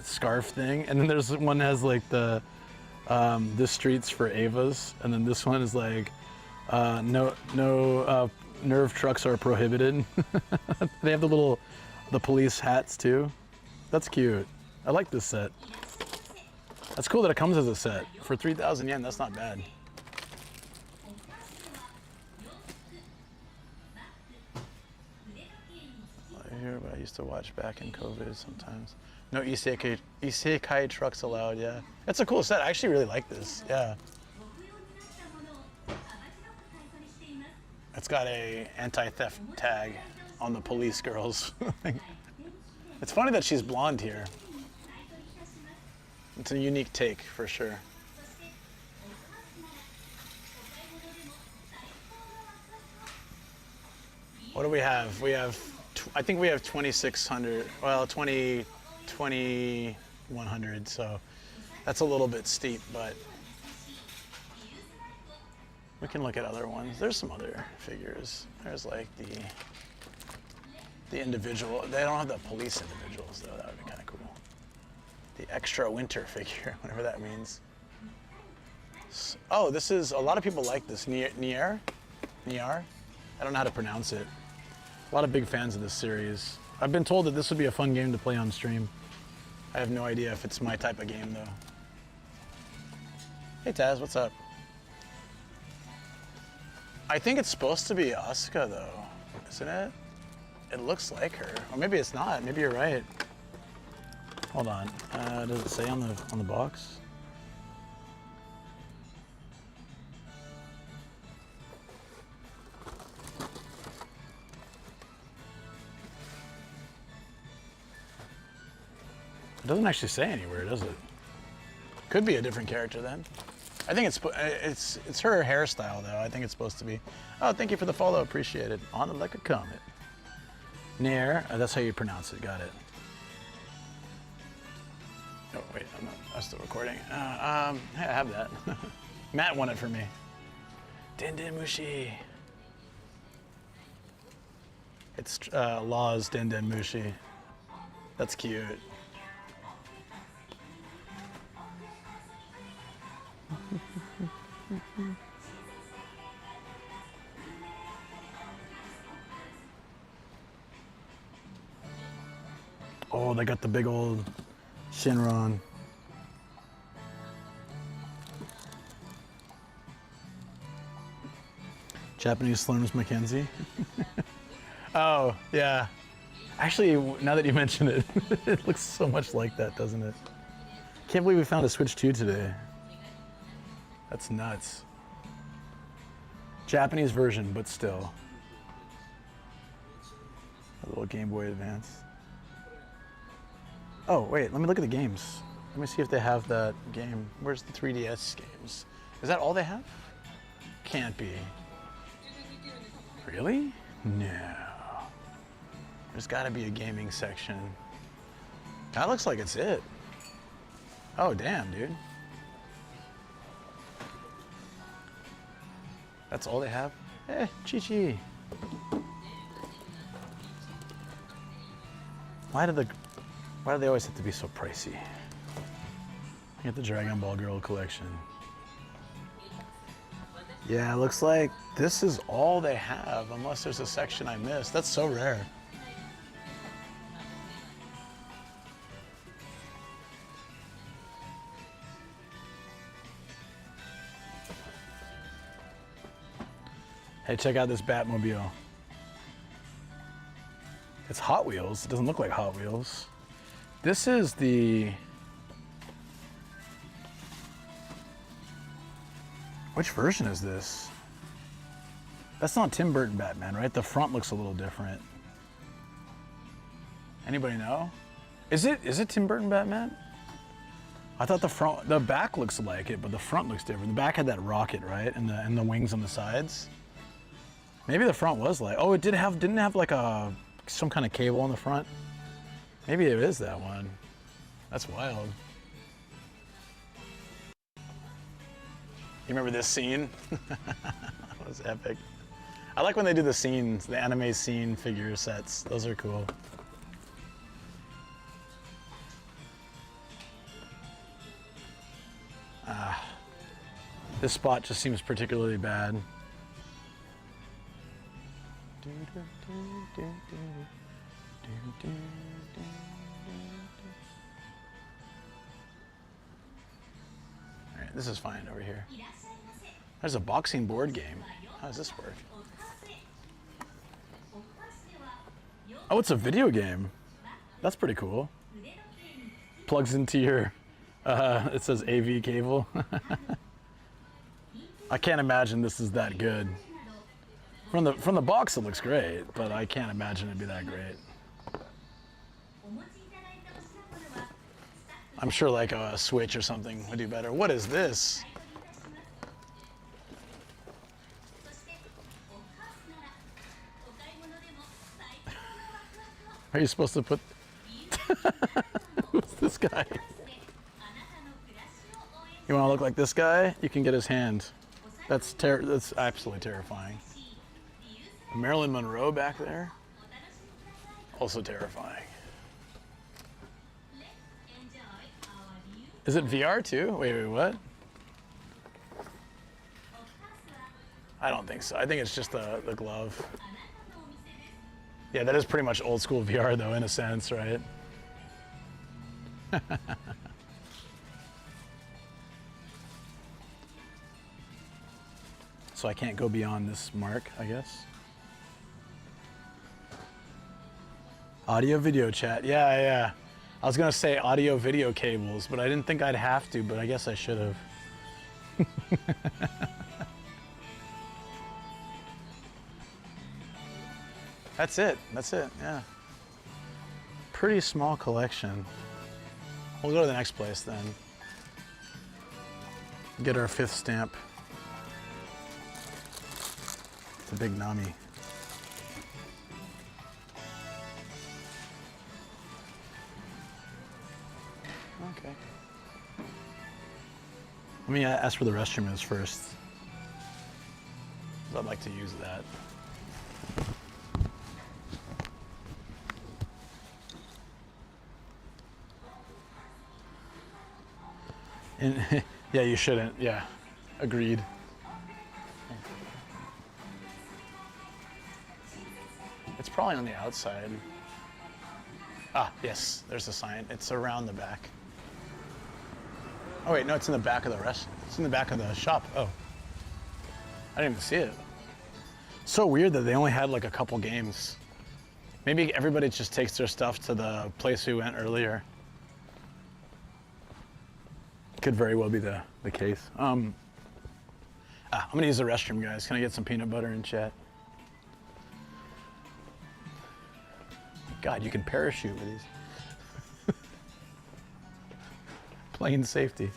scarf thing, and then there's one that has like the streets for Avas, and then this one is like no nerve trucks are prohibited. They have the police hats too. That's cute. I like this set. That's cool that it comes as a set. For 3,000 yen, that's not bad. I hear about I used to watch back in COVID sometimes. No isekai trucks allowed, yeah. That's a cool set. I actually really like this, yeah. It's got a anti-theft tag on the police girls. It's funny that she's blonde here. It's a unique take for sure. What do we have? I think we have 2,600, well, 2,100, so that's a little bit steep, but we can look at other ones. There's some other figures. There's like the individual. They don't have the police individuals though. That would be kind of cool. The extra winter figure, whatever that means. Oh, this is, a lot of people like this. Nier? I don't know how to pronounce it. A lot of big fans of this series. I've been told that this would be a fun game to play on stream. I have no idea if it's my type of game though. Hey Taz, what's up? I think it's supposed to be Asuka though, isn't it? It looks like her, or maybe it's not. Maybe you're right. Hold on. Does it say on the box? It doesn't actually say anywhere, does it? Could be a different character then. I think it's her hairstyle though. I think it's supposed to be. Oh, thank you for the follow. Appreciate it. On it like a comet. Nair. That's how you pronounce it. Got it. Oh wait, I'm still recording. Yeah, I have that. Matt won it for me. Din Mushi. It's Law's Den Den Mushi. That's cute. Oh, they got the big old Shinron. Japanese Slims Mackenzie. Oh, yeah. Actually, now that you mention it, it looks so much like that, doesn't it? Can't believe we found a Switch 2 today. That's nuts. Japanese version, but still. A little Game Boy Advance. Oh, wait, let me look at the games. Let me see if they have that game. Where's the 3DS games? Is that all they have? Can't be. Really? No. There's gotta be a gaming section. That looks like it's it. Oh, damn, dude. That's all they have? Eh, chi-chi. Why do they always have to be so pricey? Get the Dragon Ball Girl collection. Yeah, it looks like this is all they have, unless there's a section I missed. That's so rare. Hey, check out this Batmobile. It's Hot Wheels. It doesn't look like Hot Wheels. This is the... Which version is this? That's not Tim Burton Batman, right? The front looks a little different. Anybody know? Is it Tim Burton Batman? I thought the back looks like it, but the front looks different. The back had that rocket, right? And the wings on the sides. Maybe the front was like, oh, it didn't have like some kind of cable on the front. Maybe it is that one. That's wild. You remember this scene? That was epic. I like when they do the scenes, the anime scene figure sets. Those are cool. This spot just seems particularly bad. All right, this is fine over here. There's a boxing board game. How does this work? Oh, it's a video game. That's pretty cool. Plugs into your, it says AV cable. I can't imagine this is that good. From the box, it looks great, but I can't imagine it'd be that great. I'm sure like a Switch or something would do better. What is this? Are you supposed to put... Who's this guy? You want to look like this guy? You can get his hand. That's absolutely terrifying. Marilyn Monroe back there? Also terrifying. Is it VR too? Wait, what? I don't think so. I think it's just the glove. Yeah, that is pretty much old school VR though, in a sense, right? So I can't go beyond this mark, I guess. Audio video chat, yeah. I was gonna say audio video cables, but I didn't think I'd have to, but I guess I should have. That's it, yeah. Pretty small collection. We'll go to the next place then. Get our 5th stamp. It's a big Nami. Okay. Let me ask where the restroom is first. I'd like to use that. And, yeah, you shouldn't. Yeah, agreed. It's probably on the outside. Ah, yes, there's a sign. It's around the back. Oh wait, no, it's in the back of the restaurant. It's in the back of the shop. Oh, I didn't even see it. So weird that they only had like a couple games. Maybe everybody just takes their stuff to the place we went earlier. Could very well be the case. I'm gonna use the restroom, guys. Can I get some peanut butter and chat? God, you can parachute with these. Plane safety.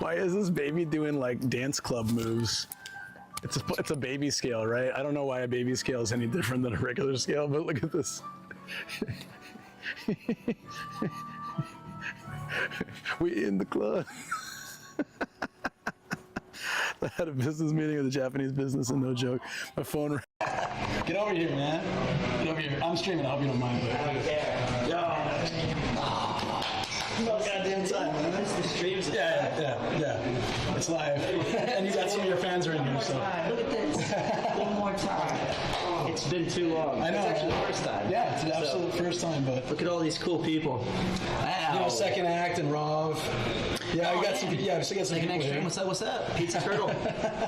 Why is this baby doing like dance club moves? It's a baby scale, right? I don't know why a baby scale is any different than a regular scale, but look at this. We in the club. I had a business meeting with a Japanese business, and no joke, my phone. Get over here, man. Get over here. I'm streaming. I hope you don't mind. No goddamn time, man. The streams. Yeah. It's live, and you got some of your fans are in here. So Look at this. One more time. It's been too long. I know. It's actually the first time. Yeah, it's the absolute first time, but Look at all these cool people. Wow. you know, second act and Rov. Yeah, we got some. Yeah, we still got some Second people extreme. here. What's up? Pizza Turtle.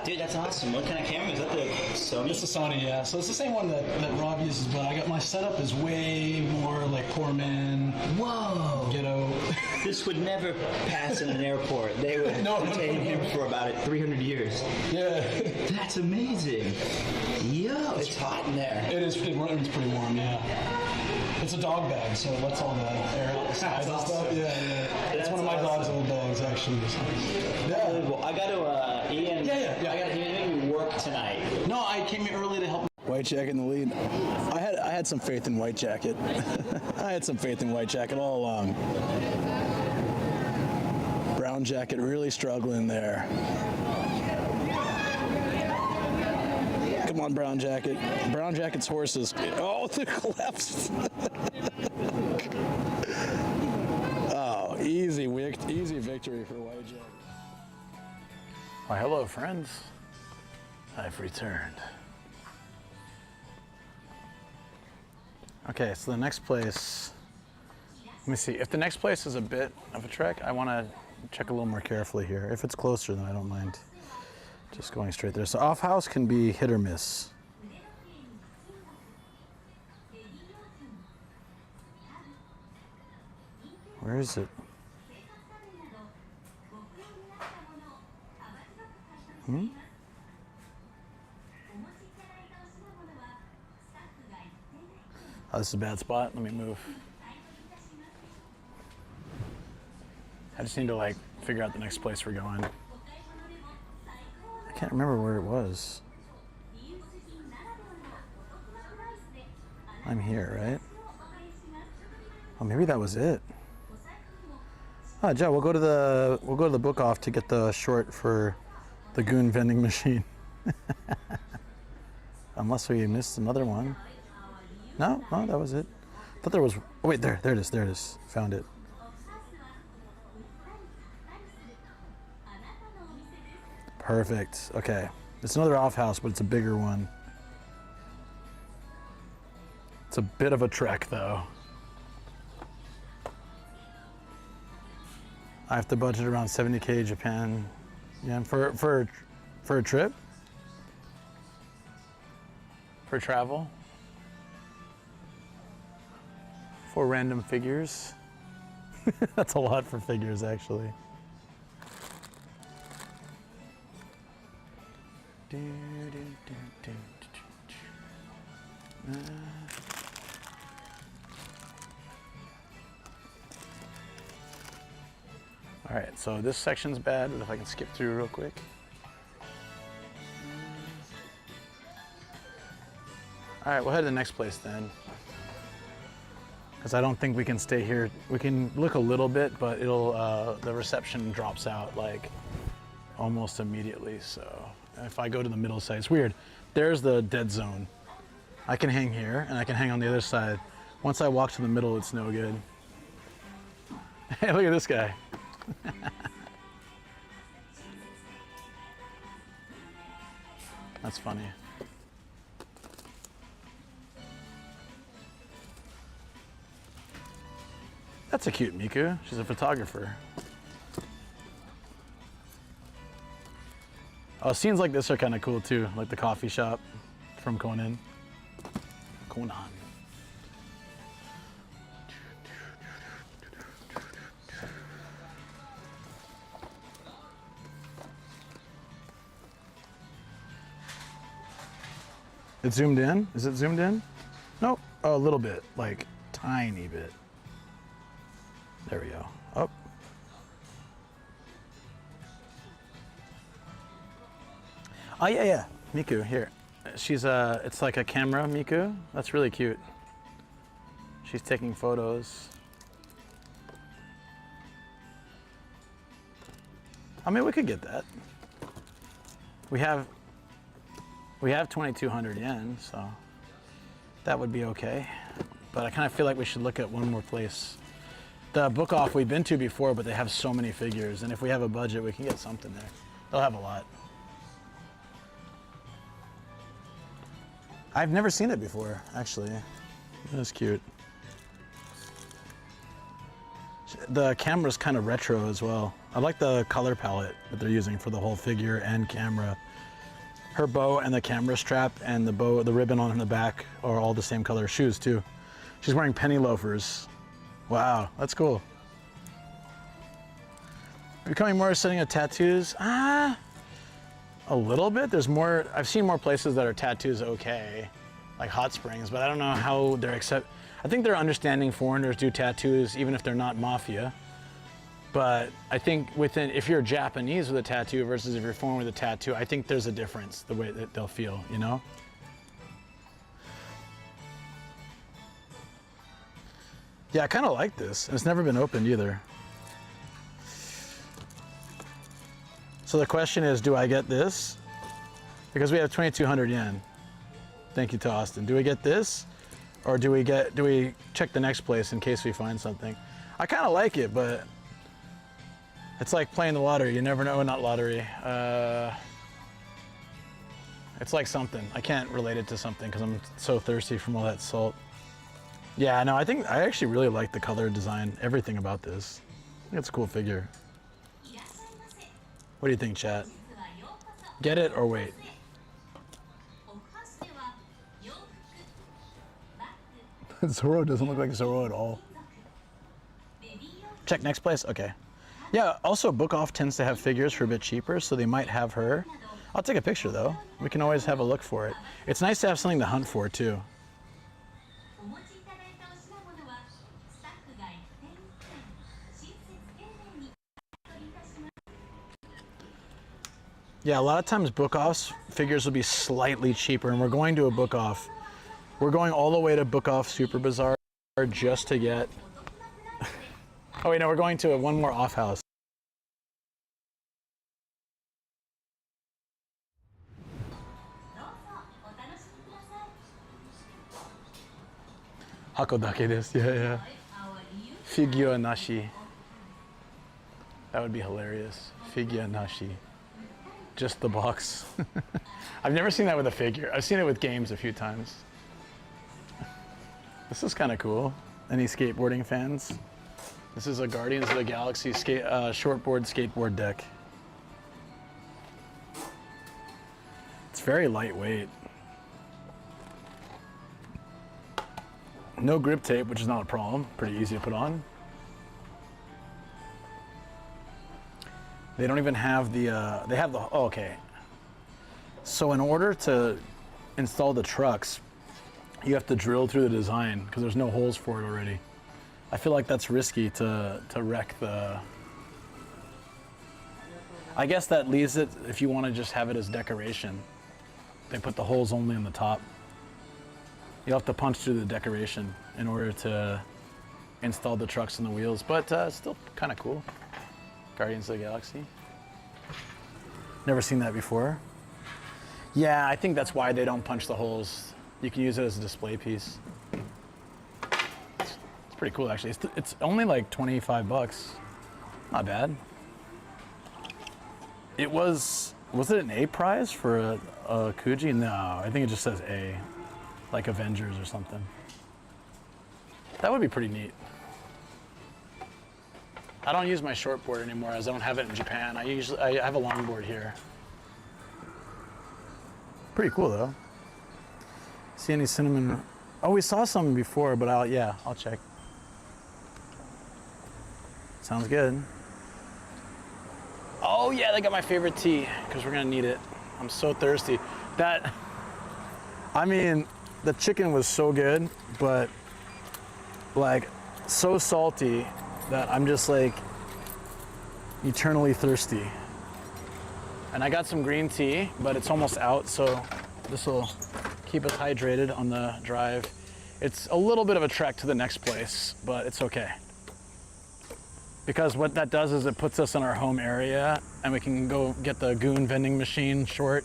Dude, that's awesome. What kind of camera is that? The Sony? It's the Sony, yeah. So it's the same one that Rob uses, but I got my setup is way more like poor man. Whoa. Ghetto. This would never pass in an airport. They would retain him for about 300 years. Yeah. That's amazing. Yo, it's hot in there. It is. It's pretty warm, yeah. It's a dog bag, so it lets all the air out the sides and stuff. Yeah. It's one of my dog's old bags, actually. So. Yeah. Unbelievable. I got to, Ian. Yeah. I got to work tonight. No, I came here early to help. White Jacket in the lead. I had some faith in White Jacket. I had some faith in White Jacket all along. Brown Jacket really struggling there. Come on, Brown Jacket. Brown Jacket's horses. Oh, the collapse. Oh, easy victory for White Jacket. Why, hello, friends. I've returned. Okay, so the next place, let me see. If the next place is a bit of a trek, I want to check a little more carefully here. If it's closer, then I don't mind just going straight there. So off house can be hit or miss. Where is it? Oh, this is a bad spot. Let me move. I just need to like figure out the next place we're going. I can't remember where it was. I'm here, right? Oh, maybe that was it. Oh, Joe, we'll go to the book off to get the short for the goon vending machine. Unless we missed another one. No, that was it. I thought there was. Oh wait, there it is. Found it. Perfect. Okay, it's another off house, but it's a bigger one. It's a bit of a trek, though. I have to budget around 70K Japan yen for a trip, for travel, for random figures. That's a lot for figures, actually. All right, so this section's bad, but if I can skip through real quick. All right, we'll head to the next place then. Because I don't think we can stay here. We can look a little bit, but the reception drops out like almost immediately. So if I go to the middle side, it's weird. There's the dead zone. I can hang here and I can hang on the other side. Once I walk to the middle, it's no good. Hey, look at this guy. That's funny. That's a cute Miku. She's a photographer. Oh, scenes like this are kind of cool too, like the coffee shop from Conan. Conan. It's zoomed in? Is it zoomed in? Nope. Oh, a little bit, like tiny bit. There we go. Up. Oh yeah. Miku, here. She's it's like a camera Miku. That's really cute. She's taking photos. I mean, we could get that. We have 2,200 yen, so that would be okay. But I kind of feel like we should look at one more place. The book off we've been to before, but they have so many figures, and if we have a budget, we can get something there. They'll have a lot. I've never seen it before, actually. That's cute. The camera's kind of retro as well. I like the color palette that they're using for the whole figure and camera. Her bow and the camera strap and the bow, the ribbon on the back are all the same color. Shoes too. She's wearing penny loafers. Wow, that's cool. Becoming more accepting of tattoos? A little bit. There's more. I've seen more places that are tattoos okay, like hot springs, but I don't know how they're I think they're understanding foreigners do tattoos even if they're not mafia. But I think if you're Japanese with a tattoo versus if you're foreign with a tattoo, I think there's a difference the way that they'll feel, you know? Yeah, I kind of like this. It's never been opened either. So the question is, do I get this? Because we have 2,200 yen. Thank you to Austin. Do we get this? Or do we check the next place in case we find something? I kind of like it, but it's like playing the lottery. You never know. Not lottery. It's like something. I can't relate it to something because I'm so thirsty from all that salt. Yeah, no, I actually really like the color design, everything about this. I think it's a cool figure. What do you think, chat? Get it or wait? Zoro doesn't look like Zoro at all. Check next place? Okay. Yeah, also Book Off tends to have figures for a bit cheaper, so they might have her. I'll take a picture though. We can always have a look for it. It's nice to have something to hunt for too. Yeah, a lot of times Book Off's figures will be slightly cheaper, and we're going to a Book Off. We're going all the way to Book Off Super Bazaar just to get... Oh wait, no, we're going to one more off house. Hakodake desu, yeah. Figure nashi. That would be hilarious. Figure nashi. Just the box. I've never seen that with a figure. I've seen it with games a few times. This is kind of cool. Any skateboarding fans? This is a Guardians of the Galaxy shortboard skateboard deck. It's very lightweight. No grip tape, which is not a problem. Pretty easy to put on. They don't even have the, they have the, oh, okay. So in order to install the trucks, you have to drill through the design because there's no holes for it already. I feel like that's risky to wreck the... I guess that leaves it if you want to just have it as decoration. They put the holes only on the top. You'll have to punch through the decoration in order to install the trucks and the wheels, but still kind of cool. Guardians of the Galaxy. Never seen that before. Yeah, I think that's why they don't punch the holes. You can use it as a display piece. It's pretty cool, actually. It's only like 25 bucks. Not bad. It was it an A prize for a Kuji? No, I think it just says A, like Avengers or something. That would be pretty neat. I don't use my short board anymore as I don't have it in Japan. I have a long board here. Pretty cool though. See any cinnamon? Oh, we saw some before, but I'll check. Sounds good. Oh yeah, they got my favorite tea because we're gonna need it. I'm so thirsty. I mean, the chicken was so good, but like so salty that I'm just like eternally thirsty. And I got some green tea, but it's almost out, so this will keep us hydrated on the drive. It's a little bit of a trek to the next place, but it's okay. Because what that does is it puts us in our home area and we can go get the goon vending machine short,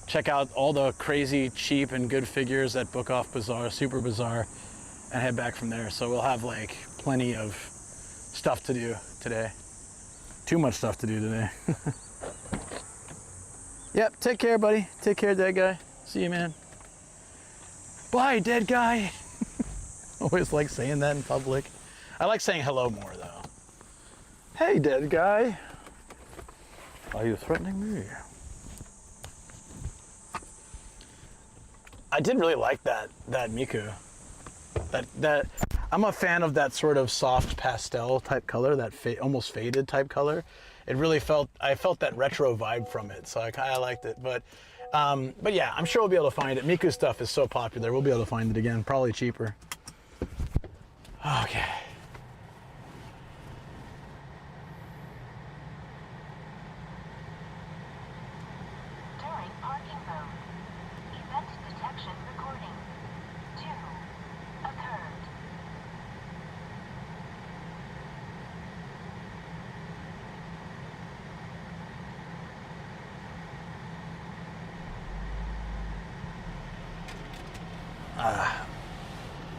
check out all the crazy cheap and good figures at Book Off Bazaar, Super Bazaar, and head back from there. So we'll have like plenty of stuff to do today. Too much stuff to do today. Yep, take care, buddy. Take care, dead guy. See you, man. Bye, dead guy. Always like saying that in public. I like saying hello more, though. Hey, dead guy. Are you threatening me? I did really like that Miku. That I'm a fan of that sort of soft pastel type color, that almost faded type color. It really I felt that retro vibe from it, so I kind of liked it. But yeah, I'm sure we'll be able to find it. Miku stuff is so popular, we'll be able to find it again, probably cheaper. Okay. During parking mode, event detection recording 2 occurred.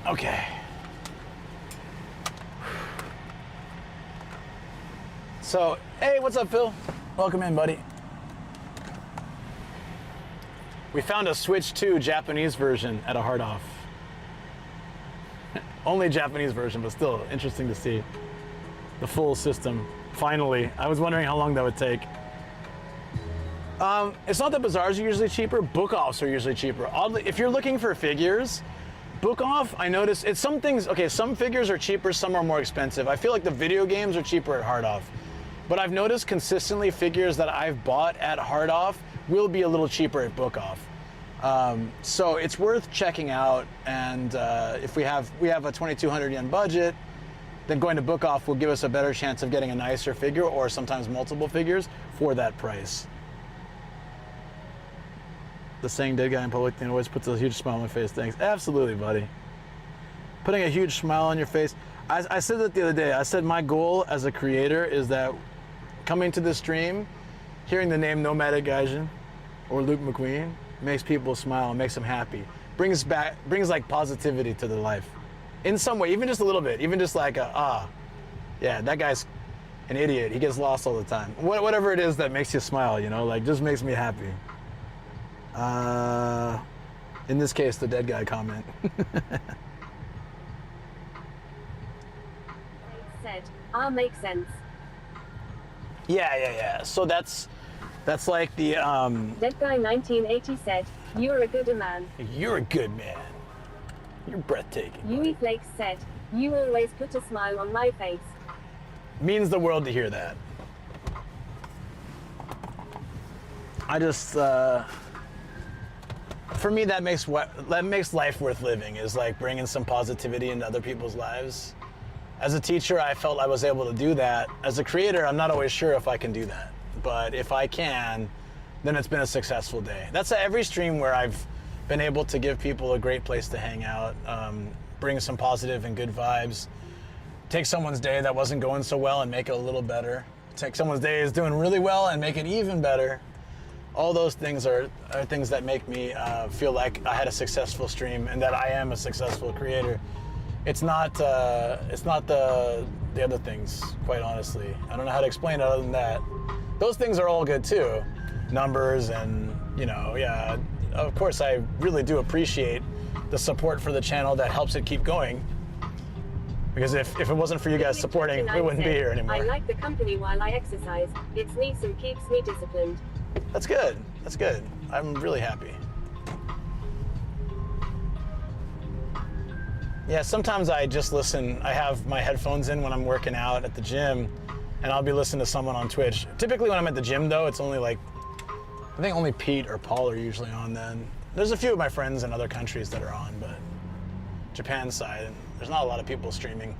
Okay. So, hey, what's up, Phil? Welcome in, buddy. We found a Switch 2 Japanese version at a hard off. Only Japanese version, but still interesting to see. The full system, finally. I was wondering how long that would take. It's not that bazaars are usually cheaper, book offs are usually cheaper. Oddly, if you're looking for figures, book off, I noticed, it's some things, okay, some figures are cheaper, some are more expensive. I feel like the video games are cheaper at hard off. But I've noticed consistently figures that I've bought at hard off will be a little cheaper at book off. So it's worth checking out, and if we have a 2,200 yen budget, then going to book off will give us a better chance of getting a nicer figure or sometimes multiple figures for that price. The saying dead guy in public thing always puts a huge smile on my face. Thanks. Absolutely, buddy. Putting a huge smile on your face. I said that the other day. I said my goal as a creator is that coming to this stream, hearing the name Nomadic Gaijin or Luke McQueen makes people smile, makes them happy. Brings like positivity to their life. In some way, even just a little bit. Even just like yeah, that guy's an idiot. He gets lost all the time. Whatever it is that makes you smile, you know, like just makes me happy. In this case, the dead guy comment. Said, makes sense. Yeah. So that's like the Dead guy 1980 said, "You're a good man." You're a good man. You're breathtaking. Yui Flakes said, "You always put a smile on my face." Means the world to hear that. I just for me that makes life worth living, is like bringing some positivity into other people's lives. As a teacher, I felt I was able to do that. As a creator, I'm not always sure if I can do that. But if I can, then it's been a successful day. That's every stream where I've been able to give people a great place to hang out, bring some positive and good vibes, take someone's day that wasn't going so well and make it a little better, take someone's day that's doing really well and make it even better. all those things are things that make me feel like I had a successful stream and that I am a successful creator. It's not the other things, quite honestly. I don't know how to explain it other than that. Those things are all good too. Numbers and, you know, yeah, of course I really do appreciate the support for the channel that helps it keep going. Because if it wasn't for you guys supporting, we wouldn't be here anymore. I like the company while I exercise. It's neat and keeps me disciplined. That's good. That's good. I'm really happy. Yeah, sometimes I just listen. I have my headphones in when I'm working out at the gym, and I'll be listening to someone on Twitch. Typically when I'm at the gym though, it's only like, I think only Pete or Paul are usually on then. There's a few of my friends in other countries that are on, but Japan side, and there's not a lot of people streaming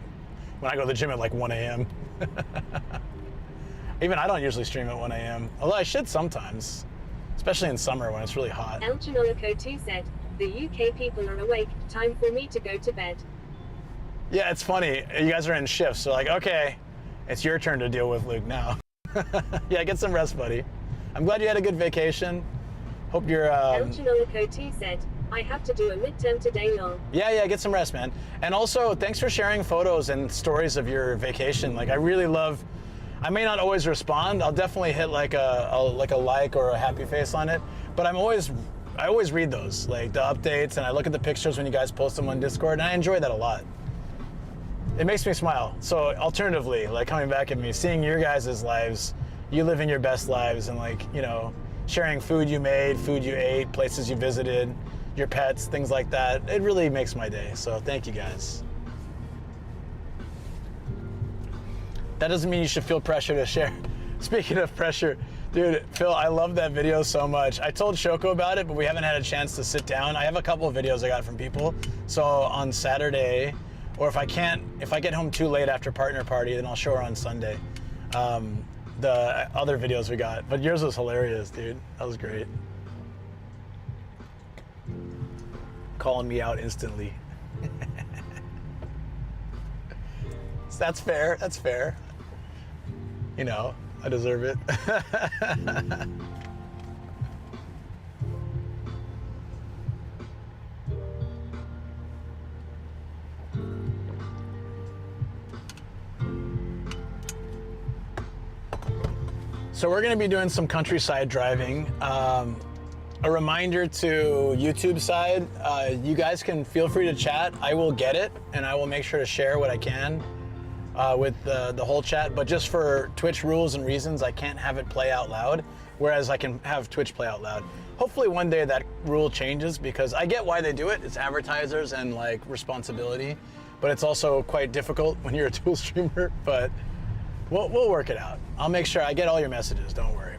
when I go to the gym at like 1 a.m. Even I don't usually stream at 1 a.m., although I should sometimes, especially in summer when it's really hot. El Chanolico 2 said, the UK people are awake, time for me to go to bed. Yeah, it's funny. You guys are in shifts, so like, okay, it's your turn to deal with Luke now. Yeah, get some rest, buddy. I'm glad you had a good vacation. Hope you're... El Chanolico 2 said, I have to do a midterm today long. Yeah, get some rest, man. And also, thanks for sharing photos and stories of your vacation. Like, I really love... I may not always respond. I'll definitely hit like a like or a happy face on it, but I always read those, like the updates, and I look at the pictures when you guys post them on Discord, and I enjoy that a lot. It makes me smile. So alternatively, like coming back at me, seeing your guys' lives, you living your best lives, and like, you know, sharing food you made, food you ate, places you visited, your pets, things like that. It really makes my day. So thank you guys. That doesn't mean you should feel pressure to share. Speaking of pressure, dude, Phil, I love that video so much. I told Shoko about it, but we haven't had a chance to sit down. I have a couple of videos I got from people. So on Saturday, or if I get home too late after partner party, then I'll show her on Sunday. The other videos we got. But yours was hilarious, dude. That was great. Calling me out instantly. That's fair, that's fair. You know, I deserve it. So we're gonna be doing some countryside driving. A reminder to YouTube side, you guys can feel free to chat. I will get it, and I will make sure to share what I can with the whole chat, but just for Twitch rules and reasons, I can't have it play out loud, whereas I can have Twitch play out loud. Hopefully one day that rule changes, because I get why they do it. It's advertisers and like responsibility, but it's also quite difficult when you're a dual streamer, but we'll work it out. I'll make sure I get all your messages, don't worry.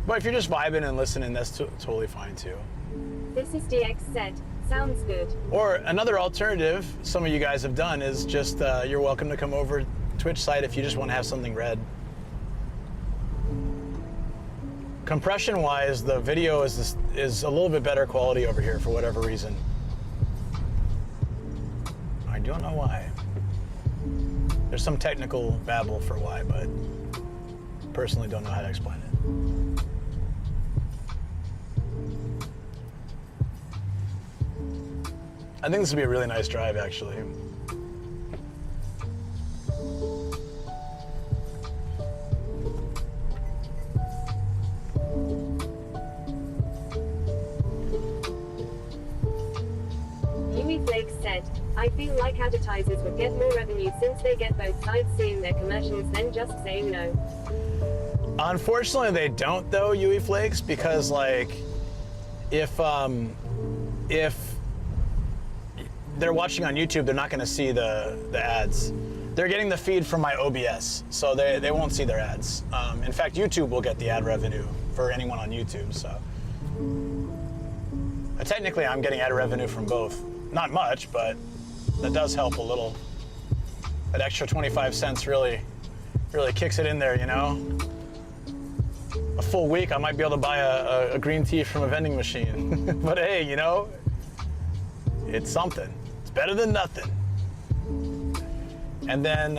But if you're just vibing and listening, that's totally fine too. This is DX said. Sounds good. Or another alternative some of you guys have done is just you're welcome to come over Twitch site if you just want to have something read. Compression wise, the video is a little bit better quality over here for whatever reason. I don't know why. There's some technical babble for why, but personally don't know how to explain it. I think this would be a really nice drive, actually. Yui Flakes said, I feel like advertisers would get more revenue since they get both sides seeing their commercials than just saying no. Unfortunately, they don't though, Yui Flakes, because like, if they're watching on YouTube, they're not going to see the ads. They're getting the feed from my OBS, so they won't see their ads. In fact, YouTube will get the ad revenue for anyone on YouTube, so. Technically, I'm getting ad revenue from both. Not much, but that does help a little. That extra 25 cents really kicks it in there, you know? A full week, I might be able to buy a green tea from a vending machine. But hey, you know, it's something. It's better than nothing. And then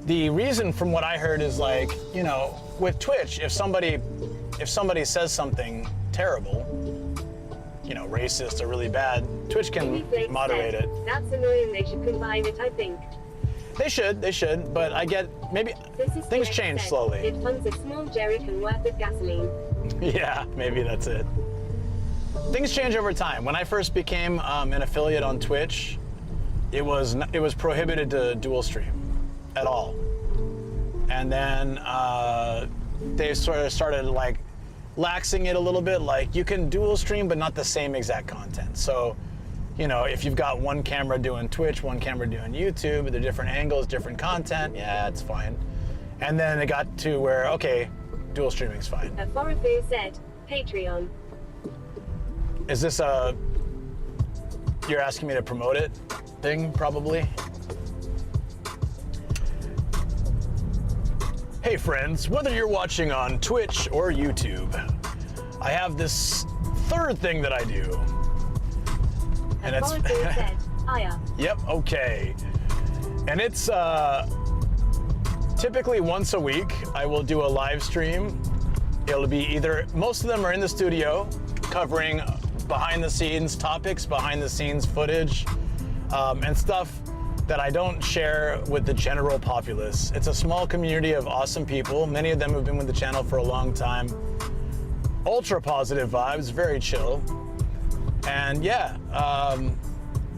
the reason, from what I heard, is like, you know, with Twitch, if somebody says something terrible, you know, racist or really bad, Twitch can moderate it. That's annoying. They should combine it, I think. They should, but I get, maybe things change slowly. It funds a small jerrycan worth of gasoline. Yeah, maybe that's it. Things change over time. When I first became an affiliate on Twitch, it was prohibited to dual stream at all. And then they sort of started like laxing it a little bit, like you can dual stream but not the same exact content. So, you know, if you've got one camera doing Twitch, one camera doing YouTube, they're different angles, different content, yeah, it's fine. And then it got to where, okay, dual streaming's fine. Aforifu said, Patreon. Is this a, you're asking me to promote it thing, probably? Hey friends, whether you're watching on Twitch or YouTube, I have this third thing that I do. And it's said, Aya. Yep, okay. And it's typically once a week I will do a live stream. It'll be either, most of them are in the studio covering behind the scenes topics, behind the scenes footage, and stuff that I don't share with the general populace. It's a small community of awesome people. Many of them have been with the channel for a long time. Ultra positive vibes, very chill. And yeah,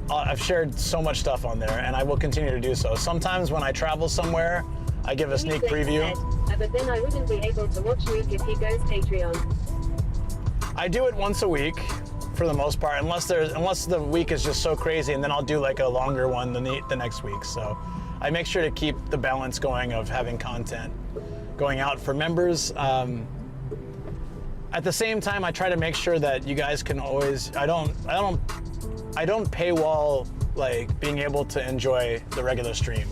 I've shared so much stuff on there, and I will continue to do so. Sometimes when I travel somewhere, I give a sneak preview. But then I wouldn't be able to watch Luke if he goes Patreon. I do it once a week for the most part, unless the week is just so crazy, and then I'll do like a longer one the next week. So I make sure to keep the balance going of having content going out for members. At the same time, I try to make sure that you guys can always, I don't paywall like being able to enjoy the regular stream.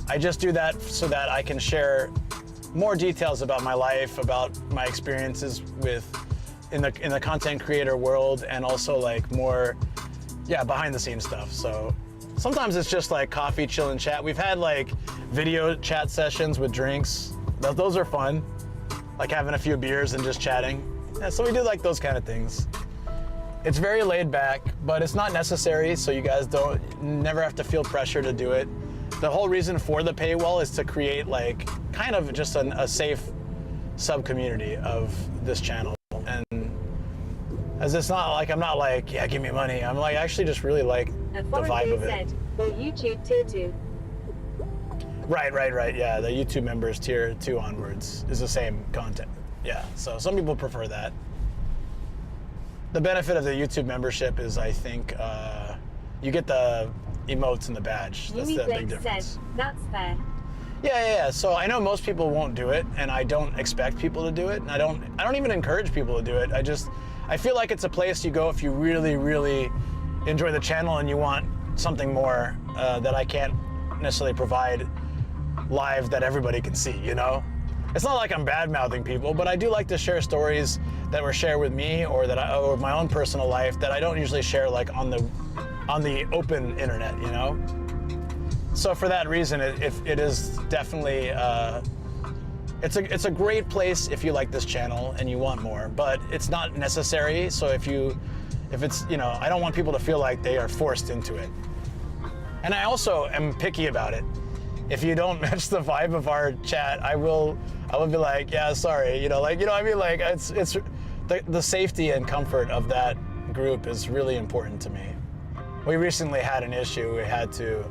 I just do that so that I can share more details about my life, about my experiences in the content creator world, and also like more, yeah, behind the scenes stuff. So sometimes it's just like coffee, chill, and chat. We've had like video chat sessions with drinks. Those are fun. Like having a few beers and just chatting. Yeah, so we do like those kind of things. It's very laid back, but it's not necessary, so you guys never have to feel pressure to do it. The whole reason for the paywall is to create like kind of just a safe sub-community of this channel. And as it's not like, I'm not like, yeah, give me money. I'm like, I actually just really like the vibe of it. Well, YouTube tier 2. Right. Yeah, the YouTube members tier 2 onwards is the same content. Yeah, so some people prefer that. The benefit of the YouTube membership is, I think, you get the emotes and the badge. That's the big difference. Said, that's fair. Yeah. So I know most people won't do it, and I don't expect people to do it, and I don't even encourage people to do it. I feel like it's a place you go if you really, really enjoy the channel and you want something more that I can't necessarily provide live that everybody can see, you know? It's not like I'm bad-mouthing people, but I do like to share stories that were shared with me or or my own personal life that I don't usually share like on the open internet, you know? So for that reason, it is definitely, it's a great place if you like this channel and you want more, but it's not necessary. So if it's, you know, I don't want people to feel like they are forced into it. And I also am picky about it. If you don't match the vibe of our chat, I will be like, yeah, sorry, you know, like, you know what I mean? Like, it's the safety and comfort of that group is really important to me. We recently had an issue. We had to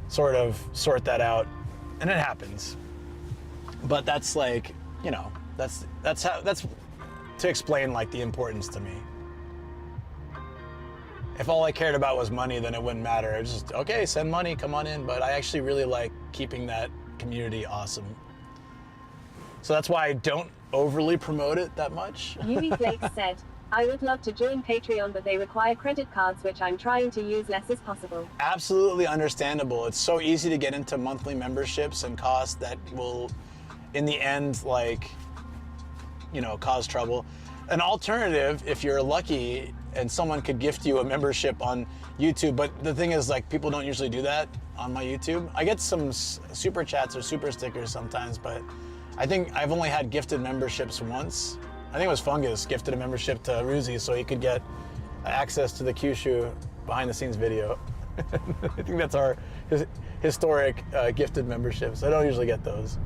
sort of sort that out, and it happens. But that's like, you know, that's to explain like the importance to me. If all I cared about was money, then it wouldn't matter. It's just, okay, send money, come on in. But I actually really like keeping that community awesome. So that's why I don't overly promote it that much. Yui Flake said, I would love to join Patreon, but they require credit cards, which I'm trying to use less as possible. Absolutely understandable. It's so easy to get into monthly memberships and costs that will, in the end, like, you know, cause trouble. An alternative, if you're lucky and someone could gift you a membership on YouTube, but the thing is, like, people don't usually do that. on my YouTube. I get some super chats or super stickers sometimes, but I think I've only had gifted memberships once. I think it was Fungus gifted a membership to Ruzi so he could get access to the Kyushu behind the scenes video. I think that's our historic gifted memberships. I don't usually get those,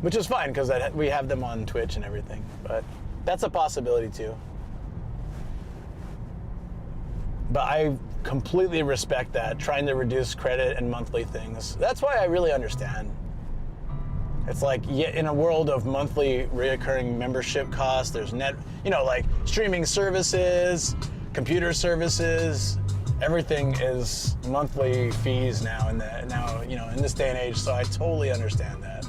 which is fine because we have them on Twitch and everything, but that's a possibility too. But I completely respect that, trying to reduce credit and monthly things. That's why I really understand. It's like, in a world of monthly reoccurring membership costs, there's like streaming services, computer services, everything is monthly fees now in this day and age, so I totally understand that.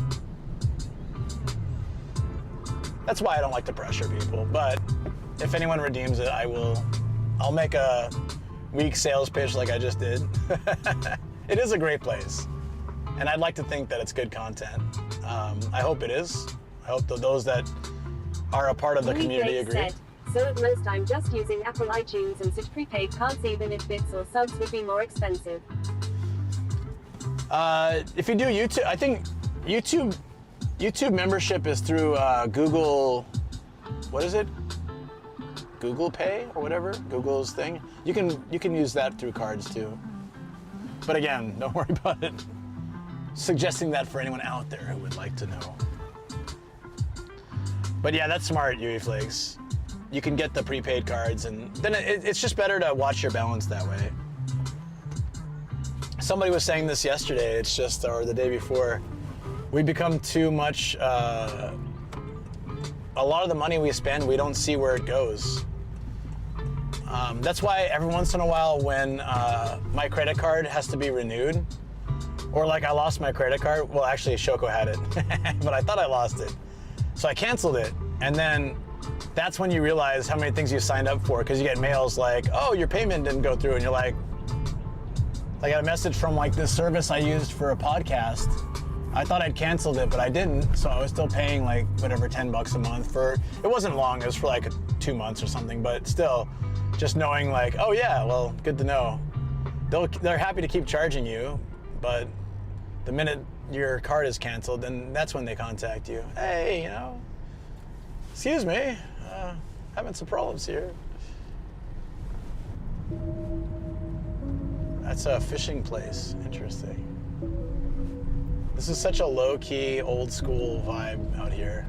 That's why I don't like to pressure people, but if anyone redeems it, I'll make a weak sales pitch like I just did. It is a great place, and I'd like to think that it's good content. I hope it is. I hope that those that are a part of the community agree. Said, so at most I'm just using Apple iTunes and such prepaid cards, even if bits or subs would be more expensive. If you do YouTube, I think YouTube membership is through Google, what is it? Google Pay or whatever, Google's thing. You can use that through cards too. But again, don't worry about it. Suggesting that for anyone out there who would like to know. But yeah, that's smart, Yui Flakes. You can get the prepaid cards, and then it's just better to watch your balance that way. Somebody was saying this yesterday, or the day before. We become too much, a lot of the money we spend, we don't see where it goes. That's why every once in a while when my credit card has to be renewed, or like I lost my credit card, well actually Shoko had it, but I thought I lost it. So I canceled it, and then that's when you realize how many things you signed up for, because you get mails like, oh, your payment didn't go through, and you're like, I got a message from like this service I used for a podcast. I thought I'd canceled it, but I didn't, so I was still paying like whatever, $10 a month for, it wasn't long, it was for like 2 months or something, but still, just knowing like, oh yeah, well, good to know. They're happy to keep charging you, but the minute your card is canceled, then that's when they contact you. Hey, excuse me, having some problems here. That's a fishing place, interesting. This is such a low-key, old-school vibe out here.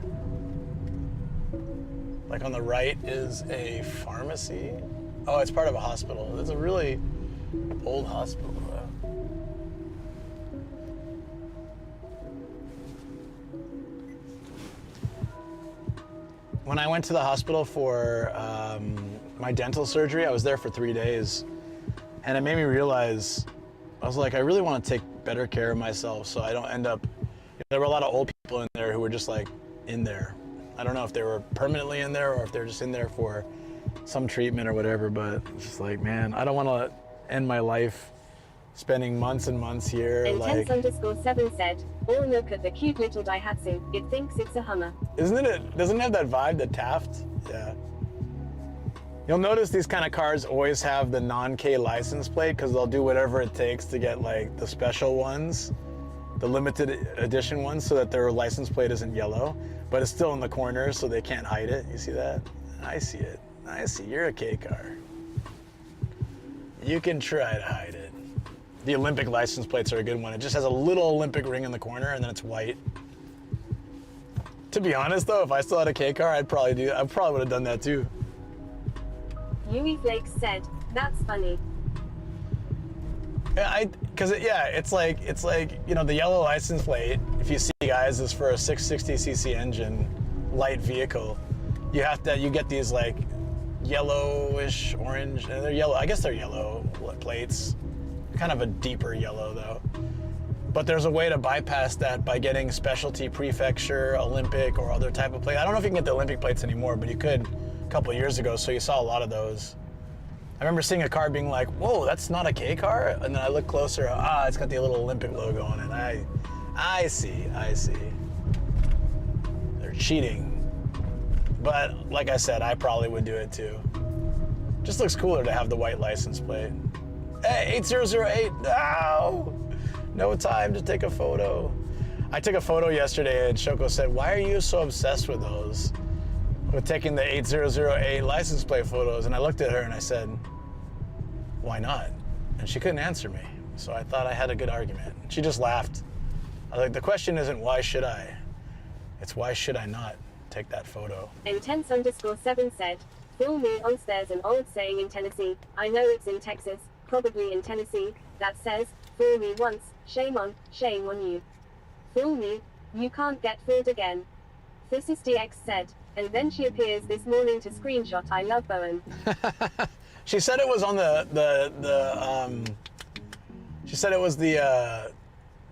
Like on the right is a pharmacy. Oh, it's part of a hospital. It's a really old hospital. When I went to the hospital for my dental surgery, I was there for 3 days, and it made me realize, I was like, I really want to take better care of myself so I don't end up, there were a lot of old people in there who were just like in there. I don't know if they were permanently in there or if they're just in there for some treatment or whatever, but it's just like, man, I don't want to end my life spending months and months here. Intense_7 said, oh look at the cute little Daihatsu, it thinks it's a Hummer. Doesn't it have that vibe, the Taft? Yeah. You'll notice these kind of cars always have the non-K license plate because they'll do whatever it takes to get like the special ones, the limited edition ones, so that their license plate isn't yellow, but it's still in the corner so they can't hide it. You see that? I see it. I see. You're a K car. You can try to hide it. The Olympic license plates are a good one. It just has a little Olympic ring in the corner and then it's white. To be honest though, if I still had a K car, I probably would have done that too. Yui Flakes said, that's funny. Yeah, it's like the yellow license plate, if you see guys, is for a 660cc engine, light vehicle. You get these like yellowish orange, and they're yellow. I guess they're yellow plates, kind of a deeper yellow though. But there's a way to bypass that by getting specialty prefecture, Olympic, or other type of plate. I don't know if you can get the Olympic plates anymore, but you could a couple of years ago, so you saw a lot of those. I remember seeing a car being like, whoa, that's not a K car? And then I look closer, it's got the little Olympic logo on it. I see. They're cheating. But like I said, I probably would do it too. Just looks cooler to have the white license plate. Hey, 8008, no! No time to take a photo. I took a photo yesterday and Shoko said, why are you so obsessed with those? With taking the 8008 license plate photos. And I looked at her and I said, why not? And she couldn't answer me. So I thought I had a good argument. She just laughed. I was like, the question isn't why should I? It's why should I not take that photo? Intense_7 said, fool me once there's an old saying in Tennessee, I know it's in Texas, probably in Tennessee, that says, fool me once, shame on you. Fool me, you can't get fooled again. ThisisDX said, and then she appears this morning to screenshot I love Bowen. She said it was on she said it was the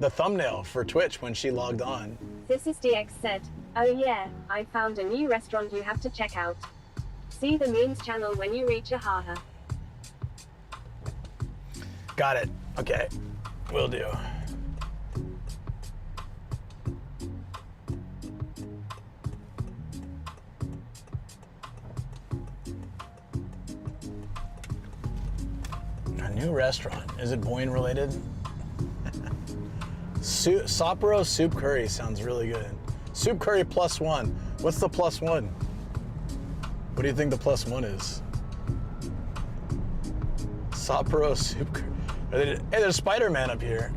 thumbnail for Twitch when she logged on. ThisisDX said, oh yeah, I found a new restaurant you have to check out. See the memes channel when you reach a haha. Got it. Okay. Will do. A new restaurant. Is it Boyne related? Sapporo soup curry sounds really good. Soup curry +1. What's the +1? What do you think the +1 is? Sapporo soup curry. Hey, there's Spider-Man up here.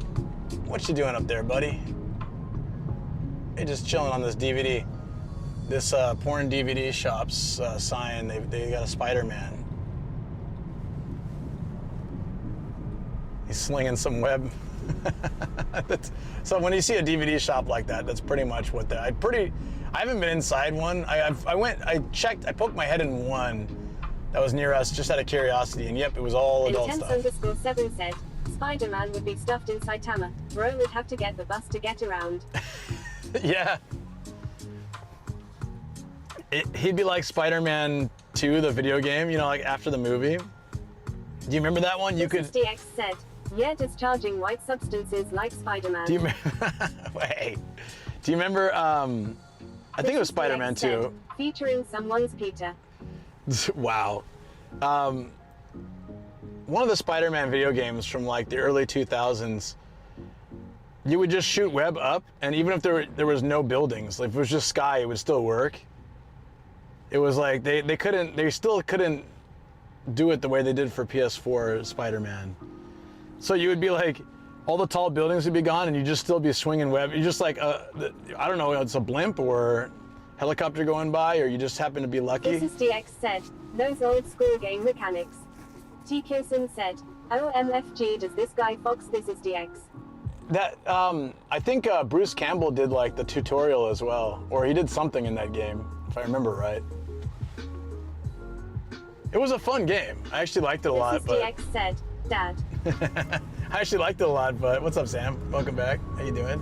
What you doing up there, buddy? Hey, just chilling on this DVD. This porn DVD shop's sign. They got a Spider-Man. He's slinging some web. So when you see a DVD shop like that, that's pretty much what I haven't been inside one. I checked, I poked my head in one that was near us just out of curiosity, and yep, it was all adult stuff. Intense_7 said, Spider-Man would be stuffed in Saitama. Bro would have to get the bus to get around. Yeah. He'd be like Spider-Man 2, the video game, you know, like after the movie. Do you remember that one? You could. DX said, yeah, discharging white substances like Spider-Man. Do you wait? Do you remember? I think it was Spider-Man 2. Featuring someone's Peter. Wow. One of the Spider-Man video games from like the early 2000s, you would just shoot web up, and even if there was no buildings, like if it was just sky, it would still work. It was like they still couldn't do it the way they did for PS4 Spider-Man. So you would be like, all the tall buildings would be gone, and you'd just still be swinging web. You just like, I don't know, it's a blimp or helicopter going by, or you just happen to be lucky. ThisisDX said, those old school game mechanics. T. Kirsten said, OMFG, does this guy Fox ThisisDX? That, I think Bruce Campbell did like the tutorial as well, or he did something in that game, if I remember right. It was a fun game. I actually liked it a lot, but... ThisisDX said, Dad. I actually liked it a lot, but what's up, Sam? Welcome back. How you doing?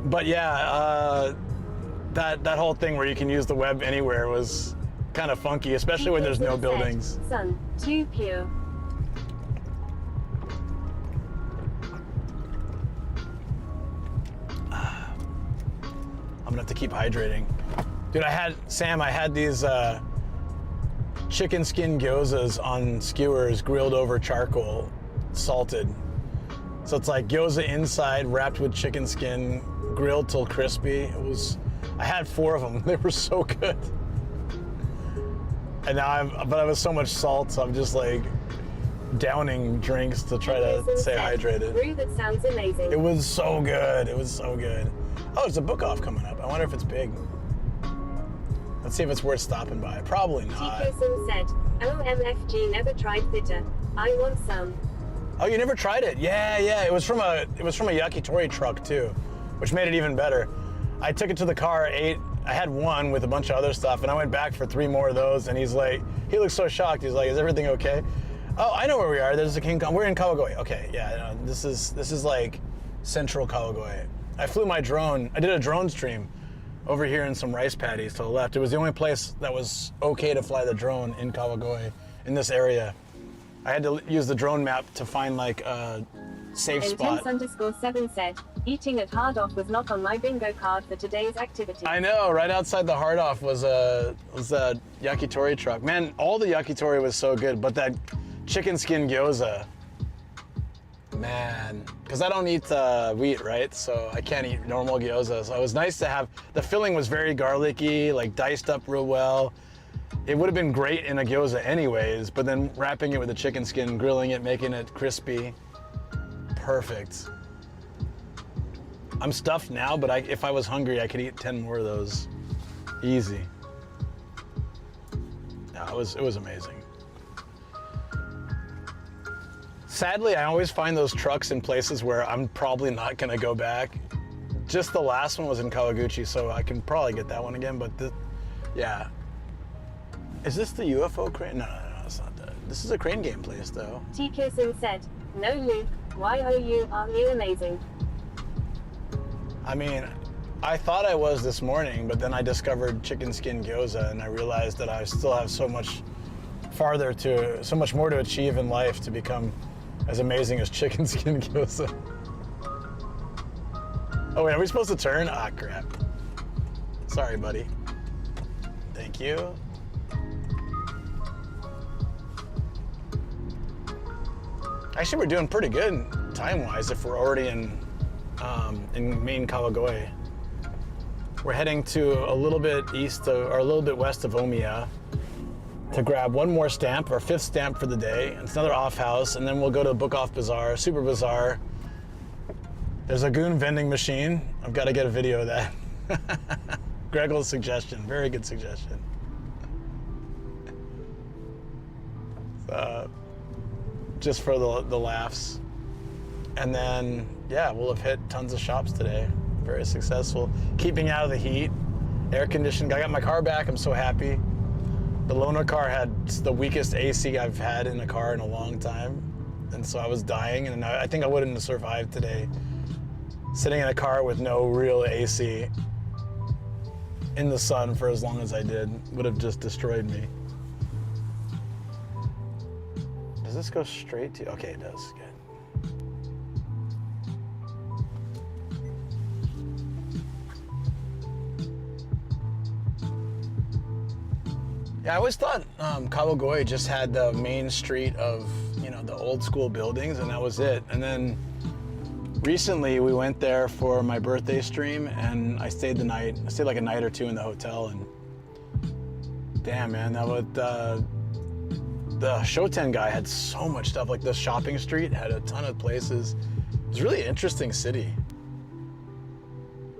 But yeah, that whole thing where you can use the web anywhere was kind of funky, especially when there's no buildings. Sun, too pure. I'm gonna have to keep hydrating. Dude, I had these chicken skin gyozas on skewers grilled over charcoal, salted. So it's like gyoza inside wrapped with chicken skin, grilled till crispy. I had 4 of them. They were so good. And now but I was so much salt, so I'm just like downing drinks to try to stay hydrated. Brew that sounds amazing. It was so good. It was so good. Oh, there's a book off coming up. I wonder if it's big. Let's see if it's worth stopping by. Probably not. T. Kirsten said, OMFG, never tried bitter. I want some. Oh, you never tried it? Yeah. It was from a Yakitori truck too, which made it even better. I took it to the car, ate. I had one with a bunch of other stuff, and I went back for 3 more of those. And he's like, he looks so shocked. He's like, "Is everything okay?" Oh, I know where we are. There's a King Kong. We're in Kawagoe. Okay, yeah. No, this is like central Kawagoe. I flew my drone. I did a drone stream over here in some rice paddies to the left. It was the only place that was okay to fly the drone in Kawagoe, in this area. I had to use the drone map to find like a safe spot. Intense_7 said, eating at Hard Off was not on my bingo card for today's activity. I know, right outside the Hard Off was a Yakitori truck. Man, all the Yakitori was so good, but that chicken skin gyoza, man. Because I don't eat wheat, right? So I can't eat normal gyoza. So it was nice to have, the filling was very garlicky, like diced up real well. It would have been great in a gyoza anyways, but then wrapping it with a chicken skin, grilling it, making it crispy. Perfect. I'm stuffed now, but if I was hungry, I could eat 10 more of those. Easy. Yeah, it was amazing. Sadly, I always find those trucks in places where I'm probably not gonna go back. Just the last one was in Kawagoe, so I can probably get that one again, but yeah. Is this the UFO crane? No, it's not that. This is a crane game place, though. T. Kirsten said, no Luke, are you amazing? I mean, I thought I was this morning, but then I discovered chicken skin gyoza, and I realized that I still have so much more to achieve in life to become as amazing as chicken skin gyoza. Oh wait, are we supposed to turn? Ah, crap. Sorry, buddy. Thank you. Actually, we're doing pretty good time-wise if we're already in main Kawagoe. We're heading to a little bit west of Omiya to grab one more stamp, our 5th stamp for the day. It's another off house, and then we'll go to Book Off Bazaar, Super Bazaar. There's a goon vending machine. I've got to get a video of that. Gregor's suggestion, very good suggestion. Just for the laughs. And then, yeah, we'll have hit tons of shops today. Very successful. Keeping out of the heat, air conditioned. I got my car back, I'm so happy. The loaner car had the weakest AC I've had in a car in a long time. And so I was dying, and I think I wouldn't have survived today. Sitting in a car with no real AC in the sun for as long as I did would have just destroyed me. Does this go straight to, okay, it does, good. Yeah, I always thought Kawagoe just had the main street of, the old school buildings, and that was it. And then recently we went there for my birthday stream, and I stayed the night. I stayed like a night or two in the hotel, and damn, man, that was the Shoten guy had so much stuff. Like the shopping street had a ton of places. It was a really interesting city.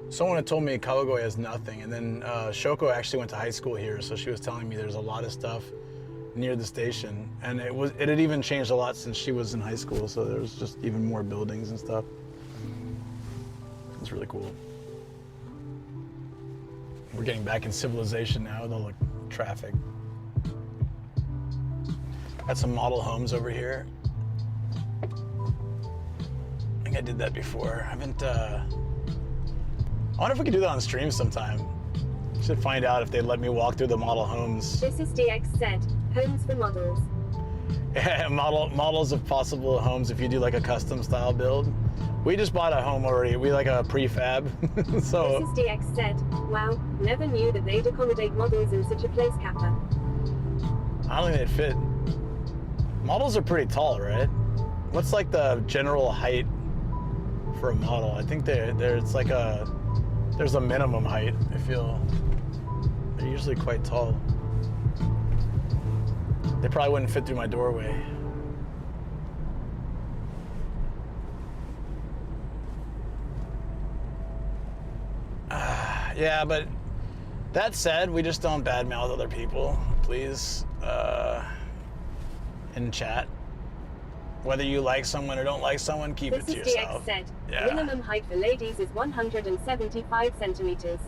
Someone had told me Kawagoe has nothing, and then Shoko actually went to high school here, so she was telling me there's a lot of stuff near the station, and it had even changed a lot since she was in high school, so there was just even more buildings and stuff. It's really cool. We're getting back in civilization now with all the traffic. Got some model homes over here. I think I did that before. I haven't, I wonder if we could do that on stream sometime. Should find out if they'd let me walk through the model homes. This is DX said, homes for models. Yeah, models of possible homes if you do like a custom style build. We just bought a home already. We like a prefab. So. This is DX said, wow, never knew that they'd accommodate models in such a place, Kappa. I don't think they'd fit. Models are pretty tall, right? What's like the general height for a model? I think it's like there's a minimum height, I feel. They're usually quite tall. They probably wouldn't fit through my doorway. Yeah, but that said, we just don't badmouth other people, please, in chat. Whether you like someone or don't like someone, keep it to yourself. This is DX said, yeah. Minimum height for ladies is 175 centimeters.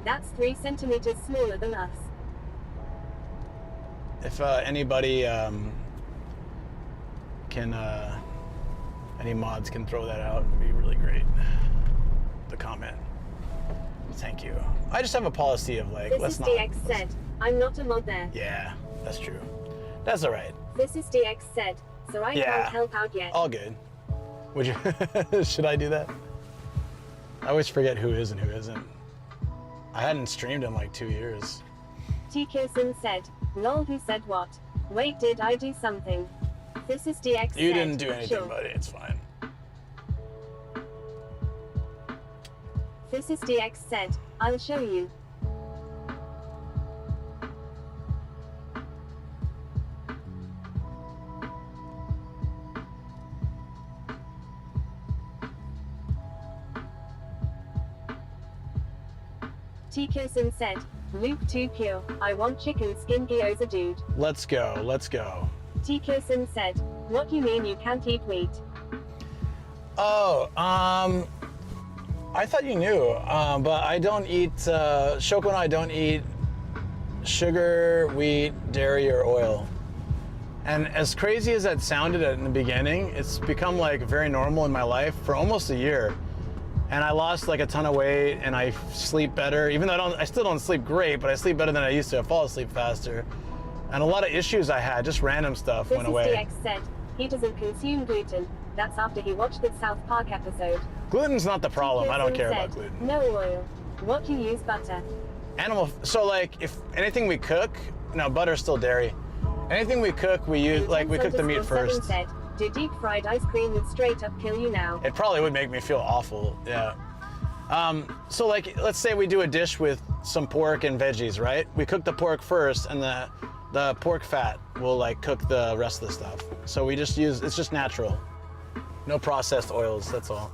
That's 3 centimeters smaller than us. If anybody any mods can throw that out, it'd be really great. The comment. Thank you. I just have a policy of like, this is DX said, I'm not a mod there. Yeah, that's true. That's all right. This is DX said, so I can't help out yet. All good. Would you? Should I do that? I always forget who is and who isn't. I hadn't streamed in like 2 years. T. Kirsten said, lol, who said what? Wait, did I do something? This is DX You said, didn't do anything, sure. buddy. It's fine. This is DX said, I'll show you. Tikosin said, Luke 2 pure, I want chicken skin gyoza dude. Let's go, let's go. Tikosin said, what you mean you can't eat wheat? Oh, I thought you knew, but I don't eat, Shoko and I don't eat sugar, wheat, dairy, or oil. And as crazy as that sounded in the beginning, it's become like very normal in my life for almost a year. And I lost like a ton of weight and I sleep better, even though I still don't sleep great, but I sleep better than I used to. I fall asleep faster. And a lot of issues I had, just random stuff went away. This is DX said, he doesn't consume gluten. That's after he watched the South Park episode. Gluten's not the problem. I don't care about gluten. No oil. What you use butter? So like if anything we cook, no, butter's still dairy. Anything we cook, we use, like we cook the meat first. Said, do deep fried ice cream would straight up kill you now? It probably would make me feel awful, yeah. So like, let's say we do a dish with some pork and veggies, right? We cook the pork first and the pork fat will like cook the rest of the stuff. So we just use, it's just natural. No processed oils, that's all.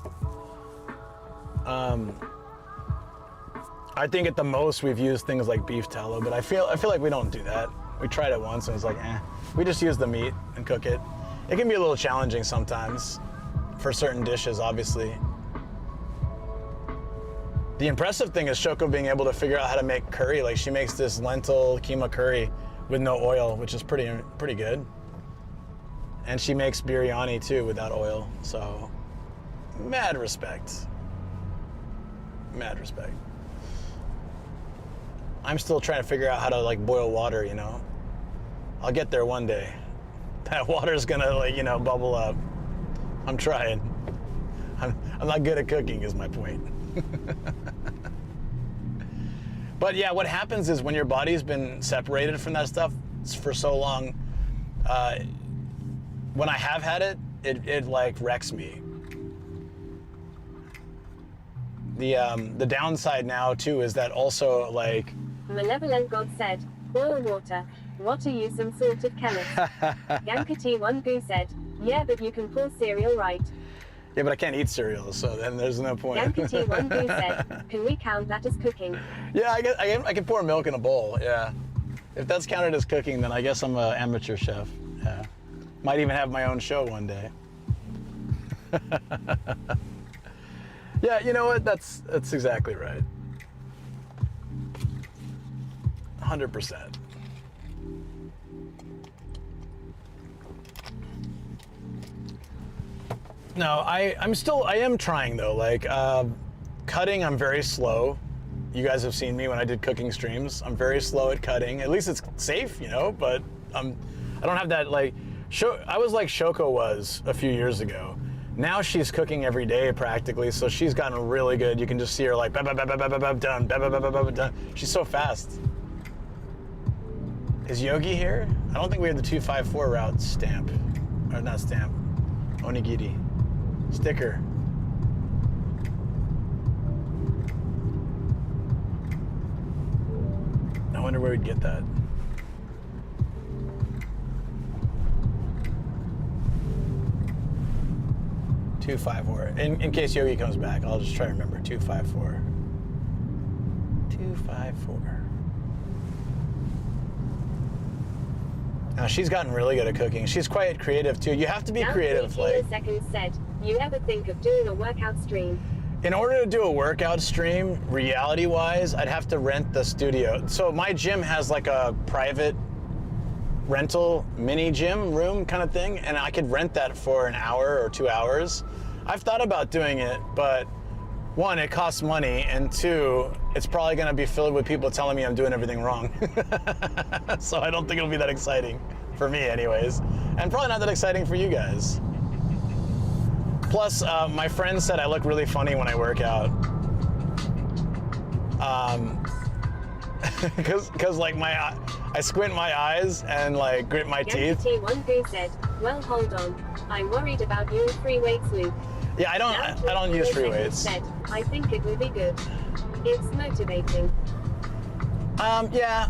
I think at the most we've used things like beef tallow, but I feel like we don't do that. We tried it once and it was like, eh. We just use the meat and cook it. It can be a little challenging sometimes for certain dishes, obviously. The impressive thing is Shoko being able to figure out how to make curry. Like she makes this lentil keema curry with no oil, which is pretty good. And she makes biryani too without oil. So mad respect. Mad respect. I'm still trying to figure out how to like boil water, you know? I'll get there one day. That water's gonna like, you know, bubble up. I'm trying. I'm not good at cooking is my point. But yeah, what happens is when your body's been separated from that stuff for so long, when I have had it, it like wrecks me. The downside now too is that also like... Malevolent God said, boil water. What are you, some sort of chemist? Yankati1 Goo said, yeah, but you can pour cereal, right? Yeah, but I can't eat cereal, so then there's no point. Yankati1 Goo said, can we count that as cooking? Yeah, I can pour milk in a bowl, yeah. If that's counted as cooking, then I guess I'm an amateur chef, yeah. Might even have my own show one day. Yeah, you know what, that's exactly right. 100%. No, I am trying though. Like cutting, I'm very slow. You guys have seen me when I did cooking streams. I'm very slow at cutting. At least it's safe, you know. But I don't have that like. I was like Shoko was a few years ago. Now she's cooking every day practically, so she's gotten really good. You can just see her like done, done. She's so fast. Is Yogi here? I don't think we have the 254 route stamp, or not stamp. Onigiri. Sticker. I wonder where we'd get that. $254. In case Yogi comes back, I'll just try to remember. 254. 254. Now she's gotten really good at cooking. She's quite creative too. You have to be creative. Like. Seconds said, you ever think of doing a workout stream? In order to do a workout stream, reality-wise, I'd have to rent the studio. So my gym has like a private rental mini gym room kind of thing, and I could rent that for an hour or 2 hours. I've thought about doing it, but one, it costs money, and two, it's probably gonna be filled with people telling me I'm doing everything wrong. So I don't think it'll be that exciting, for me anyways, and probably not that exciting for you guys. Plus, my friend said I look really funny when I work out. Cause like I squint my eyes and like grit my teeth. T1 Goo said, well hold on, I'm worried about your free weights, Luke. Yeah, I don't use free weights. Said, I think it will be good. It's motivating. Yeah,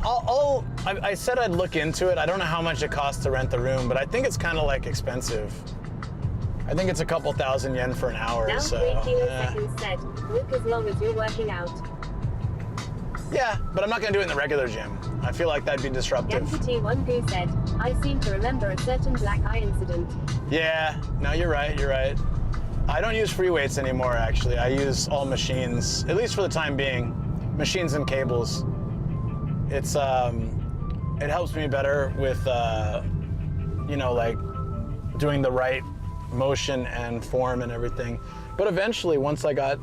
I said I'd look into it. I don't know how much it costs to rent the room, but I think it's kind of like expensive. I think it's a couple thousand yen for an hour. Now so 3 kiloseconds said, look as long as you're working out. Yeah, but I'm not gonna do it in the regular gym. I feel like that'd be disruptive. Yankee T1 Goo said, I seem to remember a certain black eye incident. Yeah, no, you're right. I don't use free weights anymore, actually. I use all machines, at least for the time being. Machines and cables. It helps me better with, like doing the right motion and form and everything. But eventually, once I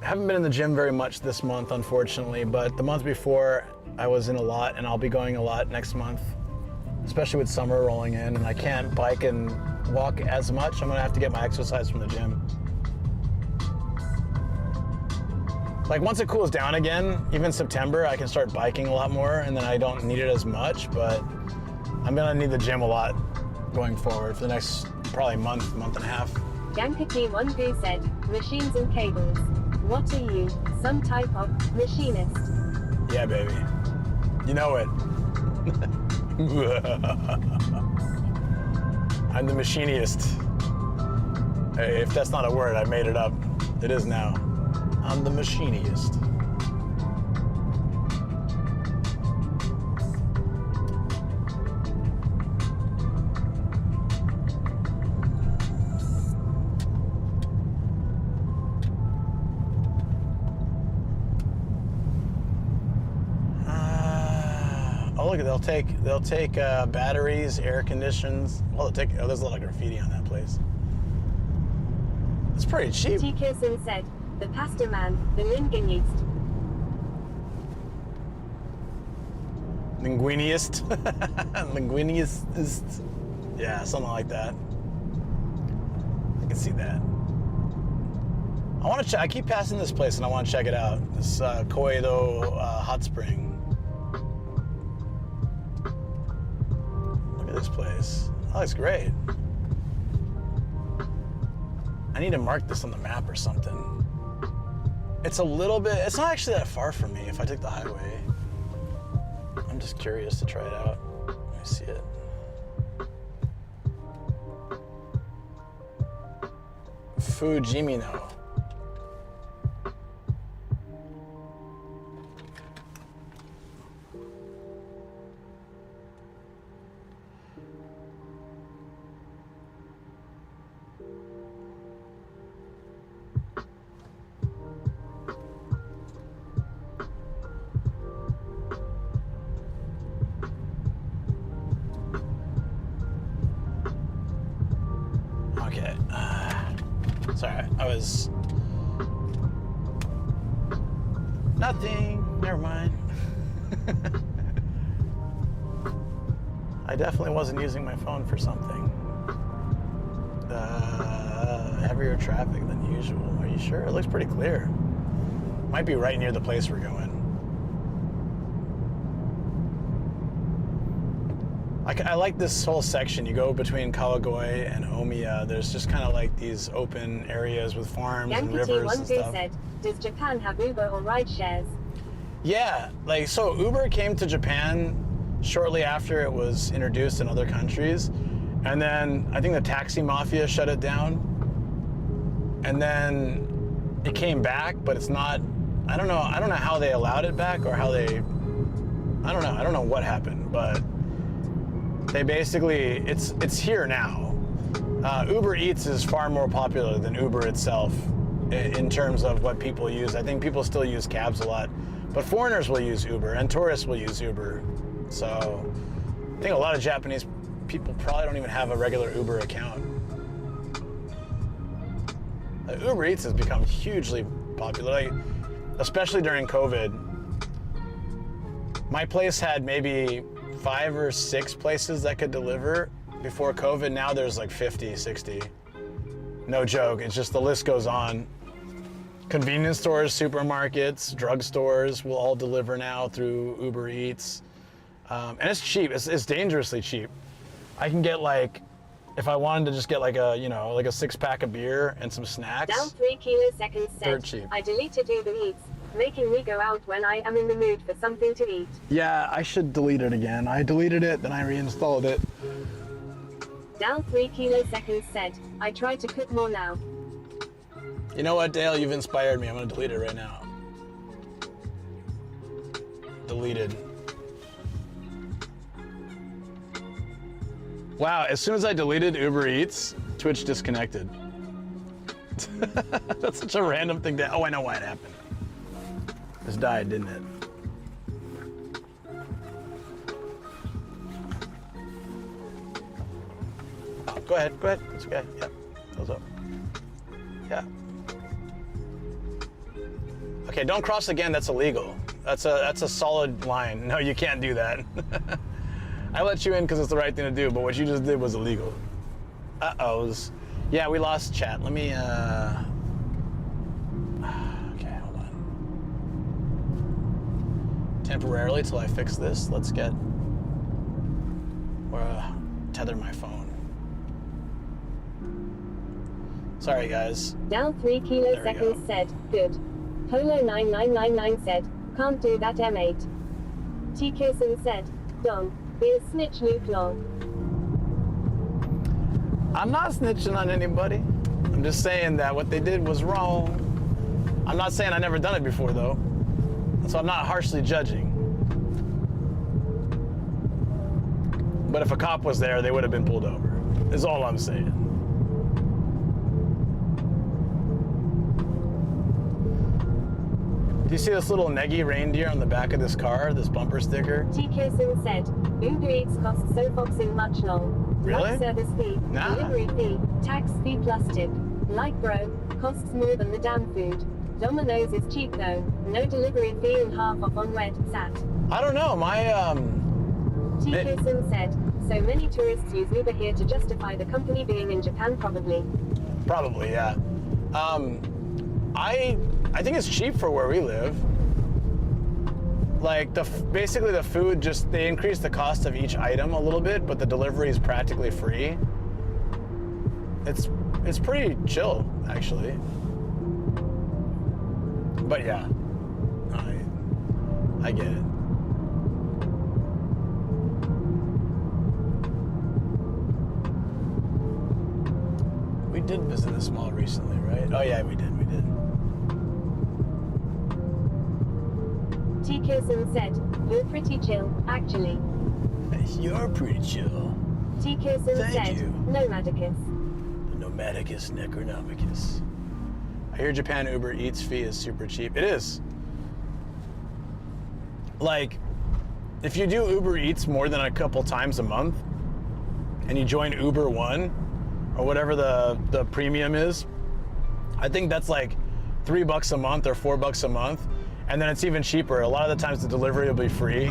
haven't been in the gym very much this month, unfortunately, but the month before I was in a lot, and I'll be going a lot next month, especially with summer rolling in, and I can't bike and walk as much. I'm gonna have to get my exercise from the gym. Like once it cools down again, even September, I can start biking a lot more, and then I don't need it as much, but I'm gonna need the gym a lot going forward for the next probably month and a half. Yankee One Goo said, machines and cables. What are you, some type of machinist? Yeah, baby. You know it. I'm the machinist. Hey, if that's not a word, I made it up. It is now. I'm the machinist. Oh, look, they'll take batteries, air conditions. Well, there's a lot of graffiti on that place. It's pretty cheap. T. Kirsten said, the pasta man, the linguinist. Linguinist. Linguinist. Yeah, something like that. I can see that. I want to check. I keep passing this place and I want to check it out. This Koedo hot spring. Look at this place. That looks great. I need to mark this on the map or something. It's it's not actually that far from me if I take the highway. I'm just curious to try it out. Let me see it. Fujimino. Okay. Sorry, I was... Nothing. Never mind. I definitely wasn't using my phone for something. Heavier traffic than usual. Are you sure? It looks pretty clear. Might be right near the place we're going. I like this whole section. You go between Kawagoe and Omiya. There's just kind of like these open areas with farms and rivers and stuff. Said, does Japan have Uber or ride shares? Yeah, so Uber came to Japan shortly after it was introduced in other countries. And then I think the taxi mafia shut it down. And then it came back, but it's not, I don't know how they allowed it back or how I don't know what happened, but they basically, it's here now. Uber Eats is far more popular than Uber itself in terms of what people use. I think people still use cabs a lot, but foreigners will use Uber and tourists will use Uber. So I think a lot of Japanese people probably don't even have a regular Uber account. Uber Eats has become hugely popular, especially during COVID. My place had maybe 5 or 6 places that could deliver before COVID. Now there's like 50, 60. No joke, it's just the list goes on. Convenience stores, supermarkets, drugstores will all deliver now through Uber Eats. And it's cheap, it's dangerously cheap. I can get like if I wanted to just get like a, you know, like a 6-pack of beer and some snacks. Down 3 kiloseconds Dirt said, cheap. I deleted Uber Eats, making me go out when I am in the mood for something to eat. Yeah, I should delete it again. I deleted it, then I reinstalled it. Down 3 kiloseconds said, I try to cook more now. You know what, Dale? You've inspired me. I'm gonna delete it right now. Deleted. Wow, as soon as I deleted Uber Eats, Twitch disconnected. That's such a random thing to... Oh, I know why it happened. This died, didn't it? Oh, go ahead. It's okay. Yeah, thumbs up. Yeah. Okay, don't cross again, that's illegal. That's a solid line. No, you can't do that. I let you in because it's the right thing to do, but what you just did was illegal. Uh-ohs. Yeah, we lost chat. Let me, okay, hold on. Temporarily till I fix this, let's get, or tether my phone. Sorry, guys. Down 3 kiloseconds said, good. Polo 9999 said, can't do that M8. T. Kirsten said, Don, be a snitch Luke Long. I'm not snitching on anybody. I'm just saying that what they did was wrong. I'm not saying I never done it before though. So I'm not harshly judging. But if a cop was there, they would have been pulled over, is all I'm saying. Do you see this little Negi reindeer on the back of this car, this bumper sticker? T. Kirsten said, Uber Eats costs so boxing much long. Really? Like service fee, Nah. delivery fee, tax fee plus tip. Like bro, costs more than the damn food. Domino's is cheap though, no delivery fee and half off on red, sat. I don't know, my, T. Kirsten said, so many tourists use Uber here to justify the company being in Japan probably. Probably, yeah. I think it's cheap for where we live. Like basically the food they increase the cost of each item a little bit, but the delivery is practically free. It's pretty chill, actually. But yeah, I get it. We did visit this mall recently, right? Oh yeah, we did. T. Kirsten said, you're pretty chill, actually. You're pretty chill. T. Kirsten Thank said, you. Nomadicus. The Nomadicus Necronomicus. I hear Japan Uber Eats fee is super cheap. It is. Like, if you do Uber Eats more than a couple times a month, and you join Uber One, or whatever the premium is, I think that's like $3 a month or $4 a month. And then it's even cheaper. A lot of the times the delivery will be free.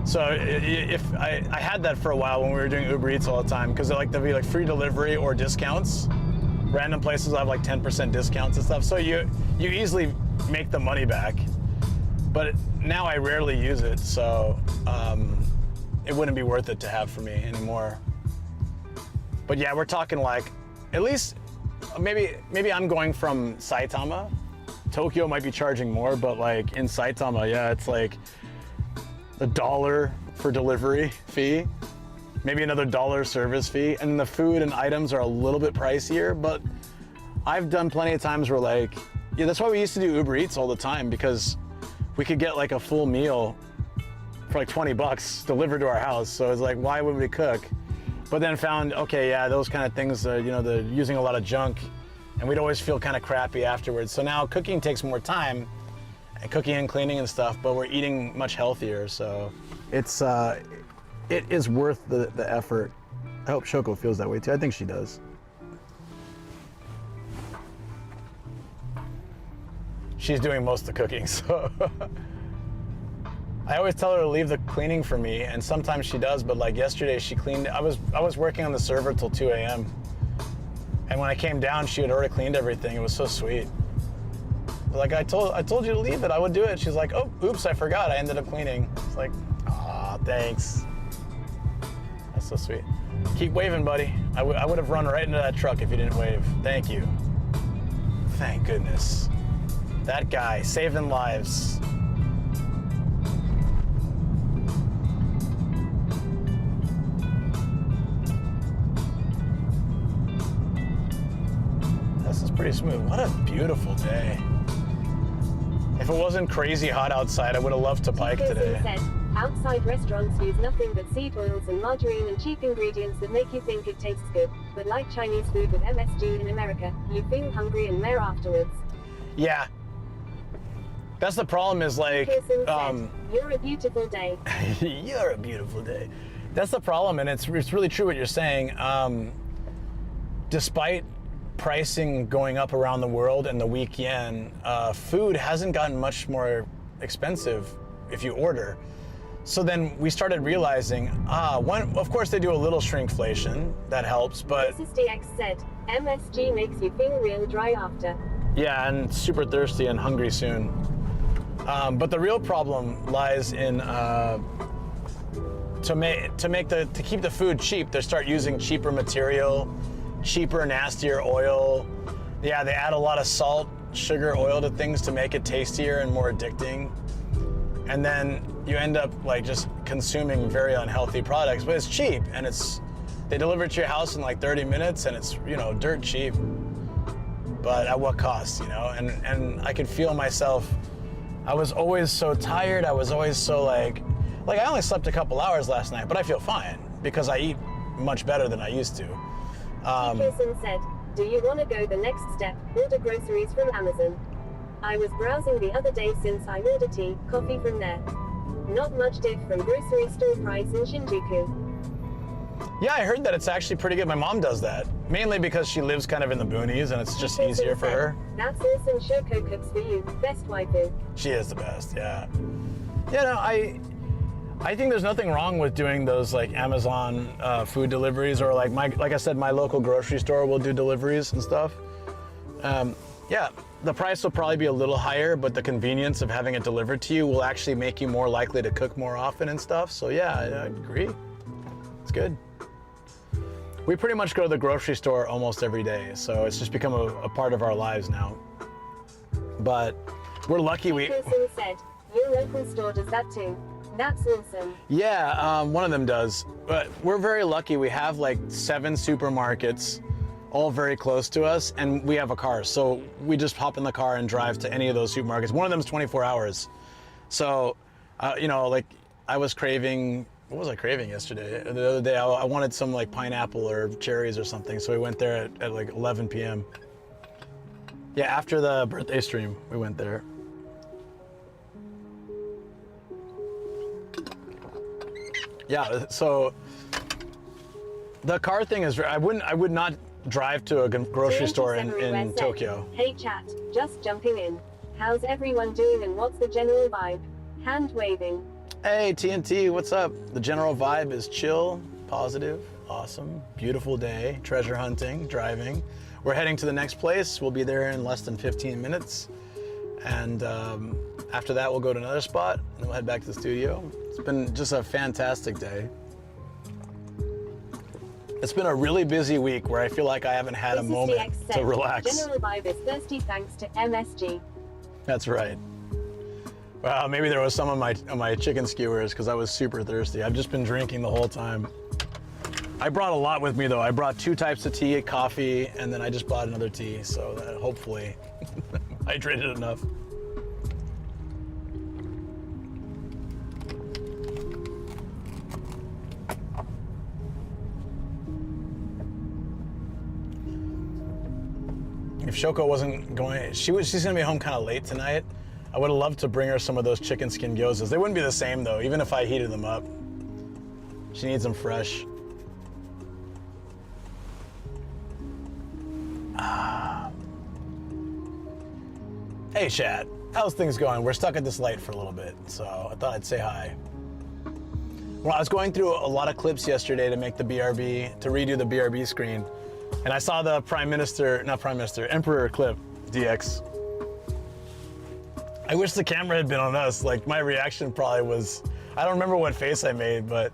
So if I had that for a while when we were doing Uber Eats all the time, because there'll be like free delivery or discounts. Random places will have like 10% discounts and stuff. So you easily make the money back. But now I rarely use it, so it wouldn't be worth it to have for me anymore. But yeah, we're talking like, at least, maybe I'm going from Saitama. Tokyo might be charging more, but like in Saitama, yeah, it's like $1 for delivery fee, maybe another $1 service fee, and the food and items are a little bit pricier, but I've done plenty of times where like, yeah, that's why we used to do Uber Eats all the time, because we could get like a full meal for like $20 delivered to our house. So it's like, why would we cook? But then found, okay, yeah, those kind of things, you know, they're using a lot of junk, and we'd always feel kind of crappy afterwards. So now cooking takes more time, and cooking and cleaning and stuff, but we're eating much healthier, so. It is worth the effort. I hope Shoko feels that way too. I think she does. She's doing most of the cooking, so. I always tell her to leave the cleaning for me, and sometimes she does, but like yesterday she cleaned, I was working on the server till 2 a.m. And when I came down, she had already cleaned everything. It was so sweet. Like, I told you to leave it, I would do it. She's like, oh, oops, I forgot, I ended up cleaning. It's like, aw, thanks. That's so sweet. Keep waving, buddy. I would have run right into that truck if you didn't wave. Thank you. Thank goodness. That guy saving lives. This is pretty smooth. What a beautiful day. If it wasn't crazy hot outside, I would have loved to bike today. Said, outside restaurants use nothing but seed oils and margarine and cheap ingredients that make you think it tastes good. But like Chinese food with MSG in America, you feel hungry and mare afterwards. Yeah. That's the problem is like, said, you're a beautiful day. You're a beautiful day. That's the problem, and it's really true what you're saying. Despite pricing going up around the world and the weak yen, food hasn't gotten much more expensive if you order. So then we started realizing, of course they do a little shrinkflation, that helps, but... DX said, MSG makes you feel real dry after. Yeah, and super thirsty and hungry soon. But the real problem lies in to keep the food cheap, they start using cheaper material, cheaper, nastier oil. Yeah, they add a lot of salt, sugar, oil to things to make it tastier and more addicting. And then you end up like just consuming very unhealthy products, but it's cheap and they deliver it to your house in like 30 minutes and it's, you know, dirt cheap. But at what cost, you know? And I could feel myself, I was always so tired. I was always so like I only slept a couple hours last night, but I feel fine because I eat much better than I used to. Jason said, do you want to go the next step, order groceries from Amazon? I was browsing the other day since I order tea, coffee from there. Not much diff from grocery store price in Shinjuku. Yeah, I heard that it's actually pretty good. My mom does that, mainly because she lives kind of in the boonies and it's just easier for her. That's awesome. Shoko cooks for you. Best waifu. She is the best, yeah. Yeah, no, I think there's nothing wrong with doing those like Amazon food deliveries or like I said, my local grocery store will do deliveries and stuff. Yeah, the price will probably be a little higher, but the convenience of having it delivered to you will actually make you more likely to cook more often and stuff. So yeah, I agree. It's good. We pretty much go to the grocery store almost every day, so it's just become a part of our lives now. But we're lucky we... Person said, your local store does that too. That's awesome. Yeah, one of them does. But we're very lucky. We have like 7 supermarkets, all very close to us, and we have a car. So we just hop in the car and drive to any of those supermarkets. One of them is 24 hours. So, you know, like I was craving, what was I craving yesterday? The other day, I wanted some like pineapple or cherries or something. So we went there at like 11 p.m. Yeah, after the birthday stream, we went there. Yeah, so the car thing is, I would not drive to a grocery store in Tokyo. Hey chat, just jumping in. How's everyone doing and what's the general vibe? Hand waving. Hey TNT, what's up? The general vibe is chill, positive, awesome, beautiful day, treasure hunting, driving. We're heading to the next place. We'll be there in less than 15 minutes. And after that, we'll go to another spot and we'll head back to the studio. It's been just a fantastic day. It's been a really busy week where I feel like I haven't had a moment to relax. General vibe is thirsty thanks to MSG. That's right. Well, maybe there was some of my chicken skewers because I was super thirsty. I've just been drinking the whole time. I brought a lot with me though. I brought 2 types of tea, coffee, and then I just bought another tea. So that hopefully hydrated enough. If Shoko wasn't going, she's gonna be home kind of late tonight. I would have loved to bring her some of those chicken skin gyozas. They wouldn't be the same though, even if I heated them up. She needs them fresh. Hey chat, how's things going? We're stuck at this light for a little bit, so I thought I'd say hi. Well, I was going through a lot of clips yesterday to make the BRB, to redo the BRB screen, and I saw the Emperor clip, DX. I wish the camera had been on us. Like, my reaction probably was, I don't remember what face I made, but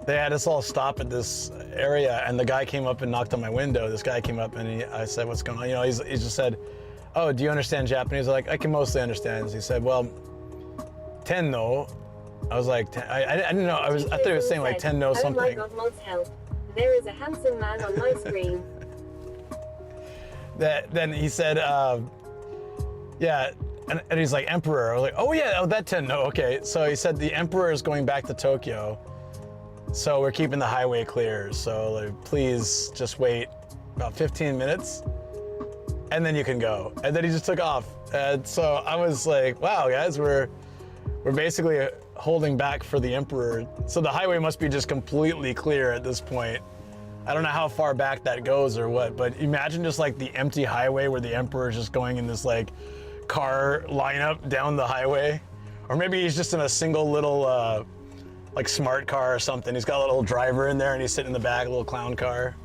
they had us all stop at this area, and the guy came up and knocked on my window. This guy came up and I said, "What's going on?" You know, he just said, "Oh, do you understand Japanese?" Like, I can mostly understand. He said, "Well, tenno." I was like, I didn't know. I thought he was saying like tenno something. Oh my God, Mod's help. There is a handsome man on my screen. Then he said, yeah, and he's like, Emperor. I was like, oh yeah, oh that tenno, okay. So he said the Emperor is going back to Tokyo, so we're keeping the highway clear. So like, please just wait about 15 minutes, and then you can go. And then he just took off. And so I was like, wow, guys, we're basically holding back for the Emperor. So the highway must be just completely clear at this point. I don't know how far back that goes or what, but imagine just like the empty highway where the Emperor is just going in this like car lineup down the highway. Or maybe he's just in a single little like smart car or something. He's got a little driver in there and he's sitting in the back, a little clown car.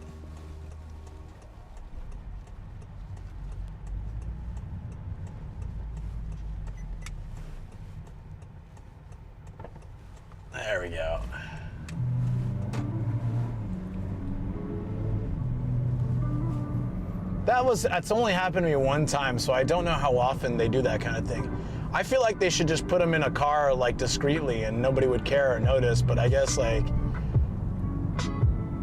There we go. That's only happened to me one time, so I don't know how often they do that kind of thing. I feel like they should just put him in a car like discreetly and nobody would care or notice, but I guess like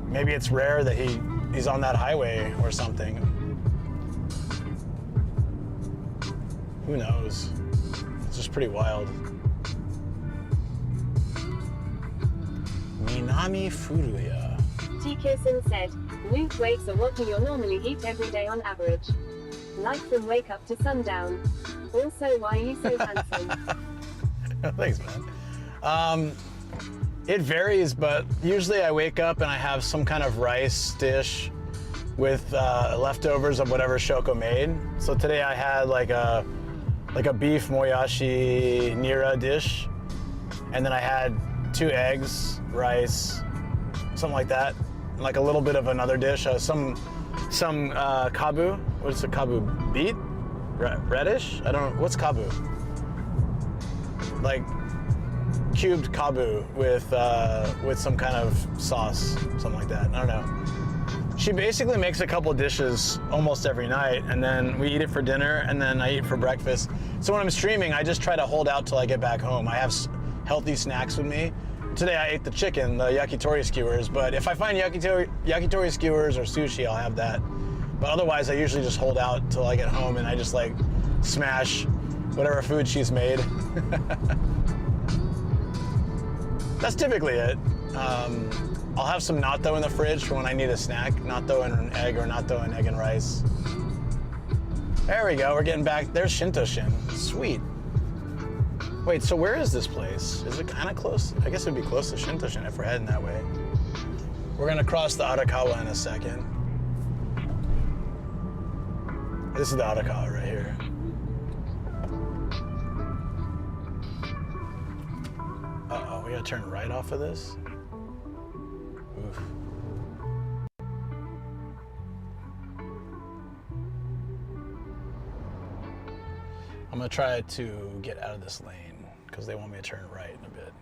maybe it's rare that he's on that highway or something. Who knows? It's just pretty wild. Minami Furuya. T-Kirsten said, Luke wakes are what you'll normally eat every day on average. Like from wake up to sundown. Also, why are you so handsome? Thanks, man. It varies, but usually I wake up and I have some kind of rice dish with leftovers of whatever Shoko made. So today I had like a beef moyashi nira dish, and then I had 2 eggs, rice, something like that, and like a little bit of another dish, some kabu. What's a kabu? Beet? Reddish? I don't know. What's kabu? Like cubed kabu with some kind of sauce, something like that. I don't know. She basically makes a couple dishes almost every night, and then we eat it for dinner, and then I eat for breakfast. So when I'm streaming, I just try to hold out till I get back home. I have healthy snacks with me. Today I ate the chicken, the yakitori skewers, but if I find yakitori skewers or sushi, I'll have that. But otherwise, I usually just hold out till I get home and I just like smash whatever food she's made. That's typically it. I'll have some natto in the fridge for when I need a snack. Natto and an egg, or natto and egg and rice. There we go, we're getting back. There's Shintoshin, sweet. Wait, so where is this place? Is it kind of close? I guess it'd be close to Shintoshin if we're heading that way. We're gonna cross the Arakawa in a second. This is the Arakawa right here. Uh-oh, we gotta turn right off of this? Oof. I'm gonna try to get out of this lane because they want me to turn right in a bit.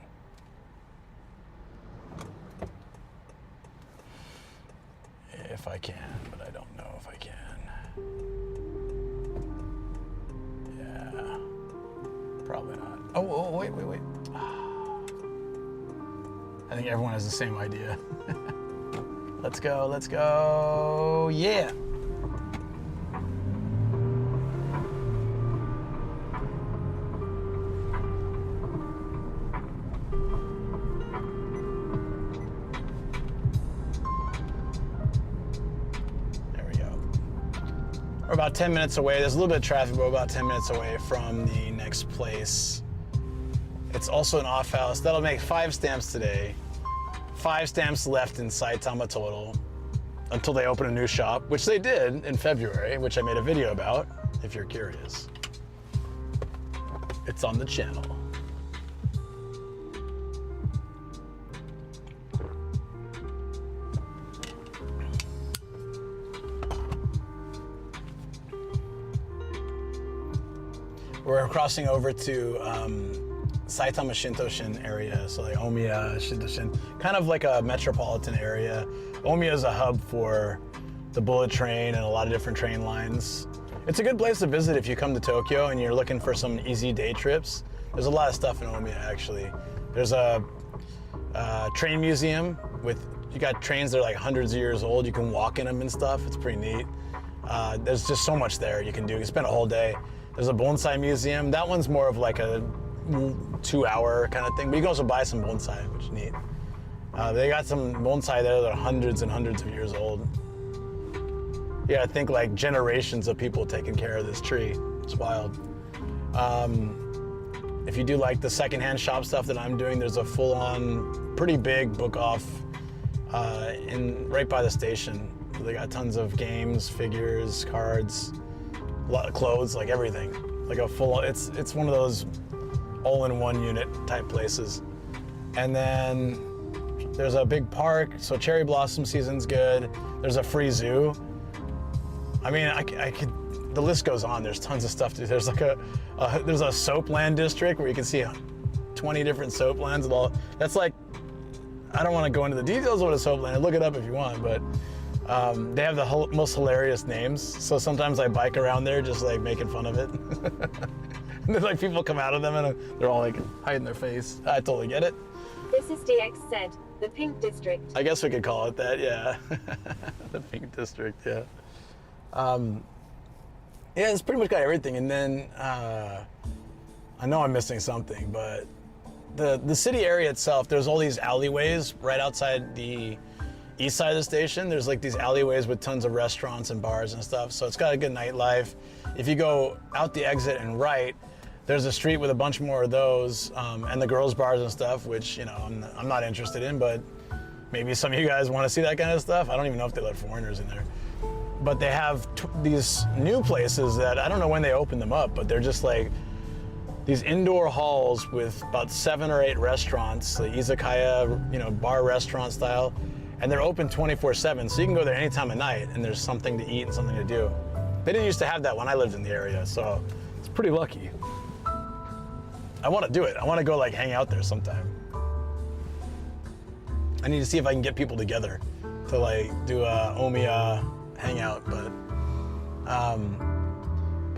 If I can, but I don't know if I can. Yeah, probably not. Oh, wait. I think everyone has the same idea. Let's go, yeah. We're about 10 minutes away. There's a little bit of traffic, but we're about 10 minutes away from the next place. It's also an off house. That'll make 5 stamps today. 5 stamps left in Saitama total until they open a new shop, which they did in February, which I made a video about, if you're curious. It's on the channel. We're crossing over to Saitama Shintoshin area, so like Omiya, Shintoshin, kind of like a metropolitan area. Omiya is a hub for the bullet train and a lot of different train lines. It's a good place to visit if you come to Tokyo and you're looking for some easy day trips. There's a lot of stuff in Omiya actually. There's a train museum with, you got trains that are like hundreds of years old. You can walk in them and stuff. It's pretty neat. There's just so much there you can do. You can spend a whole day. There's a bonsai museum. That one's more of like a 2-hour kind of thing, but you can also buy some bonsai, which is neat. They got some bonsai there that are hundreds and hundreds of years old. Yeah, I think like generations of people taking care of this tree. It's wild. If you do like the secondhand shop stuff that I'm doing, there's a full-on, pretty big book-off right by the station. They got tons of games, figures, cards, a lot of clothes, like everything. Like a full, it's one of those all-in-one unit type places. And then there's a big park, so cherry blossom season's good. There's a free zoo. I mean, I could, the list goes on. There's tons of stuff to do. There's like there's a soapland district where you can see 20 different soaplands and all. That's like, I don't want to go into the details of what a soapland. Look it up if you want, but they have the most hilarious names. So sometimes I bike around there just like making fun of it. And then like people come out of them and they're all like hiding their face. I totally get it. This is DX said, the Pink District. I guess we could call it that, yeah. The Pink District, yeah. Yeah, it's pretty much got everything. And then I know I'm missing something, but the city area itself, there's all these alleyways right outside the east side of the station. There's like these alleyways with tons of restaurants and bars and stuff. So it's got a good nightlife. If you go out the exit and right, there's a street with a bunch more of those and the girls' bars and stuff, which, you know, I'm not interested in, but maybe some of you guys want to see that kind of stuff. I don't even know if they let foreigners in there. But they have these new places that I don't know when they opened them up, but they're just like these indoor halls with about 7 or 8 restaurants, like izakaya, you know, bar restaurant style, and they're open 24/7, so you can go there any time of night and there's something to eat and something to do. They didn't used to have that when I lived in the area, so it's pretty lucky. I want to do it. I want to go like hang out there sometime. I need to see if I can get people together to like do a Omiya hangout, but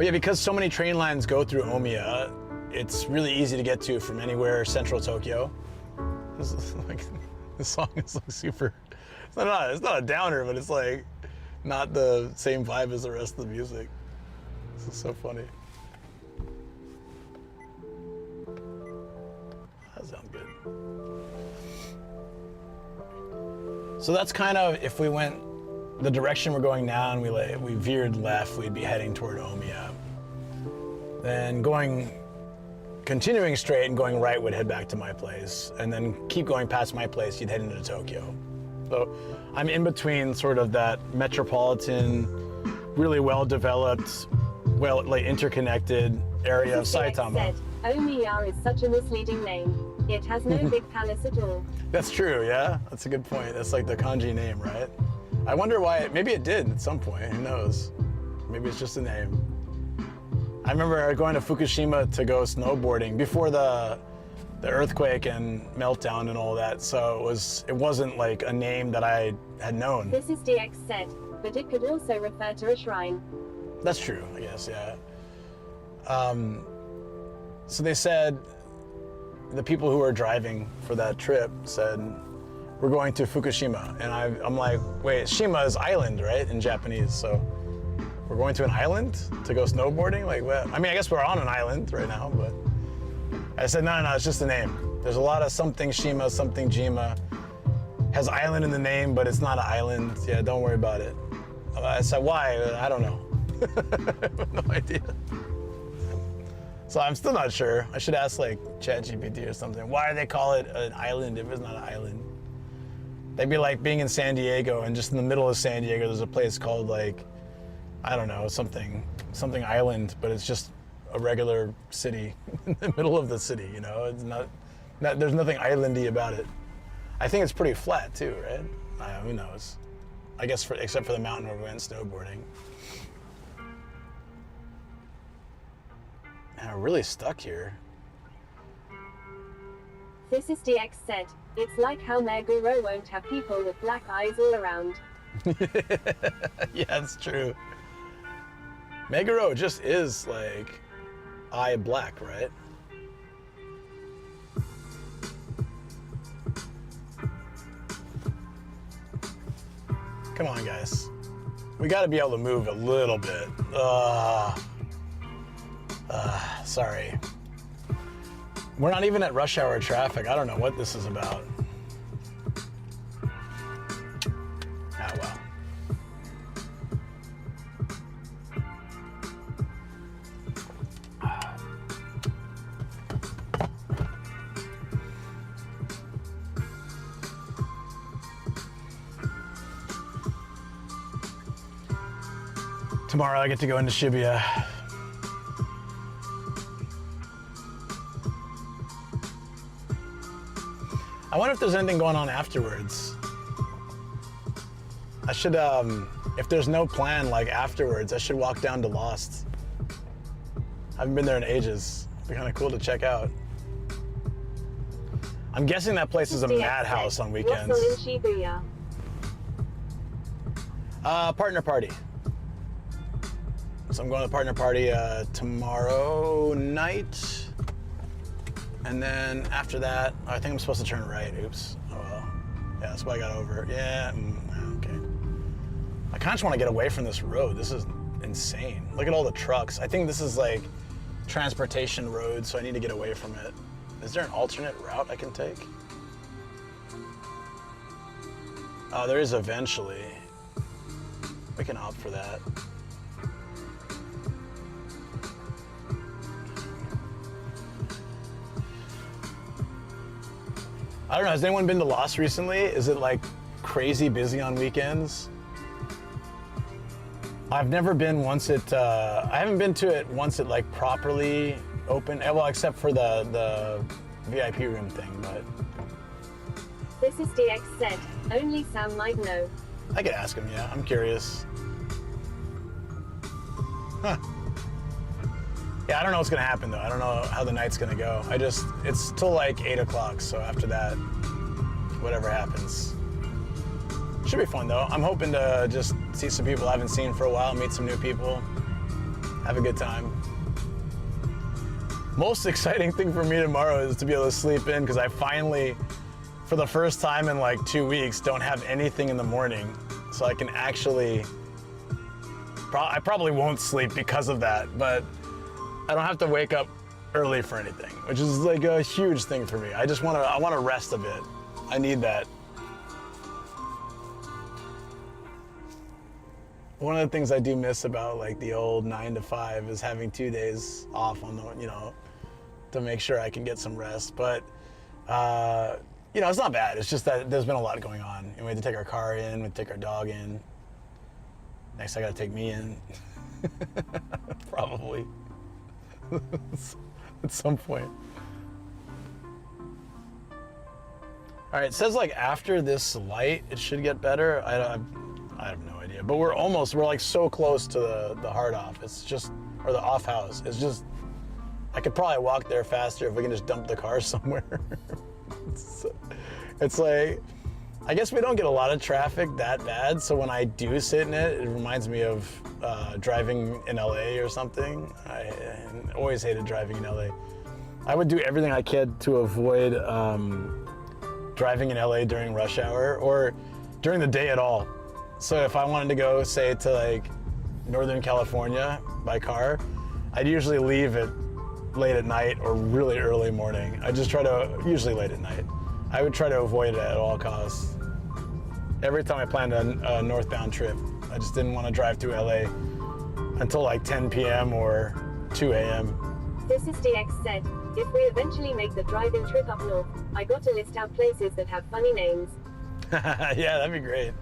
yeah, because so many train lines go through Omiya, it's really easy to get to from anywhere central Tokyo. This is like, this song is like super, it's not a downer, but it's like not the same vibe as the rest of the music. This is so funny. That sounds good. So that's kind of, if we went the direction we're going now and we veered left, we'd be heading toward Omiya. Then continuing straight and going right would head back to my place, and then keep going past my place, you'd head into Tokyo. So I'm in between sort of that metropolitan, really well-developed, like interconnected area of Saitama. Said, Omiya is such a misleading name. It has no big palace at all. That's true, yeah? That's a good point. That's like the kanji name, right? I wonder why, maybe it did at some point, who knows? Maybe it's just a name. I remember going to Fukushima to go snowboarding before the earthquake and meltdown and all that, so it wasn't like a name that I had known. This is DX said, but it could also refer to a shrine. That's true, I guess, yeah. So they said, the people who were driving for that trip said, we're going to Fukushima. And I'm like, wait, Shima is island, right, in Japanese, so we're going to an island to go snowboarding? Like, what? I mean, I guess we're on an island right now, but I said, no, it's just a name. There's a lot of something Shima, something Jima. Has island in the name, but it's not an island. Yeah, don't worry about it. I said, why? I don't know. I have no idea. So I'm still not sure. I should ask like ChatGPT or something. Why do they call it an island if it's not an island? They'd be like being in San Diego, and just in the middle of San Diego, there's a place called like, I don't know, something island, but it's just a regular city in the middle of the city, you know? It's not there's nothing islandy about it. I think it's pretty flat too, right? Who knows? I guess except for the mountain where we went snowboarding. Man, we're really stuck here. This is DX said. It's like how Meguro won't have people with black eyes all around. Yeah, it's true. Meguro just is like eye black, right? Come on, guys. We got to be able to move a little bit. Sorry. We're not even at rush hour traffic. I don't know what this is about. Ah, well. Tomorrow I get to go into Shibuya. I wonder if there's anything going on afterwards. I should, if there's no plan like afterwards, I should walk down to Lost. I haven't been there in ages. It'd be kind of cool to check out. I'm guessing that place is a madhouse on weekends. What's in Shibuya? Partner party. So I'm going to the partner party tomorrow night. And then after that, I think I'm supposed to turn right. Oops. Oh well. Yeah, that's why I got over. Yeah, okay. I kind of just want to get away from this road. This is insane. Look at all the trucks. I think this is like transportation road, so I need to get away from it. Is there an alternate route I can take? Oh, there is eventually. We can opt for that. I don't know, has anyone been to Lost recently? Is it like crazy busy on weekends? I've never been once it, I haven't been to it once it like properly opened, well, except for the VIP room thing, but. This is DX said. Only Sam might know. I could ask him, yeah, I'm curious. Huh. Yeah, I don't know what's gonna happen though. I don't know how the night's gonna go. It's till like 8 o'clock, so after that, whatever happens. Should be fun though. I'm hoping to just see some people I haven't seen for a while, meet some new people, have a good time. Most exciting thing for me tomorrow is to be able to sleep in because I finally, for the first time in like 2 weeks, don't have anything in the morning. So I can actually, I probably won't sleep because of that, but I don't have to wake up early for anything, which is like a huge thing for me. I want to rest a bit. I need that. One of the things I do miss about like the old 9 to 5 is having 2 days off on the, to make sure I can get some rest. But, it's not bad. It's just that there's been a lot going on. And we had to take our car in, we had to take our dog in. Next, I got to take me in. Probably. At some point. All right, it says like after this light, it should get better. I have no idea, but we're like so close to the hard off. It's just, or the off house. It's just, I could probably walk there faster if we can just dump the car somewhere. It's like, I guess we don't get a lot of traffic that bad. So when I do sit in it, it reminds me of driving in LA or something. I always hated driving in LA. I would do everything I could to avoid driving in LA during rush hour or during the day at all. So if I wanted to go, say, to like Northern California by car, I'd usually leave it late at night or really early morning. I just usually late at night. I would try to avoid it at all costs. Every time I planned a northbound trip, I just didn't want to drive through LA until like 10 p.m. or 2 a.m. This is DX said. If we eventually make the driving trip up north, I got to list out places that have funny names. Yeah, that'd be great.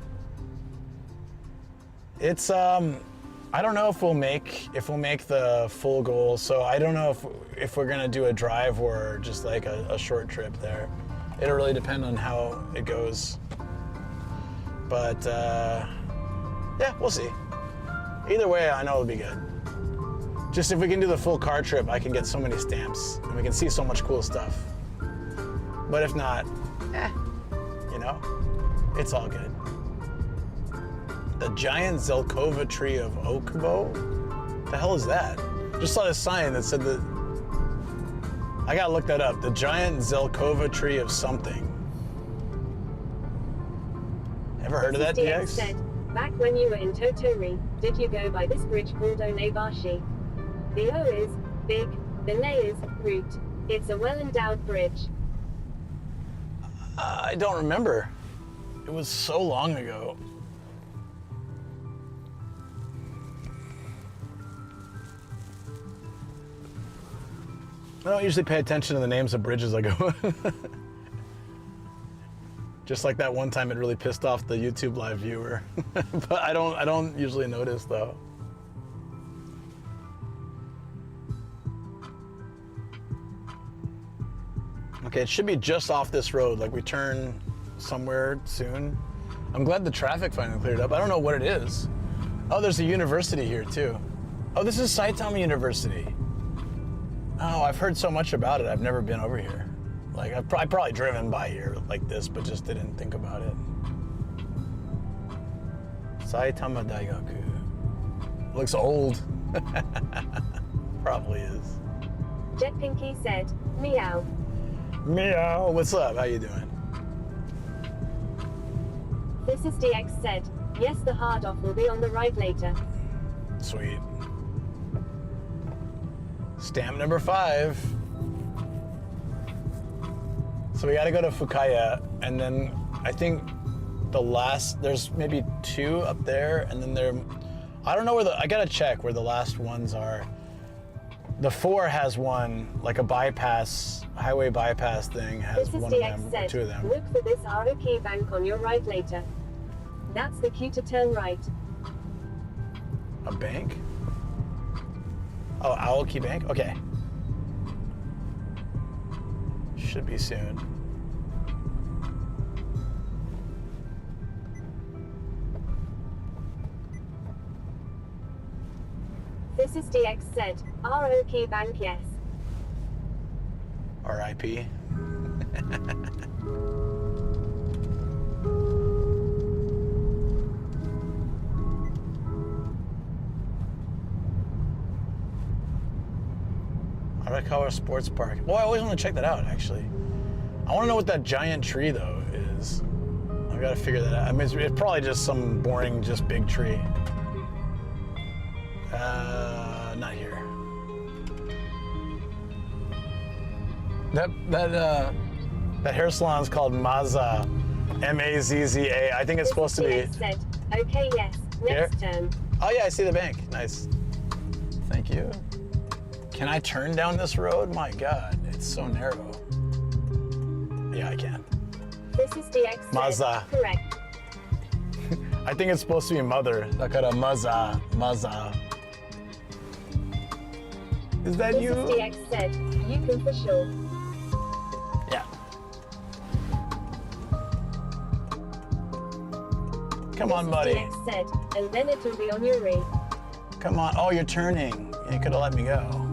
It's I don't know if we'll make the full goal. So I don't know if we're gonna do a drive or just like a short trip there. It'll really depend on how it goes. But yeah, we'll see. Either way, I know it'll be good. Just if we can do the full car trip, I can get so many stamps and we can see so much cool stuff. But if not, you know, it's all good. The giant Zelkova tree of Okubo? The hell is that? Just saw this sign that said that. I gotta look that up. The giant Zelkova tree of something. Ever heard of that, DX? Said, back when you were in Totori, did you go by this bridge called Onebashi? The O is big, the Ne is root. It's a well-endowed bridge. I don't remember. It was so long ago. I don't usually pay attention to the names of bridges I go. Just like that one time it really pissed off the YouTube live viewer. But I don't usually notice though. Okay, it should be just off this road, like we turn somewhere soon. I'm glad the traffic finally cleared up. I don't know what it is. Oh, there's a university here too. Oh, this is Saitama University. Oh, I've heard so much about it. I've never been over here. Like, I've probably driven by here like this, but just didn't think about it. Saitama Daigaku. Looks old. Probably is. Jet Pinky said, meow. Meow. What's up? How you doing? This is DX said, yes, the hard off will be on the right later. Sweet. Stamp number 5. So we gotta go to Fukaya, and then I think there's maybe 2 up there, and then I don't know I gotta check where the last ones are. The 4 has one, like a bypass, highway bypass thing, has one of them, or 2 of them. Look for this Aoki bank on your right later. That's the cue to turn right. A bank? Oh, Aoki Bank? Okay. Should be soon. This is DX said, Aoki Bank, yes. R.I.P. Arakawa Sports Park. Well, I always want to check that out, actually. I want to know what that giant tree, though, is. I've got to figure that out. I mean, it's probably just some boring, just big tree. Not here. That hair salon is called Mazza. M-A-Z-Z-A. I think it's supposed to be... Said, okay, yes, next turn. Oh, yeah, I see the bank. Nice. Thank you. Can I turn down this road? My God, it's so narrow. Yeah, I can. This is DX. Mazza. Correct. I think it's supposed to be mother. Dakara Mazza. Mazza. Is that this you? This is DX said, you can for sure. Yeah. Come on, buddy. This is DX said, and then it'll be on your ring. Come on. Oh, you're turning. You could have let me go.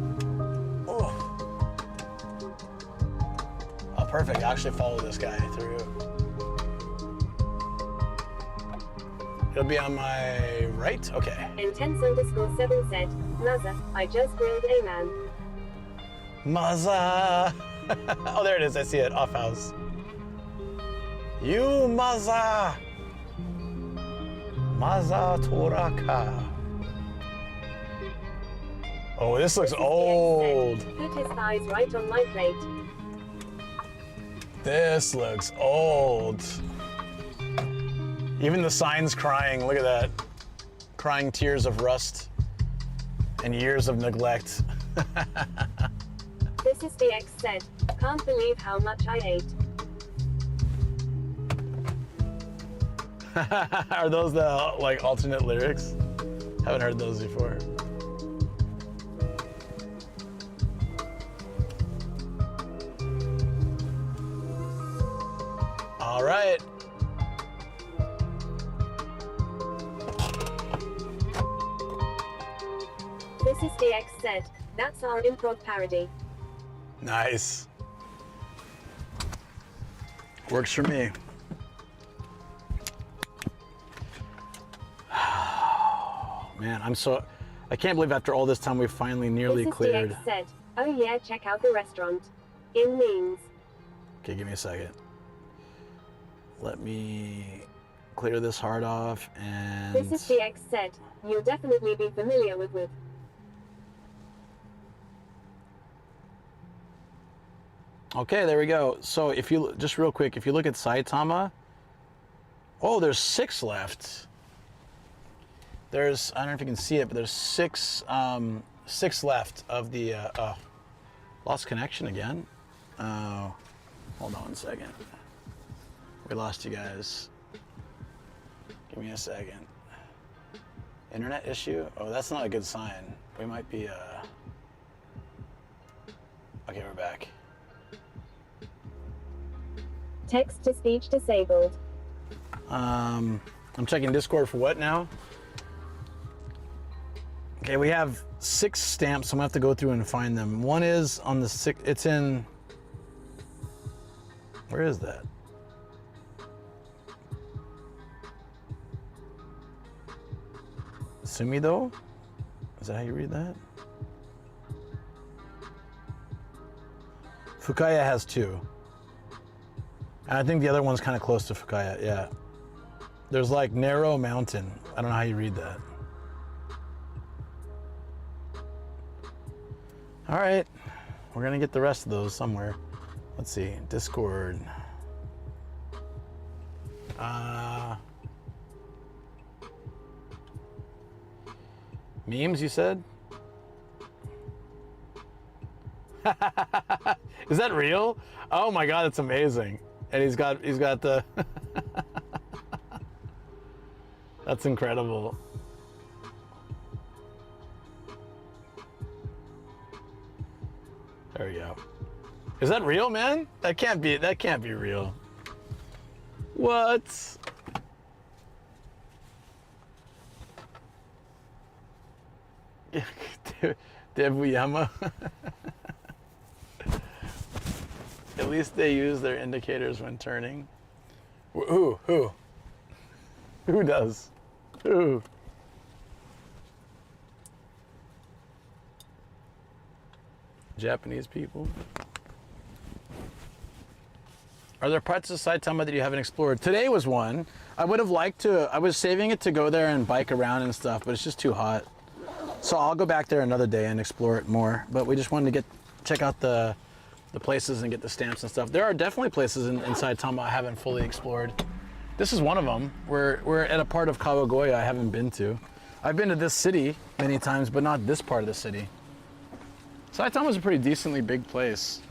Perfect. I'll actually follow this guy through. It'll be on my right? Okay. Intense_7 said, Mazza, I just grilled a man. Mazza! Oh, there it is. I see it. Off house. You Mazza! Mazza Toraka. Oh, this looks old. Said, put his thighs right on my plate. This looks old. Even the sign's crying. Look at that. Crying tears of rust and years of neglect. This is DX said, can't believe how much I ate. Are those the like alternate lyrics? Haven't heard those before. All right. This is DX said, that's our improv parody. Nice. Works for me. Man, I can't believe after all this time we finally nearly Mrs. cleared. DX said, oh yeah, check out the restaurant. In means. Okay, give me a second. Let me clear this heart off and... Mrs. DX said, you'll definitely be familiar with. Okay, there we go. So if you, just real quick, if you look at Saitama, oh, there's 6 left. There's, I don't know if you can see it, but there's 6 left of the, lost connection again. Hold on 1 second. We lost you guys. Give me a second. Internet issue? Oh, that's not a good sign. We might be, okay, we're back. Text to speech disabled. I'm checking Discord for what now? Okay, we have 6 stamps. I'm gonna have to go through and find them. One is on the 6. It's in. Where is that? Sumido? Is that how you read that? Fukaya has 2. And I think the other one's kind of close to Fukaya, yeah. There's like Narrow Mountain. I don't know how you read that. All right, we're gonna get the rest of those somewhere. Let's see, Discord. Memes, you said? Is that real? Oh my God, that's amazing. And he's got the, that's incredible. There we go. Is that real, man? That can't be real. What? Devuyama. At least they use their indicators when turning. Who? Who does? Who? Japanese people? Are there parts of Saitama that you haven't explored? Today was one. I would have liked to, I was saving it to go there and bike around and stuff, but it's just too hot. So I'll go back there another day and explore it more. But we just wanted to check out the places and get the stamps and stuff. There are definitely places in Saitama I haven't fully explored. This is one of them. We're at a part of Kawagoe I haven't been to. I've been to this city many times, but not this part of the city. Saitama's a pretty decently big place.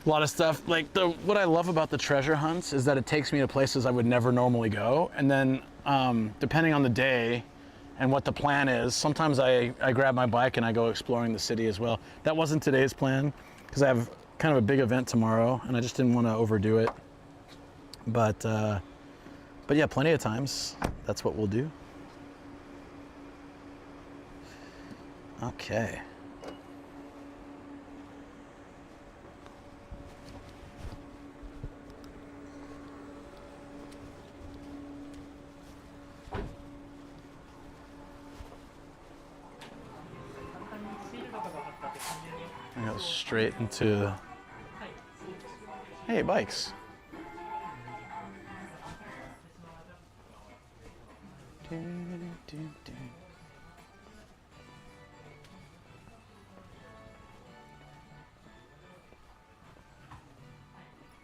A lot of stuff, like what I love about the treasure hunts is that it takes me to places I would never normally go. And then depending on the day and what the plan is, sometimes I grab my bike and I go exploring the city as well. That wasn't today's plan because I have kind of a big event tomorrow and I just didn't want to overdo it. But yeah, plenty of times that's what we'll do. Okay. I go straight into, hey, bikes.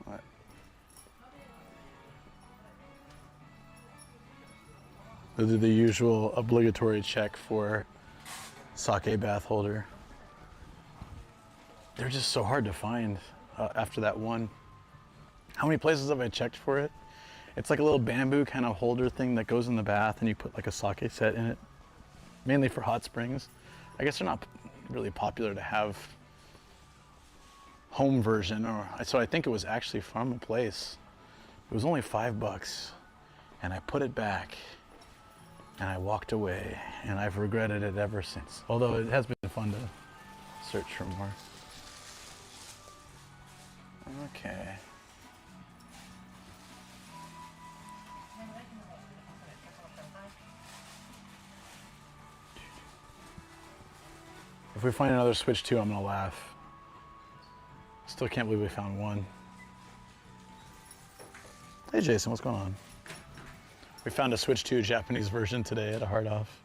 What? They'll do the usual obligatory check for sake bath holder. They're just so hard to find after that one. How many places have I checked for it? It's like a little bamboo kind of holder thing that goes in the bath and you put like a sake set in it, mainly for hot springs. I guess they're not really popular to have home version, so I think it was actually from a place. It was only $5 and I put it back and I walked away and I've regretted it ever since. Although it has been fun to search for more. Okay. If we find another Switch 2, I'm gonna laugh. Still can't believe we found one. Hey Jason, what's going on? We found a Switch 2 Japanese version today at a hard off.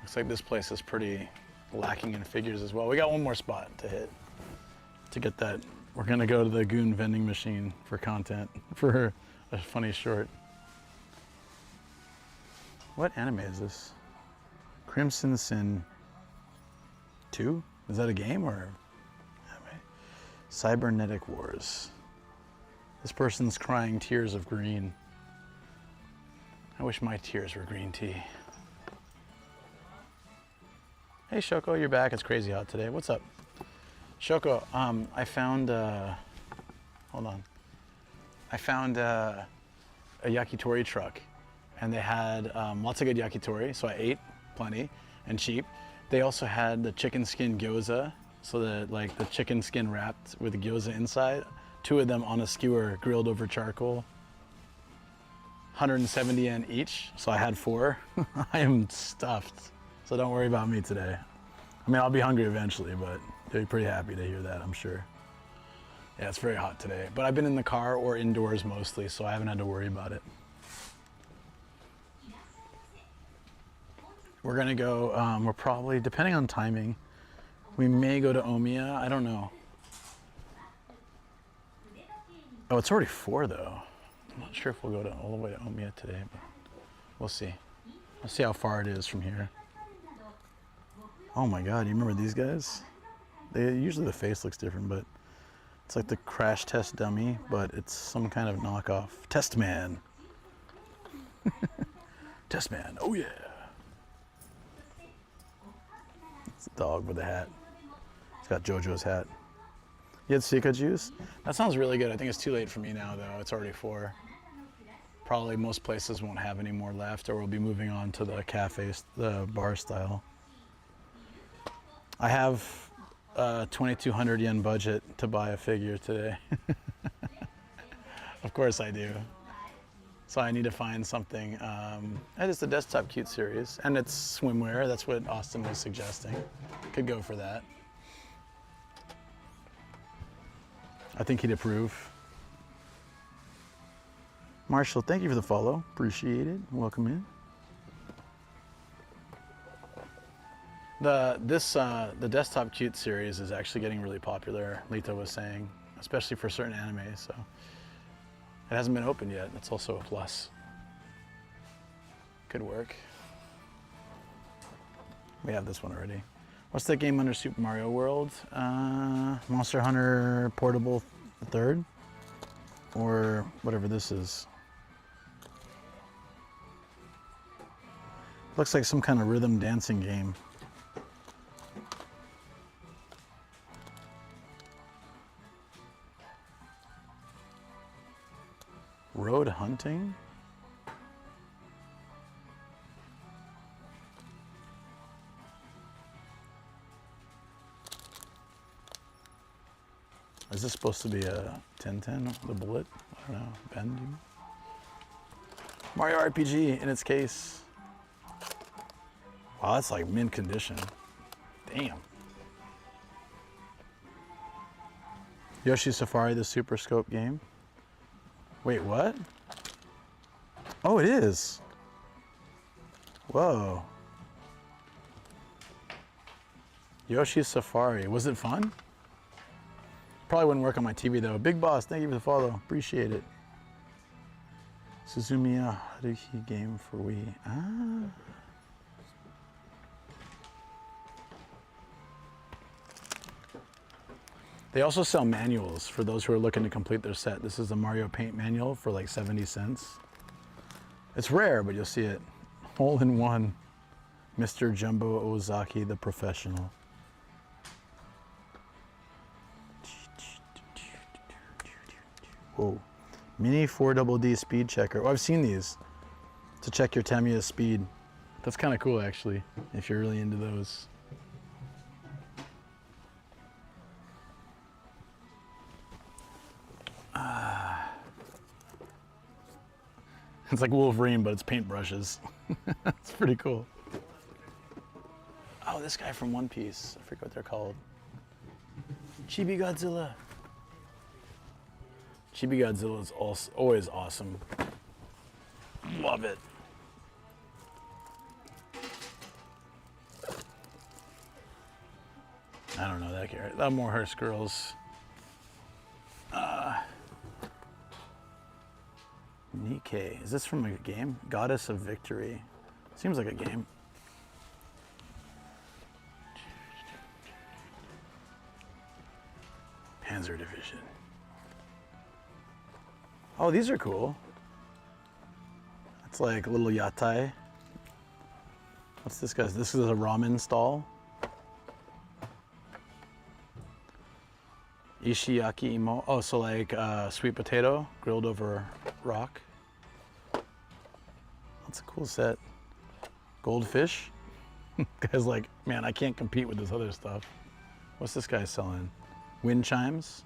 Looks like this place is pretty lacking in figures as well. We got one more spot to hit to get that. We're gonna go to the Goon vending machine for content, for a funny short. What anime is this? Crimson Sin 2? Is that a game or anime? Cybernetic Wars. This person's crying tears of green. I wish my tears were green tea. Hey Shoko, you're back. It's crazy hot today. What's up? Shoko, I found, hold on. I found a yakitori truck, and they had lots of good yakitori, so I ate plenty and cheap. They also had the chicken skin gyoza, so the chicken skin wrapped with the gyoza inside. 2 of them on a skewer, grilled over charcoal. 170 yen each, so I had 4. I am stuffed. So don't worry about me today. I mean, I'll be hungry eventually, but they'll be pretty happy to hear that, I'm sure. Yeah, it's very hot today, but I've been in the car or indoors mostly, so I haven't had to worry about it. We're gonna go, we're probably, depending on timing, we may go to Omiya, I don't know. Oh, it's already 4 though. I'm not sure if we'll go all the way to Omiya today, but we'll see. We'll see how far it is from here. Oh my God, you remember these guys? Usually the face looks different, but it's like the crash test dummy, but it's some kind of knockoff. Test Man. Test Man, oh yeah. It's a dog with a hat. It's got JoJo's hat. You had Sika juice? That sounds really good. I think it's too late for me now though. It's already 4. Probably most places won't have any more left, or we'll be moving on to the cafe, the bar style. I have a 2,200 yen budget to buy a figure today. Of course I do. So I need to find something. And it's the Desktop Cute series, and it's swimwear. That's what Austin was suggesting. Could go for that. I think he'd approve. Marshall, thank you for the follow. Appreciate it. Welcome in. The Desktop Cute series is actually getting really popular, Lito was saying, especially for certain anime, so it hasn't been opened yet. That's also a plus. Good work. We have this one already. What's that game under Super Mario World? Monster Hunter Portable 3rd? Or whatever this is. Looks like some kind of rhythm dancing game. Road hunting? Is this supposed to be a 10-10, the bullet? I don't know, bend? Mario RPG in its case. Wow, that's like mint condition. Damn. Yoshi Safari, the Super Scope game. Wait, what? Oh, it is. Whoa. Yoshi's Safari. Was it fun? Probably wouldn't work on my TV though. Big Boss, thank you for the follow. Appreciate it. Suzumiya Haruhi game for Wii. Ah. They also sell manuals for those who are looking to complete their set. This is the Mario Paint manual for like 70 cents. It's rare, but you'll see it. All in one. Mr. Jumbo Ozaki, the professional. Whoa. Mini 4DD speed checker. Oh, I've seen these to check your Tamiya's speed. That's kind of cool, actually, if you're really into those. It's like Wolverine, but it's paintbrushes. It's pretty cool. Oh, this guy from One Piece. I forget what they're called. Chibi Godzilla. Chibi Godzilla is also always awesome. Love it. I don't know that character. That more Hearst Girls. Nikkei. Is this from a game? Goddess of Victory. Seems like a game. Panzer Division. Oh, these are cool. It's like a little yatai. What's this guy's? This is a ramen stall. Ishiyaki imo. Oh, so like sweet potato grilled over rock. That's a cool set. Goldfish. Guy's like, man, I can't compete with this other stuff. What's this guy selling? Wind chimes.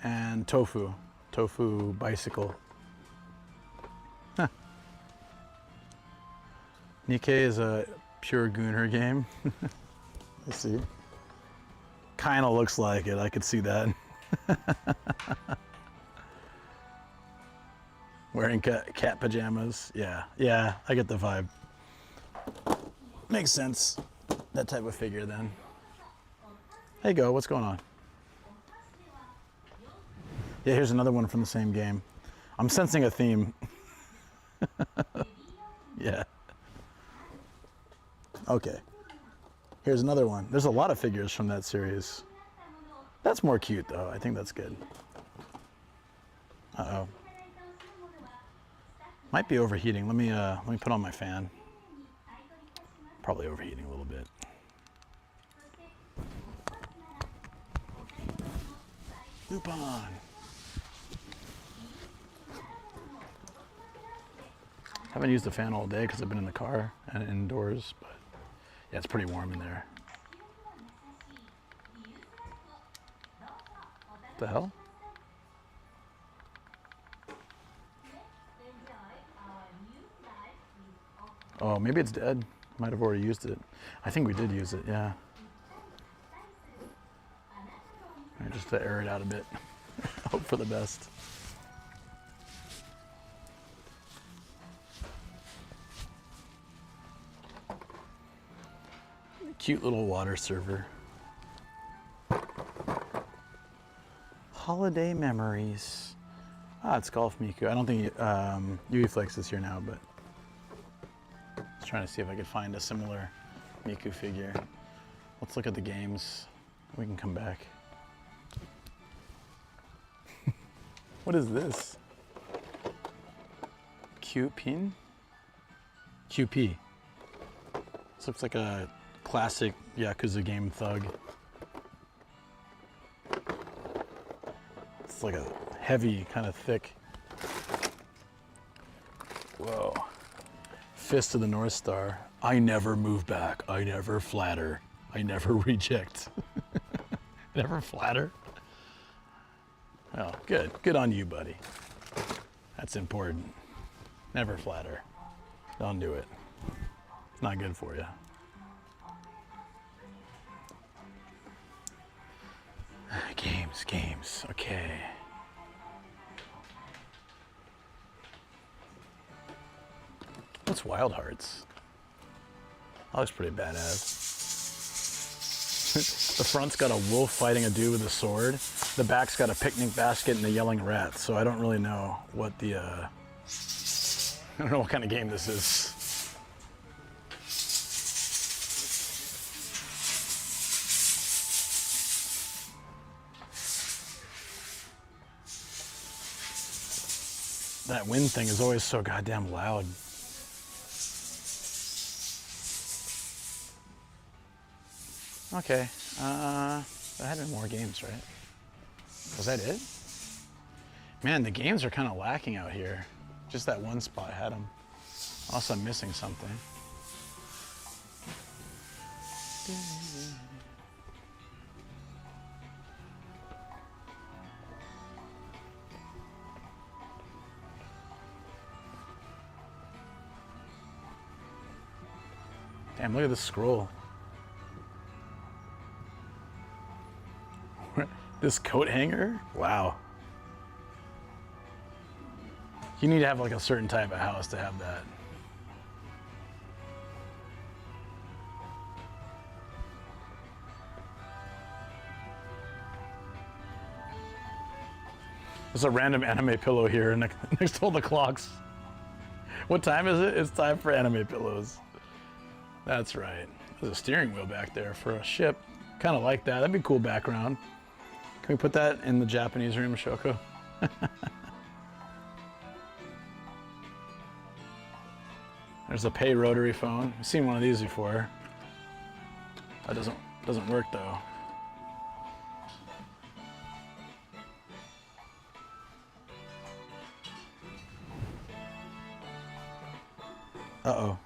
And tofu. Tofu bicycle. Huh. Nikkei is a pure Gooner game. Let's see. Kind of looks like it. I could see that. Wearing cat pajamas. Yeah, yeah, I get the vibe. Makes sense. That type of figure then. Hey, Go, what's going on? Yeah, here's another one from the same game. I'm sensing a theme. Yeah. Okay. Here's another one. There's a lot of figures from that series. That's more cute though. I think that's good. Uh-oh. Might be overheating. Let me put on my fan. Probably overheating a little bit. Lupin. Haven't used the fan all day because I've been in the car and indoors, but yeah, it's pretty warm in there. What the hell? Oh, maybe it's dead. Might have already used it. I think we did use it, yeah. Just to air it out a bit. Hope for the best. Cute little water server. Holiday memories. Ah, it's Golf Miku. I don't think Ueflex is here now, but I was trying to see if I could find a similar Miku figure. Let's look at the games. We can come back. What is this? QP? QP. This looks like a classic Yakuza game thug. It's like a heavy, kind of thick. Whoa. Fist of the North Star. I never move back. I never flatter. I never reject. Never flatter? Oh, good. Good on you, buddy. That's important. Never flatter. Don't do it. It's not good for you. Games. Okay. What's Wild Hearts? That looks pretty badass. The front's got a wolf fighting a dude with a sword. The back's got a picnic basket and a yelling rat. So I don't really know what the, I don't know what kind of game this is. That wind thing is always so goddamn loud. Okay, there had been more games, right? Was that it? Man, the games are kind of lacking out here. Just that one spot had them. Also, I'm missing something. Damn, look at this scroll. This coat hanger? Wow. You need to have like a certain type of house to have that. There's a random anime pillow here next to all the clocks. What time is it? It's time for anime pillows. That's right. There's a steering wheel back there for a ship. Kind of like that. That'd be a cool background. Can we put that in the Japanese room, Shoko? There's a pay rotary phone. I've seen one of these before. That doesn't work though. Uh-oh.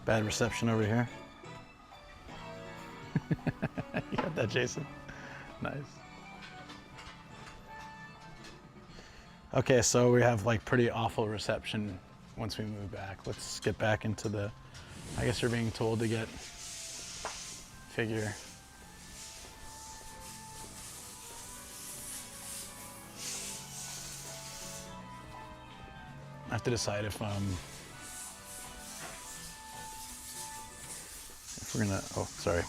Bad reception over here. You got that, Jason? Nice. Okay, so we have like pretty awful reception once we move back. Let's get back into the, I guess you're being told to get figure. I have to decide if we're gonna, oh, sorry.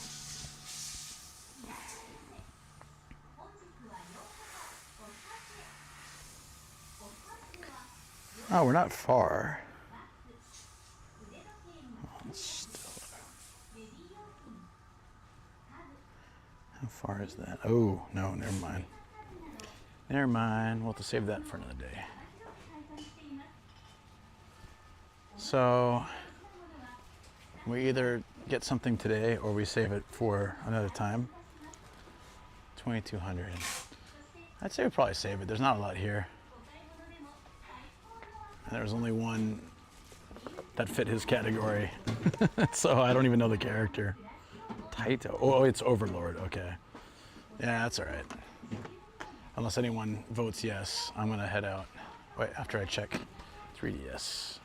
Oh, we're not far. How far is that? Oh, no, never mind. Never mind, we'll have to save that for another day. So, we either get something today or we save it for another time. 2,200. I'd say we probably save it. There's not a lot here. And there was only one that fit his category. So I don't even know the character. Taito. Oh, it's Overlord. Okay. Yeah, that's all right. Unless anyone votes yes, I'm going to head out. Wait, after I check 3DS.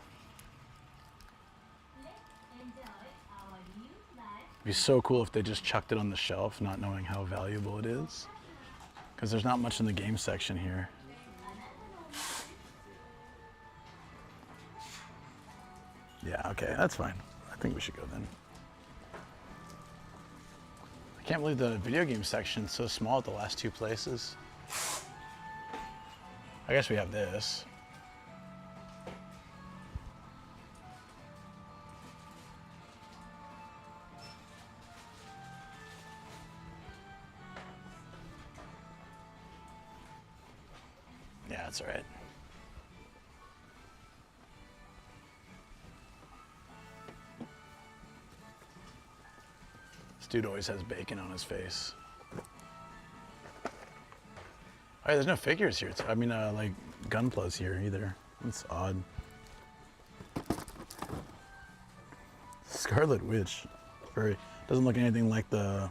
It'd be so cool if they just chucked it on the shelf, not knowing how valuable it is. Because there's not much in the game section here. Yeah, okay, that's fine. I think we should go then. I can't believe the video game section's so small at the last two places. I guess we have this. Yeah, that's all right. This dude always has bacon on his face. Oh, yeah, there's no figures here. I mean, like Gunpla's here either. It's odd. Scarlet Witch. Very doesn't look anything like the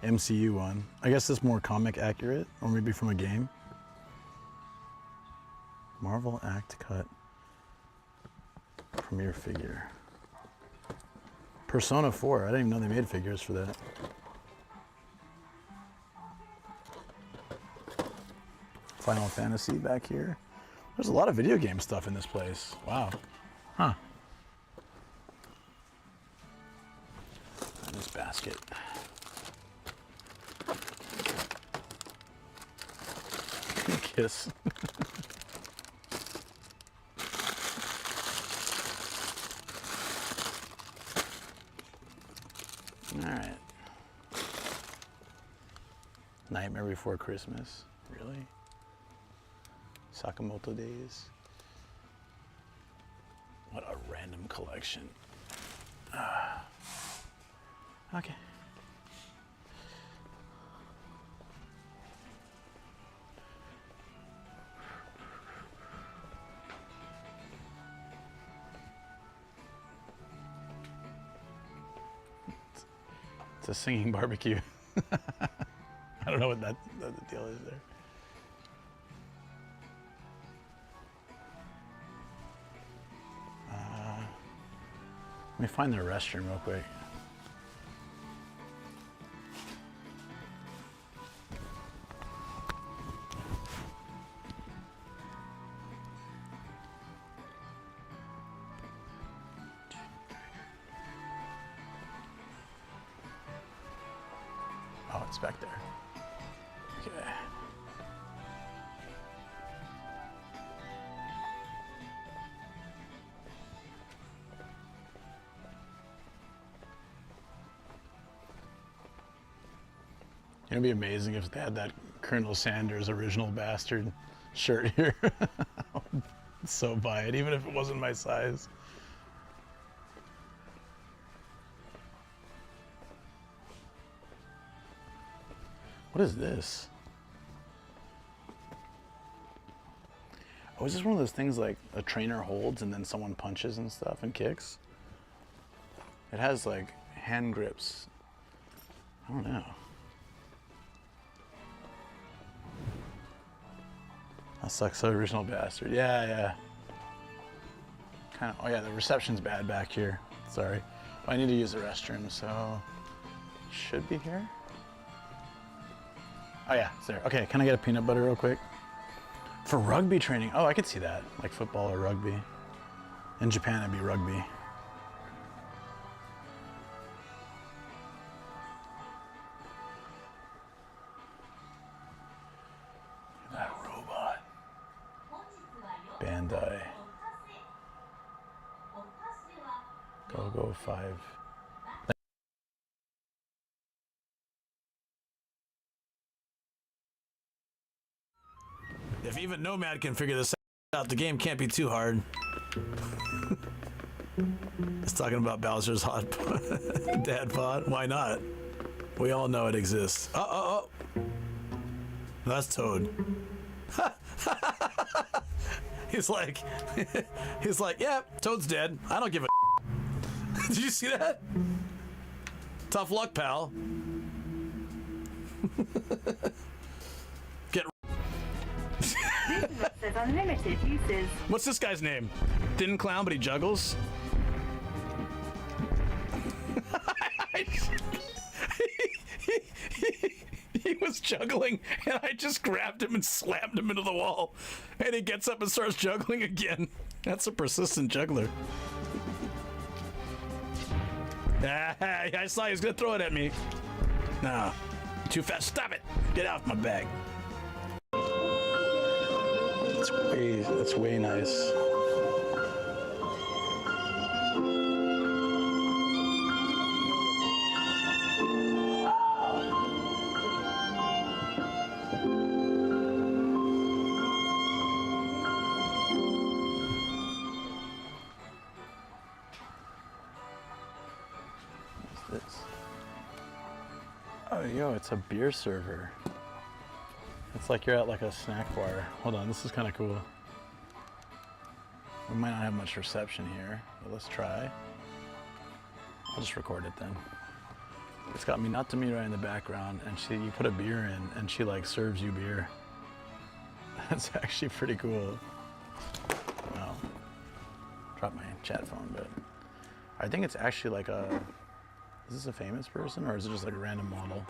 MCU one. I guess it's more comic accurate, or maybe from a game. Marvel Act Cut Premiere figure. Persona 4. I didn't even know they made figures for that. Final Fantasy back here. There's a lot of video game stuff in this place. Wow. Huh. And this basket. Kiss. All right. Nightmare Before Christmas. Really? Sakamoto Days. What a random collection. Okay. It's a singing barbecue. I don't know what the deal is there. Let me find their restroom real quick. Oh, it's back there. Okay. It'd be amazing if they had that Colonel Sanders original bastard shirt here. I would so buy it, even if it wasn't my size. What is this? Oh, is this one of those things like a trainer holds and then someone punches and stuff and kicks? It has like hand grips. I don't know. That sucks, so original bastard. Yeah. Kind of. Oh yeah, the reception's bad back here. Sorry. I need to use the restroom, so should be here. Oh yeah, it's there. Okay, can I get a peanut butter real quick? For rugby training. Oh, I could see that. Like football or rugby. In Japan, it'd be rugby. That robot. Bandai. Go 5. If even Nomad can figure this out, the game can't be too hard. It's talking about Bowser's hot dad pod. Why not? We all know it exists. Oh. That's Toad. He's like, yeah, Toad's dead. I don't give a. Did you see that? Tough luck, pal. Get. Business says unlimited uses. What's this guy's name? Thin clown, but he juggles? He was juggling, and I just grabbed him and slammed him into the wall. And he gets up and starts juggling again. That's a persistent juggler. I saw he was gonna throw it at me. No, too fast. Stop it! Get out of my bag. That's way nice. What's this? Oh, yo, it's a beer server. It's like you're at like a snack bar. Hold on, this is kind of cool. We might not have much reception here, but let's try. I'll just record it then. It's got Minato Mirai in the background, and you put a beer in, and she like serves you beer. That's actually pretty cool. Wow. Dropped my chat phone, but I think it's actually like a. Is this a famous person, or is it just like a random model?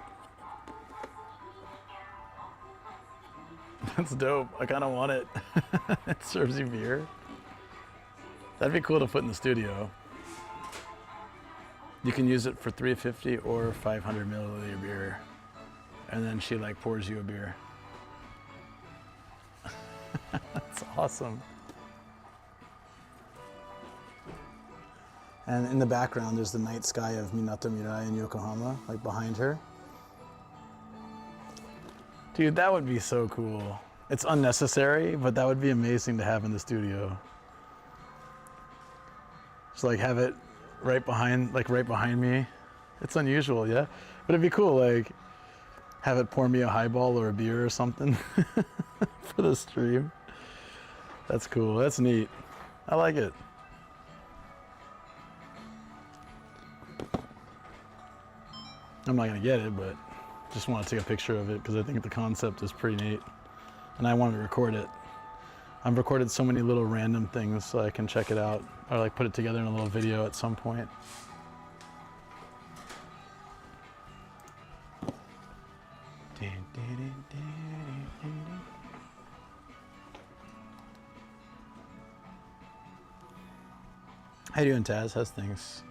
That's dope. I kind of want it. It serves you beer. That'd be cool to put in the studio. You can use it for 350 or 500 milliliter beer. And then she like pours you a beer. That's awesome. And in the background, there's the night sky of Minato Mirai in Yokohama, like behind her. Dude, that would be so cool. It's unnecessary, but that would be amazing to have in the studio. Just like have it right behind me. It's unusual, yeah? But it'd be cool, like have it pour me a highball or a beer or something for the stream. That's cool, that's neat. I like it. I'm not gonna get it, but just want to take a picture of it because I think the concept is pretty neat. And I wanted to record it. I've recorded so many little random things so I can check it out or like put it together in a little video at some point. How you doing, Taz? How's things?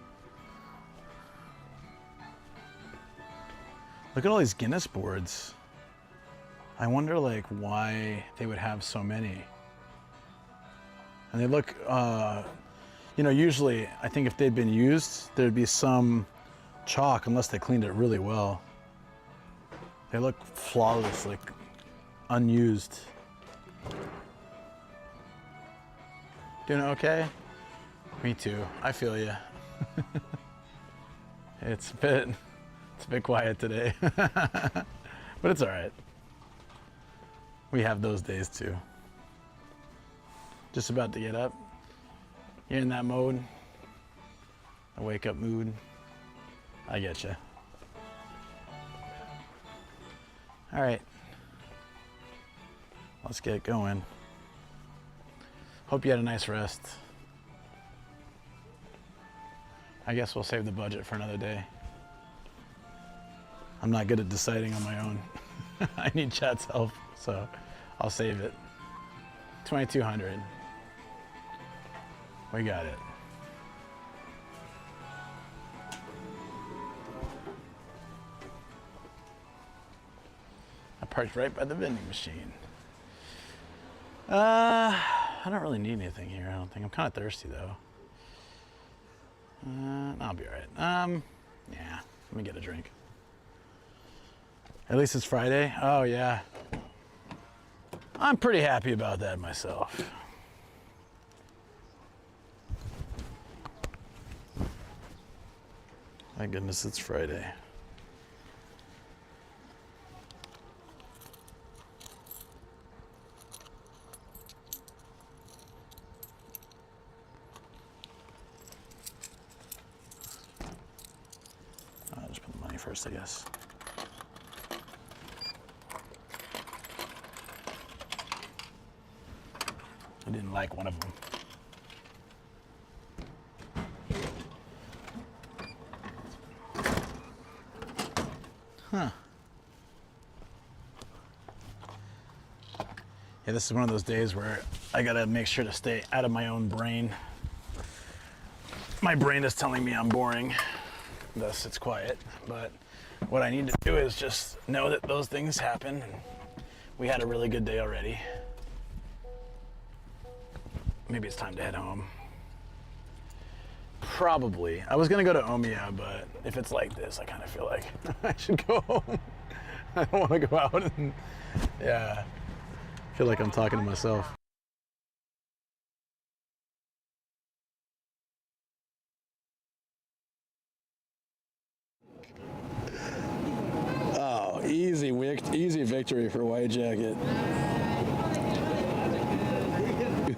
Look at all these Guinness boards. I wonder like why they would have so many. And they look, you know, usually I think if they'd been used, there'd be some chalk unless they cleaned it really well. They look flawless, like unused. Doing okay? Me too. I feel you. It's a bit quiet today, but it's all right. We have those days too. Just about to get up. You're in that mode, a wake up mood. I get you. All right, let's get going. Hope you had a nice rest. I guess we'll save the budget for another day. I'm not good at deciding on my own. I need chat's help, so I'll save it. 2,200. We got it. I parked right by the vending machine. I don't really need anything here, I don't think. I'm kind of thirsty though. I'll be all right. Yeah, let me get a drink. At least it's Friday. Oh yeah. I'm pretty happy about that myself. Thank goodness it's Friday. I'll just put the money first, I guess. I didn't like one of them. Huh. Yeah, this is one of those days where I gotta make sure to stay out of my own brain. My brain is telling me I'm boring, thus it's quiet. But what I need to do is just know that those things happen. And we had a really good day already. Maybe it's time to head home. Probably. I was gonna go to Omiya, but if it's like this, I kind of feel like I should go home. I don't want to go out and, yeah, I feel like I'm talking to myself. Oh, easy victory for White Jacket.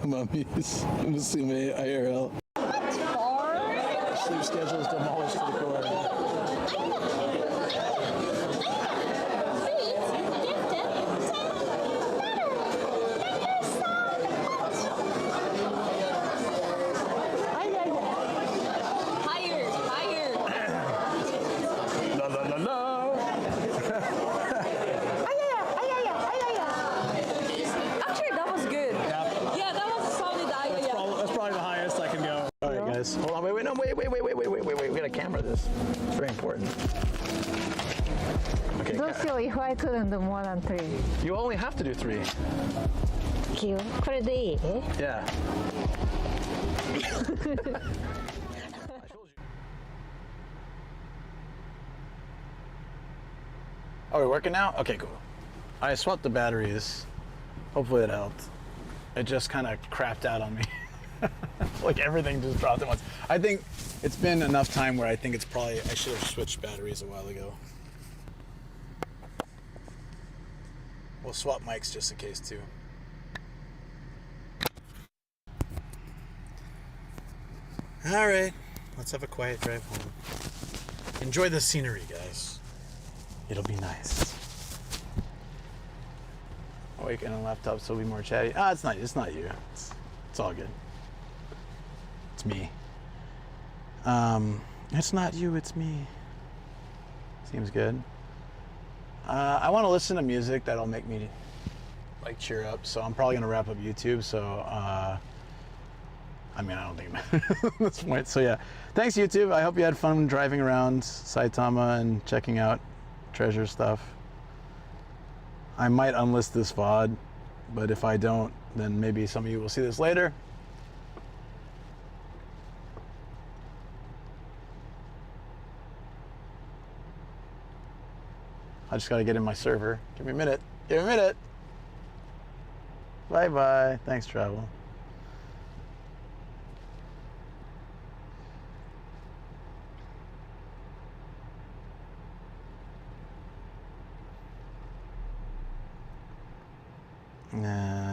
Mummies, Musume, IRL. Sleep schedule is demolished for the core. Hold on, wait, we gotta camera this. It's very important. Okay. If I couldn't do more than 3. You only have to do 3. Yeah. Oh, we're working now? Okay, cool. I swapped the batteries. Hopefully it helped. It just kind of crapped out on me. Like everything just dropped at once. I think it's been enough time where I think it's probably, I should have switched batteries a while ago. We'll swap mics just in case too. All right, let's have a quiet drive home. Enjoy the scenery, guys. It'll be nice. Awaken on laptop, so it'll be more chatty. Ah, it's not you. It's all good. It's me. It's not you, it's me. Seems good. I want to listen to music that'll make me like cheer up, so I'm probably gonna wrap up YouTube. So I mean, I don't think it matters at this point. So yeah, thanks YouTube. I hope you had fun driving around Saitama and checking out treasure stuff. I might unlist this VOD, but if I don't, then maybe some of you will see this later. I just gotta get in my server. Give me a minute. Give me a minute. Bye bye. Thanks, travel. Nah.